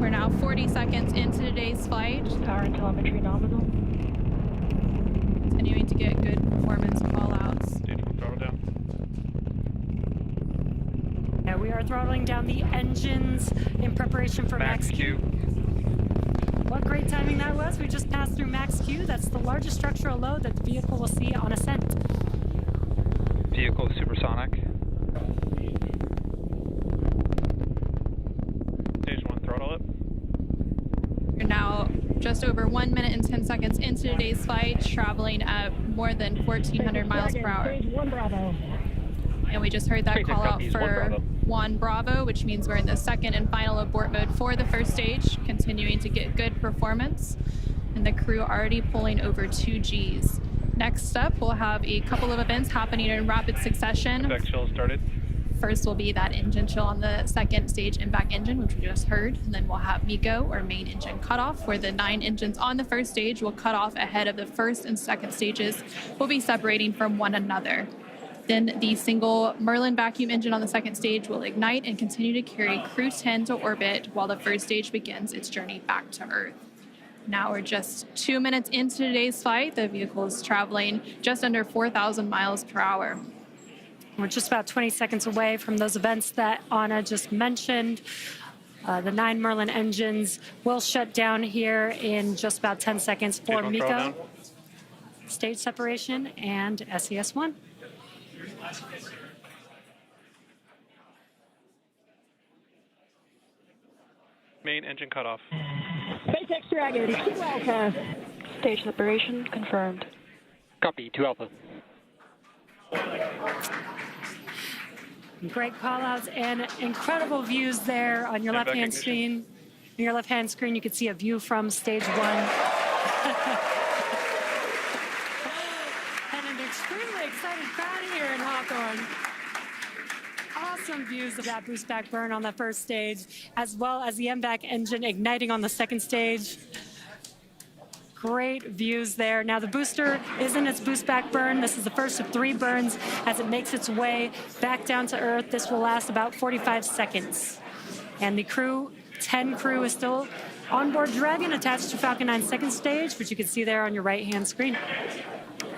We're now 40 seconds into today's flight. Power and telemetry nominal. Continuing to get good performance call-outs. Throttle down. Yeah, we are throttling down the engines in preparation for Max Q. What great timing that was. We just passed through Max Q. That's the largest structural load that the vehicle will see on ascent. Vehicle supersonic. Stage 1, throttle up. We're now just over 1 minute and 10 seconds into today's flight, traveling at more than 1,400 miles per hour. Stage 1 Bravo. And we just heard that call out for 1 Bravo, which means we're in the second and final abort mode for the first stage, continuing to get good performance. And the crew already pulling over 2 Gs. Next up, we'll have a couple of events happening in rapid succession. Effect chill started. First will be that engine chill on the second stage impact engine, which we just heard. And then we'll have MECO, or main engine cutoff, where the 9 engines on the first stage will cut off ahead of the first and second stages will be separating from one another. Then the single Merlin vacuum engine on the second stage will ignite and continue to carry Crew 10 to orbit while the first stage begins its journey back to Earth. Now we're just 2 minutes into today's flight. The vehicle is traveling just under 4,000 miles per hour. We're just about 20 seconds away from those events that Anna just mentioned. The 9 Merlin engines will shut down here in just about 10 seconds for MECO, stage separation, and SES-1. Main engine cutoff. SpaceX Dragon, 2 Alpha. Stage separation confirmed. Copy, 2 Alpha. Great call-outs and incredible views there on your left-hand screen. On your left-hand screen, you can see a view from stage 1. And an extremely excited crowd here in Hawthorne. Awesome views of that boost back burn on the first stage, as well as the MVAC engine igniting on the second stage. Great views there. Now the booster is in its boost back burn. This is the first of 3 burns as it makes its way back down to Earth. This will last about 45 seconds. And the Crew 10 crew is still on board Dragon, attached to Falcon 9 second stage, which you can see there on your right-hand screen.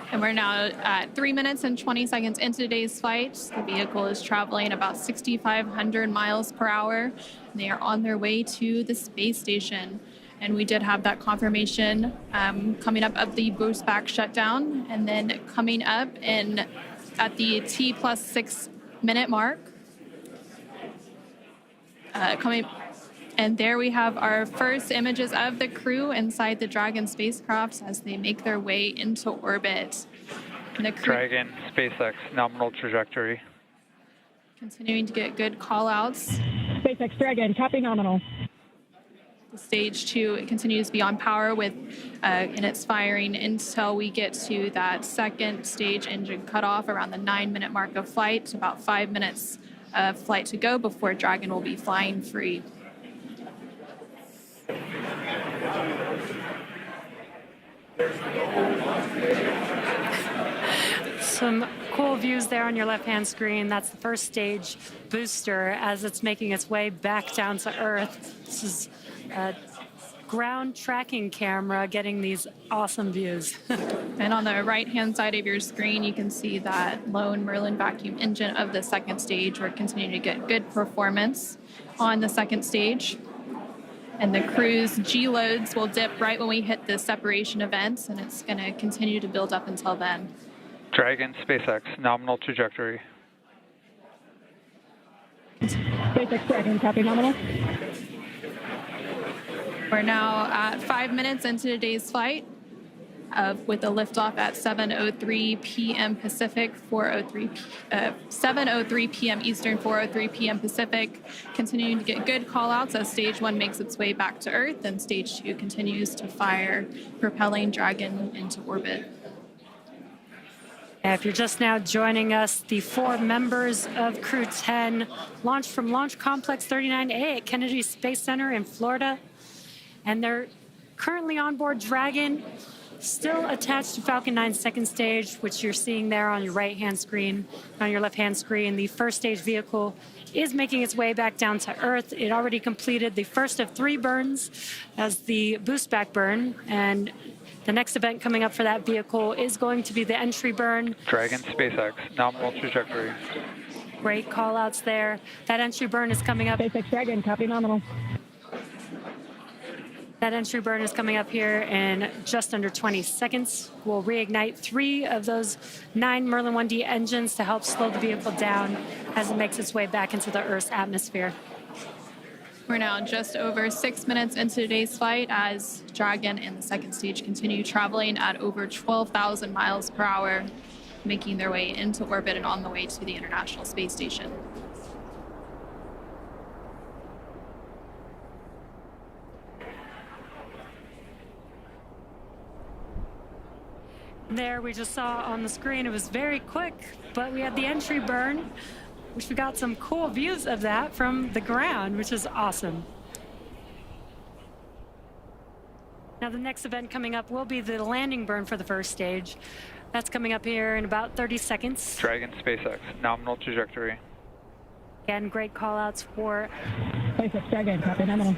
And we're now at 3 minutes and 20 seconds into today's flight. The vehicle is traveling about 6,500 miles per hour. And they are on their way to the space station. And we did have that confirmation coming up of the boost back shutdown. And then coming up at the T plus 6 minute mark. And there we have our first images of the crew inside the Dragon spacecraft as they make their way into orbit. And the crew Dragon, SpaceX, nominal trajectory. continuing to get good call-outs. SpaceX Dragon, copy nominal. Stage 2 continues to be on power with in its firing until we get to that second stage engine cutoff around the 9-minute mark of flight. About 5 minutes of flight to go before Dragon will be flying free. Some cool views there on your left-hand screen. That's the first stage booster as it's making its way back down to Earth. This is a ground tracking camera getting these awesome views. And on the right-hand side of your screen, you can see that lone Merlin vacuum engine of the second stage. We're continuing to get good performance on the second stage. And the crew's G-loads will dip right when we hit the separation events, and it's going to continue to build up until then. Dragon, SpaceX, nominal trajectory. SpaceX Dragon, copy nominal. We're now at 5 minutes into today's flight with a liftoff at 7:03 p.m. Pacific, 7:03 p.m. Eastern, 4:03 p.m. Pacific. Continuing to get good call-outs as Stage 1 makes its way back to Earth, and Stage 2 continues to fire, propelling Dragon into orbit. If you're just now joining us, the 4 members of Crew 10 launched from Launch Complex 39A at Kennedy Space Center in Florida. And they're currently on board Dragon, still attached to Falcon 9 second stage, which you're seeing there on your right-hand screen. On your left-hand screen, the first stage vehicle is making its way back down to Earth. It already completed the first of 3 burns as the boost back burn. And the next event coming up for that vehicle is going to be the entry burn. Dragon, SpaceX, nominal trajectory. Great call-outs there. That entry burn is coming up. SpaceX Dragon, copy nominal. That entry burn is coming up here in just under 20 seconds. We'll reignite 3 of those 9 Merlin 1D engines to help slow the vehicle down as it makes its way back into the Earth's atmosphere. We're now just over 6 minutes into today's flight as Dragon and the second stage continue traveling at over 12,000 miles per hour, making their way into orbit and on the way to the International Space Station. There, we just saw on the screen, it was very quick, but we had the entry burn, which we got some cool views of that from the ground, which is awesome. Now, the next event coming up will be the landing burn for the first stage. That's coming up here in about 30 seconds. Dragon SpaceX, nominal trajectory. Again, great call outs for SpaceX Dragon, copy nominal.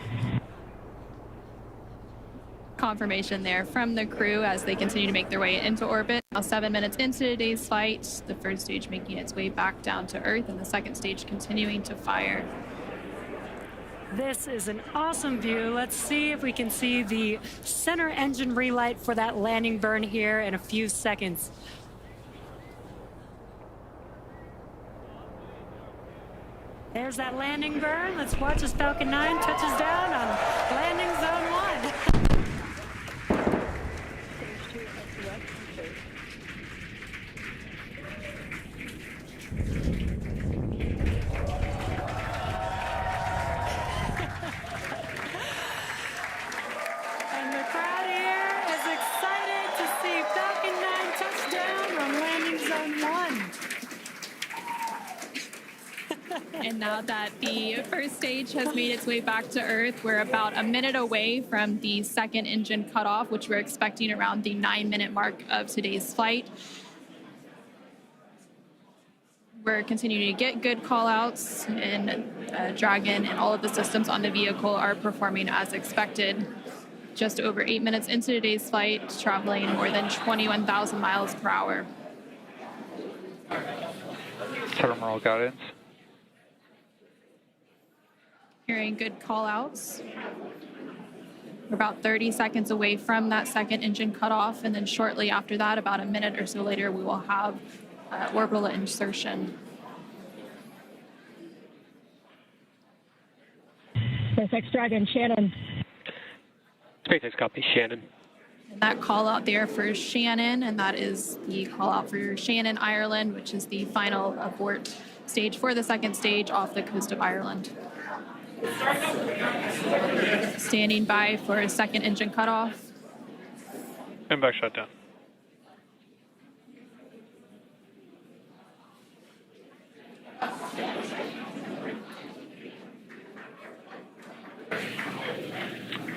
Confirmation there from the crew as they continue to make their way into orbit. Now 7 minutes into today's flight, the first stage making its way back down to Earth and the second stage continuing to fire. This is an awesome view. Let's see if we can see the center engine relight for that landing burn here in a few seconds. There's that landing burn. Let's watch as Falcon 9 touches down on landing zone 1. And the crowd here is excited to see Falcon 9 touch down on landing zone 1. And now that the first stage has made its way back to Earth, we're about a minute away from the second engine cutoff, which we're expecting around the 9-minute mark of today's flight. We're continuing to get good call-outs, and Dragon and all of the systems on the vehicle are performing as expected. Just over 8 minutes into today's flight, traveling more than 21,000 miles per hour. Terminal guidance. Hearing good call-outs. We're about 30 seconds away from that second engine cutoff, and then shortly after that, about a minute or so later, we will have orbital insertion. SpaceX Dragon, Shannon. SpaceX copy, Shannon. And that call out there for Shannon, and that is the call out for Shannon, Ireland, which is the final abort stage for the second stage off the coast of Ireland. Standing by for a second engine cutoff. And back shutdown.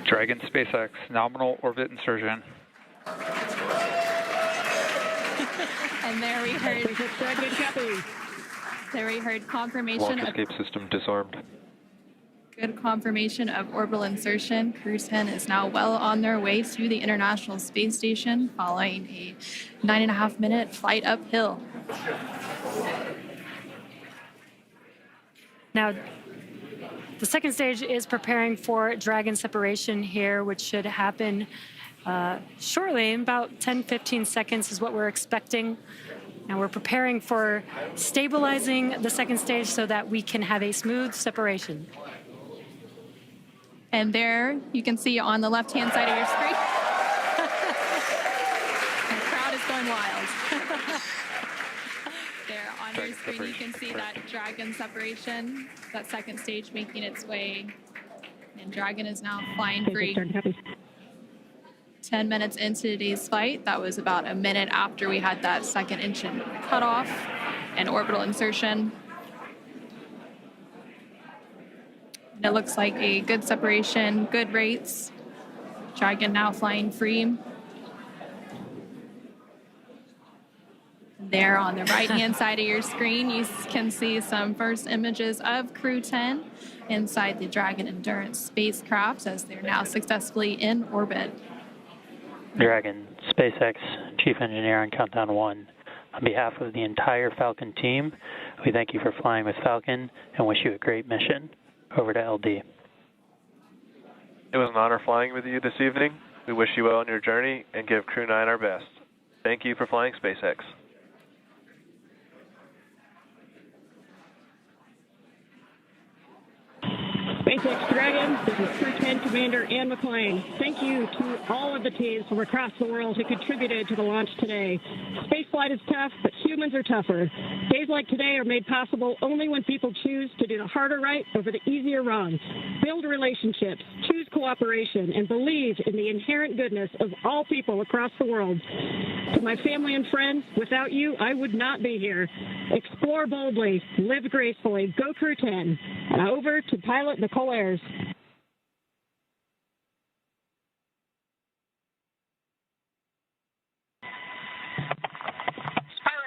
Dragon SpaceX, nominal orbit insertion. And there we heard confirmation Launch escape system disarmed. Good confirmation of orbital insertion. Crew 10 is now well on their way to the International Space Station following a 9.5-minute flight uphill. Now, the second stage is preparing for Dragon separation here, which should happen shortly. In about 10-15 seconds is what we're expecting. Now we're preparing for stabilizing the second stage so that we can have a smooth separation. And there you can see on the left-hand side of your screen, the crowd is going wild. There on your screen you can see that Dragon separation, that second stage making its way, and Dragon is now flying free. 10 minutes into today's flight, that was about a minute after we had that second engine cutoff and orbital insertion. And it looks like a good separation, good rates. Dragon now flying free. There on the right-hand side of your screen, you can see some first images of Crew 10 inside the Dragon Endurance spacecraft as they're now successfully in orbit. Dragon, SpaceX, Chief Engineer on Countdown 1. On behalf of the entire Falcon team, we thank you for flying with Falcon and wish you a great mission. Over to LD. It was an honor flying with you this evening. We wish you well on your journey and give Crew 9 our best. Thank you for flying SpaceX. SpaceX Dragon, this is Crew 10. and Commander Ann McClain. Thank you to all of the teams from across the world who contributed to the launch today. Spaceflight is tough, but humans are tougher. Days like today are made possible only when people choose to do the harder right over the easier wrong. Build relationships, choose cooperation, and believe in the inherent goodness of all people across the world. To my family and friends, without you, I would not be here. Explore boldly, live gracefully, go Crew 10. Now over to pilot Nicole Ayers.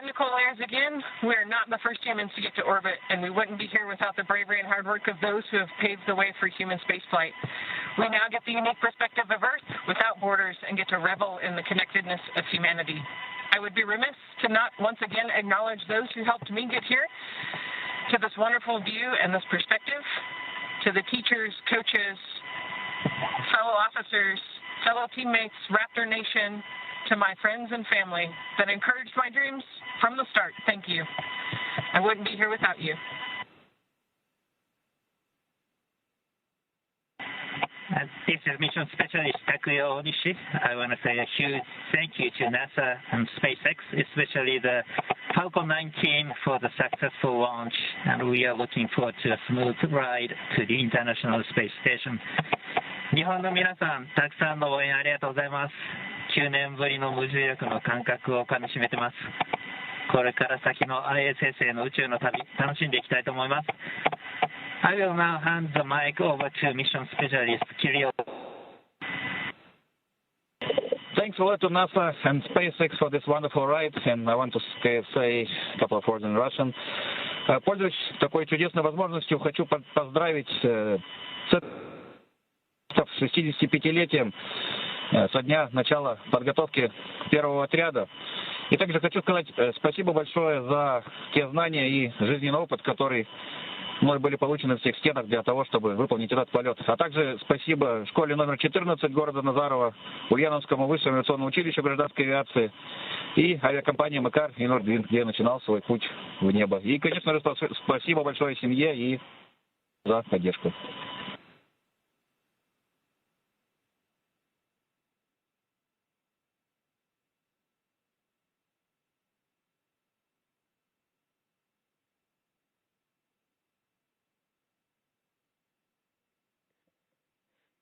Nicole Ayers again. We're not the first humans to get to orbit, and we wouldn't be here without the bravery and hard work of those who have paved the way for human spaceflight. We now get the unique perspective of Earth without borders and get to revel in the connectedness of humanity. I would be remiss to not once again acknowledge those who helped me get here, to this wonderful view and this perspective, to the teachers, coaches, fellow officers, fellow teammates, Raptor Nation, to my friends and family that encouraged my dreams from the start. Thank you. I wouldn't be here without you. This is Mission Specialist Takuya Onishi. I want to say a huge thank you to NASA and SpaceX, especially the Falcon9 team for the successful launch, and we are looking forward to a smooth ride to the International Space Station. 日本の皆さん、たくさんの応援ありがとうございます。9年ぶりの無重力の感覚をかみしめてます。これから先の ISS への宇宙の旅、楽しんでいきたいと思います。I will now hand the mic over to Mission Specialist Kirill. Thanks a lot to NASA and SpaceX for this wonderful ride, and I want to say a couple of words in Russian. Пользуясь такой чудесной возможностью, хочу поздравить с 65-летием со дня начала подготовки первого отряда. И также хочу сказать спасибо большое за те знания и жизненный опыт, который мной были получены в всех стенах для того, чтобы выполнить этот полет. А также спасибо школе номер 14 города Назарова, Ульяновскому высшему авиационному училищу гражданской авиации и авиакомпании МКАР и Нордвин, где я начинал свой путь в небо. И, конечно же, спасибо большое семье и за поддержку.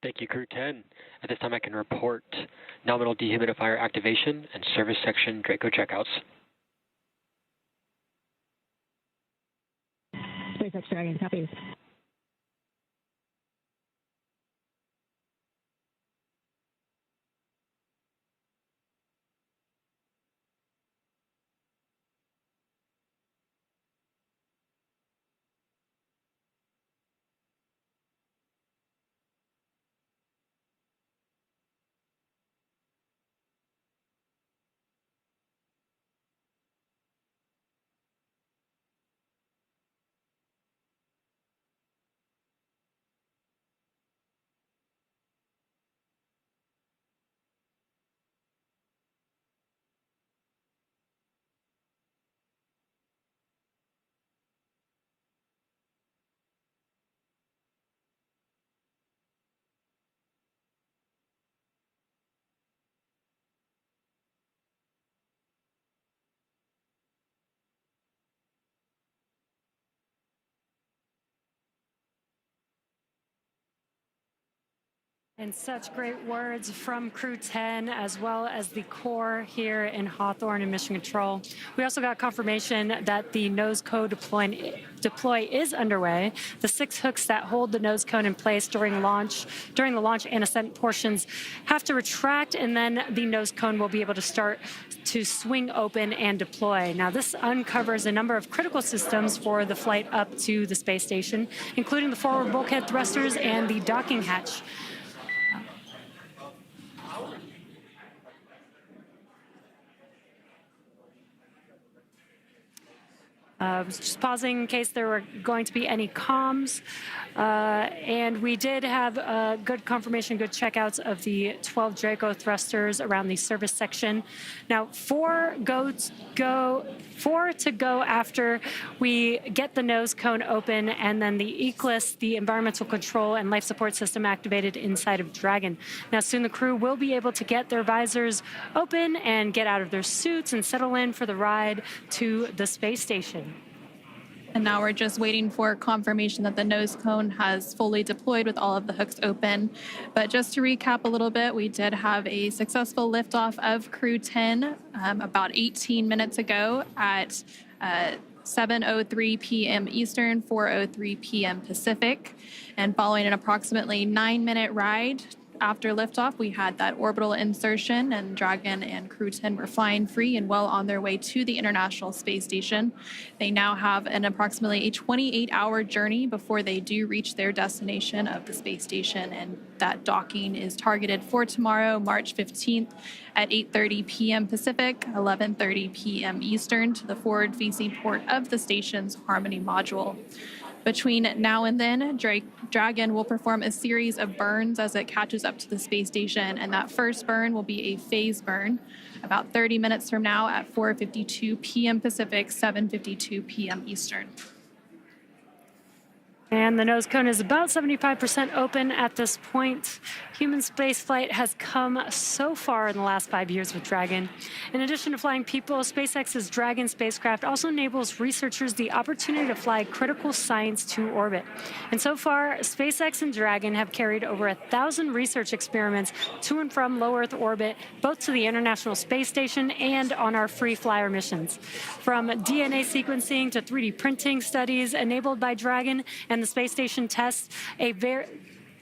Thank you, Crew 10. At this time, I can report nominal dehumidifier activation and service section Draco checkouts. SpaceX Dragon, copy. And such great words from Crew 10, as well as the core here in Hawthorne and Mission Control. We also got confirmation that the nose cone deploy is underway. The 6 hooks that hold the nose cone in place during the launch and ascent portions have to retract, and then the nose cone will be able to start to swing open and deploy. Now, this uncovers a number of critical systems for the flight up to the space station, including the forward bulkhead thrusters and the docking hatch. Just pausing in case there were going to be any comms. And we did have good confirmation, good checkouts of the 12 Draco thrusters around the service section. Now, 4 to go after we get the nose cone open, and then the ECLIS, the environmental control and life support system, activated inside of Dragon. Now, soon the crew will be able to get their visors open and get out of their suits and settle in for the ride to the space station. And now we're just waiting for confirmation that the nose cone has fully deployed with all of the hooks open. But just to recap a little bit, we did have a successful liftoff of Crew 10 about 18 minutes ago at 7:03 p.m. Eastern, 4:03 p.m. Pacific. And following an approximately 9-minute ride after liftoff, we had that orbital insertion, and Dragon and Crew 10 were flying free and well on their way to the International Space Station. They now have an approximately a 28-hour journey before they do reach their destination of the space station, and that docking is targeted for tomorrow, March 15th at 8:30 p.m. Pacific, 11:30 p.m. Eastern, to the forward-facing port of the station's Harmony module. Between now and then, Dragon will perform a series of burns as it catches up to the space station, and that first burn will be a phase burn about 30 minutes from now at 4:52 p.m. Pacific, 7:52 p.m. Eastern. And the nose cone is about 75% open at this point. Human spaceflight has come so far in the last 5 years with Dragon. In addition to flying people, SpaceX's Dragon spacecraft also enables researchers the opportunity to fly critical science to orbit. And so far, SpaceX and Dragon have carried over 1,000 research experiments to and from low Earth orbit, both to the International Space Station and on our free flyer missions. From DNA sequencing to 3D printing studies enabled by Dragon and the space station tests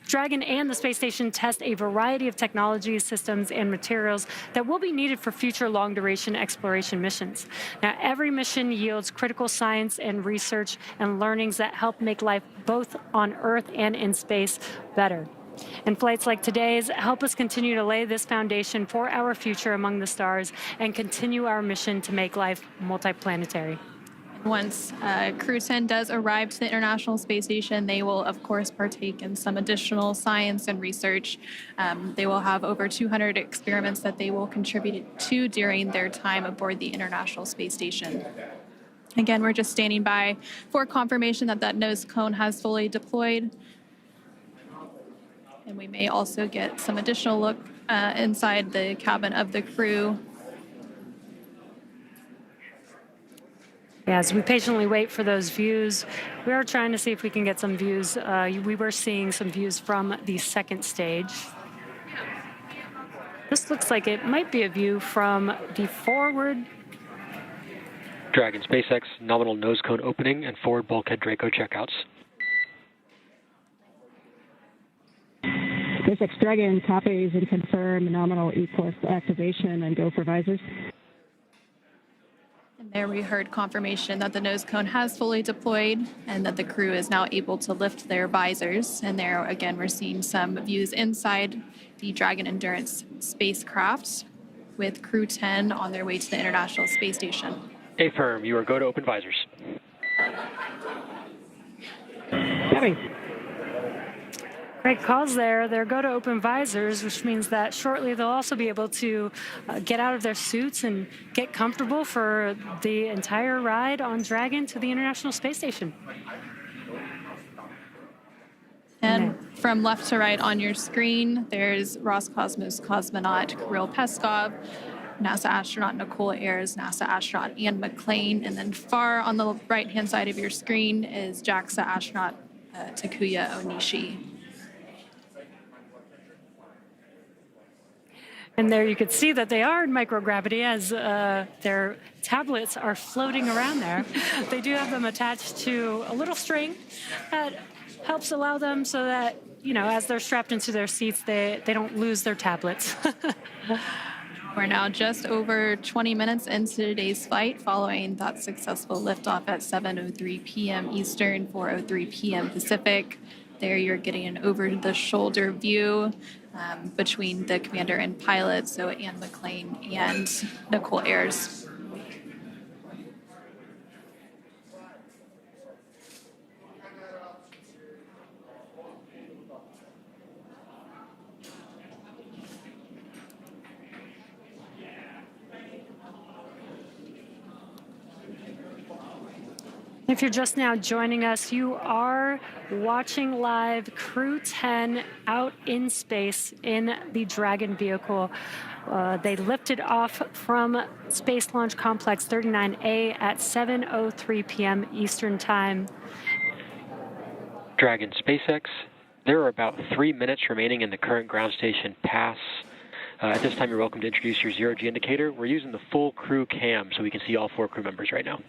Dragon and the space station test a variety of technologies, systems, and materials that will be needed for future long-duration exploration missions. Now, every mission yields critical science and research and learnings that help make life both on Earth and in space better. And flights like today's help us continue to lay this foundation for our future among the stars and continue our mission to make life multiplanetary. Once Crew 10 does arrive to the International Space Station, they will, of course, partake in some additional science and research. They will have over 200 experiments that they will contribute to during their time aboard the International Space Station. Again, we're just standing by for confirmation that that nose cone has fully deployed. And we may also get some additional look inside the cabin of the crew. As we patiently wait for those views, we are trying to see if we can get some views. We were seeing some views from the second stage. This looks like it might be a view from the forward. Dragon SpaceX, nominal nose cone opening and forward bulkhead Draco checkouts. SpaceX Dragon copies and confirm nominal ECLIS activation and go for visors. And there we heard confirmation that the nose cone has fully deployed and that the crew is now able to lift their visors. And there, again, we're seeing some views inside the Dragon Endurance spacecraft with Crew 10 on their way to the International Space Station. Affirm, you are go to open visors. Copy. Great calls there. They're go to open visors, which means that shortly they'll also be able to get out of their suits and get comfortable for the entire ride on Dragon to the International Space Station. And from left to right on your screen, there's Roscosmos cosmonaut Kirill Peskov, NASA astronaut Nicole Ayers, NASA astronaut Ian McLean, and then far on the right-hand side of your screen is JAXA astronaut Takuya Onishi. And there you could see that they are in microgravity as their tablets are floating around there. They do have them attached to a little string that helps allow them so that, you know, as they're strapped into their seats, they don't lose their tablets. We're now just over 20 minutes into today's flight following that successful liftoff at 7:03 p.m. Eastern, 4:03 p.m. Pacific. There you're getting an over-the-shoulder view between the commander and pilot, so Ian McLean and Nicole Ayers. If you're just now joining us, you are watching live Crew 10 out in space in the Dragon vehicle. They lifted off from Space Launch Complex 39A at 7:03 p.m. Eastern Time. Dragon SpaceX, there are about 3 minutes remaining in the current ground station pass. At this time, you're welcome to introduce your zero-G indicator. We're using the full crew cam so we can see all 4 crew members right now.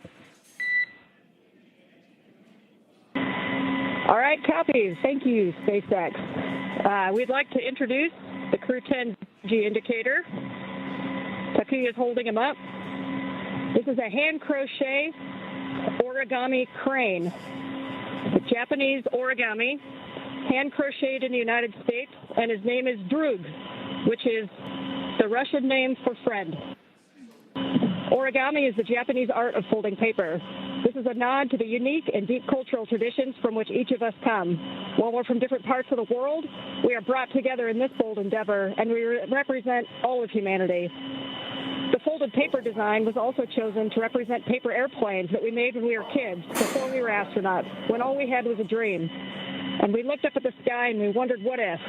All right, copies. Thank you, SpaceX. We'd like to introduce the Crew 10G indicator. Takuya is holding him up. This is a hand crochet origami crane. The Japanese origami, hand crocheted in the United States, and his name is Drug, which is the Russian name for friend. Origami is the Japanese art of folding paper. This is a nod to the unique and deep cultural traditions from which each of us come. While we're from different parts of the world, we are brought together in this bold endeavor, and we represent all of humanity. The folded paper design was also chosen to represent paper airplanes that we made when we were kids, before we were astronauts, when all we had was a dream. And we looked up at the sky and we wondered, what if?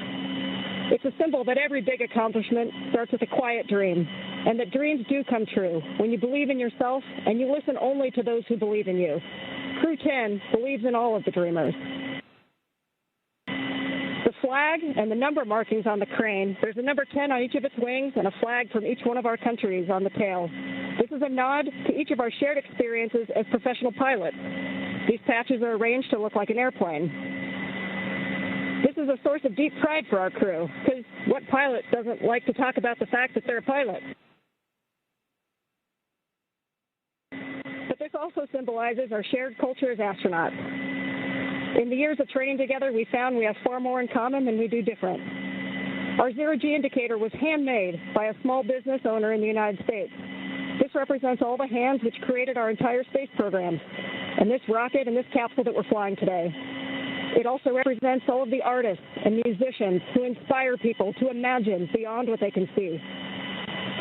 It's a symbol that every big accomplishment starts with a quiet dream, and that dreams do come true when you believe in yourself and you listen only to those who believe in you. Crew 10 believes in all of the dreamers. The flag and the number markings on the crane, there's a number 10 on each of its wings and a flag from each one of our countries on the tail. This is a nod to each of our shared experiences as professional pilots. These patches are arranged to look like an airplane. This is a source of deep pride for our crew, because what pilot doesn't like to talk about the fact that they're a pilot? But this also symbolizes our shared culture as astronauts. In the years of training together, we found we have far more in common than we do different. Our zero-G indicator was handmade by a small business owner in the United States. This represents all the hands which created our entire space program, and this rocket and this capsule that we're flying today. It also represents all of the artists and musicians who inspire people to imagine beyond what they can see.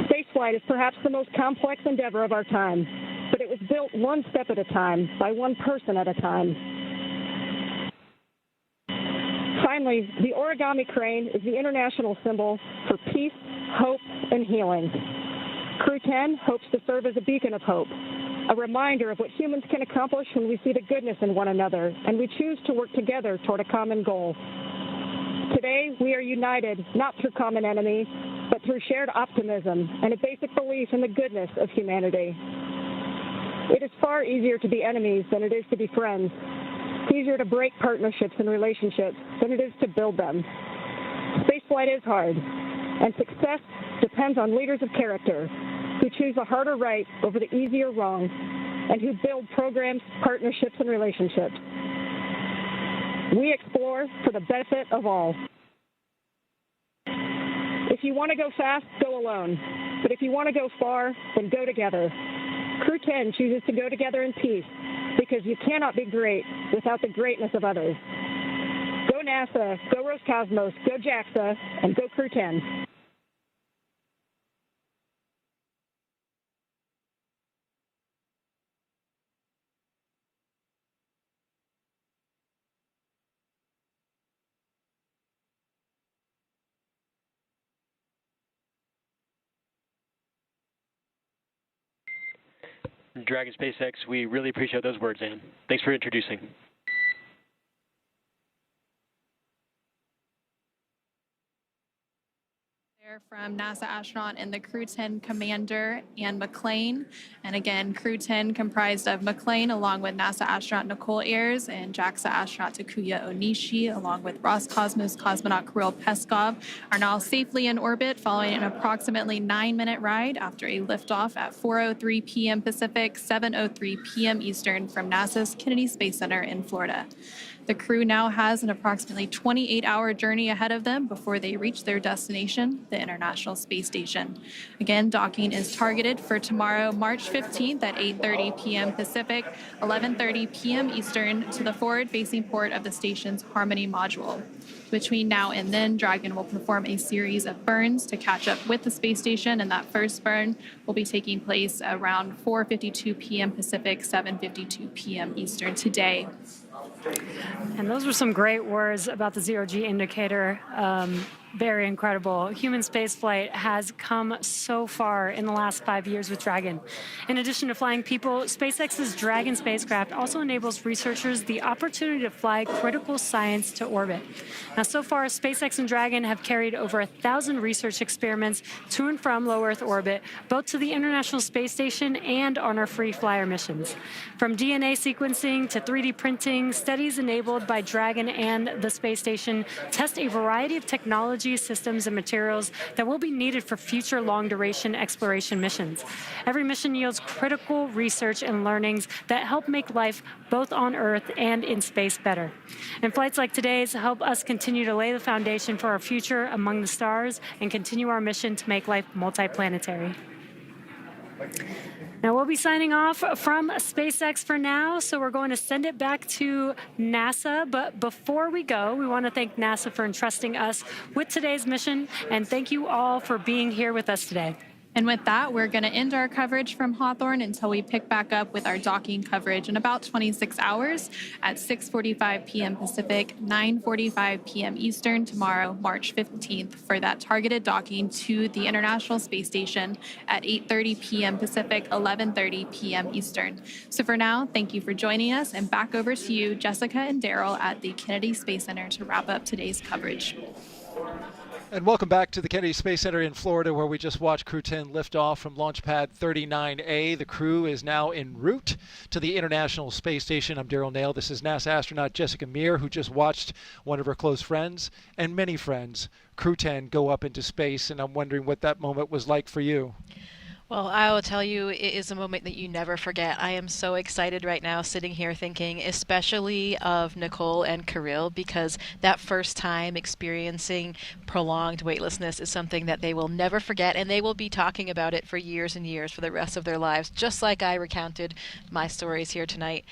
Spaceflight is perhaps the most complex endeavor of our time, but it was built one step at a time, by one person at a time. Finally, the origami crane is the international symbol for peace, hope, and healing. Crew 10 hopes to serve as a beacon of hope, a reminder of what humans can accomplish when we see the goodness in one another and we choose to work together toward a common goal. Today, we are united not through common enemy, but through shared optimism and a basic belief in the goodness of humanity. It is far easier to be enemies than it is to be friends. It's easier to break partnerships and relationships than it is to build them. Spaceflight is hard, and success depends on leaders of character who choose the harder right over the easier wrong, and who build programs, partnerships, and relationships. We explore for the benefit of all. If you want to go fast, go alone. But if you want to go far, then go together. Crew 10 chooses to go together in peace, because you cannot be great without the greatness of others. Go NASA, go Roscosmos, go JAXA, and go Crew 10. Dragon SpaceX, we really appreciate those words, Ann. Thanks for introducing. From NASA astronaut and the Crew 10 commander, Ann McClain. And again, Crew 10 comprised of McClain along with NASA astronaut Nicole Ayers and JAXA astronaut Takuya Onishi along with Roscosmos cosmonaut Kirill Peskov are now safely in orbit following an approximately 9-minute ride after a liftoff at 4:03 p.m. Pacific, 7:03 p.m. Eastern from NASA's Kennedy Space Center in Florida. The crew now has an approximately 28-hour journey ahead of them before they reach their destination, the International Space Station. Again, docking is targeted for tomorrow, March 15th at 8:30 p.m. Pacific, 11:30 p.m. Eastern to the forward-facing port of the station's Harmony module. Between now and then, Dragon will perform a series of burns to catch up with the space station, and that first burn will be taking place around 4:52 p.m. Pacific, 7:52 p.m. Eastern today. And those were some great words about the zero-G indicator. Very incredible. Human spaceflight has come so far in the last 5 years with Dragon. In addition to flying people, SpaceX's Dragon spacecraft also enables researchers the opportunity to fly critical science to orbit. Now, so far, SpaceX and Dragon have carried over 1,000 research experiments to and from low Earth orbit, both to the International Space Station and on our free flyer missions. From DNA sequencing to 3D printing, studies enabled by Dragon and the space station test a variety of technologies, systems, and materials that will be needed for future long-duration exploration missions. Every mission yields critical research and learnings that help make life both on Earth and in space better. And flights like today's help us continue to lay the foundation for our future among the stars and continue our mission to make life multiplanetary. Now, we'll be signing off from SpaceX for now, so we're going to send it back to NASA. But before we go, we want to thank NASA for entrusting us with today's mission, and thank you all for being here with us today. And with that, we're going to end our coverage from Hawthorne until we pick back up with our docking coverage in about 26 hours at 6:45 p.m. Pacific, 9:45 p.m. Eastern tomorrow, March 15th, for that targeted docking to the International Space Station at 8:30 p.m. Pacific, 11:30 p.m. Eastern. So for now, thank you for joining us, and back over to you, Jessica and Daryl at the Kennedy Space Center to wrap up today's coverage. And welcome back to the Kennedy Space Center in Florida, where we just watched Crew 10 lift off from Launch Pad 39A. The crew is now en route to the International Space Station. I'm Daryl Nail. This is NASA astronaut Jessica Meir, who just watched one of her close friends and many friends, Crew 10, go up into space. And I'm wondering what that moment was like for you. Well, I will tell you, it is a moment that you never forget. I am so excited right now sitting here thinking especially of Nicole and Kirill, because that first time experiencing prolonged weightlessness is something that they will never forget, and they will be talking about it for years and years for the rest of their lives, just like I recounted my stories here tonight.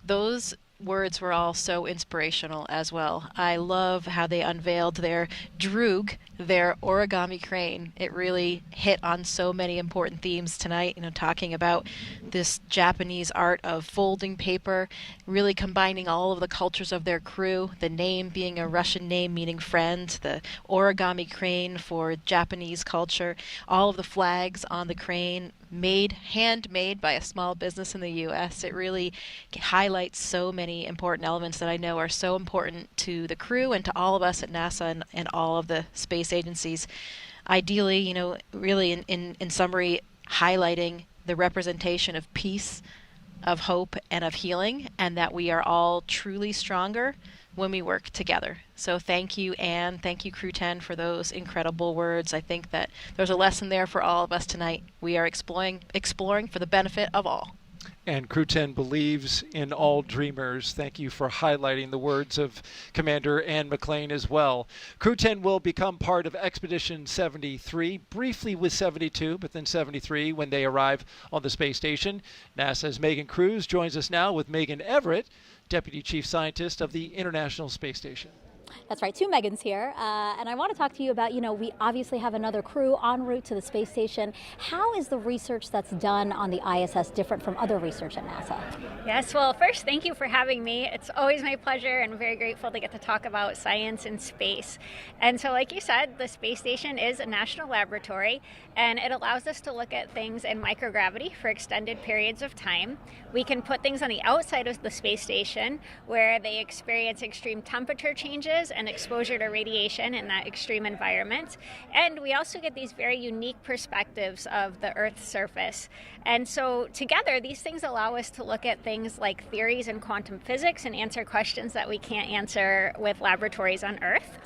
Those words were all so inspirational as well. I love how they unveiled their droog, their origami crane. It really hit on so many important themes tonight, talking about this Japanese art of folding paper, really combining all of the cultures of their crew, the name being a Russian name meaning friend, the origami crane for Japanese culture, all of the flags on the crane handmade by a small business in the U.S. It really highlights so many important elements that I know are so important to the crew and to all of us at NASA and all of the space agencies. Ideally, really in summary, highlighting the representation of peace, of hope, and of healing, and that we are all truly stronger when we work together. So thank you, Anne. Thank you, Crew 10, for those incredible words. I think that there's a lesson there for all of us tonight. We are exploring for the benefit of all. And Crew 10 believes in all dreamers. Thank you for highlighting the words of Commander Anne McLean as well. Crew 10 will become part of Expedition 73, briefly with 72, but then 73 when they arrive on the space station. NASA's Megan Cruz joins us now with Megan Everett, Deputy Chief Scientist of the International Space Station. That's right, two Megans here, and I want to talk to you about, we obviously have another crew en route to the space station. How is the research that's done on the ISS different from other research at NASA? Yes, well, first, thank you for having me. It's always my pleasure, and very grateful to get to talk about science in space. And so, like you said, the space station is a national laboratory, and it allows us to look at things in microgravity for extended periods of time. We can put things on the outside of the space station where they experience extreme temperature changes and exposure to radiation in that extreme environment. And we also get these very unique perspectives of the Earth's surface. And so together, these things allow us to look at things like theories in quantum physics and answer questions that we can't answer with laboratories on Earth.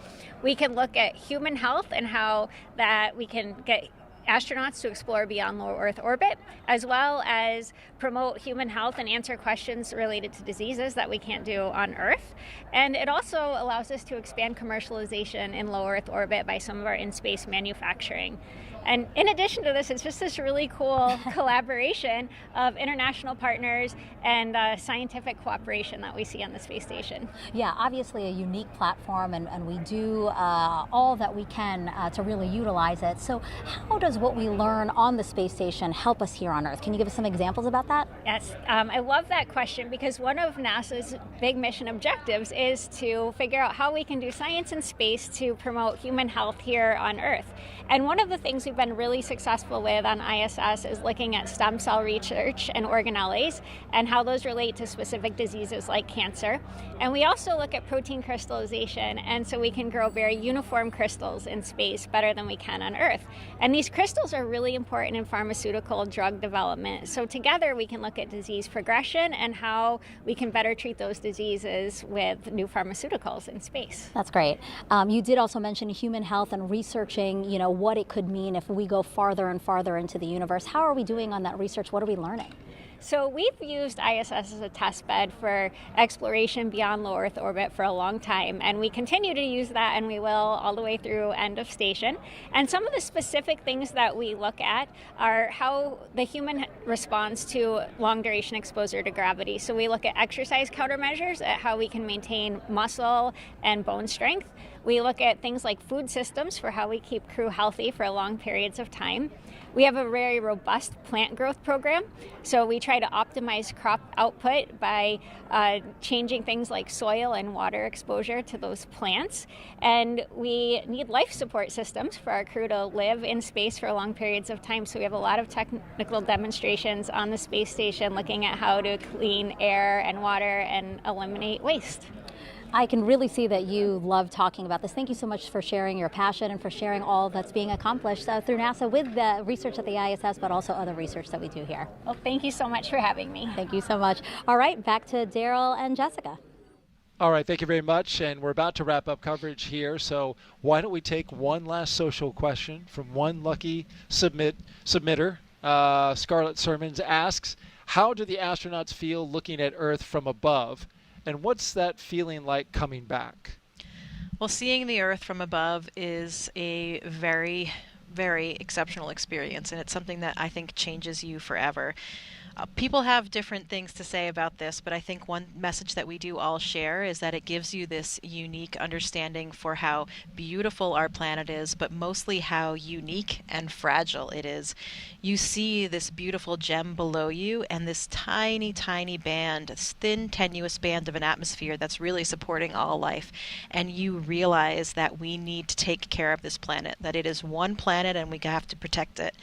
We can look at human health and how that we can get astronauts to explore beyond low Earth orbit, as well as promote human health and answer questions related to diseases that we can't do on Earth. And it also allows us to expand commercialization in low Earth orbit by some of our in-space manufacturing. And in addition to this, it's just this really cool collaboration of international partners and scientific cooperation that we see on the space station. Yeah, obviously a unique platform, and we do all that we can to really utilize it. So how does what we learn on the space station help us here on Earth? Can you give us some examples about that? Yes, I love that question because one of NASA's big mission objectives is to figure out how we can do science in space to promote human health here on Earth. And one of the things we've been really successful with on ISS is looking at stem cell research and organelles and how those relate to specific diseases like cancer. And we also look at protein crystallization, and so we can grow very uniform crystals in space better than we can on Earth. And these crystals are really important in pharmaceutical drug development. So together we can look at disease progression and how we can better treat those diseases with new pharmaceuticals in space. That's great. You did also mention human health and researching, what it could mean if we go farther and farther into the universe. How are we doing on that research? What are we learning? So we've used ISS as a test bed for exploration beyond low Earth orbit for a long time, and we continue to use that, and we will all the way through end of station. And some of the specific things that we look at are how the human responds to long duration exposure to gravity. So we look at exercise countermeasures, at how we can maintain muscle and bone strength. We look at things like food systems for how we keep crew healthy for long periods of time. We have a very robust plant growth program, so we try to optimize crop output by changing things like soil and water exposure to those plants. And we need life support systems for our crew to live in space for long periods of time, so we have a lot of technical demonstrations on the space station looking at how to clean air and water and eliminate waste. I can really see that you love talking about this. Thank you so much for sharing your passion and for sharing all that's being accomplished through NASA with the research at the ISS, but also other research that we do here. Well, thank you so much for having me. Thank you so much. All right, back to Daryl and Jessica. All right, thank you very much. And we're about to wrap up coverage here, so why don't we take one last social question from one lucky submitter. Scarlett Sermons asks, how do the astronauts feel looking at Earth from above? And what's that feeling like coming back? Well, seeing the Earth from above is a very, very exceptional experience, and it's something that I think changes you forever. People have different things to say about this, but I think one message that we do all share is that it gives you this unique understanding for how beautiful our planet is, but mostly how unique and fragile it is. You see this beautiful gem below you and this tiny, tiny band, this thin, tenuous band of an atmosphere that's really supporting all life. And you realize that we need to take care of this planet, that it is one planet and we have to protect it.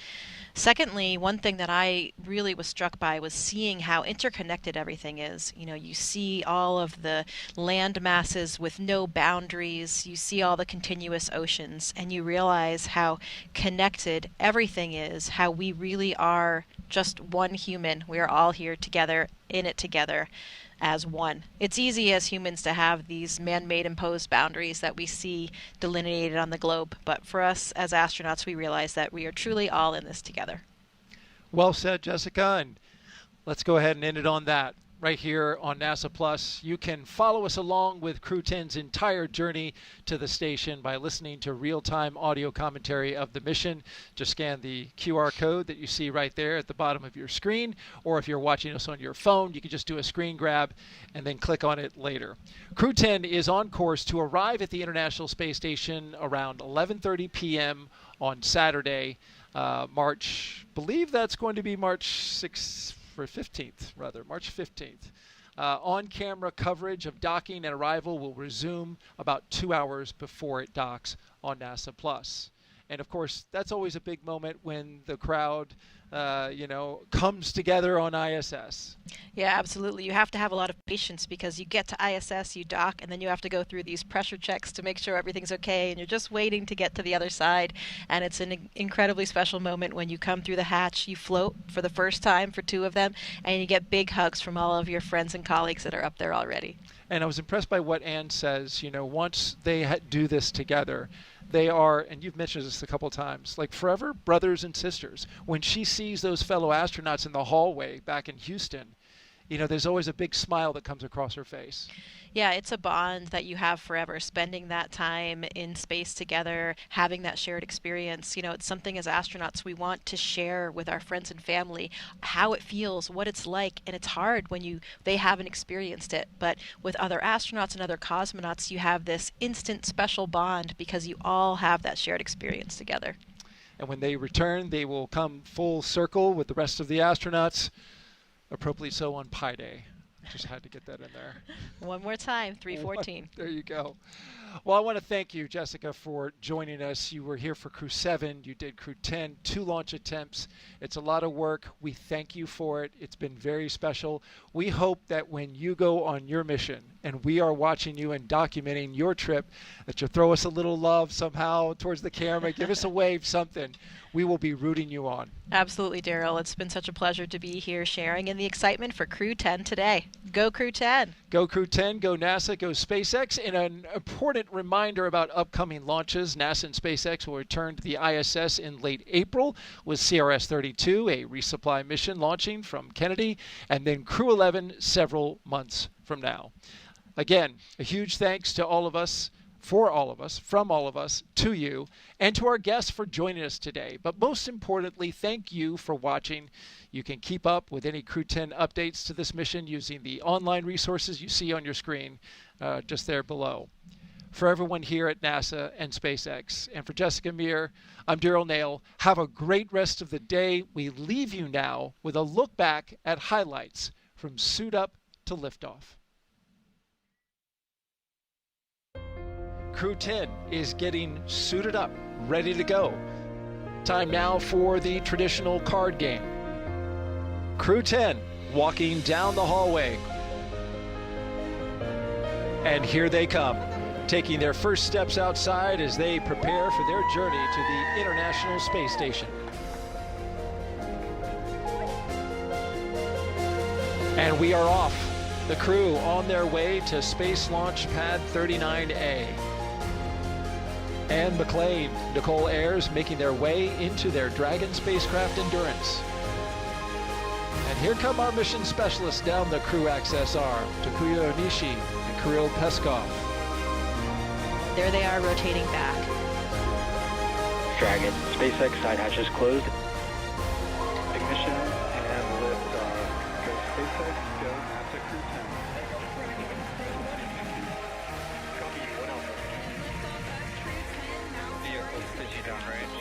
Secondly, one thing that I really was struck by was seeing how interconnected everything is. You see all of the land masses with no boundaries, you see all the continuous oceans, and you realize how connected everything is, how we really are just one human. We are all here together, in it together as one. It's easy as humans to have these man-made imposed boundaries that we see delineated on the globe, but for us as astronauts, we realize that we are truly all in this together. Well said, Jessica, and let's go ahead and end it on that. Right here on NASA Plus, you can follow us along with Crew 10's entire journey to the station by listening to real-time audio commentary of the mission. Just scan the QR code that you see right there at the bottom of your screen, or if you're watching us on your phone, you can just do a screen grab and then click on it later. Crew 10 is on course to arrive at the International Space Station around 11:30 p.m. on Saturday, believe that's going to be March 15th. On-camera coverage of docking and arrival will resume about 2 hours before it docks on NASA Plus. And of course, that's always a big moment when the crowd, comes together on ISS. Yeah, absolutely. You have to have a lot of patience because you get to ISS, you dock, and then you have to go through these pressure checks to make sure everything's okay, and you're just waiting to get to the other side. And it's an incredibly special moment when you come through the hatch, you float for the first time for 2 of them, and you get big hugs from all of your friends and colleagues that are up there already. And I was impressed by what Ann says, once they do this together, They are, and you've mentioned this a couple of times, like forever brothers and sisters. When she sees those fellow astronauts in the hallway back in Houston, you know, there's always a big smile that comes across her face. Yeah, it's a bond that you have forever, spending that time in space together, having that shared experience. You know, it's something as astronauts we want to share with our friends and family, how it feels, what it's like, and it's hard when they haven't experienced it. But with other astronauts and other cosmonauts, you have this instant special bond because you all have that shared experience together. And when they return, they will come full circle with the rest of the astronauts, appropriately so on Pi Day. Just had to get that in there. One more time, 314. There you go. Well, I want to thank you, Jessica, for joining us. You were here for Crew 7. You did Crew 10, 2 launch attempts. It's a lot of work. We thank you for it. It's been very special. We hope that when you go on your mission and we are watching you and documenting your trip, that you'll throw us a little love somehow towards the camera, give us a wave, something. We will be rooting you on. Absolutely, Daryl. It's been such a pleasure to be here sharing in the excitement for Crew 10 today. Go Crew 10. Go Crew 10, go NASA, go SpaceX. And an important reminder about upcoming launches. NASA and SpaceX will return to the ISS in late April with CRS-32, a resupply mission launching from Kennedy, and then Crew 11 several months from now. Again, a huge thanks to all of us, for all of us, from all of us, to you, and to our guests for joining us today. But most importantly, thank you for watching. You can keep up with any Crew 10 updates to this mission using the online resources you see on your screen just there below. For everyone here at NASA and SpaceX, and for Jessica Meir, I'm Daryl Nail. Have a great rest of the day. We leave you now with a look back at highlights from suit up to liftoff. Crew 10 is getting suited up, ready to go. Time now for the traditional card game. Crew 10 walking down the hallway. And here they come, taking their first steps outside as they prepare for their journey to the International Space Station. And we are off. The crew on their way to Space Launch Pad 39A. Anne McLean, Nicole Ayers making their way into their Dragon spacecraft Endurance. And here come our mission specialists down the crew access arm, Takuya Onishi and Kirill Peskov. There they are rotating back. Dragon, SpaceX side hatches closed. Ignition and liftoff. Go SpaceX, go NASA Crew 10. Vehicle pitching downrange.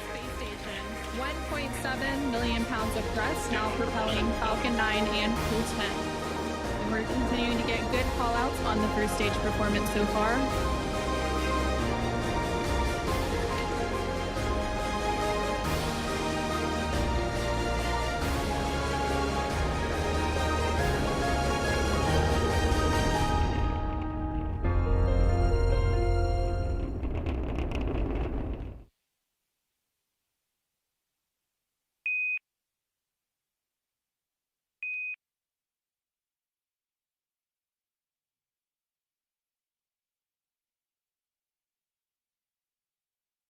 1.7 million pounds of thrust now propelling Falcon 9 and Crew 10. And we're continuing to get good call-outs on the first stage performance so far.